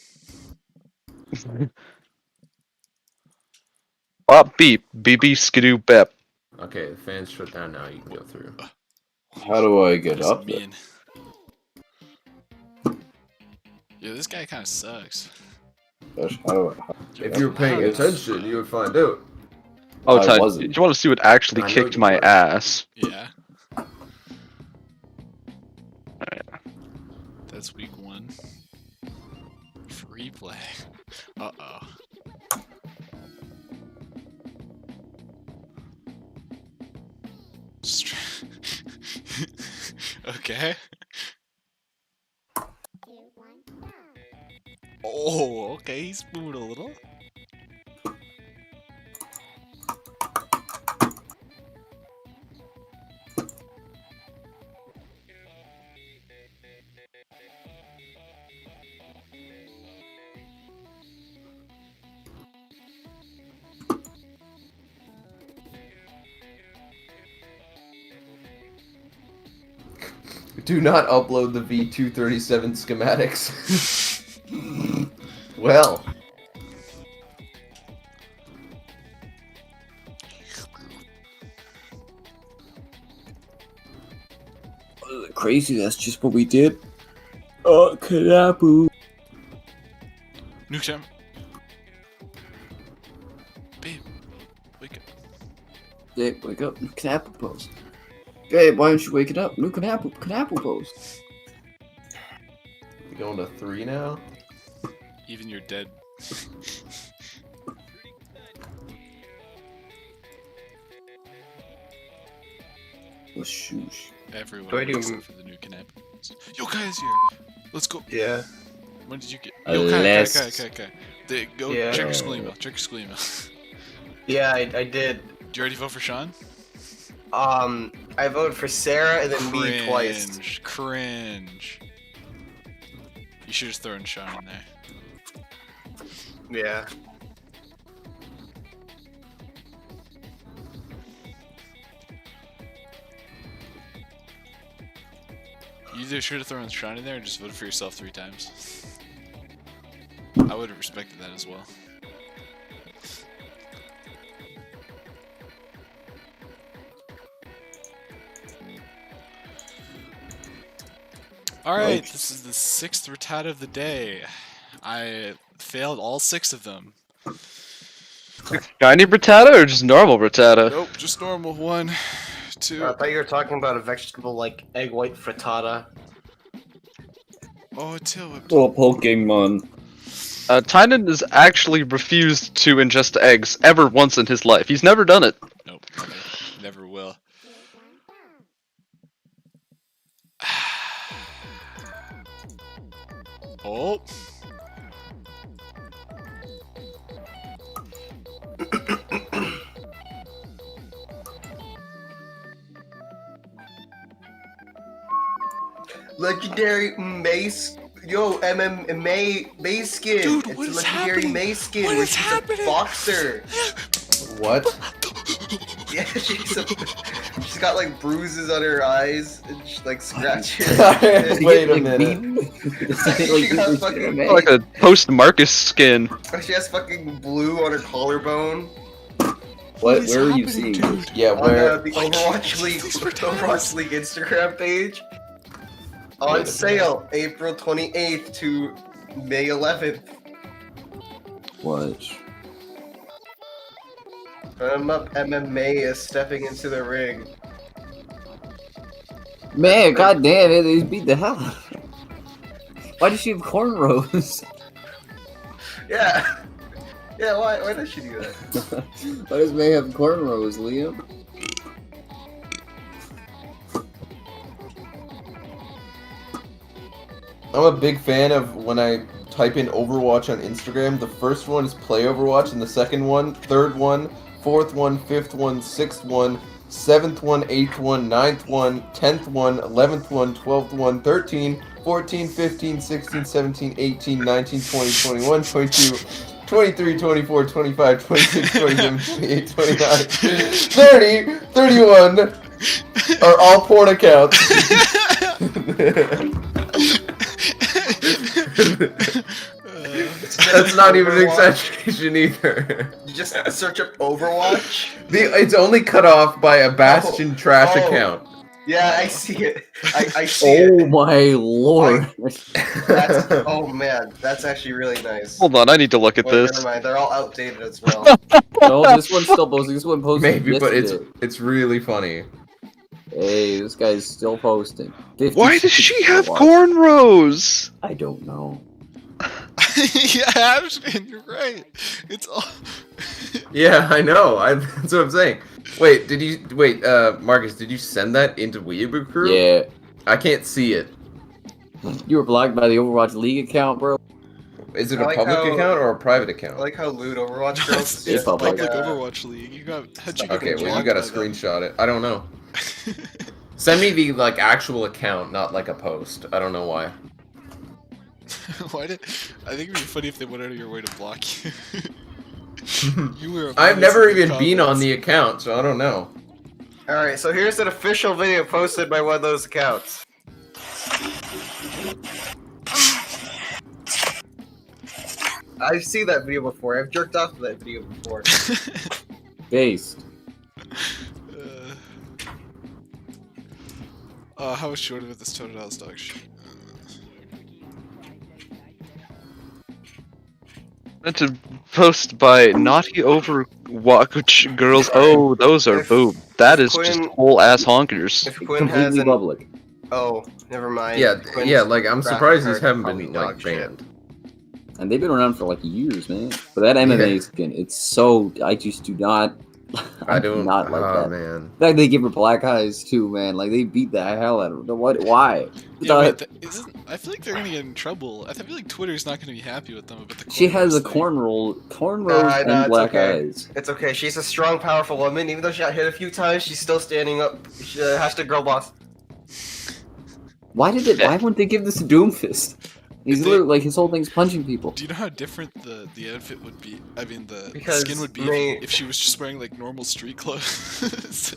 Bop beep, BB skidoo bep. Okay, the fan's shut down now. You can go through. How do I get up there? Yeah, this guy kind of sucks. If you were paying attention, you would find out. Oh, Tynan, you want to see what actually kicked my ass? Yeah. That's week 1. Free play. Uh-oh. Okay. Oh, okay, he's moving a little. Do not upload the V237 schematics. Well. Crazy, that's just what we did. Oh, Kanapu. Nuke time. Babe, wake up. Babe, wake up. Kanapu pose. Babe, why aren't you waking up? New Kanapu pose. We going to 3 now? Even you're dead. Whoosh. Everyone Do I do- except for the new Canap. Yo, Kai's here. Let's go. Yeah. When did you get? Yo, Kai. Go Yeah. check your school email. Check your school email. Yeah, I did. Do you already vote for Sean? I voted for Sarah and then me twice. Cringe. You should just throw in Sean in there. Yeah. You either should have thrown Sean in there or just voted for yourself 3 times. I would have respected that as well. Alright, this is the 6th retata of the day. I failed all 6 of them. Shiny Rattata or just normal Rattata? Nope, just normal. 1, 2. I thought you were talking about a vegetable like egg white frittata. Oh, Till. Oh, Pokemon. Tynan has actually refused to ingest eggs ever once in his life. He's never done it. Nope, never will. Oh. Legendary Mace. Yo, May skin. Dude, it's what a is legendary happening? May skin. What where is she's happening? A boxer. What? Yeah, she's got like bruises on her eyes and she like scratches. Wait a minute. She got fucking, Like a post-Marcus skin. she has fucking blue on her collarbone. What? Where are you seeing this? Yeah, On where? the Overwatch League Instagram page. On sale, April 28th to May 11th. Watch. Up MMA is stepping into the ring. Man, goddamn it, they beat the hell out of her. Why does she have cornrows? Yeah. Yeah, why does she do that? Why does May have cornrows, Liam? I'm a big fan of when I type in Overwatch on Instagram. The first one is Play Overwatch, and the second one, third one, fourth one, fifth one, sixth one, 7th one, 8th one, 9th one, 10th one, 11th one, 12th one, 13, 14, 15, 16, 17, 18, 19, 20, 21, 22, 23, 24, 25, 26, 27, 28, 29, 30, 31 are all porn accounts. That's not even an exaggeration either. You just search up Overwatch? It's only cut off by a Bastion trash account. Yeah, I see it. I see it. Oh my lord. Oh man, that's actually really nice. Hold on, I need to look at Wait, this. never mind, they're all outdated as well. No, this one's still posting. This one posted Maybe, but yesterday. it's really funny. Hey, this guy's still posting. Why does she have watch. cornrows? I don't know. Yeah, Ashton, you're right. It's all. Yeah, I know. That's what I'm saying. Wait, Marcus, did you send that into Weeaboo Crew? Yeah. I can't see it. You were blocked by the Overwatch League account, bro. Is it I a like public how- account or a private account? I like how lewd Overwatch girls is It's just public like Overwatch League. You got. How'd you get Okay, well you blocked gotta by them? screenshot it. I don't know. Send me the actual account, not like a post. I don't know why. Why did? I think it'd be funny if they went out of your way to block you. You were. I've never in the even been on comments. the account, so I don't know. Alright, so here's an official video posted by one of those accounts. I've seen that video before. I've jerked off to that video before. Based. How short of it this $20 dog shit? Meant to post by naughty Overwatch girls. Oh, those are boob. That is just Quinn- whole ass honkers. If Quinn has an... public. Oh, never mind. Yeah, Quinn's yeah. Like I'm graphic surprised these card's haven't probably been dog like shit. banned. And they've been around for like years, man. But that MMA skin, it's so I just do not. I don't. not like Oh that. man. In fact, they give her black eyes too, man. Like they beat the hell out of her. What? Why? Yeah, wait, I feel like they're gonna get in trouble. I feel like Twitter's not gonna be happy with them about the. She has a thing. cornrows and black eyes. It's okay. She's a strong, powerful woman. Even though she got hit a few times, she's still standing up. Hashtag girl boss. Why wouldn't they give this to Doomfist? He's literally like his whole thing's punching people. Do you know how different the outfit would be? I mean, the Because skin would be if she was just wearing like normal street clothes.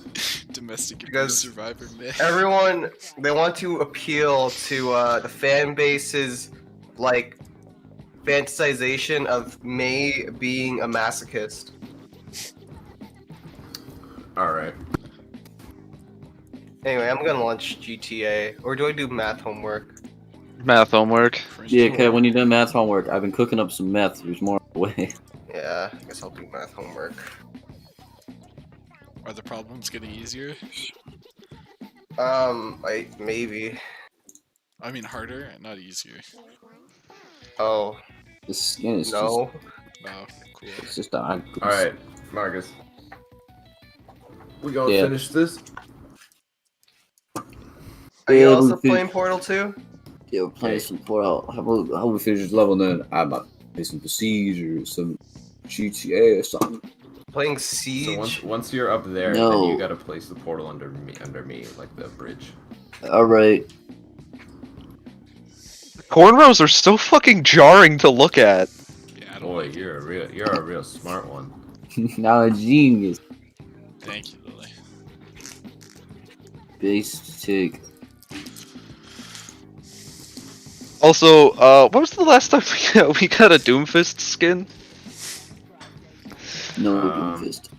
Domestic abuse survivor, man. Everyone, they want to appeal to the fan base's like fantasization of May being a masochist. All right. Anyway, I'm gonna launch GTA, or do I do math homework? Math homework. Yeah, okay, when you're done math homework, I've been cooking up some meth. There's more on the way. Yeah, I guess I'll do math homework. Are the problems getting easier? Maybe. I mean harder, not easier. Oh. The skin is no. Oh, cool. It's just all right, Marcus. We gonna finish this? Are you also playing Portal 2? Yeah, we're playing some Portal. How about we finish this level then? I'm about to play some Siege or some GTA or something. Playing Siege? So once you're up there, then you gotta place the portal under me, like the bridge. Alright. Cornrows are so fucking jarring to look at. Yeah, boy, you're a real smart one. Now a genius. Thank you, Lily. Basic. Also, what was the last time we got a Doomfist skin? No Doomfist.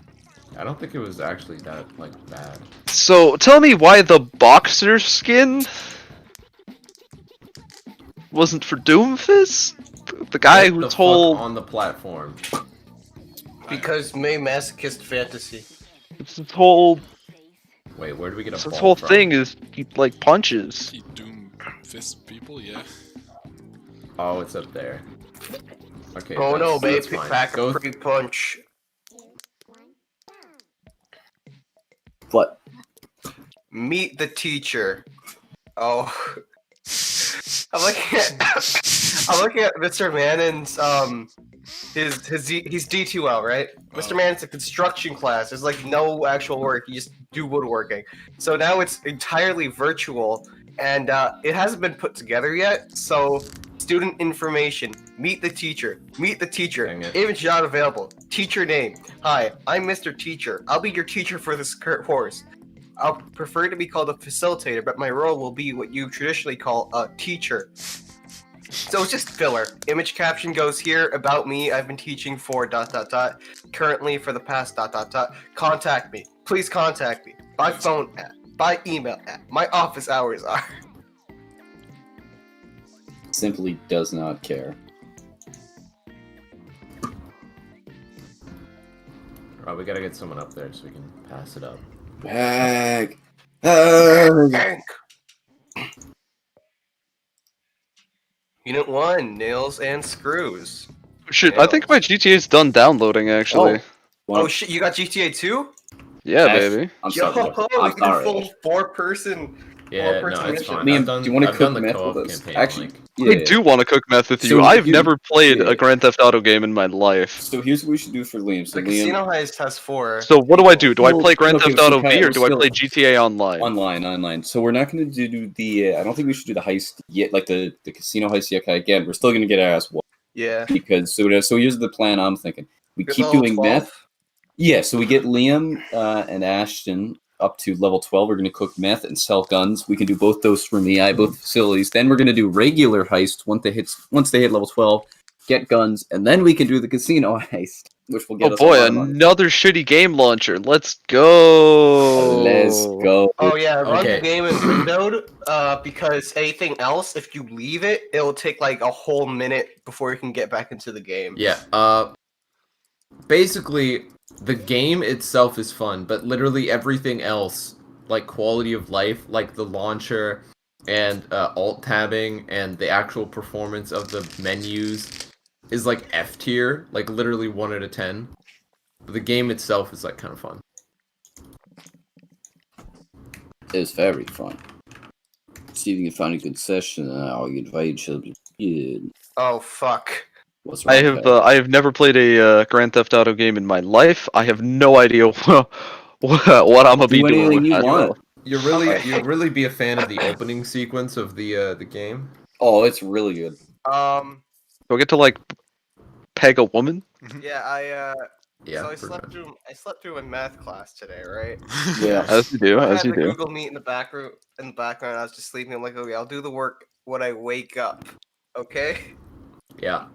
I don't think it was actually that bad. So tell me why the boxer skin wasn't for Doomfist? The guy who told on the platform. Because May masochist fantasy. It's this whole. Wait, where do we get a? This whole thing is he like punches. He Doomfist people, yeah. Oh, it's up there. Okay. Oh no, May that's fine. pack a free punch. What? Meet the teacher. Oh. I'm looking at Mr. Mannon's he's D2L, right? Mr. Mannon's a construction class. There's like no actual work. You just do woodworking. So now it's entirely virtual, and it hasn't been put together yet. So student information. Meet the teacher. Meet the teacher. Image not available. Teacher name. Hi, I'm Mr. Teacher. I'll be your teacher for this course. I'll prefer to be called a facilitator, but my role will be what you traditionally call a teacher. So it's just filler. Image caption goes here, about me, I've been teaching for ... currently for the past ... Contact me. Please contact me. By phone at, by email at, my office hours are. Simply does not care. Alright, we gotta get someone up there so we can pass it up. Hank! Hank! Unit 1, nails and screws. Shit, I think my GTA's done downloading actually. Oh shit, you got GTA 2? Yeah, baby. I'm Yo, sorry. we can do full four-person No, it's fine. Liam, I've done, do you want to I've cook done the meth co-op with us? campaign. Actually, I do want to cook meth with you. So I've you- never played a Grand Theft Auto game in my life. So here's what we should do for Liam. So The Liam, Casino Heist has 4. So what do I do? Do I play Grand okay, Theft so Auto Kyle, V or we're do I still- play GTA Online? Online. So we're not going to do the. I don't think we should do the heist yet, like the casino heist yet. Again, we're still going to get our ass whooped. Yeah. Because so here's the plan. I'm thinking we Get keep level doing 12? meth. Yeah. So we get Liam and Ashton up to level 12. We're going to cook meth and sell guns. We can do both those for me. I have both facilities. Then we're going to do regular heist once they hit level 12. Get guns, and then we can do the casino heist. which will get us. Oh boy, another shitty game launcher. Let's go. Let's go. Oh yeah, run Okay. the game in windowed. Because anything else, if you leave it, it'll take like a whole minute before you can get back into the game. Yeah. Basically, the game itself is fun, but literally everything else, like quality of life, like the launcher and alt tabbing and the actual performance of the menus, is like F tier, like literally 1 out of 10. But the game itself is like kind of fun. It's very fun. See if you can find a good session. I'll invite you. Yeah. Oh fuck. What's wrong? I have never played a Grand Theft Auto game in my life. I have no idea what I'm gonna be doing with that. want. You'll really be a fan of the opening sequence of the game. Oh, it's really good. Do I get to like peg a woman? Yeah, Yeah. So I slept through my math class today, right? Yeah. As you do. I As had you the do. Google Meet in the background. I was just sleeping. I'm like, okay, I'll do the work when I wake up. Okay. Yeah.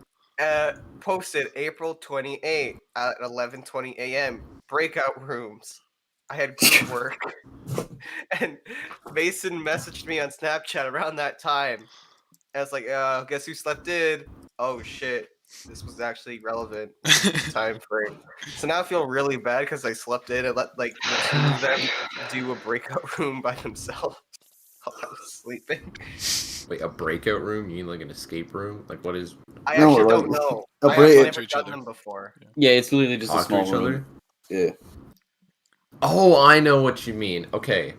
Posted April 28 at 11:20 a.m. Breakout rooms. I had group work, and Mason messaged me on Snapchat around that time. And I was like, guess who slept in? Oh shit, this was actually relevant time frame. So now I feel really bad because I slept in and let like the two of them do a breakout room by themselves while I was sleeping. Wait, a breakout room? You mean like an escape room? Like what is? I actually don't know. I've never done them before. Yeah, it's literally just a Talk to small each room. other? Yeah. Oh, I know what you mean. Okay.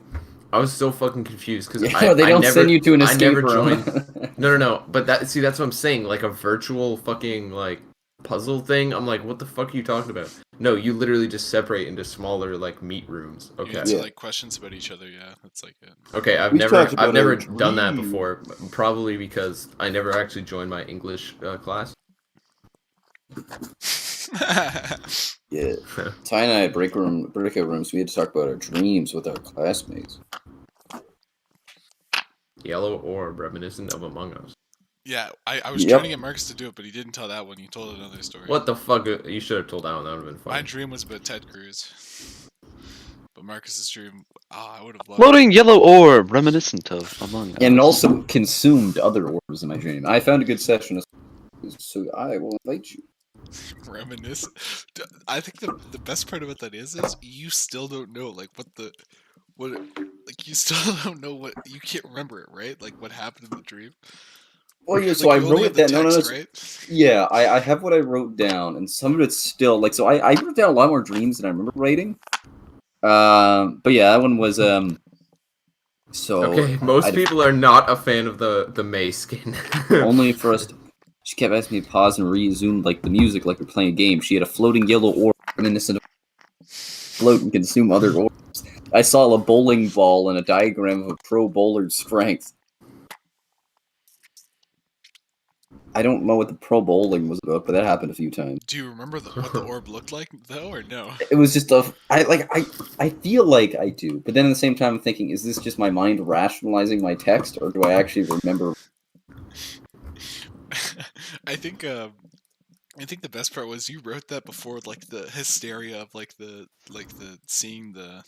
I was so fucking confused because Yeah, they don't send you to an escape room. Joined. No. But that's what I'm saying. Like a virtual fucking like puzzle thing. I'm like, what the fuck are you talking about? No, you literally just separate into smaller like meet rooms. You Okay. answer like questions about each other. Yeah, that's like it. Okay, I've never done that before. Probably because I never actually joined my English class. Yeah. Ty and I had breakout rooms. We had to talk about our dreams with our classmates. Yellow orb, reminiscent of Among Us. Yeah, I was trying to get Marcus to do it, but he didn't tell that one. He told another story. What the fuck? You should have told that one. That would have been fun. My dream was about Ted Cruz. But Marcus's dream, I would have loved Floating yellow orb, reminiscent of Among Us. And also consumed other orbs in my dream. I found a good session, so I will invite you. Reminisce. I think the best part about that is you still don't know like you still don't know what you can't remember it, right? Like what happened in the dream. Well, yeah, like, so I wrote it down. Text, right? Yeah, I have what I wrote down, and some of it's still like so. I wrote down a lot more dreams than I remember writing. But yeah, that one was So okay, most people are not a fan of the May skin. Only for us. She kept asking me to pause and resume like the music, like we're playing a game. She had a floating yellow orb, reminiscent of float and consume other orbs. I saw a bowling ball and a diagram of a pro bowler's strength. I don't know what the pro bowling was about, but that happened a few times. Do you remember what the orb looked like though, or no? It was just I feel like I do, but then at the same time I'm thinking, is this just my mind rationalizing my text, or do I actually remember? I think the best part was you wrote that before like the hysteria of like the seeing the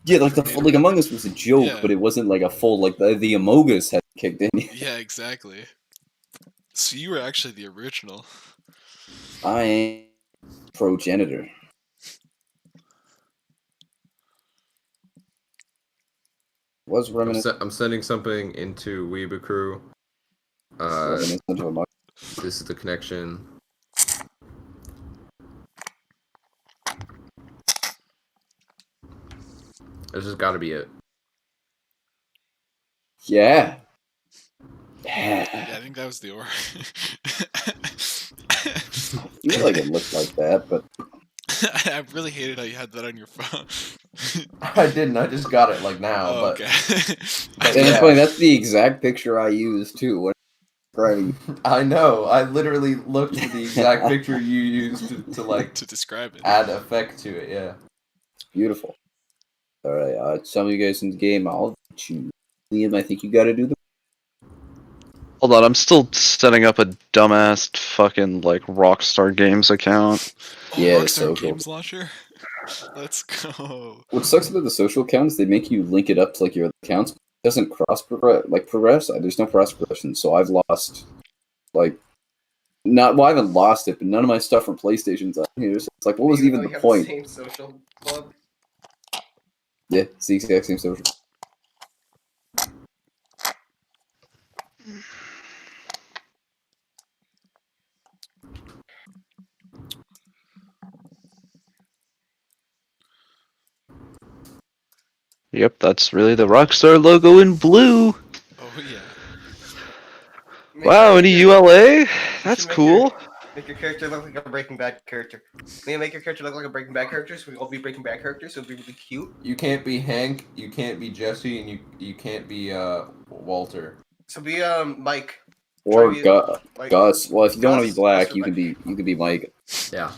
Yeah, like Among Us was a joke, but it wasn't like a full like the Among Us had kicked in. Yeah, exactly. So you were actually the original. I am progenitor. Was reminiscent. I'm sending something into Weeba Crew. This is the connection. This has got to be it. Yeah. Yeah, I think that was the orb. I feel like it looked like that, but I really hated how you had that on your phone. I didn't. I just got it like now. Oh, but, okay. but and yeah. it's funny. That's the exact picture I used too. When writing. I know. I literally looked at the exact picture you used to like to describe it. Add effect to it. Yeah. Beautiful. All right. Some of you guys in the game. I'll let you. Liam, I think you got to do the. Hold on, I'm still setting up a dumbass fucking like Rockstar Games account. Oh, Yeah, Rockstar social. Games Launcher. Let's go. What sucks about the social accounts, they make you link it up to like your other accounts. It doesn't progress. There's no cross progression, so I've lost I haven't lost it, but none of my stuff from PlayStation's on here. So it's like, what was even the point? The same social club. Yeah, it's the exact same social. Yep, that's really the Rockstar logo in blue. Oh yeah. Wow, any ULA? That's cool. Make your character look like a Breaking Bad character. Can you make your character look like a Breaking Bad character so we all be Breaking Bad characters so it'll be really cute? You can't be Hank, you can't be Jesse, and you can't be Walter. So be Mike. Or Mike. Gus. Well, if you don't want to be Gus black, you can be Mike. Yeah.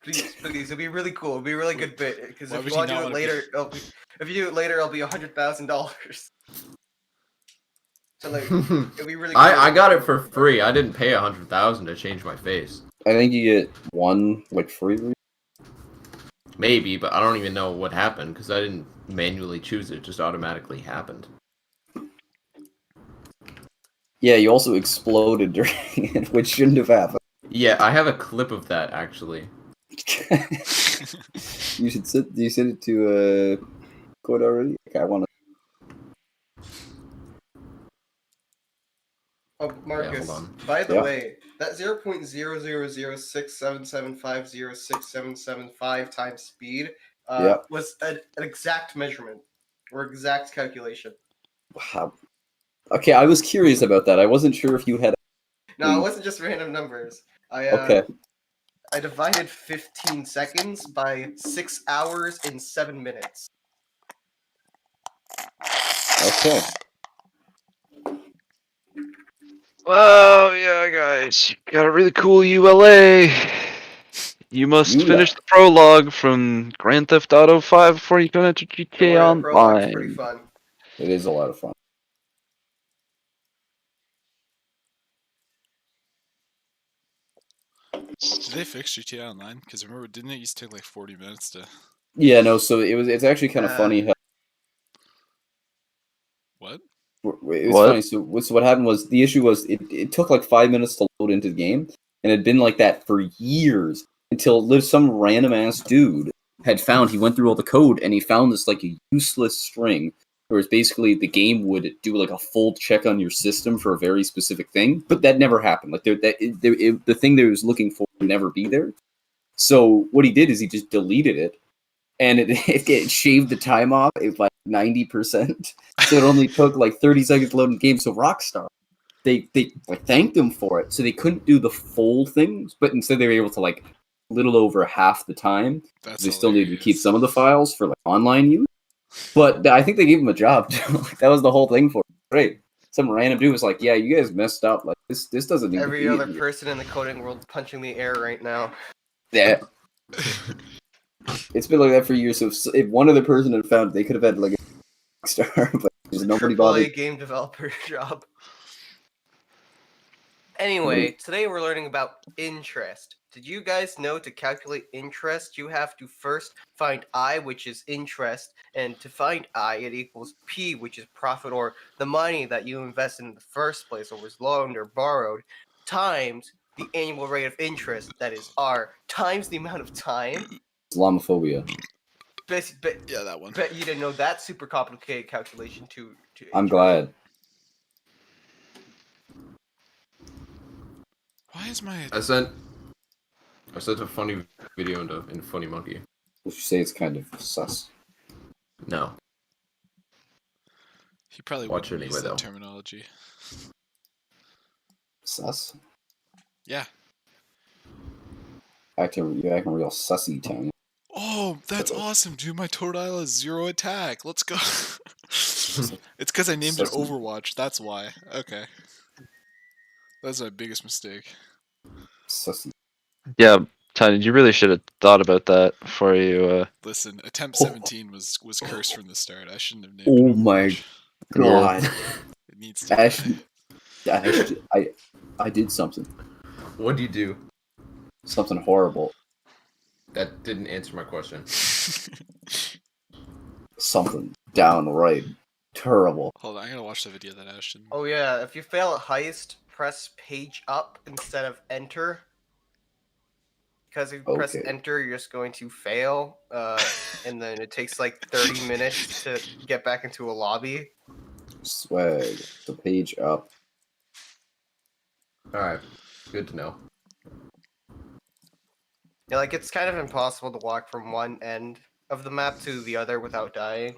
Please, it'll be really cool. It'll be a really good bit. Because Why if would you he want to not do it wanna later, if you do it later, it'll be $100,000. So like, it'll be really. Cool. I got it for free. I didn't pay $100,000 to change my face. I think you get one free. Maybe, but I don't even know what happened because I didn't manually choose it. It just automatically happened. Yeah, you also exploded during it, which shouldn't have happened. Yeah, I have a clip of that actually. You should do you send it to Code already? Okay, I want to. Oh, Marcus, by the way, that 0.0006775067775 times speed was an exact measurement or exact calculation. Wow. Okay, I was curious about that. I wasn't sure if you had. No, it wasn't just random numbers. I divided 15 seconds by 6 hours and 7 minutes. Okay. Well, yeah, guys, you got a really cool ULA. You must finish the prologue from Grand Theft Auto 5 before you can enter GTA Online. Pretty fun. It is a lot of fun. Did they fix GTA Online? Because remember, didn't it used to take like 40 minutes to? Yeah, no. So it's actually kind of funny how. What? It was funny. So what happened was the issue was it took like 5 minutes to load into the game, and it had been like that for years until some random ass dude had found. He went through all the code and he found this like a useless string, where it's basically the game would do like a full check on your system for a very specific thing, but that never happened. Like the thing that he was looking for would never be there. So what he did is he just deleted it. And it shaved the time off like 90%. So it only took like 30 seconds to load the game. So Rockstar, they like thanked them for it. So they couldn't do the full things, but instead they were able to like a little over half the time. They still needed to keep some of the files for like online use. But I think they gave him a job too. That was the whole thing for it. Great. Some random dude was like, "Yeah, you guys messed up. Like this doesn't need Every to be other in here." person in the coding world punching the air right now. Yeah. It's been like that for years. So if one other person had found it, they could have had like a star, but there's nobody bothered. Game developer job. Anyway, today we're learning about interest. Did you guys know to calculate interest, you have to first find I, which is interest, and to find I, it equals P, which is profit, or the money that you invested in the first place, or was loaned or borrowed, times the annual rate of interest, that is R, times the amount of time. Islamophobia. Yeah, that one. Bet you didn't know that super complicated calculation to I'm glad. Why is my... I sent a funny video in Funny Monkey. Would you say it's kind of sus? No. He probably Watch wouldn't it use anyway, that though. terminology. Sus? Yeah. You're acting real sussy, Tony. Oh, that's awesome, dude. My Totodile is 0 attack. Let's go. It's because I named it Overwatch. That's why. Okay. That's my biggest mistake. Sussy. Yeah, Tiny, you really should have thought about that before you. Listen, attempt 17 was cursed from the start. I shouldn't have named Oh it my Overwatch. god. needs to I did something. What do you do? Something horrible. That didn't answer my question. Something downright terrible. Hold on, I gotta watch the video that Ashton. Oh yeah, if you fail at heist, press page up instead of enter. Because if you press enter, you're just going to fail, and then it takes like 30 minutes to get back into a lobby. Swag. The page up. Alright, good to know. Yeah, like it's kind of impossible to walk from one end of the map to the other without dying.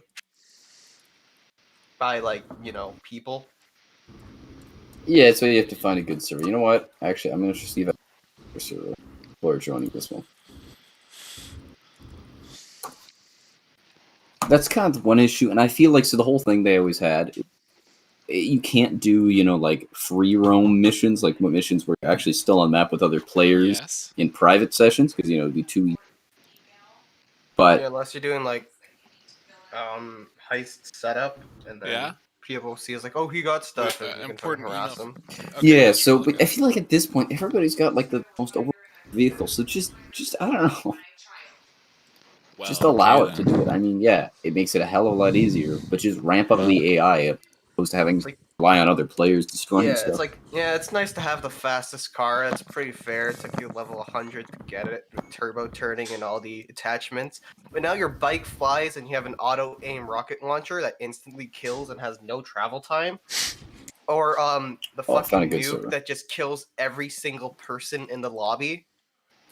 By, like, you know, people. Yeah, so you have to find a good server. You know what? Actually, I'm going to see if I can a server before joining this one. That's kind of one issue, and I feel like, so the whole thing they always had, you can't do, you know, like, free roam missions, like missions where you're actually still on map with other players in private sessions, because, you know, it'd be too easy. But yeah, unless you're doing, like, heist setup, and then people see us like, oh, he got stuff, and you can harass him. yeah, so but I feel like at this point, everybody's got, like, the most over vehicles, so just I don't know. Well, just allow it to do it. I mean, yeah, it makes it a hell of a lot easier, but just ramp up the AI opposed to having to rely on other players destroying stuff. It's like, yeah, it's nice to have the fastest car. That's pretty fair. It took you level 100 to get it, with turbo turning and all the attachments. But now your bike flies and you have an auto-aim rocket launcher that instantly kills and has no travel time. Or the fucking nuke that just kills every single person in the lobby.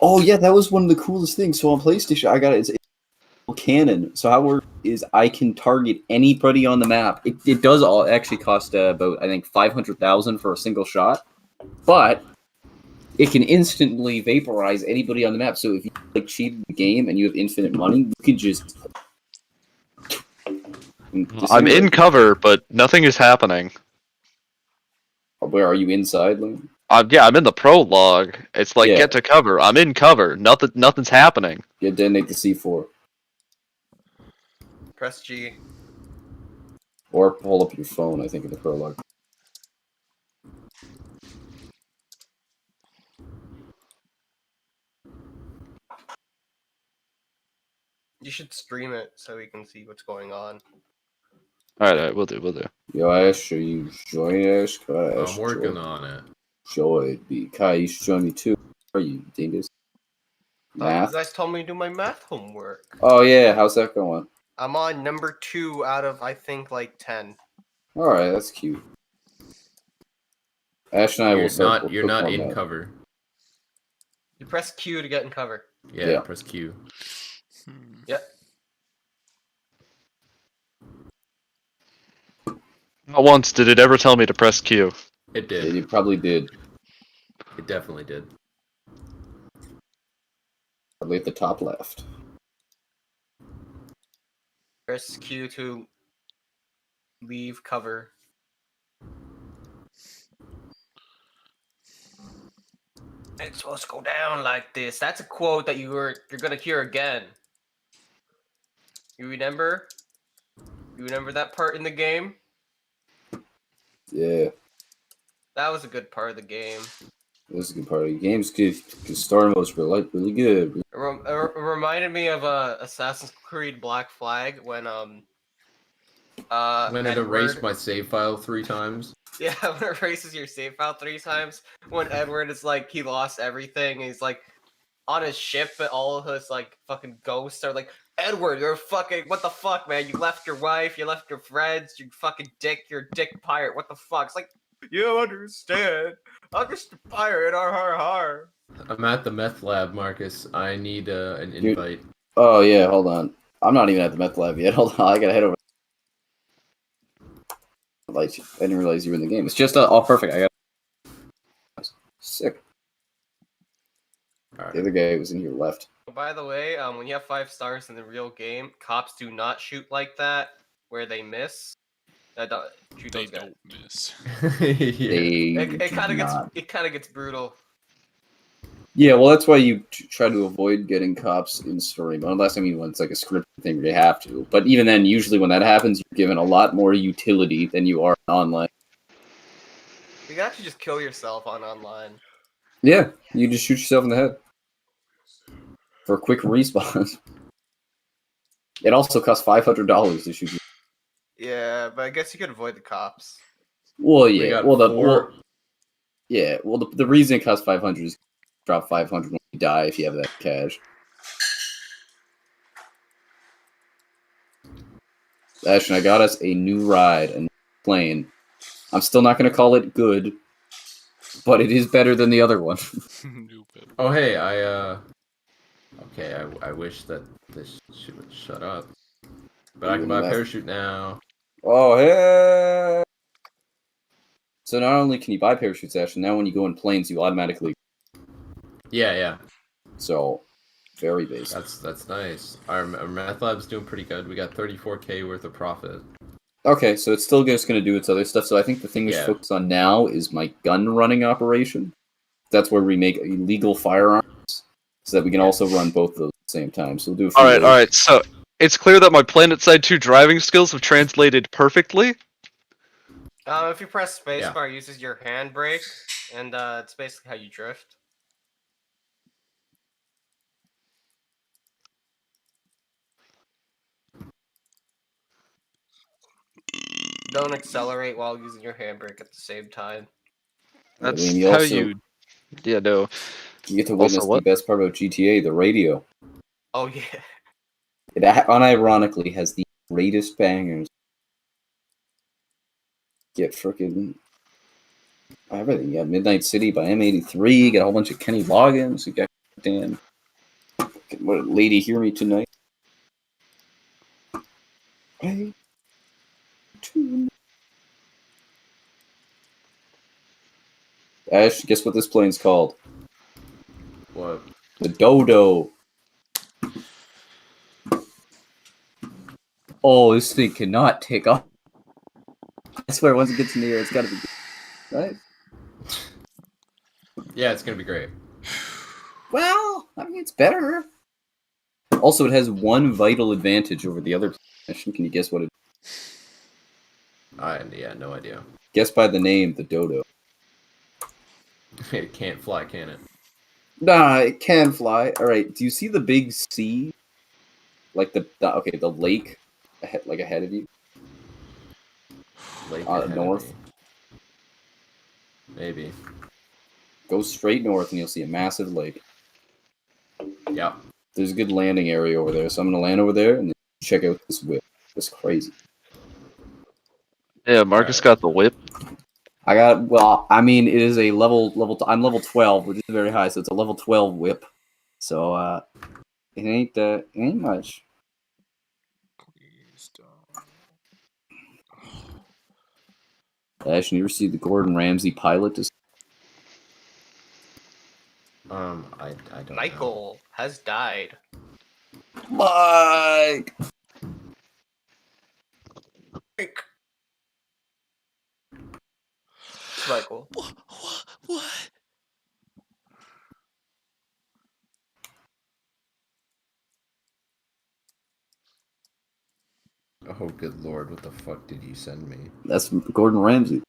Oh yeah, that was one of the coolest things. So on PlayStation, I got it. It's a cannon. So how it works is I can target anybody on the map. It does all actually cost about, I think, 500,000 for a single shot, but it can instantly vaporize anybody on the map. So if you like cheated the game and you have infinite money, you can just. I'm in cover, but nothing is happening. Where are you inside? Yeah, I'm in the prologue. It's like get to cover. I'm in cover. Nothing's happening. Yeah, detonate the C4. Press G. Or pull up your phone, I think, in the prologue. You should stream it so we can see what's going on. Alright, we'll do. Yo, Ash, are you joining Ash? I'm working on it. Joy, Kai, you should join me too. Are you dingus? Math? You guys told me to do my math homework. Oh yeah, how's that going? I'm on number 2 out of, I think, like 10. Alright, that's cute. Ash and I will start. You're not in cover. You press Q to get in cover. Yeah. Press Q. Yep. Not once did it ever tell me to press Q. It did. It probably did. It definitely did. Probably at the top left. Press Q to leave cover. It's supposed to go down like this. That's a quote that you're gonna hear again. You remember? You remember that part in the game? Yeah. That was a good part of the game. It was a good part of the game. Because story modes were like really good. It reminded me of Assassin's Creed Black Flag when it erased my save file 3 times. Yeah, when it erases your save file 3 times. When Edward is like, he lost everything. And he's like on his ship, but all of his like fucking ghosts are like, Edward, you're fucking, what the fuck, man? You left your wife, you left your friends, you fucking dick, you're a dick pirate. What the fuck? It's like, you don't understand. I'm just a pirate, har. I'm at the meth lab, Marcus. I need an invite. Oh yeah, hold on. I'm not even at the meth lab yet. Hold on, I gotta head over. I didn't realize you were in the game. It's just all perfect. I got sick. Right. The other guy was in here left. By the way, when you have 5 stars in the real game, cops do not shoot like that, where they miss. They don't miss. It kind of gets brutal. Yeah, well, that's why you try to avoid getting cops in story mode, unless when it's like a scripted thing where you have to. But even then, usually when that happens, you're given a lot more utility than you are online. can actually just kill yourself online. Yeah, you just shoot yourself in the head for a quick respawn. It also costs $500 to shoot you. Yeah, but I guess you could avoid the cops. Well, yeah. Well, the reason it costs 500 is drop 500 when you die if you have that cash. Ashton, I got us a new ride, a new plane. I'm still not going to call it good, but it is better than the other one. Oh, hey, Okay, I wish that this shit would shut up. But I can buy a parachute now. Oh, hey! So not only can you buy parachutes, Ashton, now when you go in planes, you automatically... Yeah. So, very basic. That's nice. Our math lab's doing pretty good. We got 34K worth of profit. Okay, so it's still just going to do its other stuff. So I think the thing we should focus on now is my gun running operation. That's where we make illegal firearms, so that we can also run both of those at the same time. So we'll do a few All right. So it's clear that my PlanetSide 2 driving skills have translated perfectly. If you press spacebar, it uses your handbrake, and it's basically how you drift. Don't accelerate while using your handbrake at the same time. That's you how also, you... Yeah, no. You get to witness the best part about GTA, the radio. Oh, yeah. It unironically has the greatest bangers. Get frickin' everything. You got Midnight City by M83, you got a whole bunch of Kenny Loggins, you got damn what Lady Hear Me Tonight. Hey. Ash, guess what this plane's called? What? The Dodo. Oh, this thing cannot take off. I swear, once it gets in the air, it's gotta be good. Right? Yeah, it's gonna be great. Well, I mean, it's better. Also, it has one vital advantage over the other plane. Can you guess what it is? Yeah, no idea. Guess by the name, the Dodo. It can't fly, can it? Nah, it can fly. All right. Do you see the big sea? Like the lake ahead of you? Lake north. Maybe. Go straight north and you'll see a massive lake. Yeah. There's a good landing area over there, so I'm gonna land over there and then check out this whip. It's crazy. Yeah, Marcus got the whip. I mean, it is a I'm level 12, which is very high, so it's a level 12 whip. So it ain't much. Ash, you ever see the Gordon Ramsay pilot? I don't Michael has died. Mike! Michael. What? Oh, good lord, what the fuck did you send me? That's Gordon Ramsay.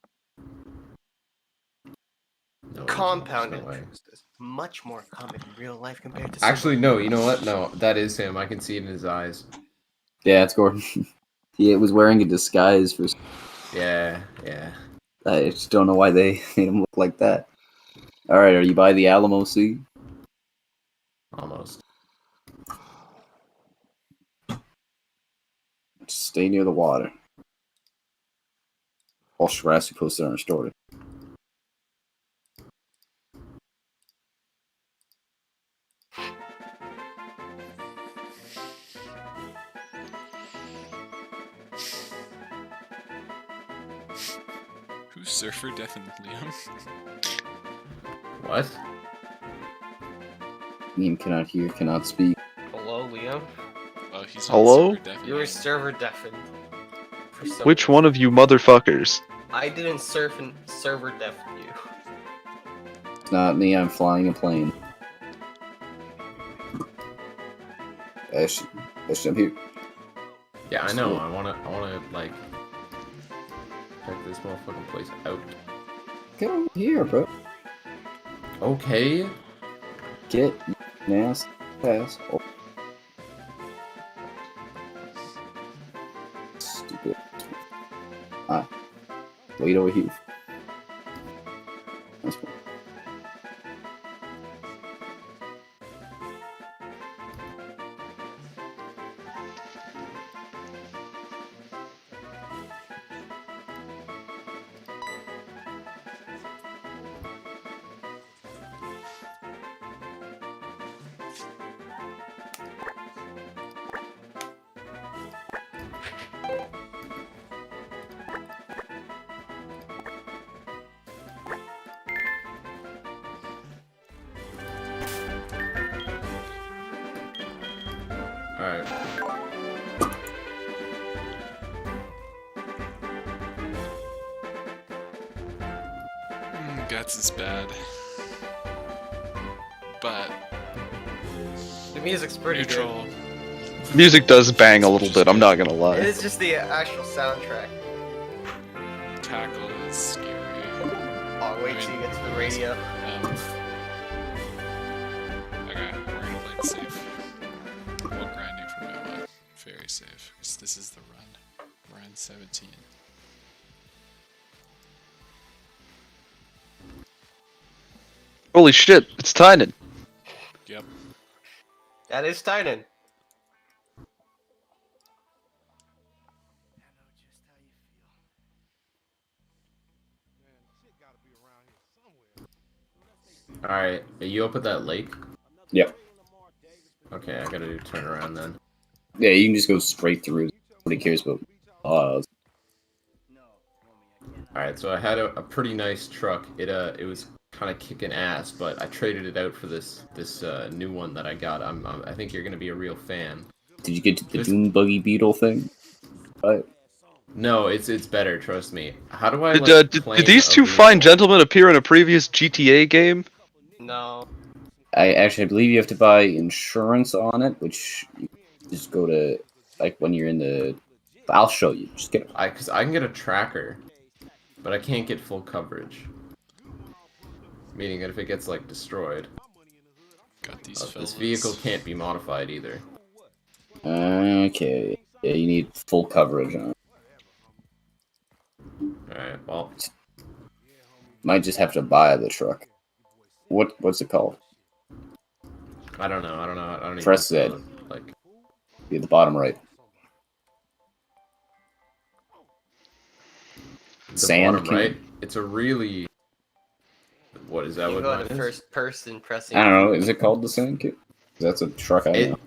No, Compound interest is much more common in real life compared to... Actually, no, you know what? No, that is him. I can see it in his eyes. Yeah, it's Gordon. He was wearing a disguise for... Yeah. I just don't know why they made him look like that. Alright, are you by the Alamo Sea? Almost. Just stay near the water. All Shirasi posted on our story. Who's Surfer Deaf and Liam? What? Liam cannot hear, cannot speak. Hello, Liam? Oh, he's Hello? You were server deafened. Which one of you motherfuckers? I didn't server deafen you. It's not me, I'm flying a plane. Ash, I'm here. Yeah, I know. I wanna like check this motherfucking place out. Come here, bro. Okay. Get ass. Oh. Stupid. Wait over here. That's fine. Alright. Guts is bad. But The music's pretty neutral. good. Music does bang a little bit, I'm not gonna It lie. is just the actual soundtrack. Tackle is scary. Oh, wait till you get to the radio. Okay, we're gonna play it safe. We'll grinding from now on. Very safe. 'Cause this is the run. We're on 17. Holy shit, it's Tynan. Yep. That is Titan. Alright, are you up at that lake? Yep. Okay, I gotta do turn around then. Yeah, you can just go straight through. Nobody cares about Alright, so I had a pretty nice truck. It was kind of kicking ass, but I traded it out for this new one that I got. I think you're gonna be a real fan. Did you get to the Doom Buggy Beetle thing? No, it's better. Trust me. How do I Did these two fine gentlemen appear in a previous GTA game? No. I believe you have to buy insurance on it, which you just go to like when you're in the. I'll show you. Just get. Because I can get a tracker, but I can't get full coverage. Meaning that if it gets like destroyed, got these this vehicle can't be modified either. Okay. Yeah, you need full coverage on it. Alright, well. Might just have to buy the truck. What's it called? I don't know. I don't even Press Z. Like, be at the bottom right. Sand bottom right. It's a really. What is that? You What go mine to is? first person pressing. I don't know. Is it called the Sand Kit? That's a truck I know.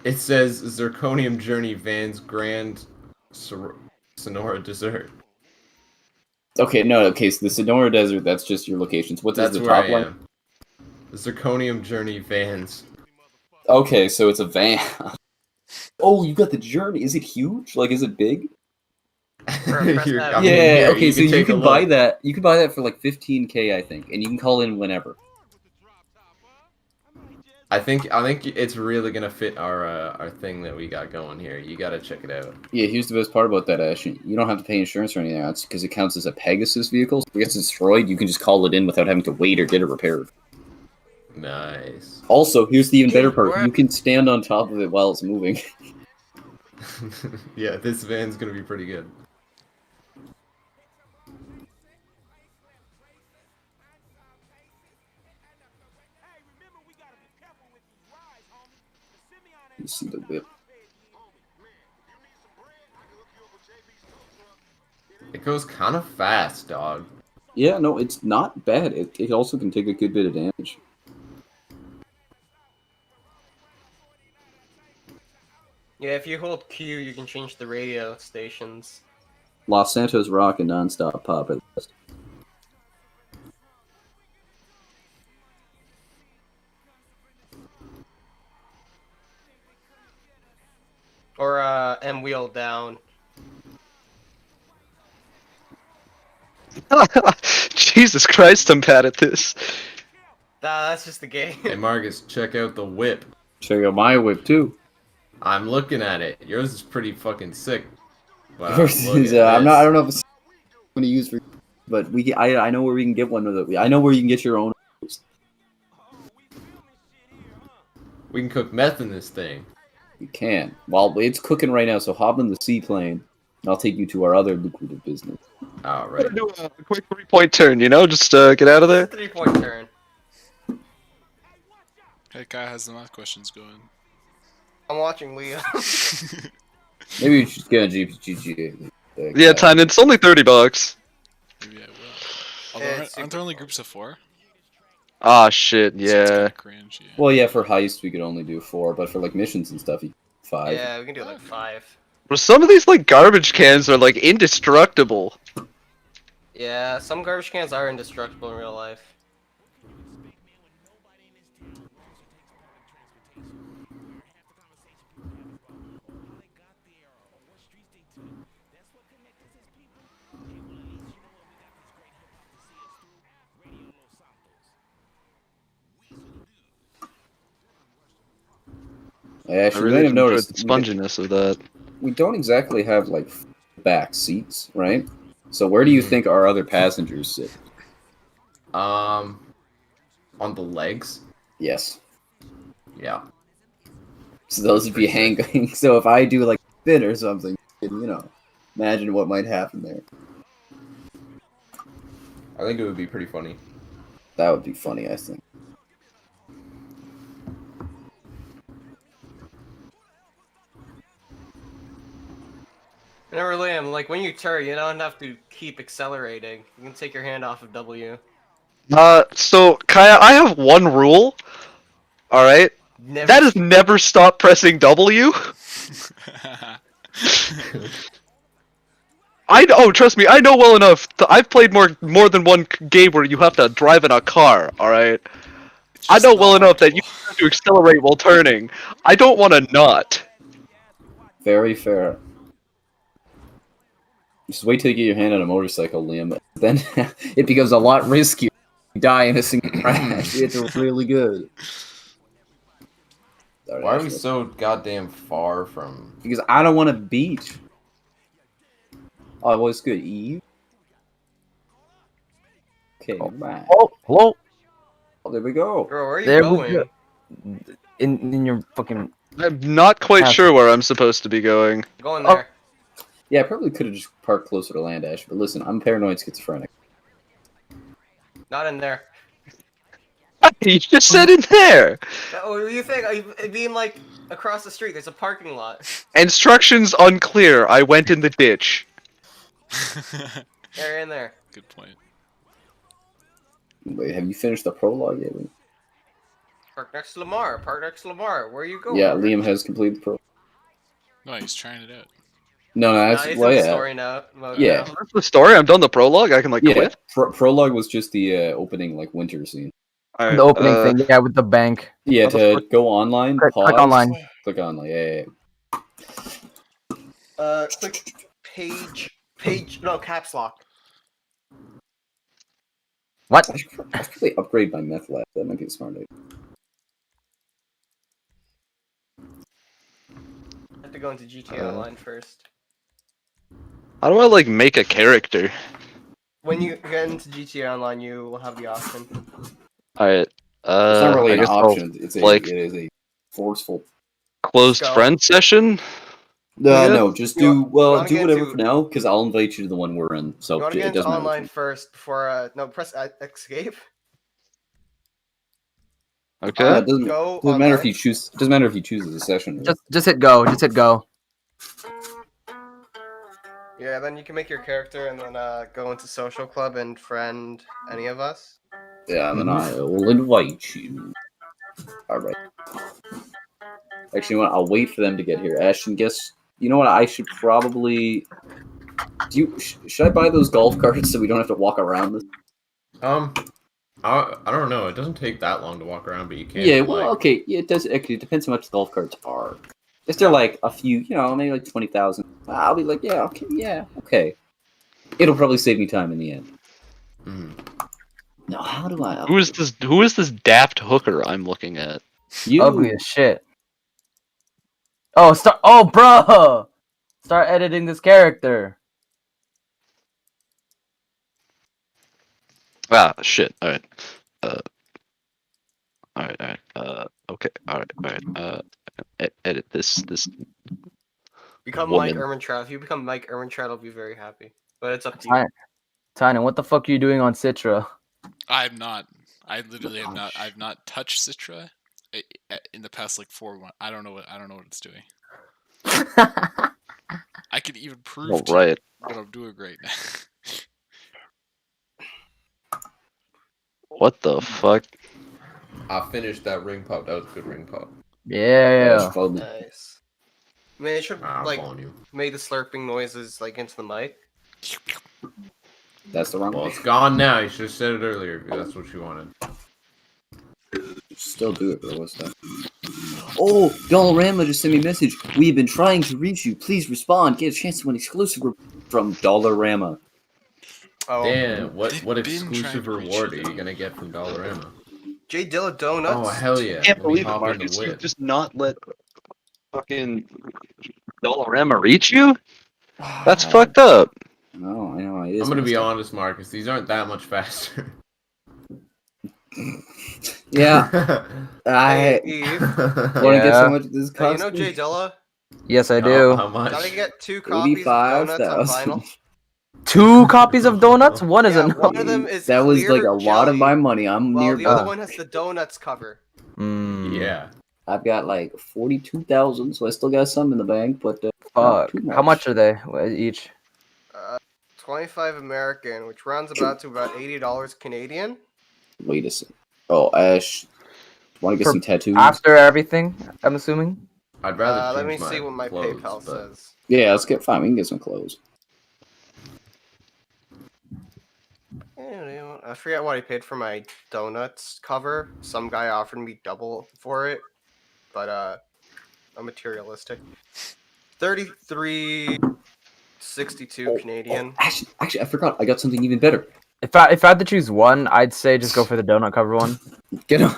It says Zirconium Journey Vans Grand Sonora Dessert. Okay, no. Okay, so the Sonora Desert. That's just your locations. What is That's the where top I line? am. The Zirconium Journey Vans. Okay, so it's a van. Oh, you got the Journey. Is it huge? Like, is it big? Yeah. Okay, so you can buy that. You can buy that for like 15K, I think, and you can call in whenever. I think it's really gonna fit our thing that we got going here. You gotta check it out. Yeah, here's the best part about that, Ash. You don't have to pay insurance or anything else because it counts as a Pegasus vehicle. So if it gets destroyed, you can just call it in without having to wait or get it repaired. Nice. Also, here's the even better part. You can stand on top of it while it's moving. Yeah, this van's gonna be pretty good. You see the whip. It goes kind of fast, dog. Yeah, no, it's not bad. It also can take a good bit of damage. Yeah, if you hold Q, you can change the radio stations. Los Santos Rock and Nonstop Pop at best. Or M wheel down. Jesus Christ, I'm bad at this. Nah, that's just the game. Hey Marcus, check out the whip. Check out my whip too. I'm looking at it. Yours is pretty fucking sick. Wow, Yours look is, at I this. don't know if it's going to use for. but I know where we can get one of the. I know where you can get your own. We can cook meth in this thing. You can. Well, it's cooking right now, so hop in the seaplane, and I'll take you to our other lucrative business. All right. Do a quick 3-point turn, just get out of there. 3-point turn. That guy has the math questions going. I'm watching Leo. Maybe you should get a GPGA. Yeah, Tyne, it's only $30. Maybe I will. Although, aren't there only groups of 4? Ah, shit, So it's yeah. kinda cringe, yeah. Well, yeah, for heist we could only do 4, but for like missions and stuff, you 5. Yeah, we can do like 5. But some of these like garbage cans are like indestructible. Yeah, some garbage cans are indestructible in real life. Actually, I you may really have noticed the sponginess of that. we don't exactly have like back seats, right? So where do you think our other passengers sit? On the legs. Yes. Yeah. So those would be hanging. So if I do like fit or something, imagine what might happen there. I think it would be pretty funny. That would be funny, I think. Remember, Liam, like when you turn, you don't have to keep accelerating. You can take your hand off of W. So Kaya, I have one rule. All right. That is never stop pressing W. Trust me, I know well enough. I've played more than one game where you have to drive in a car. All right. I know well enough that you have to accelerate while turning. I don't want to not. Very fair. Just wait till you get your hand on a motorcycle, Liam. Then it becomes a lot riskier. You die in a single crash. It's really good. Why are we so goddamn far from? Because I don't want to beach. Oh, well, it's good. Eve. Okay, never mind. Oh, hello. Oh, there we go. Bro, where are you There going? we go. In your fucking. I'm not quite sure where I'm supposed to be going. Go in there. Yeah, I probably could have just parked closer to land, Ash. But listen, I'm paranoid schizophrenic. Not in there. You just said in there. Oh, what do you think? I mean, like across the street, there's a parking lot. Instructions unclear. I went in the ditch. They're in there. Good point. Wait, have you finished the prologue yet? Park next to Lamar. Park next to Lamar. Where are you going? Yeah, Liam has completed the prologue. No, he's trying it out. No, that's it's well, in the yeah. story now. Yeah. That's the story. I'm done the prologue. I can quit. Prologue was just the opening winter scene. The opening thing, yeah, with the bank. Yeah, to go online, click pause, online. Click online. Yeah. Click page. No, caps lock. What? I should probably upgrade my meth lab. That might be a smart idea. I have to go into GTA Online first. How do I make a character? When you get into GTA Online, you will have the option. Alright. It's not really I an guess option. It is a forceful closed friend session. No, just do you wanna whatever get for now, because I'll invite you to the one we're in. So You want to it get into doesn't matter. online first before press escape. Okay. It doesn't Go matter if online. you choose. It doesn't matter if you choose the session. Right? Just hit go. Just hit go. Yeah, then you can make your character and then go into social club and friend any of us. Yeah, and then I will invite you. All right. Actually, you know what? I'll wait for them to get here. Ashton, guess. You know what? I should probably. Should I buy those golf carts so we don't have to walk around this? I don't know. It doesn't take that long to walk around, but you can. Yeah. Well, okay. Yeah, it does. Actually, it depends how much the golf carts are. If they're a few, maybe 20,000, I'll be like, yeah, okay. It'll probably save me time in the end. Now, how do I? Who is this daft hooker I'm looking at? You. Ugly as shit. Oh, bro! Start editing this character. Ah, shit. All right. All right. All right. Okay. All right. All right. Edit this. Become Mike Woman. Ehrmantraut. If you become Mike Ehrmantraut, I'll be very happy. But it's up to you. Tynan, what the fuck are you doing on Citra? I'm not. I literally have not. I've not touched Citra in the past like 4 months. I don't know what it's doing. I could even prove to you what I'm doing right now. What the fuck? I finished that ring pop. That was a good ring pop. Yeah. Nice. I mean, it should like make the slurping noises like into the mic. That's the wrong Well, one. it's gone now. You should have said it earlier if that's what you wanted. Still do it, bro. What's that? Oh, Dollarama just sent me a message. We've been trying to reach you. Please respond. Get a chance to win exclusive from Dollarama. Oh, damn! What exclusive reward are you gonna get from Dollarama? J Dilla donuts. Oh hell yeah! I can't Let me believe it, hop in the Marcus. You whip. just not let fucking Dollarama reach you? That's fucked up. No, I know it is. I'm gonna be honest, Marcus. These aren't that much faster. Yeah, I want to get so much of this costume. You know J Dilla? Yes, I do. How much? Gotta get 2 copies of donuts on vinyl. 2 copies of donuts? One is enough. One of them is that was like clear a lot of jelly, my money. I'm while near. the other one has the donuts cover. Yeah. I've got like 42,000, so I still got some in the bank. But Fuck. How much are they each? 25 American, which rounds about to about $80 Canadian. Wait a second. Oh, Ash, want to get some tattoos? After everything, I'm assuming. I'd rather change Let me my see what my clothes, PayPal but... says. Yeah, let's get fine. We can get some clothes. I forget what I paid for my donuts cover. Some guy offered me double for it, but I'm materialistic. 33.62 Canadian. Actually, I forgot. I got something even better. If I had to choose one, I'd say just go for the donut cover one. Get on.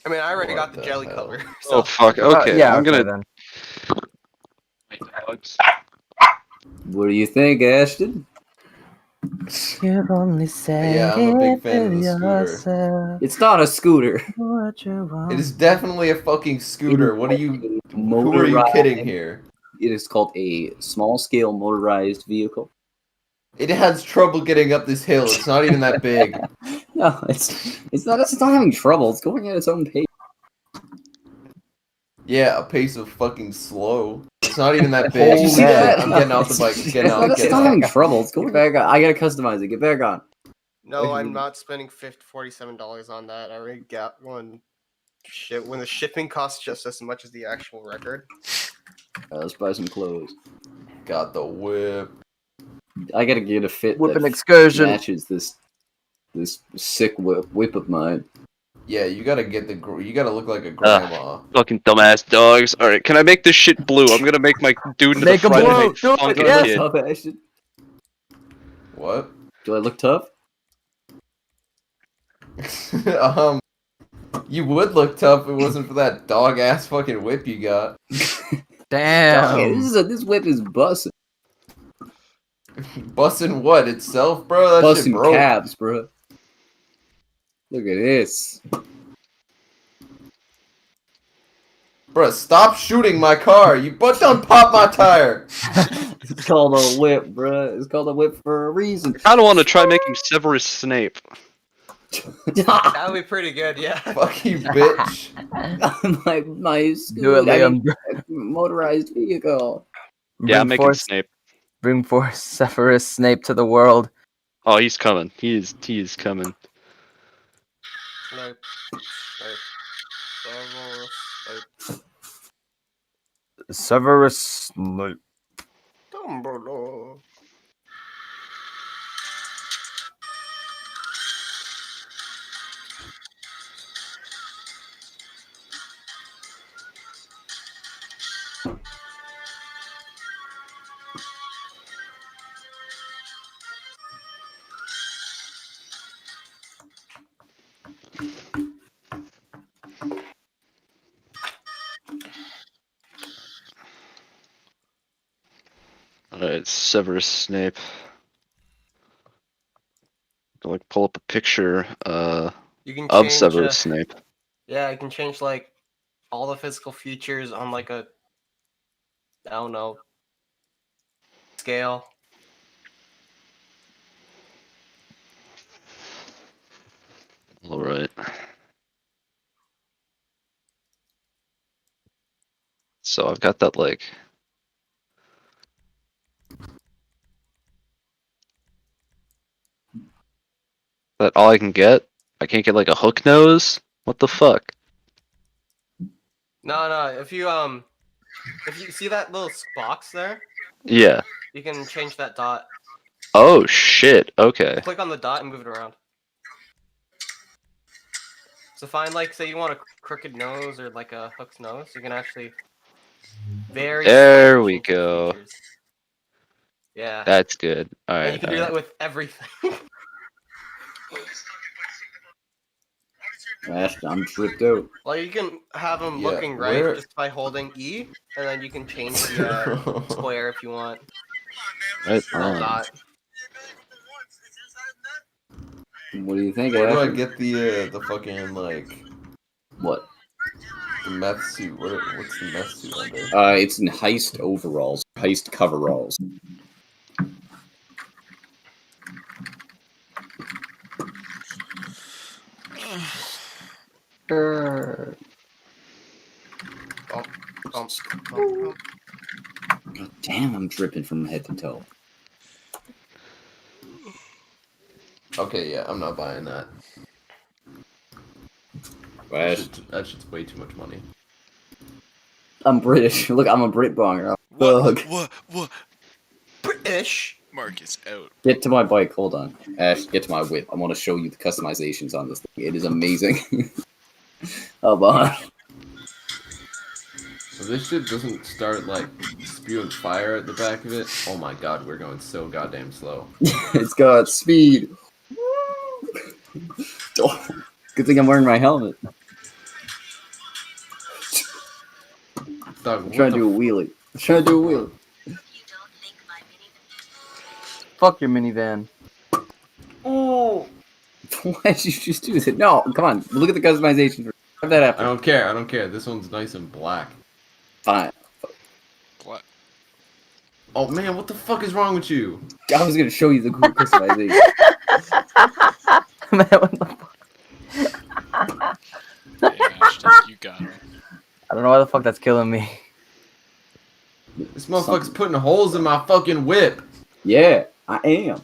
I mean, I already got the jelly cover. So. Oh fuck. Okay. Yeah, I'm okay, gonna. then. What do you think, Ashton? You've only said Yeah, I'm a big fan of the scooter. It's not a scooter. It is definitely a fucking scooter. What are you? Who are you kidding here? It is called a small-scale motorized vehicle. It has trouble getting up this hill. It's not even that big. No, it's not. It's not having trouble. It's going at its own pace. Yeah, a pace of fucking slow. It's not even that big. Did you see that? I'm getting off the bike. Getting off. It's not having trouble. It's going back on. I gotta customize it. Get back on. No, I'm not spending $47 on that. I already got one. Shit, when the shipping costs just as much as the actual record. Let's buy some clothes. Got the whip. I gotta get a fit Whip that an excursion. matches this sick whip of mine. Yeah, you gotta get the. You gotta look like a grandma. Fucking dumbass dogs. All right, can I make this shit blue? I'm gonna make my dude into Make the him front blue. make Do it, funky yes. kid. Tough, Ashton? What? Do I look tough? You would look tough if it wasn't for that dog ass fucking whip you got. Damn. Okay, this whip is busting. Busting what itself, bro? That shit Busting broke. calves, bro. Look at this. Bro, stop shooting my car. You but don't pop my tire. It's called a whip, bro. It's called a whip for a reason. I don't want to try making Severus Snape. That would be pretty good, yeah. Fuck you, bitch. my scooter, Do it, Liam. Motorized vehicle. Yeah, I'm making Snape. Bring forth Severus Snape to the world. Oh, he's coming. He is coming. Snipe. Severus Snape. Dumbledore. Alright, Severus Snape. like pull up a picture You can of change, Severus Snape. Yeah, you can change like all the physical features on like a, I don't know, scale. All right. So I've got that like. That all I can get? I can't get like a hook nose? What the fuck? No, if you see that little box there, Yeah. you can change that dot. Oh shit. Okay. Click on the dot and move it around. So find like, say you want a crooked nose or like a hooked nose, you can actually very There slightly we change those go. features. Yeah. That's good. All And right. you can do that with everything. Ash, I'm tripped out. Like you can have them Yeah, looking right where- just by holding E, and then you can change the square if you want. Right Or on. dot. What do you think, Where do I Ash? get the fucking like What? the meth suit? What's the meth suit under? It's in heist overalls, heist coveralls. God damn, I'm dripping from head to toe. Okay, yeah, I'm not buying that. Ash, That's just way too much money. I'm British. Look, I'm a Brit bonger. What? British? Marcus out. Get to my bike. Hold on. Ash, get to my whip. I want to show you the customizations on this thing. It is amazing. Hold on. So this shit doesn't start like spewing fire at the back of it. Oh my god, we're going so goddamn slow. It's got speed. Oh, good thing I'm wearing my helmet. Dog, I'm trying to do a wheelie. Fuck your minivan. Oh! Why did you just do that? No, come on. Look at the customization. Have that happen. I don't care. This one's nice and black. Fine. What? Oh man, what the fuck is wrong with you? I was gonna show you the cool customization. Man, what the fuck? You got him. I don't know why the fuck that's killing me. This motherfucker's putting holes in my fucking whip. Yeah, I am.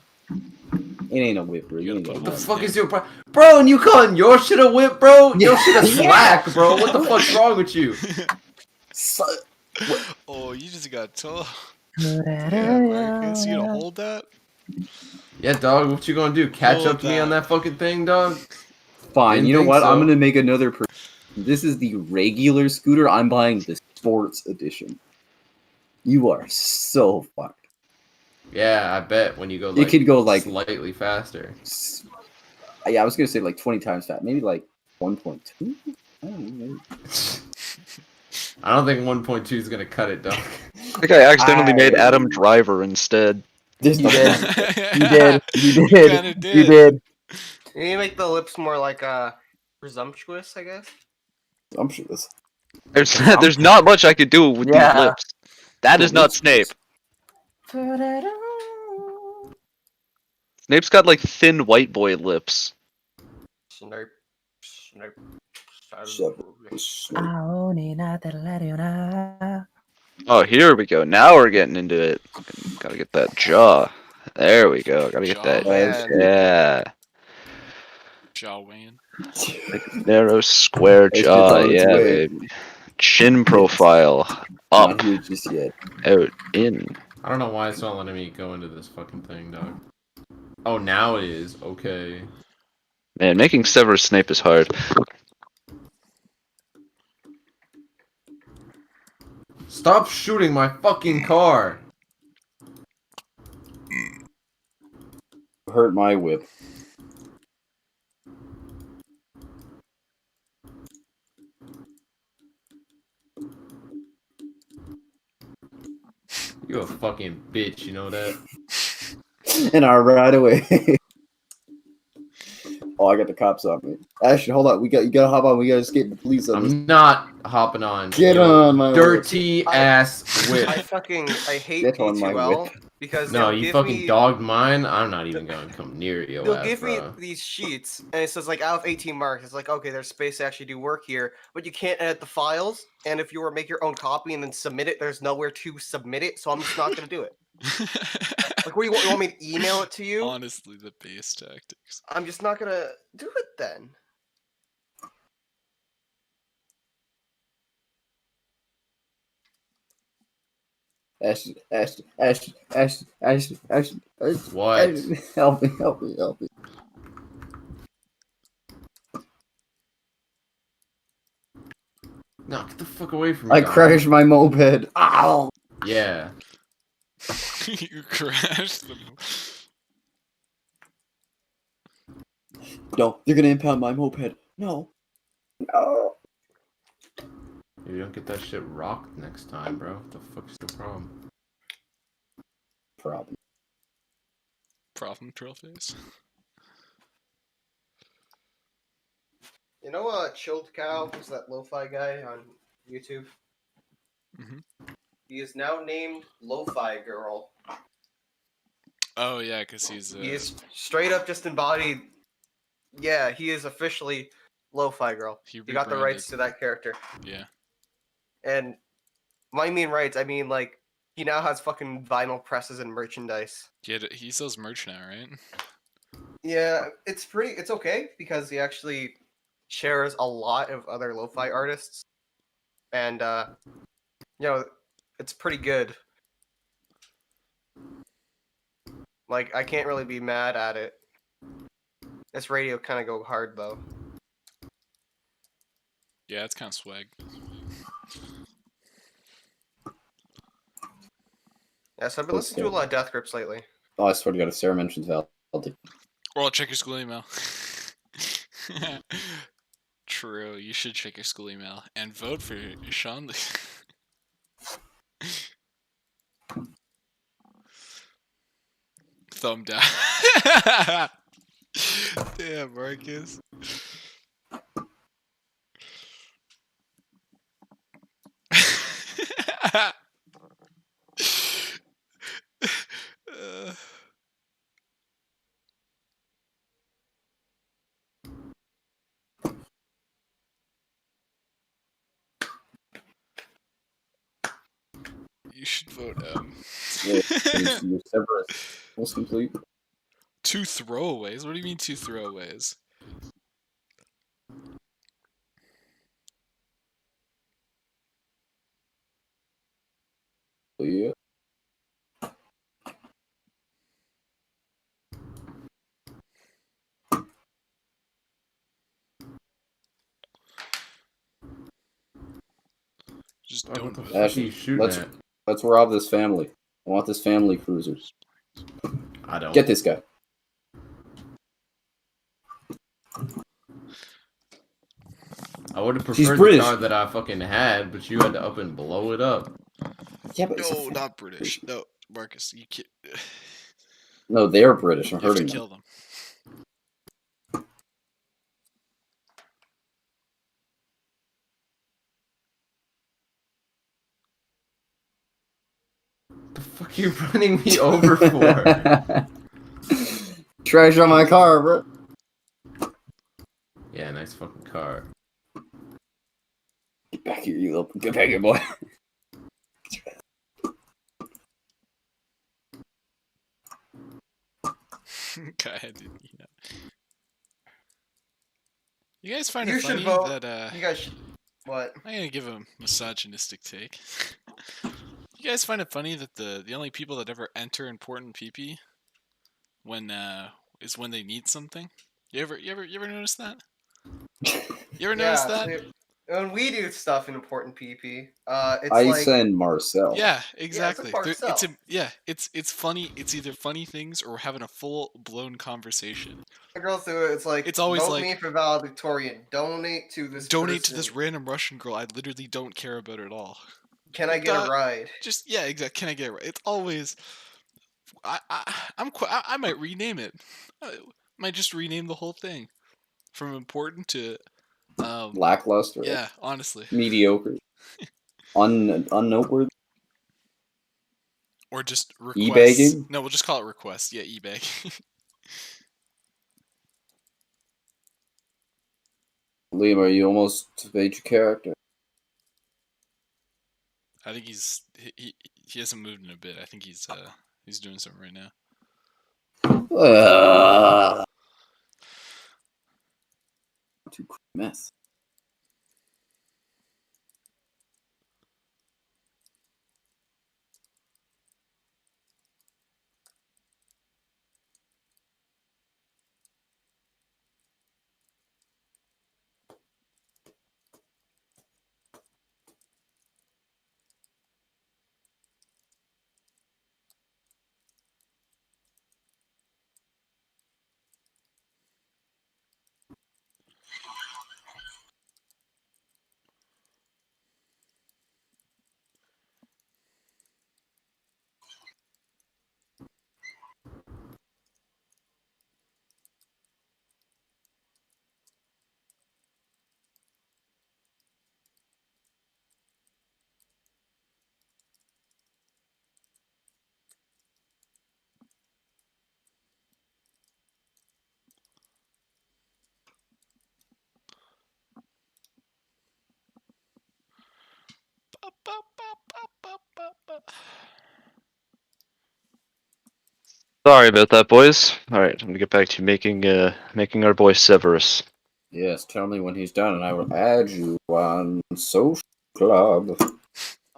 It ain't a whip, bro. What the fuck is your bro? And you calling your shit a whip, bro? Your shit a slack, bro. What the fuck's wrong with you? Oh, you just got told. Yeah, Marcus, you gonna hold that? Yeah, dog. What you gonna do? Catch Hold up to me on that fucking thing, dog? Fine. Didn't You know think what? so. I'm gonna make another. This is the regular scooter. I'm buying the sports edition. You are so fucked. Yeah, I bet when you go. It Like, could go like slightly faster. Yeah, I was gonna say like 20 times fast. Maybe like 1.2. I don't know. I don't think 1.2 is gonna cut it, dog. I think I accidentally made Adam Driver instead. You did. You did. You need to make the lips more like presumptuous, I guess. Presumptuous. There's not much I could do with these lips. That is not Snape. Snape's got like thin white boy lips. Snape. Oh, here we go. Now we're getting into it. Gotta get that jaw. There we go. Gotta get that. Yeah. Jaw weighing. Narrow square jaw. Yeah, baby. Chin profile. Up. Not here just yet. Out. In. I don't know why it's not letting me go into this fucking thing, dog. Oh, now it is. Okay. Man, making Severus Snape is hard. Stop shooting my fucking car. Hurt my whip. You a fucking bitch, you know that? And I ride away. I got the cops on me. Ashton, hold on. You gotta hop on. We gotta escape the police on this. I'm not hopping on. Get on my dirty ass whip. I hate Get on my D2L whip. because No, they'll you give fucking me dogged mine. I'm not even going to come near your they'll ass, give me bro. these sheets and it says like out of 18 marks. It's like, okay, there's space to actually do work here, but you can't edit the files. And if you were to make your own copy and then submit it, there's nowhere to submit it. So I'm just not gonna do it. Like, what do you want me to email it to you? Honestly, the base tactics. I'm just not gonna do it then. Ashton. What? Ashton, help me. No, get the fuck away from me. I crashed my moped. Ow! Yeah. You crashed them. No, they're gonna impound my moped. No. If you don't get that shit rocked next time, bro, what the fuck's your problem? Problem, troll face. You know, Chilled Cow, who's that lo-fi guy on YouTube? Mm-hmm. He is now named Lo-Fi Girl. Oh yeah, because he is straight up just embodied. Yeah, he is officially Lo-Fi Girl. He got the rights to that character. Yeah. And I mean rights, I mean like he now has fucking vinyl presses and merchandise. Yeah, he sells merch now, right? Yeah, it's okay because he actually shares a lot of other lo-fi artists, and it's pretty good. Like, I can't really be mad at it. This radio kind of go hard though. Yeah, it's kind of swag. Yeah, so I've been listening to a lot of Death Grips lately. Oh, I swear to God, if Sarah mentions Val, Or I'll check your school email. True, you should check your school email and vote for Sean. Thumb down. Damn, Marcus. You should vote M. your Cerberus was complete. 2 throwaways? What do you mean 2 throwaways? Yeah. Just don't vote. Ashley, let's rob this family. I want this family cruiser. I don't. Get this guy. I would have She's preferred the British. car that I fucking had, but you had to up and blow it up. Yeah, but no, not British. No, Marcus, you can't. No, they're British. I'm You have to hurting kill them. them. The fuck are you running me over for? Trash on my car, bro. Yeah, nice fucking car. Get back here, you little. Get back here, boy. Go ahead, you know. You guys find You it should funny vote. that You guys should. What? I'm gonna give a misogynistic take. You guys find it funny that the only people that ever enter important PP when is when they need something? You ever notice that? You ever notice that? When we do stuff in important PP, it's I like send Marcel. Yeah, exactly. Yeah, It's funny. It's either funny things or we're having a full blown conversation. the girls do it. It's like It's always vote like, me for valedictorian. Donate to this. Donate to person. this random Russian girl I literally don't care about at all. Can I get a ride? Just yeah, exactly. Can I get a ride? It's always. I might rename it. I might just rename the whole thing. From important to lackluster. Yeah, honestly. Mediocre. Unnoteworthy. Or just requests. E-begging? No, we'll just call it requests. Yeah, e-begging. Liam, are you almost made your character? I think he hasn't moved in a bit. I think he's doing something right now. Too mess. Sorry about that, boys. Alright, I'm gonna get back to making our boy Severus. Yes, tell me when he's done and I will add you on social club.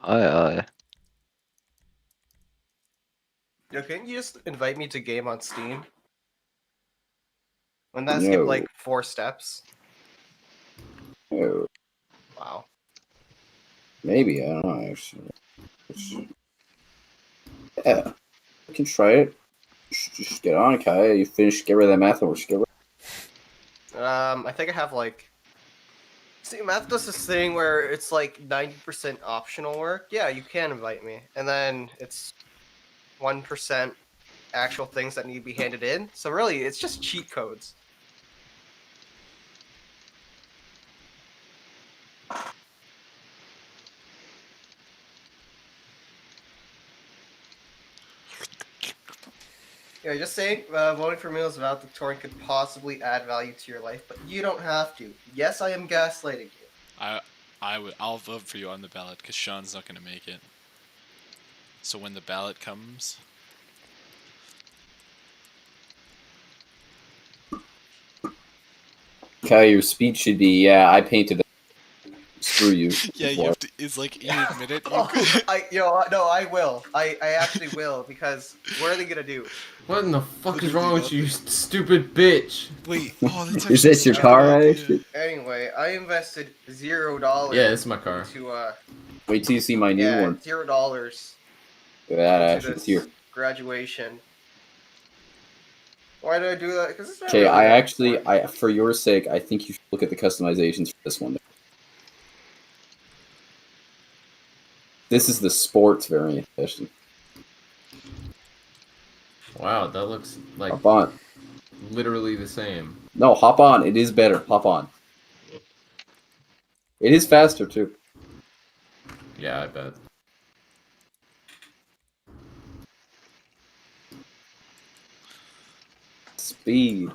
Aye. Yo, can't you just invite me to game on Steam? Wouldn't that skip like 4 steps? No. Wow. Maybe, I don't know actually. Yeah. You can try it. Just get on, Kai. You finish, get rid of that math or skip it. I think I have like... See, math does this thing where it's like 90% optional work. Yeah, you can invite me. And then it's 1% actual things that need to be handed in. So really, it's just cheat codes. Yeah, just saying, voting for me is about Victorian could possibly add value to your life, but you don't have to. Yes, I am gaslighting you. I'll vote for you on the ballot because Sean's not gonna make it. So when the ballot comes, Kai, your speech should be, yeah, I painted it. Screw you. yeah, you have to. It's like you admit it. No, I will. I actually will because what are they gonna do? What in the fuck is wrong with you, stupid bitch? Wait, that's Is that your car? Actually? Anyway, I invested $0. Yeah, it's my car. Wait till you see my new one. $0. Look at that, actually. It's here. Graduation. Why did I do that? Because it's not Okay, really for your sake, I think you should look at the customizations for this one. This is the sports variant edition. Wow, that looks like hop on. Literally the same. No, hop on. It is better. Hop on. It is faster too. Yeah, I bet. Speed.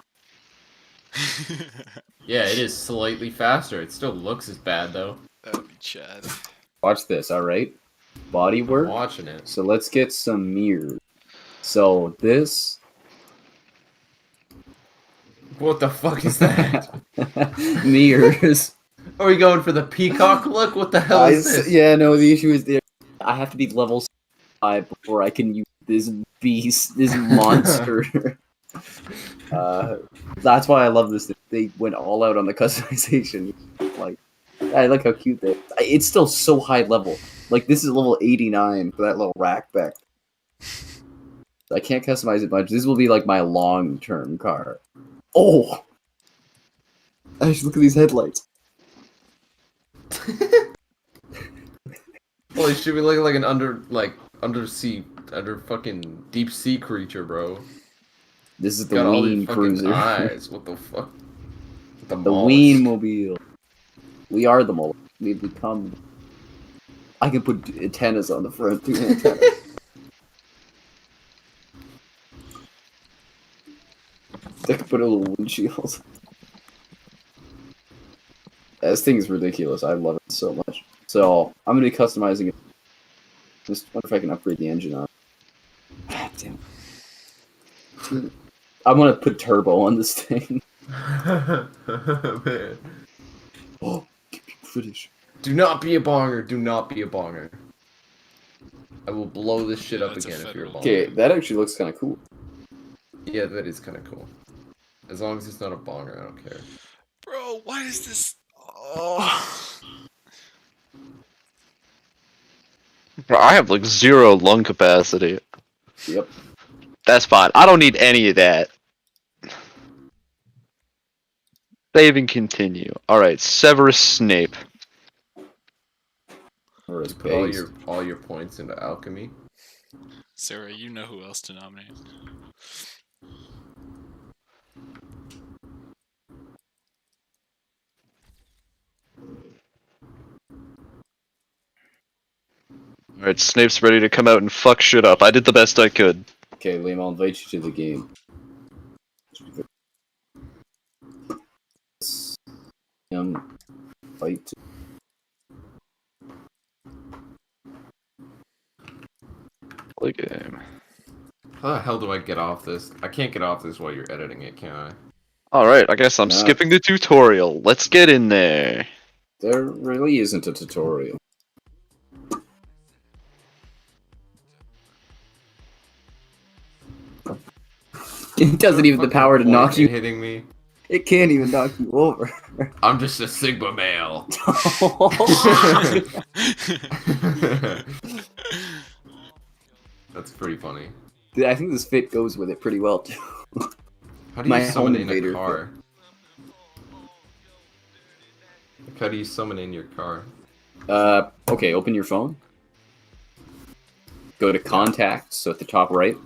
Yeah, it is slightly faster. It still looks as bad though. That would be Chad. Watch this, alright? Body work. I'm watching it. So let's get some mirrors. So this. What the fuck is that? Mirrors. Are we going for the peacock look? What the hell is this? Yeah, no, the issue is there. I have to be level 5 before I can use this beast, this monster. That's why I love this. They went all out on the customization. Like, I like how cute they. It's still so high level. Like this is level 89 for that little rack back. I can't customize it much. This will be like my long-term car. Oh, Ash, look at these headlights. Holy shit, we look like an under fucking deep sea creature, bro. This is the Got all these Ween fucking Cruiser. eyes. What the fuck? The Ween-mobile. We are the mollusk. We've become. I can put antennas on the front. 2 antennas. I can put a little windshield. This thing is ridiculous. I love it so much. So I'm gonna be customizing it. Just wonder if I can upgrade the engine on. God damn. I'm gonna put turbo on this thing. Man. Oh, British. Do not be a bonger. Do not be a bonger. I will blow this shit up again if you're a bonger. Okay, that actually looks kind of cool. Yeah, that is kind of cool. As long as it's not a bonger, I don't care. Bro, why is this? Oh. Bro, I have like 0 lung capacity. Yep. That's fine. I don't need any of that. Save and continue. Alright, Severus Snape. Put all your points into alchemy. Sarah, you know who else to nominate. Alright, Snape's ready to come out and fuck shit up. I did the best I could. Okay, Liam, I'll invite you to the game. Fight. Play game. How the hell do I get off this? I can't get off this while you're editing it, can I? Alright, I guess I'm skipping the tutorial. Let's get in there. There really isn't a tutorial. It doesn't even have the power to knock you. Hitting me. It can't even knock you over. I'm just a Sigma male. That's pretty funny. Dude, I think this fit goes with it pretty well too. How do you summon in a car? Like, how do you summon in your car? Okay, open your phone. Go to contacts, so at the top right.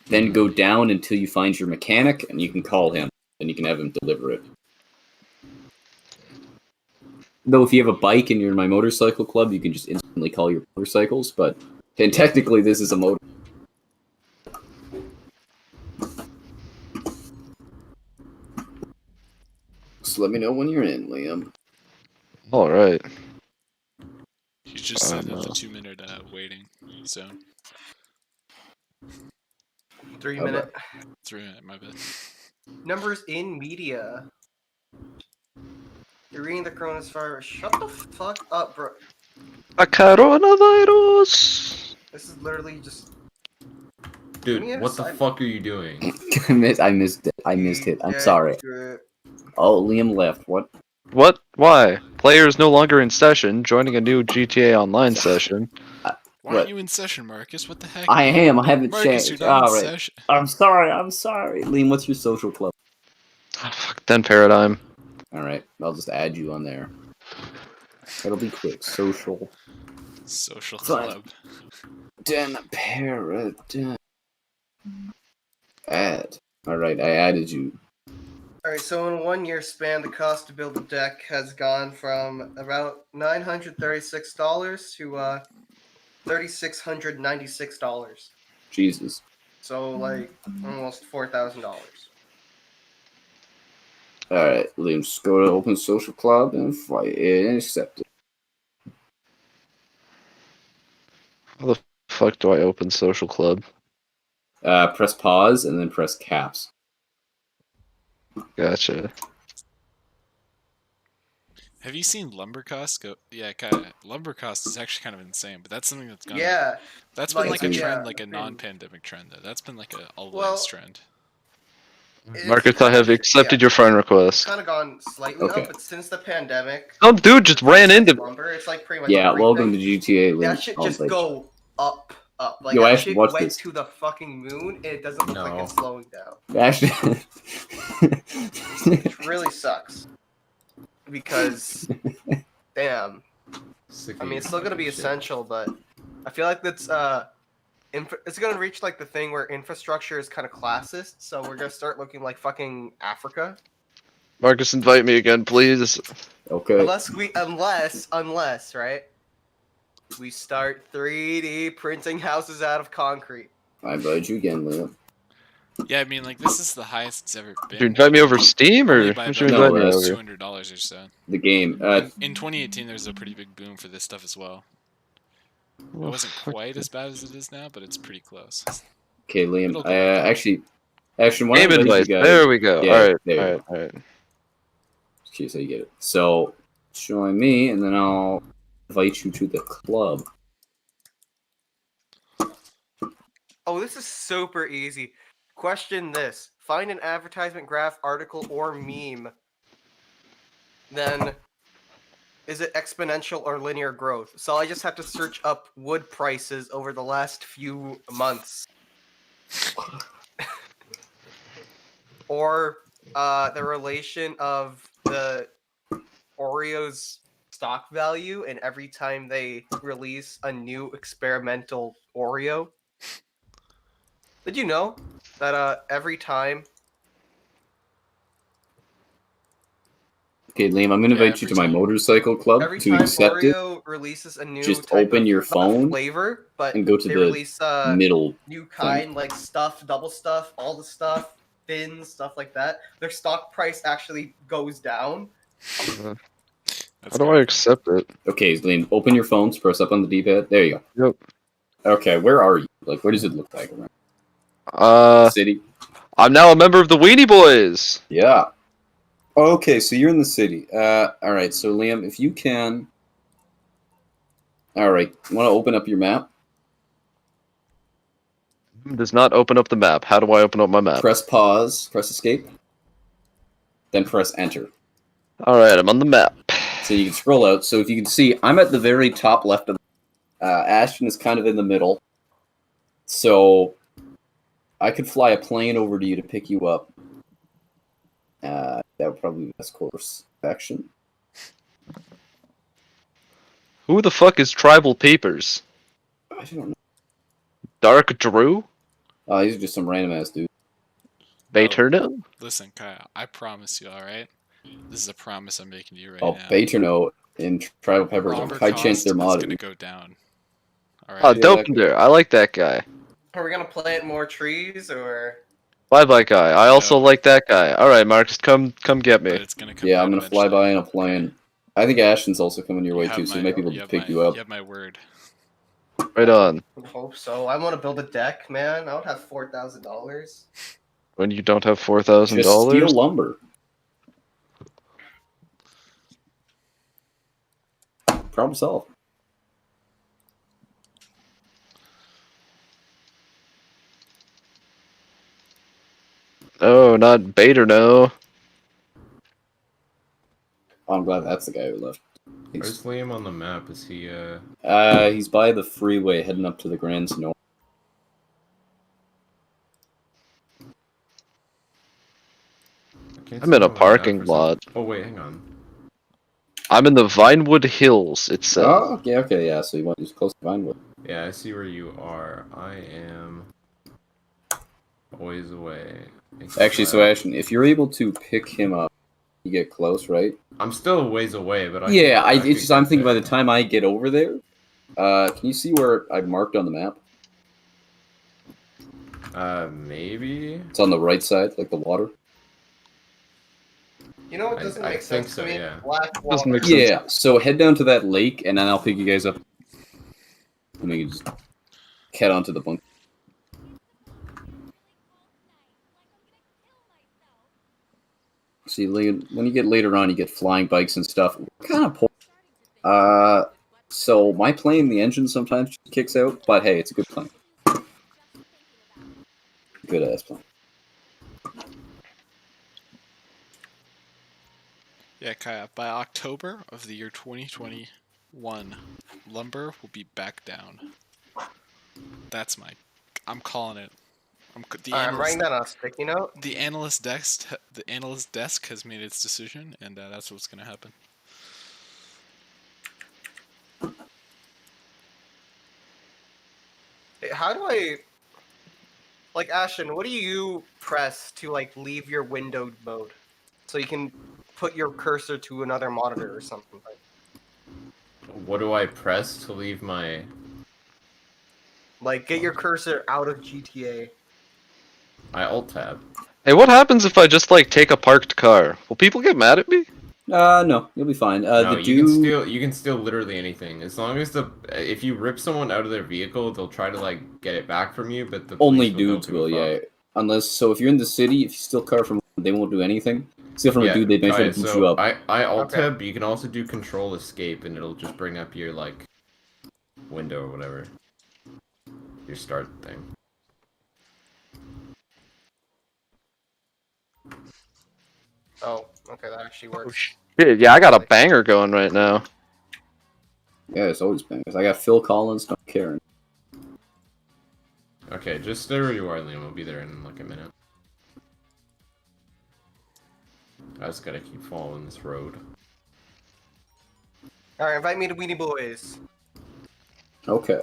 Then go down until you find your mechanic, and you can call him. Then you can have him deliver it. Though if you have a bike and you're in my motorcycle club, you can just instantly call your motorcycles, but and technically this is a motor. So let me know when you're in, Liam. Alright. You just set up the 2-minute waiting zone. 3 minute. 3 minute, my bad. Numbers in media. You're reading the coronavirus. Shut the fuck up, bro. A coronavirus. This is literally just. Dude, what the fuck are you doing? I missed it. I'm sorry. Oh, Liam left. What? What? Why? Players no longer in session, joining a new GTA Online session. Why aren't you in session, Marcus? What the heck? I am. I haven't Marcus, changed. you're not in Alright. session. I'm sorry. Liam, what's your social club? Oh, fuck, then Paradigm. Alright, I'll just add you on there. It'll be quick. Social club. Den Paradigm. Add. Alright, I added you. Alright, so in 1 year span, the cost to build a deck has gone from about $936 to $3,696. Jesus. So like almost $4,000. Alright, Liam, just go to Open Social Club and fight it and accept it. How the fuck do I open Social Club? Press pause and then press caps. Gotcha. Have you seen lumber costs go? Yeah, kind of. Lumber cost is actually kind of insane, but that's something that's gone. Yeah. That's been like a trend, like a non-pandemic trend. Though. That's been like a always trend. Marcus, I have accepted your friend request. It's kind of gone slightly up, but since the pandemic, Some dude just ran into me. lumber, it's like pretty much Yeah, everything. welcome to GTA, Liam. That shit just go up. Like Yo, that Ashton, shit watch went this. to the fucking moon, and it doesn't look like it's slowing down. Actually, Which really sucks. Because, damn. I mean, it's still gonna be essential, but I feel like that's it's gonna reach like the thing where infrastructure is kind of classist. So we're gonna start looking like fucking Africa. Marcus, invite me again, please. Okay. Unless, right? We start 3D printing houses out of concrete. I invite you again, Liam. Yeah, I mean, like, this is the highest it's ever been. Did you invite me over Steam, or what you invite me over? $200 or so. The game. In 2018, there was a pretty big boom for this stuff as well. It Well, wasn't quite as bad as it is now, but it's pretty close. Okay, Liam. It'll go down. Actually, when Game I invite advice. you guys, There we go. Yeah, all right. Here's how you get it. So join me, and then I'll invite you to the club. Oh, this is super easy. Question this. Find an advertisement graph, article, or meme. Then, is it exponential or linear growth? So I just have to search up wood prices over the last few months. Or the relation of the Oreo's stock value and every time they release a new experimental Oreo. Did you know that every time? Okay, Liam, I'm going to invite you to my motorcycle club Every to time accept Oreo releases a new Just type open of, your not phone flavor, but and go to they the release middle new kind like stuff, double stuff, all the stuff, thins, stuff like that. Their stock price actually goes down. How do I accept it? Okay, Liam, open your phones, press up on the D-pad. There you go. Yep. Okay, where are you? Like, where does it look like? Around? City? I'm now a member of the Weenie Boys. Yeah. Okay, so you're in the city. Alright, so Liam, if you can... Alright, you want to open up your map? Does not open up the map. How do I open up my map? Press pause, press escape, then press enter. Alright, I'm on the map. So you can scroll out. So if you can see, I'm at the very top left of the... Ashton is kind of in the middle. So I could fly a plane over to you to pick you up. That would probably be the best course of action. Who the fuck is Tribal Papers? I don't know. Dark Drew? These are just some random ass dude. Bayturno? Listen, Kyle, I promise you, alright? This is a promise I'm making to you right Oh, now. Bayturno and Tribal Peppers are Robert high chance they're Cost is modded. gonna go down. Alright? Oh, Dopender. I like that guy. Are we gonna plant more trees or? Bye-bye guy. I also like that guy. Alright, Marcus, come get me. It's gonna come Yeah, I'm gonna fly by in a plane. I think Ashton's also coming your way have too, so my- he might be able you to have pick my- you up. You have my word. Right on. I hope so. I want to build a deck, man. I would have $4,000. When you don't have $4,000? Just steal lumber. Problem solved. Oh, not Bayturno. Oh, I'm glad that's the guy who left. Where's Liam on the map? Is he, He's by the freeway heading up to the Grand Snow. I'm in a parking lot. Oh, wait, hang on. I'm in the Vinewood Hills itself. Oh, okay, yeah, so you want to close to Vinewood. Yeah, I see where you are. I am a ways away. Actually, so Ashton, if you're able to pick him up, you get close, right? I'm still a ways away, but I'm thinking by the time I get over there, can you see where I've marked on the map? Maybe? It's on the right side, like the water. You know what doesn't I make think sense so, to me? yeah. Black Doesn't water. make sense. Yeah, so head down to that lake, and then I'll pick you guys up. And we can just head on to the bunker. See, when you get later on, you get flying bikes and stuff. Kind of poor. So my plane, the engine sometimes kicks out, but hey, it's a good plane. Good ass plane. Yeah, Kaya, by October of the year 2021, lumber will be back down. That's I'm calling it. I'm writing that on a sticky note. The analyst desk has made its decision, and that's what's going to happen. how do I, like, Ashton, what do you press to, like, leave your windowed mode? So you can put your cursor to another monitor or something. What do I press to leave my... Like, get your cursor out of GTA. I alt-tab. Hey, what happens if I just, like, take a parked car? Will people get mad at me? No, you'll be fine. No, you can steal literally anything. As long as if you rip someone out of their vehicle, they'll try to, like, get it back from you, but the only police dudes will, yeah. Unless, so if you're in the city, if you steal car from they won't do anything. Steal from a dude, they may try to beat you up. I alt-tab, but you can also do control escape, and it'll just bring up your, like, window or whatever. Your start thing. Oh, okay, that actually works. Shit, yeah, I got a banger going right now. Yeah, it's always bangers. I got Phil Collins, don't care. Okay, just stay where you are, Liam. We'll be there in, like, a minute. I just gotta keep following this road. Alright, invite me to Weenie Boys. Okay.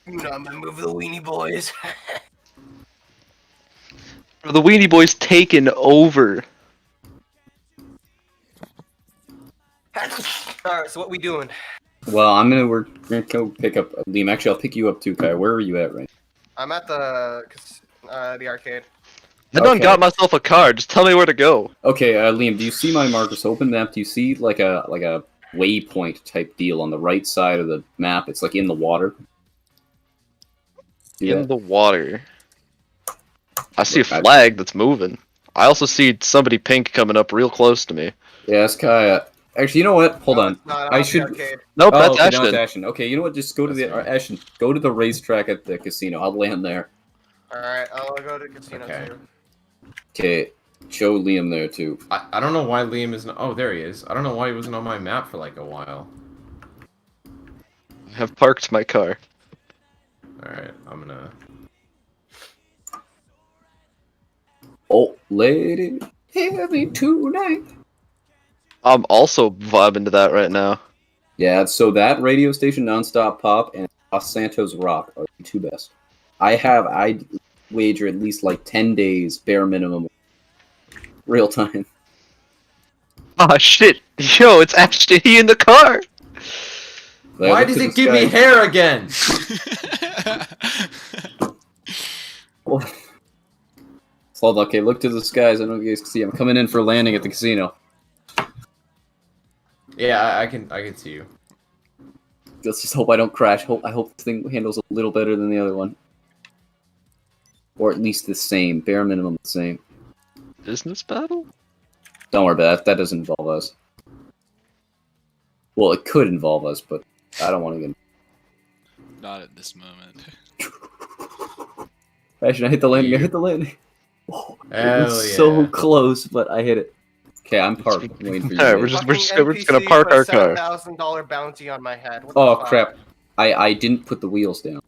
You know, I'm gonna move the Weenie Boys. The Weenie Boys taken over. Alright, so what we doing? Well, we're gonna go pick up Liam. Actually, I'll pick you up too, Kai. Where are you at right now? I'm at the arcade. I done got myself a car. Just tell me where to go. Okay, Liam, do you see my markers? Open map. Do you see like a waypoint type deal on the right side of the map? It's like in the water. In the water. I see a flag that's moving. I also see somebody pink coming up real close to me. Yeah, it's Kai. Actually, you know what? Hold on. I should. Nope, that's okay, Ashton. now it's Ashton. Okay, you know what? Just go to the Ashton. Go to the racetrack at the casino. I'll land there. Alright, I'll go to casino too. Okay, show Liam there too. I don't know why Liam isn't... Oh, there he is. I don't know why he wasn't on my map for like a while. I have parked my car. Alright, I'm gonna... Oh, lady, hear me tonight. I'm also vibing to that right now. Yeah, so that radio station, Nonstop Pop, and Los Santos Rock are the two best. I wager at least like 10 days, bare minimum, real time. Oh shit! Yo, it's Ashton. He in the car. Why does it give me hair again? Hold on, okay, look to the skies. I don't know if you guys can see. I'm coming in for landing at the casino. Yeah, I can see you. Let's just hope I don't crash. I hope this thing handles a little better than the other one. Or at least the same. Bare minimum the same. Business battle? Don't worry about that. That doesn't involve us. Well, it could involve us, but I don't want to get... Not at this moment. Actually, I hit the landing. I hit the landing. Oh, it was yeah. so close, but I hit it. Okay, I'm parked. I'm waiting for you. Alright, we're just gonna park our car. $7,000 bounty on my head. What Oh the fuck? crap! I didn't put the wheels down.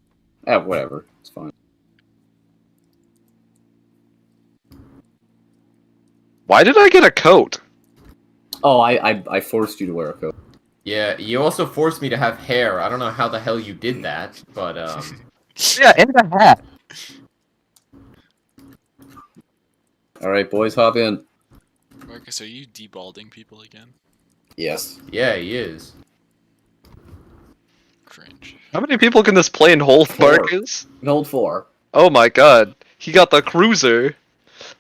Whatever. It's fine. Why did I get a coat? Oh, I forced you to wear a coat. Yeah, you also forced me to have hair. I don't know how the hell you did that, but Yeah, and a hat. All right, boys, hop in. Marcus, are you debalding people again? Yes. Yeah, he is. Cringe. How many people can this plane hold, Marcus? It can hold 4. Oh my god. He got the cruiser.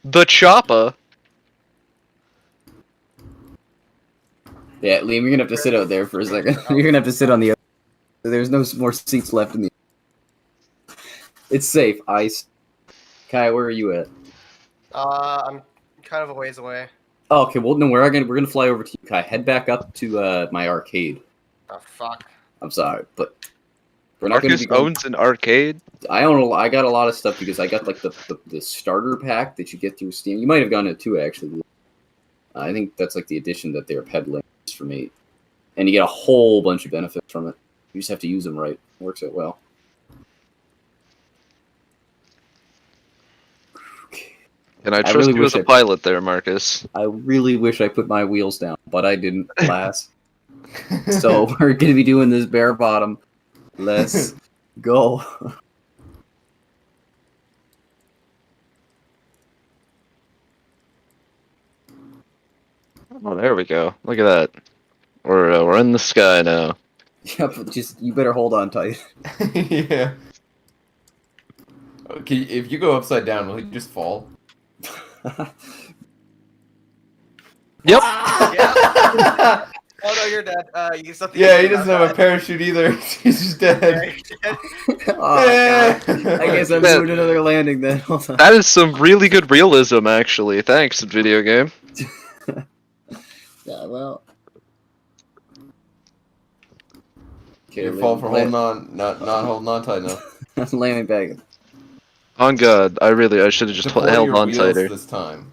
The chopper. Yeah, Liam, you're gonna have to sit out there for a second. You're gonna have to sit on the other. There's no more seats left in the... It's safe. Ice. Kai, where are you at? I'm kind of a ways away. Oh, okay, well, no, we're gonna fly over to you, Kai. Head back up to my arcade. Oh, fuck. I'm sorry, but we're not Marcus gonna be owns an arcade? I own I got a lot of stuff because I got like the starter pack that you get through Steam. You might have gotten it too, actually. I think that's like the edition that they're peddling for me. And you get a whole bunch of benefits from it. You just have to use them right. It works out well. And I trust you as a pilot there, Marcus. I really wish I put my wheels down, but I didn't, alas. So we're going to be doing this bare bottom. Let's go. Oh, there we go. Look at that. We're in the sky now. Yep, just you better hold on tight. Yeah. Okay, if you go upside down, will you just fall? Yep. Yeah. Oh no, you're dead. You Yeah, he doesn't have a parachute either. He's just dead. Oh, God. I guess I'm doing another landing then. Hold on. That is some really good realism, actually. Thanks, video game. Yeah, well. Okay, Your fault for holding on, not holding on tight enough. Landing back. On God, I should have just Deploy held your on wheels tighter. this time.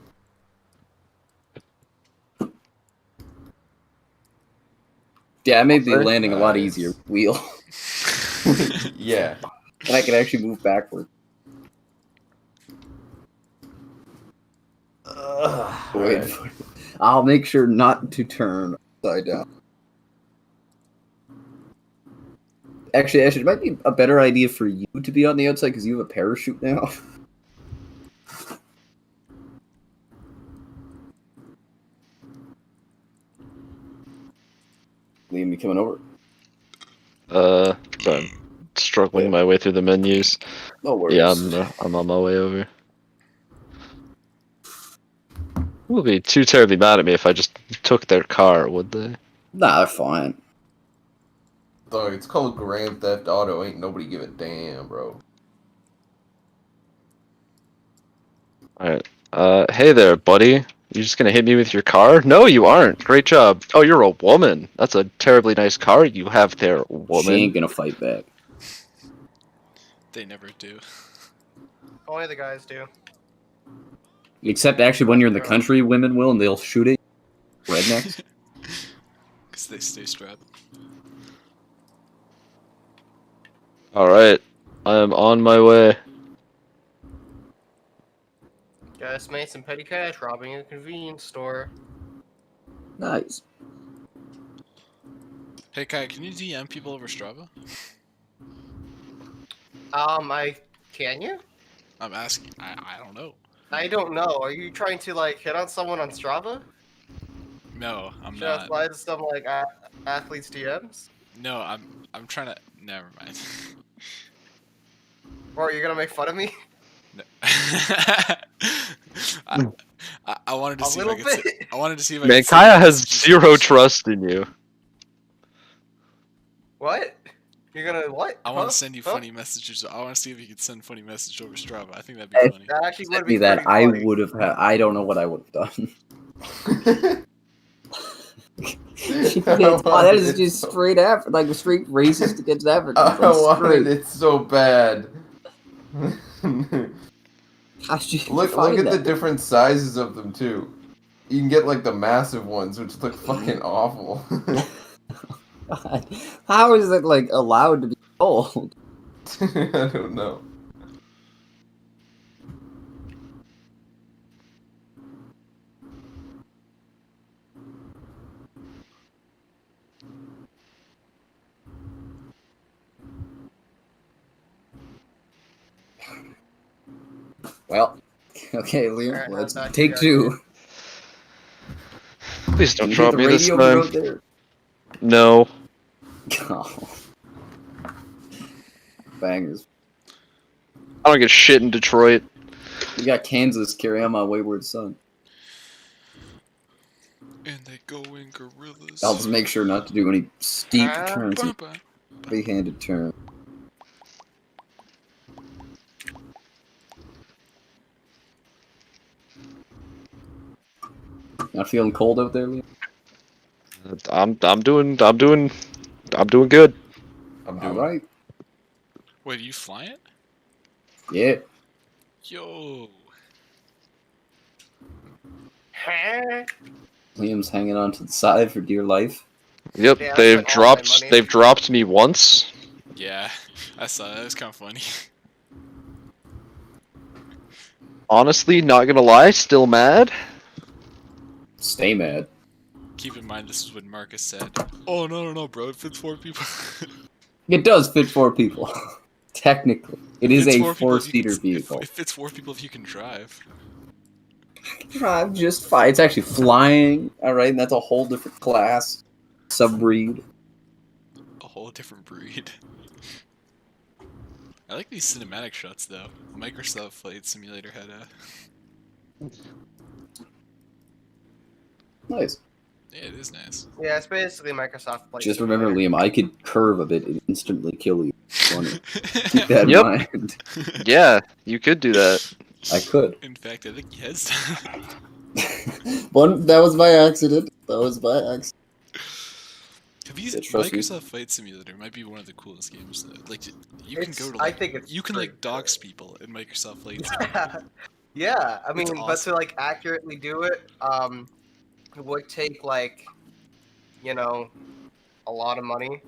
Yeah, it made the landing a lot easier. Wheel. Yeah. And I can actually move backward. Wait, right. I'll make sure not to turn upside down. Actually, Ash, it might be a better idea for you to be on the outside because you have a parachute now. Liam, you coming over? I'm struggling my way through the menus. No worries. Yeah, I'm on my way over. Wouldn't be too terribly mad at me if I just took their car, would they? Nah, they're fine. Dog, it's called Grand Theft Auto. Ain't nobody give a damn, bro. Alright. Hey there, buddy. You just gonna hit me with your car? No, you aren't. Great job. Oh, you're a woman. That's a terribly nice car you have there, woman. She ain't gonna fight back. They never do. Only the guys do. Except actually when you're in the country, women will, and they'll shoot it. Rednecks. Because they stay strapped. Alright. I am on my way. Just made some petty cash robbing a convenience store. Nice. Hey Kai, can you DM people over Strava? Can you? I'm asking. I don't know. I don't know. Are you trying to like hit on someone on Strava? No, I'm Should I not. slide some like athletes DMs? No, I'm trying to. Never mind. Or are you gonna make fun of me? No. I wanted to see if I could. I wanted to see if I. Man, could Kaya has zero trust in you. What? You're gonna what? I want to send you funny messages. I want to see if you could send funny message over Strava. I think that'd be funny. That actually would Me be that pretty I funny. would have had. I don't know what I would have done. That is just straight after, like straight racist against Africans. I wanted it so bad. Look at the different sizes of them too. You can get like the massive ones, which look fucking awful. God. How is it like allowed to be sold? I don't know. Well, okay, Liam, let's take two. Please don't You drop hit me the this radio time. there? No. Oh. Bangers. I don't get shit in Detroit. You got Kansas, carry on my wayward son. And they go in gorillas. I'll just make sure not to do any steep turns. Heavy-handed turn. Not feeling cold out there, Liam? I'm doing good. All right. Wait, are you flying? Yeah. Yo. Liam's hanging on to the side for dear life. Yep, Yeah, they've dropped me once. Yeah, I saw that. That was kind of funny. Honestly, not gonna lie, still mad. Stay mad. Keep in mind, this is when Marcus said, "Oh no, bro, it fits 4 people." It does fit 4 people. Technically, it is a 4-seater vehicle. It fits 4 people if you can drive. Drive just fine. It's actually flying. All right, and that's a whole different class, subbreed. A whole different breed. I like these cinematic shots though. Microsoft Flight Simulator had a. Nice. Yeah, it is nice. Yeah, it's basically Microsoft Flight Just remember, Simulator. Liam, I could curve a bit and instantly kill you. Keep that in mind. Yeah, you could do that. I could. In fact, I think he has. That was by accident. Have you trust me. Microsoft Flight Simulator might be one of the coolest games. Like you can go to I think it's you can pretty like dox people in Microsoft Flight Simulator. Yeah, I mean, It's but awesome. to like accurately do it, it would take like, a lot of money.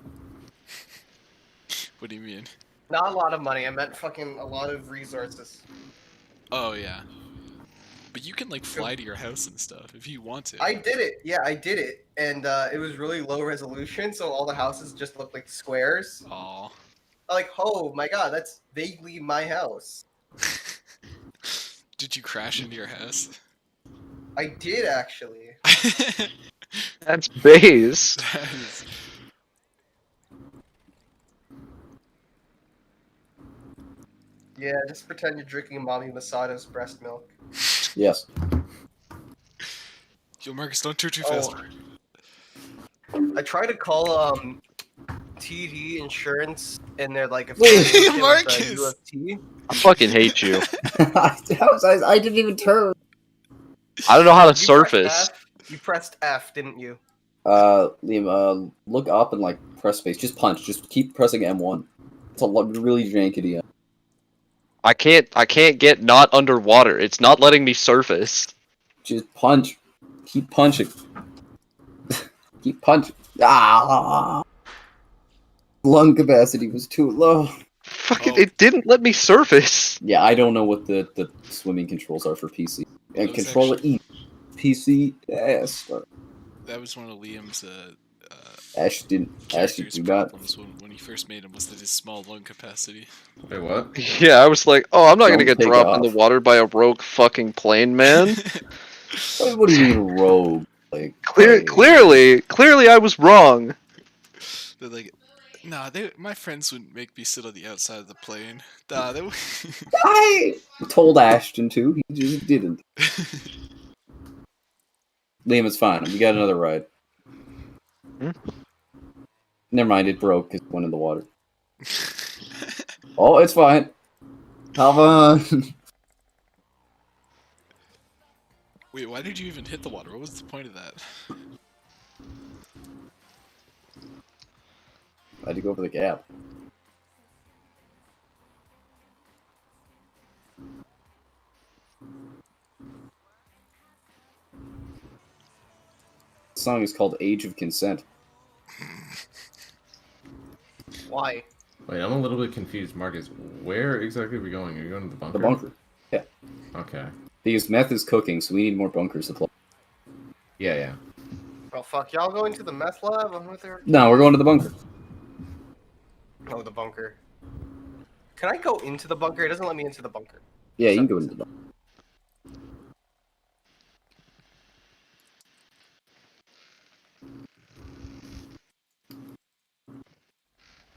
What do you mean? Not a lot of money. I meant fucking a lot of resources. Oh yeah. But you can like fly to your house and stuff if you want to. I did it. Yeah, I did it, and it was really low resolution, so all the houses just looked like squares. Aw. Like, oh my god, that's vaguely my house. Did you crash into your house? I did actually. That's base. That is... Yeah, just pretend you're drinking Mommy Masato's breast milk. Yes. Yo, Marcus, don't turn too fast. I tried to call TD Insurance, and they're like, Marcus! UFT. I fucking hate you. I didn't even turn. I don't know how to surface. You pressed F, didn't you? Liam, look up and like press space. Just punch. Just keep pressing M1. It's a really jankety. I can't get not underwater. It's not letting me surface. Just punch. Keep punching. Keep punching. Ah! Lung capacity was too low. Fucking, it didn't let me surface. Yeah, I don't know what the swimming controls are for PC. And controller actually... E. PC. Yes. That was one of Liam's Ash didn't do that. problems when he first made him was that his small lung capacity. Wait, what? Yeah, I was like, oh, I'm not gonna get take dropped off. in the water by a rogue fucking plane, man. What do you mean rogue? Like Clearly, I was wrong. They're like, nah, my friends wouldn't make me sit on the outside of the plane. Nah, they I told Ashton to. He just didn't. Liam, it's fine. We got another ride. Never mind, it broke. It went in the water. Oh, it's fine. Have fun. Wait, why did you even hit the water? What was the point of that? I had to go over the gap. The song is called Age of Consent. Why? Wait, I'm a little bit confused, Marcus. Where exactly are we going? Are you going to the bunker? The bunker. Yeah. Okay. Because meth is cooking, so we need more bunker supply. Yeah. Oh fuck, y'all going to the meth lab? I'm with her. No, we're going to the bunker. Oh, the bunker. Can I go into the bunker? It doesn't let me into the bunker. Yeah, you can go into the bunker.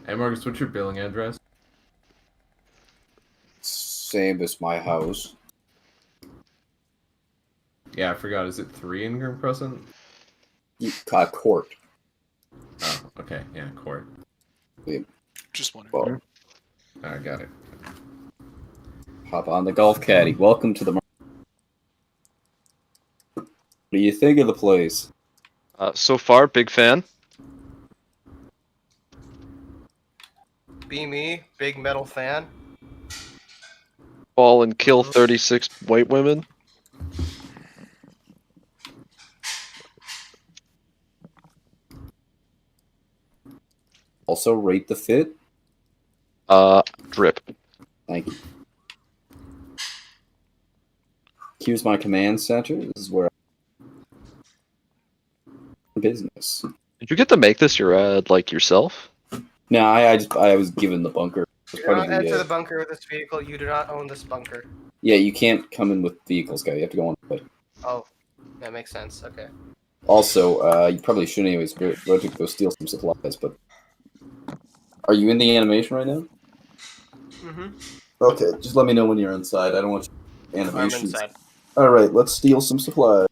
Hey, Marcus, what's your billing address? Same as my house. Yeah, I forgot. Is it 3 Ingram Crescent? Court. Oh, okay. Yeah, court. Yeah. Just wondering. Well, Alright, got it. hop on the golf caddy. Welcome to the market. What do you think of the place? So far, big fan. Be me, big metal fan. Fall and kill 36 white women. Also, rate the fit. Drip. Thank you. Here's my command center. This is where business. Did you get to make this your like yourself? No, I was given the bunker. You do not enter the bunker with this vehicle. You do not own this bunker. Yeah, you can't come in with vehicles, guy. You have to go on foot. Oh, that makes sense. Okay. Also, you probably should anyways go to go steal some supplies, but... Are you in the animation right now? Mm-hmm. Okay, just let me know when you're inside. I don't want animations. I'm inside. Alright, let's steal some supplies.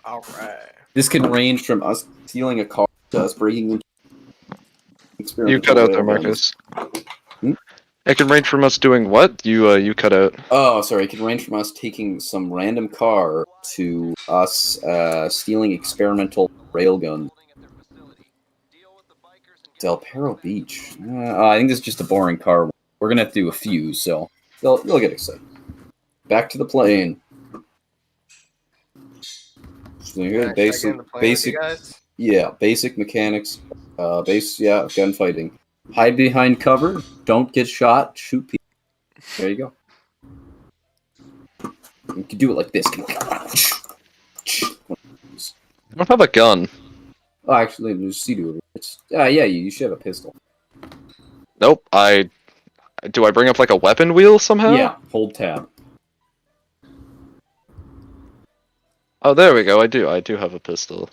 Alright. This can range from us stealing a car to us breaking into You cut out there, Marcus. It can range from us doing what? You cut out. Oh, sorry. It can range from us taking some random car to us stealing experimental railguns. Del Perro Beach. I think this is just a boring car. We're gonna have to do a few, so you'll get excited. Back to the plane. So here, basic, yeah, basic mechanics. Gunfighting. Hide behind cover. Don't get shot. Shoot people. There you go. You can do it like this. I don't have a gun. Oh, actually, there's C2 over here. Yeah, you should have a pistol. Nope. Do I bring up like a weapon wheel somehow? Yeah, hold tab. Oh, there we go. I do have a pistol.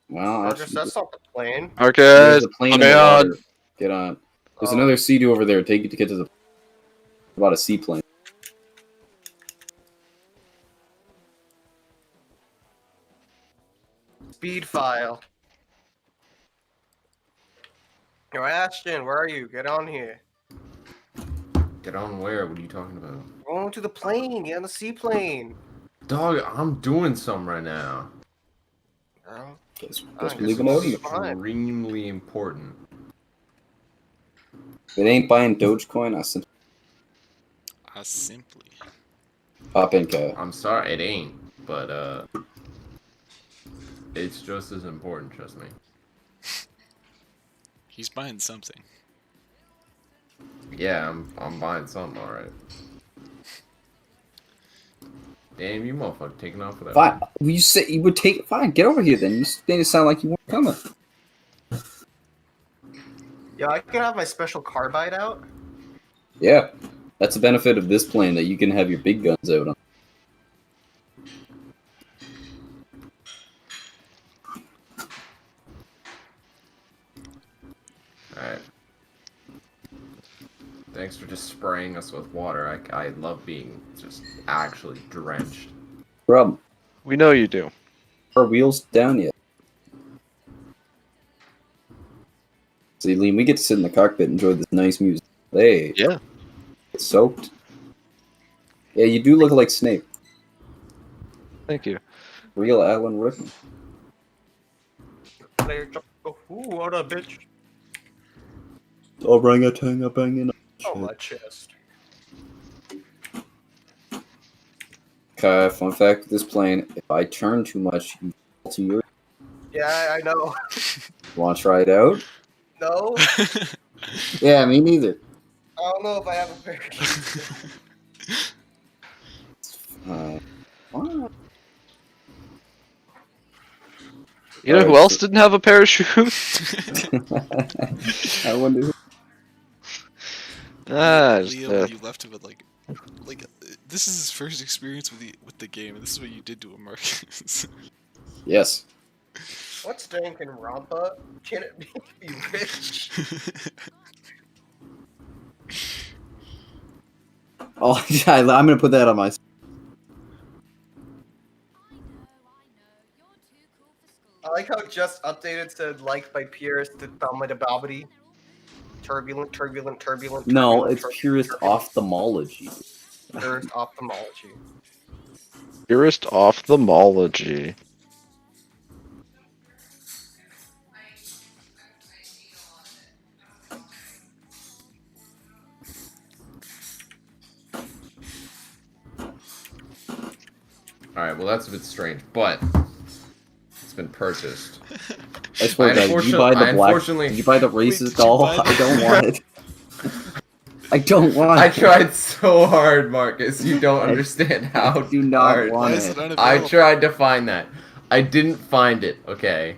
Well, Marcus, that's not the plane. Marcus, there's a plane in the on. water. Get on. There's another C2 over there. Take it to get to the... About a seaplane. Speed file. Yo, Ashton, where are you? Get on here. Get on where? What are you talking about? Going to the plane. Get on the seaplane. Dog, I'm doing some right now. Girl. Guess we leave them out. Extremely important. If it ain't buying Dogecoin, I simply. Pop in, Kyle. I'm sorry, it ain't, but it's just as important, trust me. He's buying something. Yeah, I'm buying something, alright. Damn, you motherfucker taking off for that. Fine. You say you would take it. Fine, get over here then. You made it sound like you weren't coming. Yeah, I can have my special carbide out. Yeah, that's the benefit of this plane, that you can have your big guns out on. Alright. Thanks for just spraying us with water. I love being just actually drenched. Problem. We know you do. Are wheels down yet? See, Liam, we get to sit in the cockpit and enjoy this nice music. Hey. Yeah. It's soaked. Yeah, you do look like Snape. Thank you. Real Alan Rickman. Ooh, what a bitch. Orangutan, banging. Oh, my chest. Okay, fun fact with this plane, if I turn too much, you fall to your... Yeah, I know. Want to try it out? No. Yeah, me neither. I don't know if I have a parachute. What? You know who else didn't have a parachute? I wonder. Leo, when you left him with like, this is his first experience with the game, and this is what you did to him, Marcus. Yes. What's stinking Rampa? Can it make you rich? Oh, yeah, I'm gonna put that on my. I like how it just updated to liked by purist to Bobbity. Turbulent. No, it's purist ophthalmology. Purist ophthalmology. Purist ophthalmology. Alright, well that's a bit strange, but it's been purchased. I swear, guys, did you buy the black? Did you buy the racist doll? I don't want it. I don't want it. I tried so so hard, Marcus. You don't understand how do not hard. want it. I tried to find that. I didn't find it. Okay.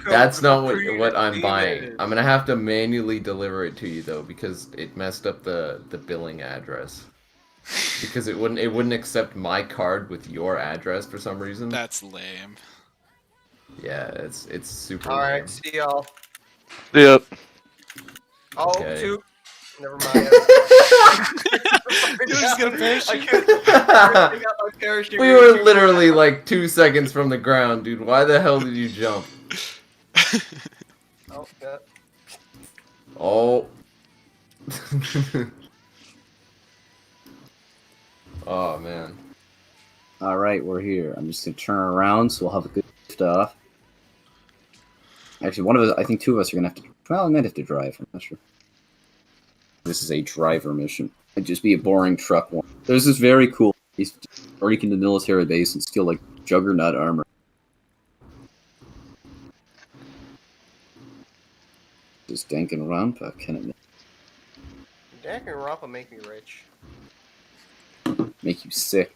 That's not what I'm buying. I'm gonna have to manually deliver it to you though because it messed up the billing address. Because it wouldn't accept my card with your address for some reason. That's lame. Yeah, it's super All right, lame. see y'all. Yep. Oh, Okay. two. Never mind. Who's gonna parachute? We were literally like 2 seconds from the ground, dude. Why the hell did you jump? Oh, yeah. Oh. Oh man. All right, we're here. I'm just gonna turn around, so we'll have a good stuff. Actually, one of us, I think two of us are gonna have to. Well, I might have to drive. I'm not sure. This is a driver mission. It'd just be a boring truck one. There's this very cool. He's break into the military base and steal like juggernaut armor. Just danking around, but can it Danganronpa make me rich. make you sick?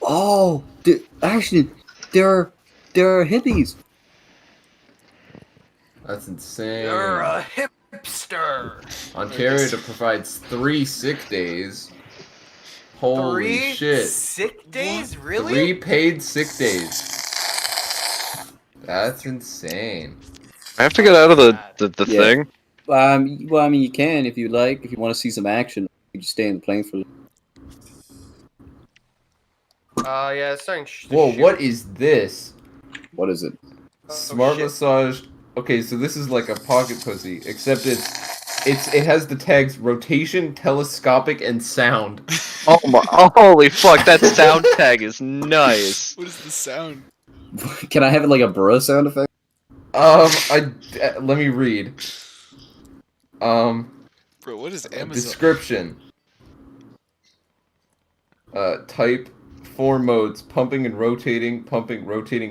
Oh, actually, there are hippies. That's insane. You're a hipster. Ontario provides 3 sick days. Holy 3 shit. sick days? Really? 3 paid sick days. That's insane. I have to get out of the thing. Well, I mean, you can if you like. If you want to see some action, you just stay in the plane for. Yeah, it's starting. Whoa, what is this? What is it? Smart massage. Okay, so this is like a pocket pussy, except it has the tags rotation, telescopic, and sound. Oh my! Holy fuck! That sound tag is nice. What is the sound? Can I have it like a bro sound effect? Let me read. Bro, what is Amazon? Description. Type 4 modes: pumping and rotating,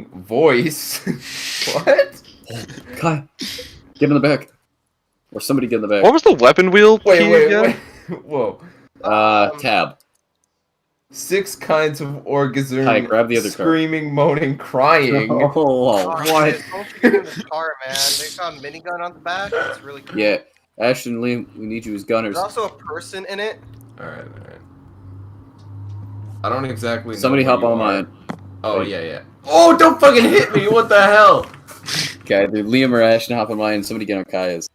voice. What? Kai, get in the back. Or somebody get in the back. What was the weapon wheel? Wait. Whoa. Tab. 6 kinds of orgasm. Kai, grab the other car. Screaming, moaning, crying. Oh, what? Don't you get in the car, man. They found a minigun on the back. It's really cool. Yeah. Ashton, Liam, we need you as gunners. There's also a person in it. Alright. I don't exactly know. Somebody where hop you on are. mine. Oh, yeah. Oh, don't fucking hit me! What the hell? Okay, either Liam or Ashton hop on mine and somebody get on Kaya's.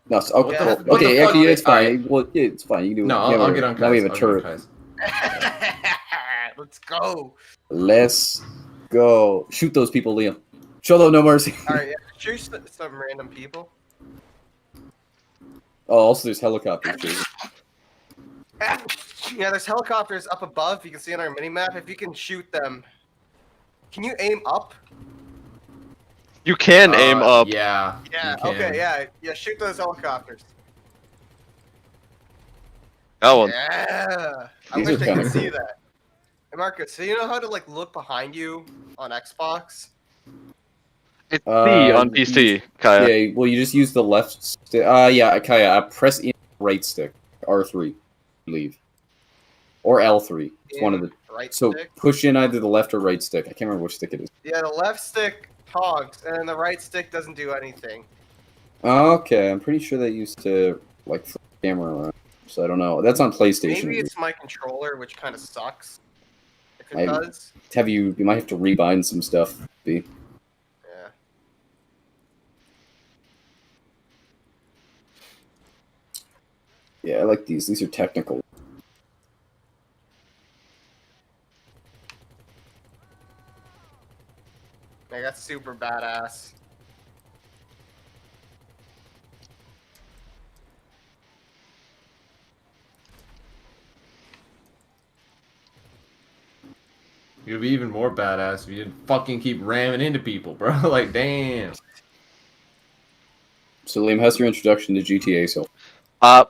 No, so, What okay, the actually, fuck? it's fine. Well, yeah, it's fine. You can do it. No, I'll get on Kaya's. Now we have a turret. Let's go. Let's go. Shoot those people, Liam. Show them no mercy. Alright, yeah. Shoot some random people. Oh, also there's helicopters, Jason. Yeah, there's helicopters up above. You can see on our mini-map. If you can shoot them. Can you aim up? You can aim up. Yeah. Yeah, you can. okay, yeah, shoot those helicopters. That one. Yeah. I These wish are they kinda could see cool. that. Hey, Marcus, so you know how to like look behind you on Xbox? It's C on PC, Kaya. Yeah, well, you just use the left stick. Yeah, Kaya, press in right stick. R3, I believe. Or L3. It's one of the. Right So stick? push in either the left or right stick. I can't remember which stick it is. Yeah, the left stick talks, and then the right stick doesn't do anything. Okay, I'm pretty sure that used to, like, flip the camera around. So I don't know. That's on PlayStation. Maybe it's my controller, which kind of sucks. If it I- does. You might have to rebind some stuff, B. Yeah. Yeah, I like these. These are technical. Like, that's super badass. You'd be even more badass if you didn't fucking keep ramming into people, bro. Like, damn. So, Liam, how's your introduction to GTA so?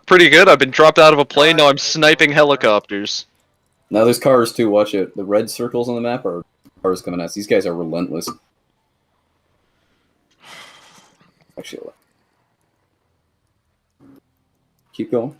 Pretty good. I've been dropped out of a plane. Now I'm sniping helicopters. Now there's cars too. Watch it. The red circles on the map are cars coming at us. These guys are relentless. Actually, Keep going.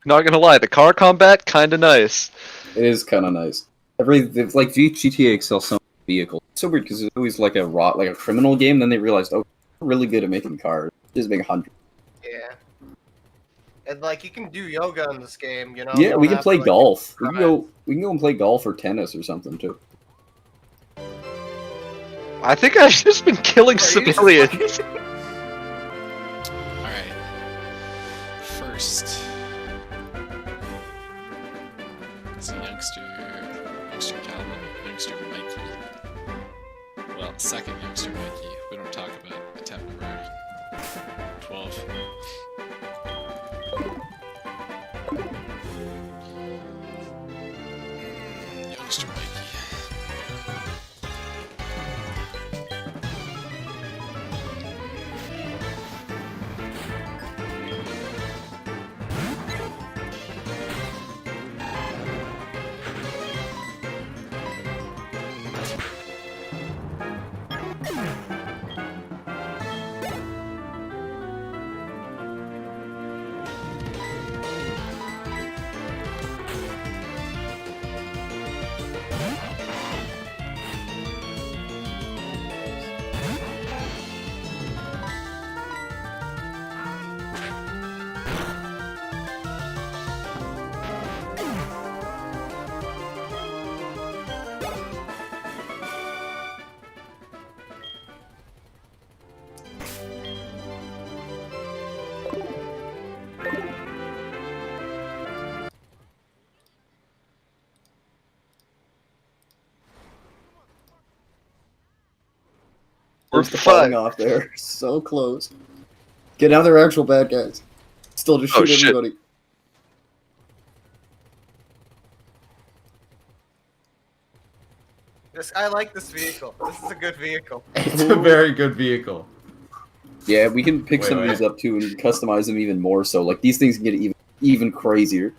Not gonna lie, the car combat kinda nice. It is kind of nice. It's like GTA excels so many vehicles. It's so weird because it's always like a criminal game. Then they realized, oh, we're really good at making cars. Just make 100. Yeah. And like you can do yoga in this game, you know. Yeah, we can play golf. We can go and play golf or tennis or something too. I think I've just been killing civilians. Alright. First. It's a youngster Calvin, youngster Mikey. Well, second youngster Mikey. We don't talk about attempt number 12. Youngster Mikey. We're falling off there. So close. Get out, they're actual bad guys. Still just shoot everybody. I like this vehicle. This is a good vehicle. It's a very good vehicle. Yeah, we can pick some of these up too and customize them even more. So like these things can get even crazier.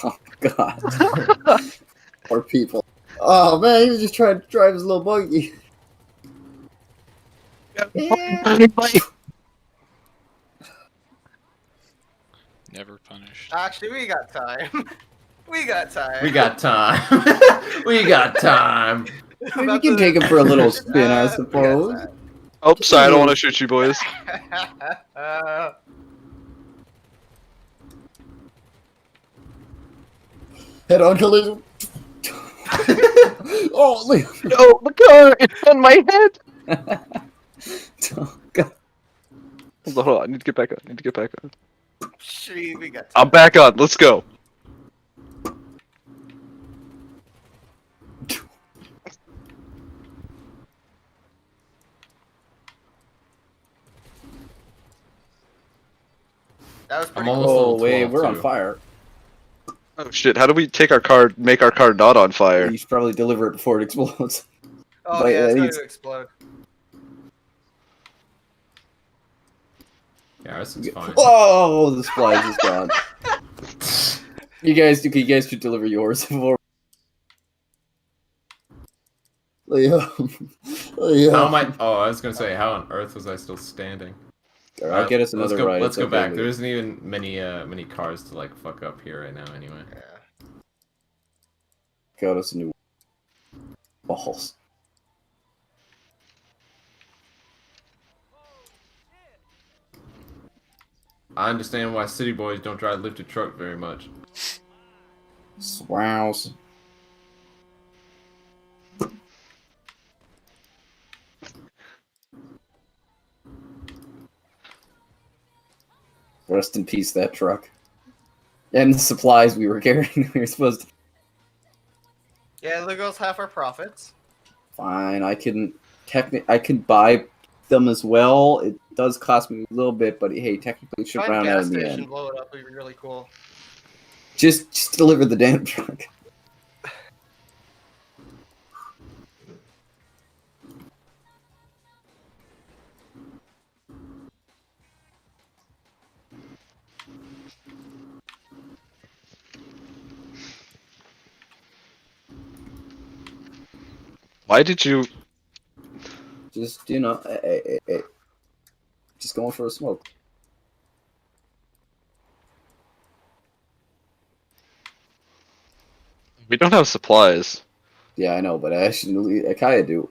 Oh god. Poor people. Oh man, he was just trying to drive his little buggy. Never punished. Actually, we got time. We got time. We got time. We got time. We can take him for a little spin, I suppose. Oh, sorry, I don't want to shoot you boys. Head-on collision. Oh, no, the car! It's on my head! Oh, God. Hold on, I need to get back on. Gee, we got time. I'm back on, let's go. That was pretty cool. cool. Oh, wait, we're on fire. Oh shit, how do we take our car, make our car not on fire? You should probably deliver it before it explodes. Oh yeah, it's going to explode. Yeah, this is fine. Oh, the splice is gone. You guys should deliver yours before. How am I? Oh, I was gonna say, how on earth was I still standing? Right, I'll get us another ride. Let's go back. There isn't even many cars to like fuck up here right now, anyway. Yeah. Got us a new balls. I understand why city boys don't drive lifted truck very much. Swows. Rest in peace, that truck. And the supplies we were carrying. We were supposed to. Yeah, there goes half our profits. Fine, I can buy them as well. It does cost me a little bit, but hey, technically it should round out in the end. Blow it up would be really cool. Just deliver the damn truck. Why did you? Just just going for a smoke. We don't have supplies. Yeah, I know, but I kind of do.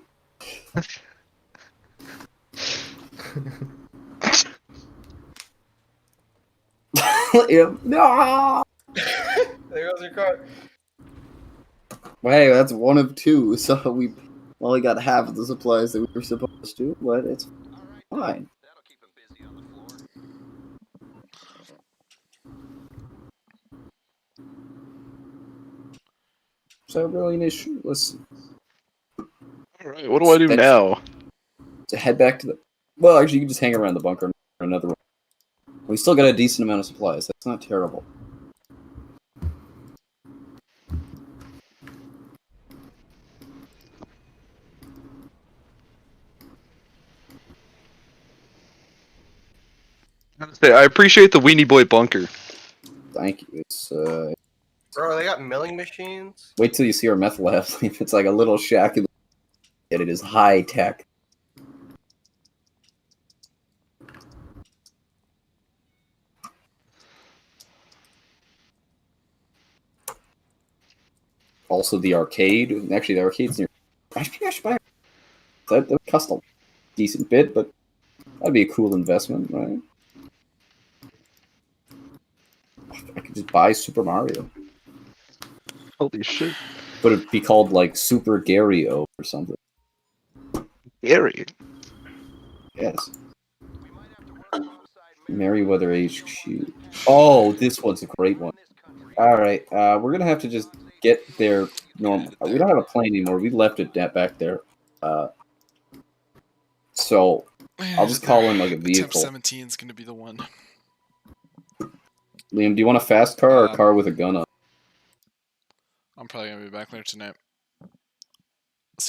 No. There goes your car. Well, hey, that's one of two, so we only got half of the supplies that we were supposed to, but it's fine. So really an issue. Listen. Alright, what do I do now? To head back to the... Well, actually, you can just hang around the bunker for another room. We still got a decent amount of supplies. That's not terrible. I appreciate the Weenie Boy bunker. Thank you. It's Bro, they got milling machines? Wait till you see our meth lab. It's like a little shack, and it is high tech. Also, the arcade. Actually, the arcade's near. I should buy that. That cost a decent bit, but that'd be a cool investment, right? I could just buy Super Mario. Holy shit! But it'd be called like Super Gario or something. Gary. Yes. Merryweather HQ. Oh, this one's a great one. All right, we're gonna have to just get there normal. We don't have a plane anymore. We left it back there. So I'll just call in like a vehicle. Temp 17 is gonna be the one. Liam, do you want a fast car or a car with a gun on? I'm probably gonna be back there tonight.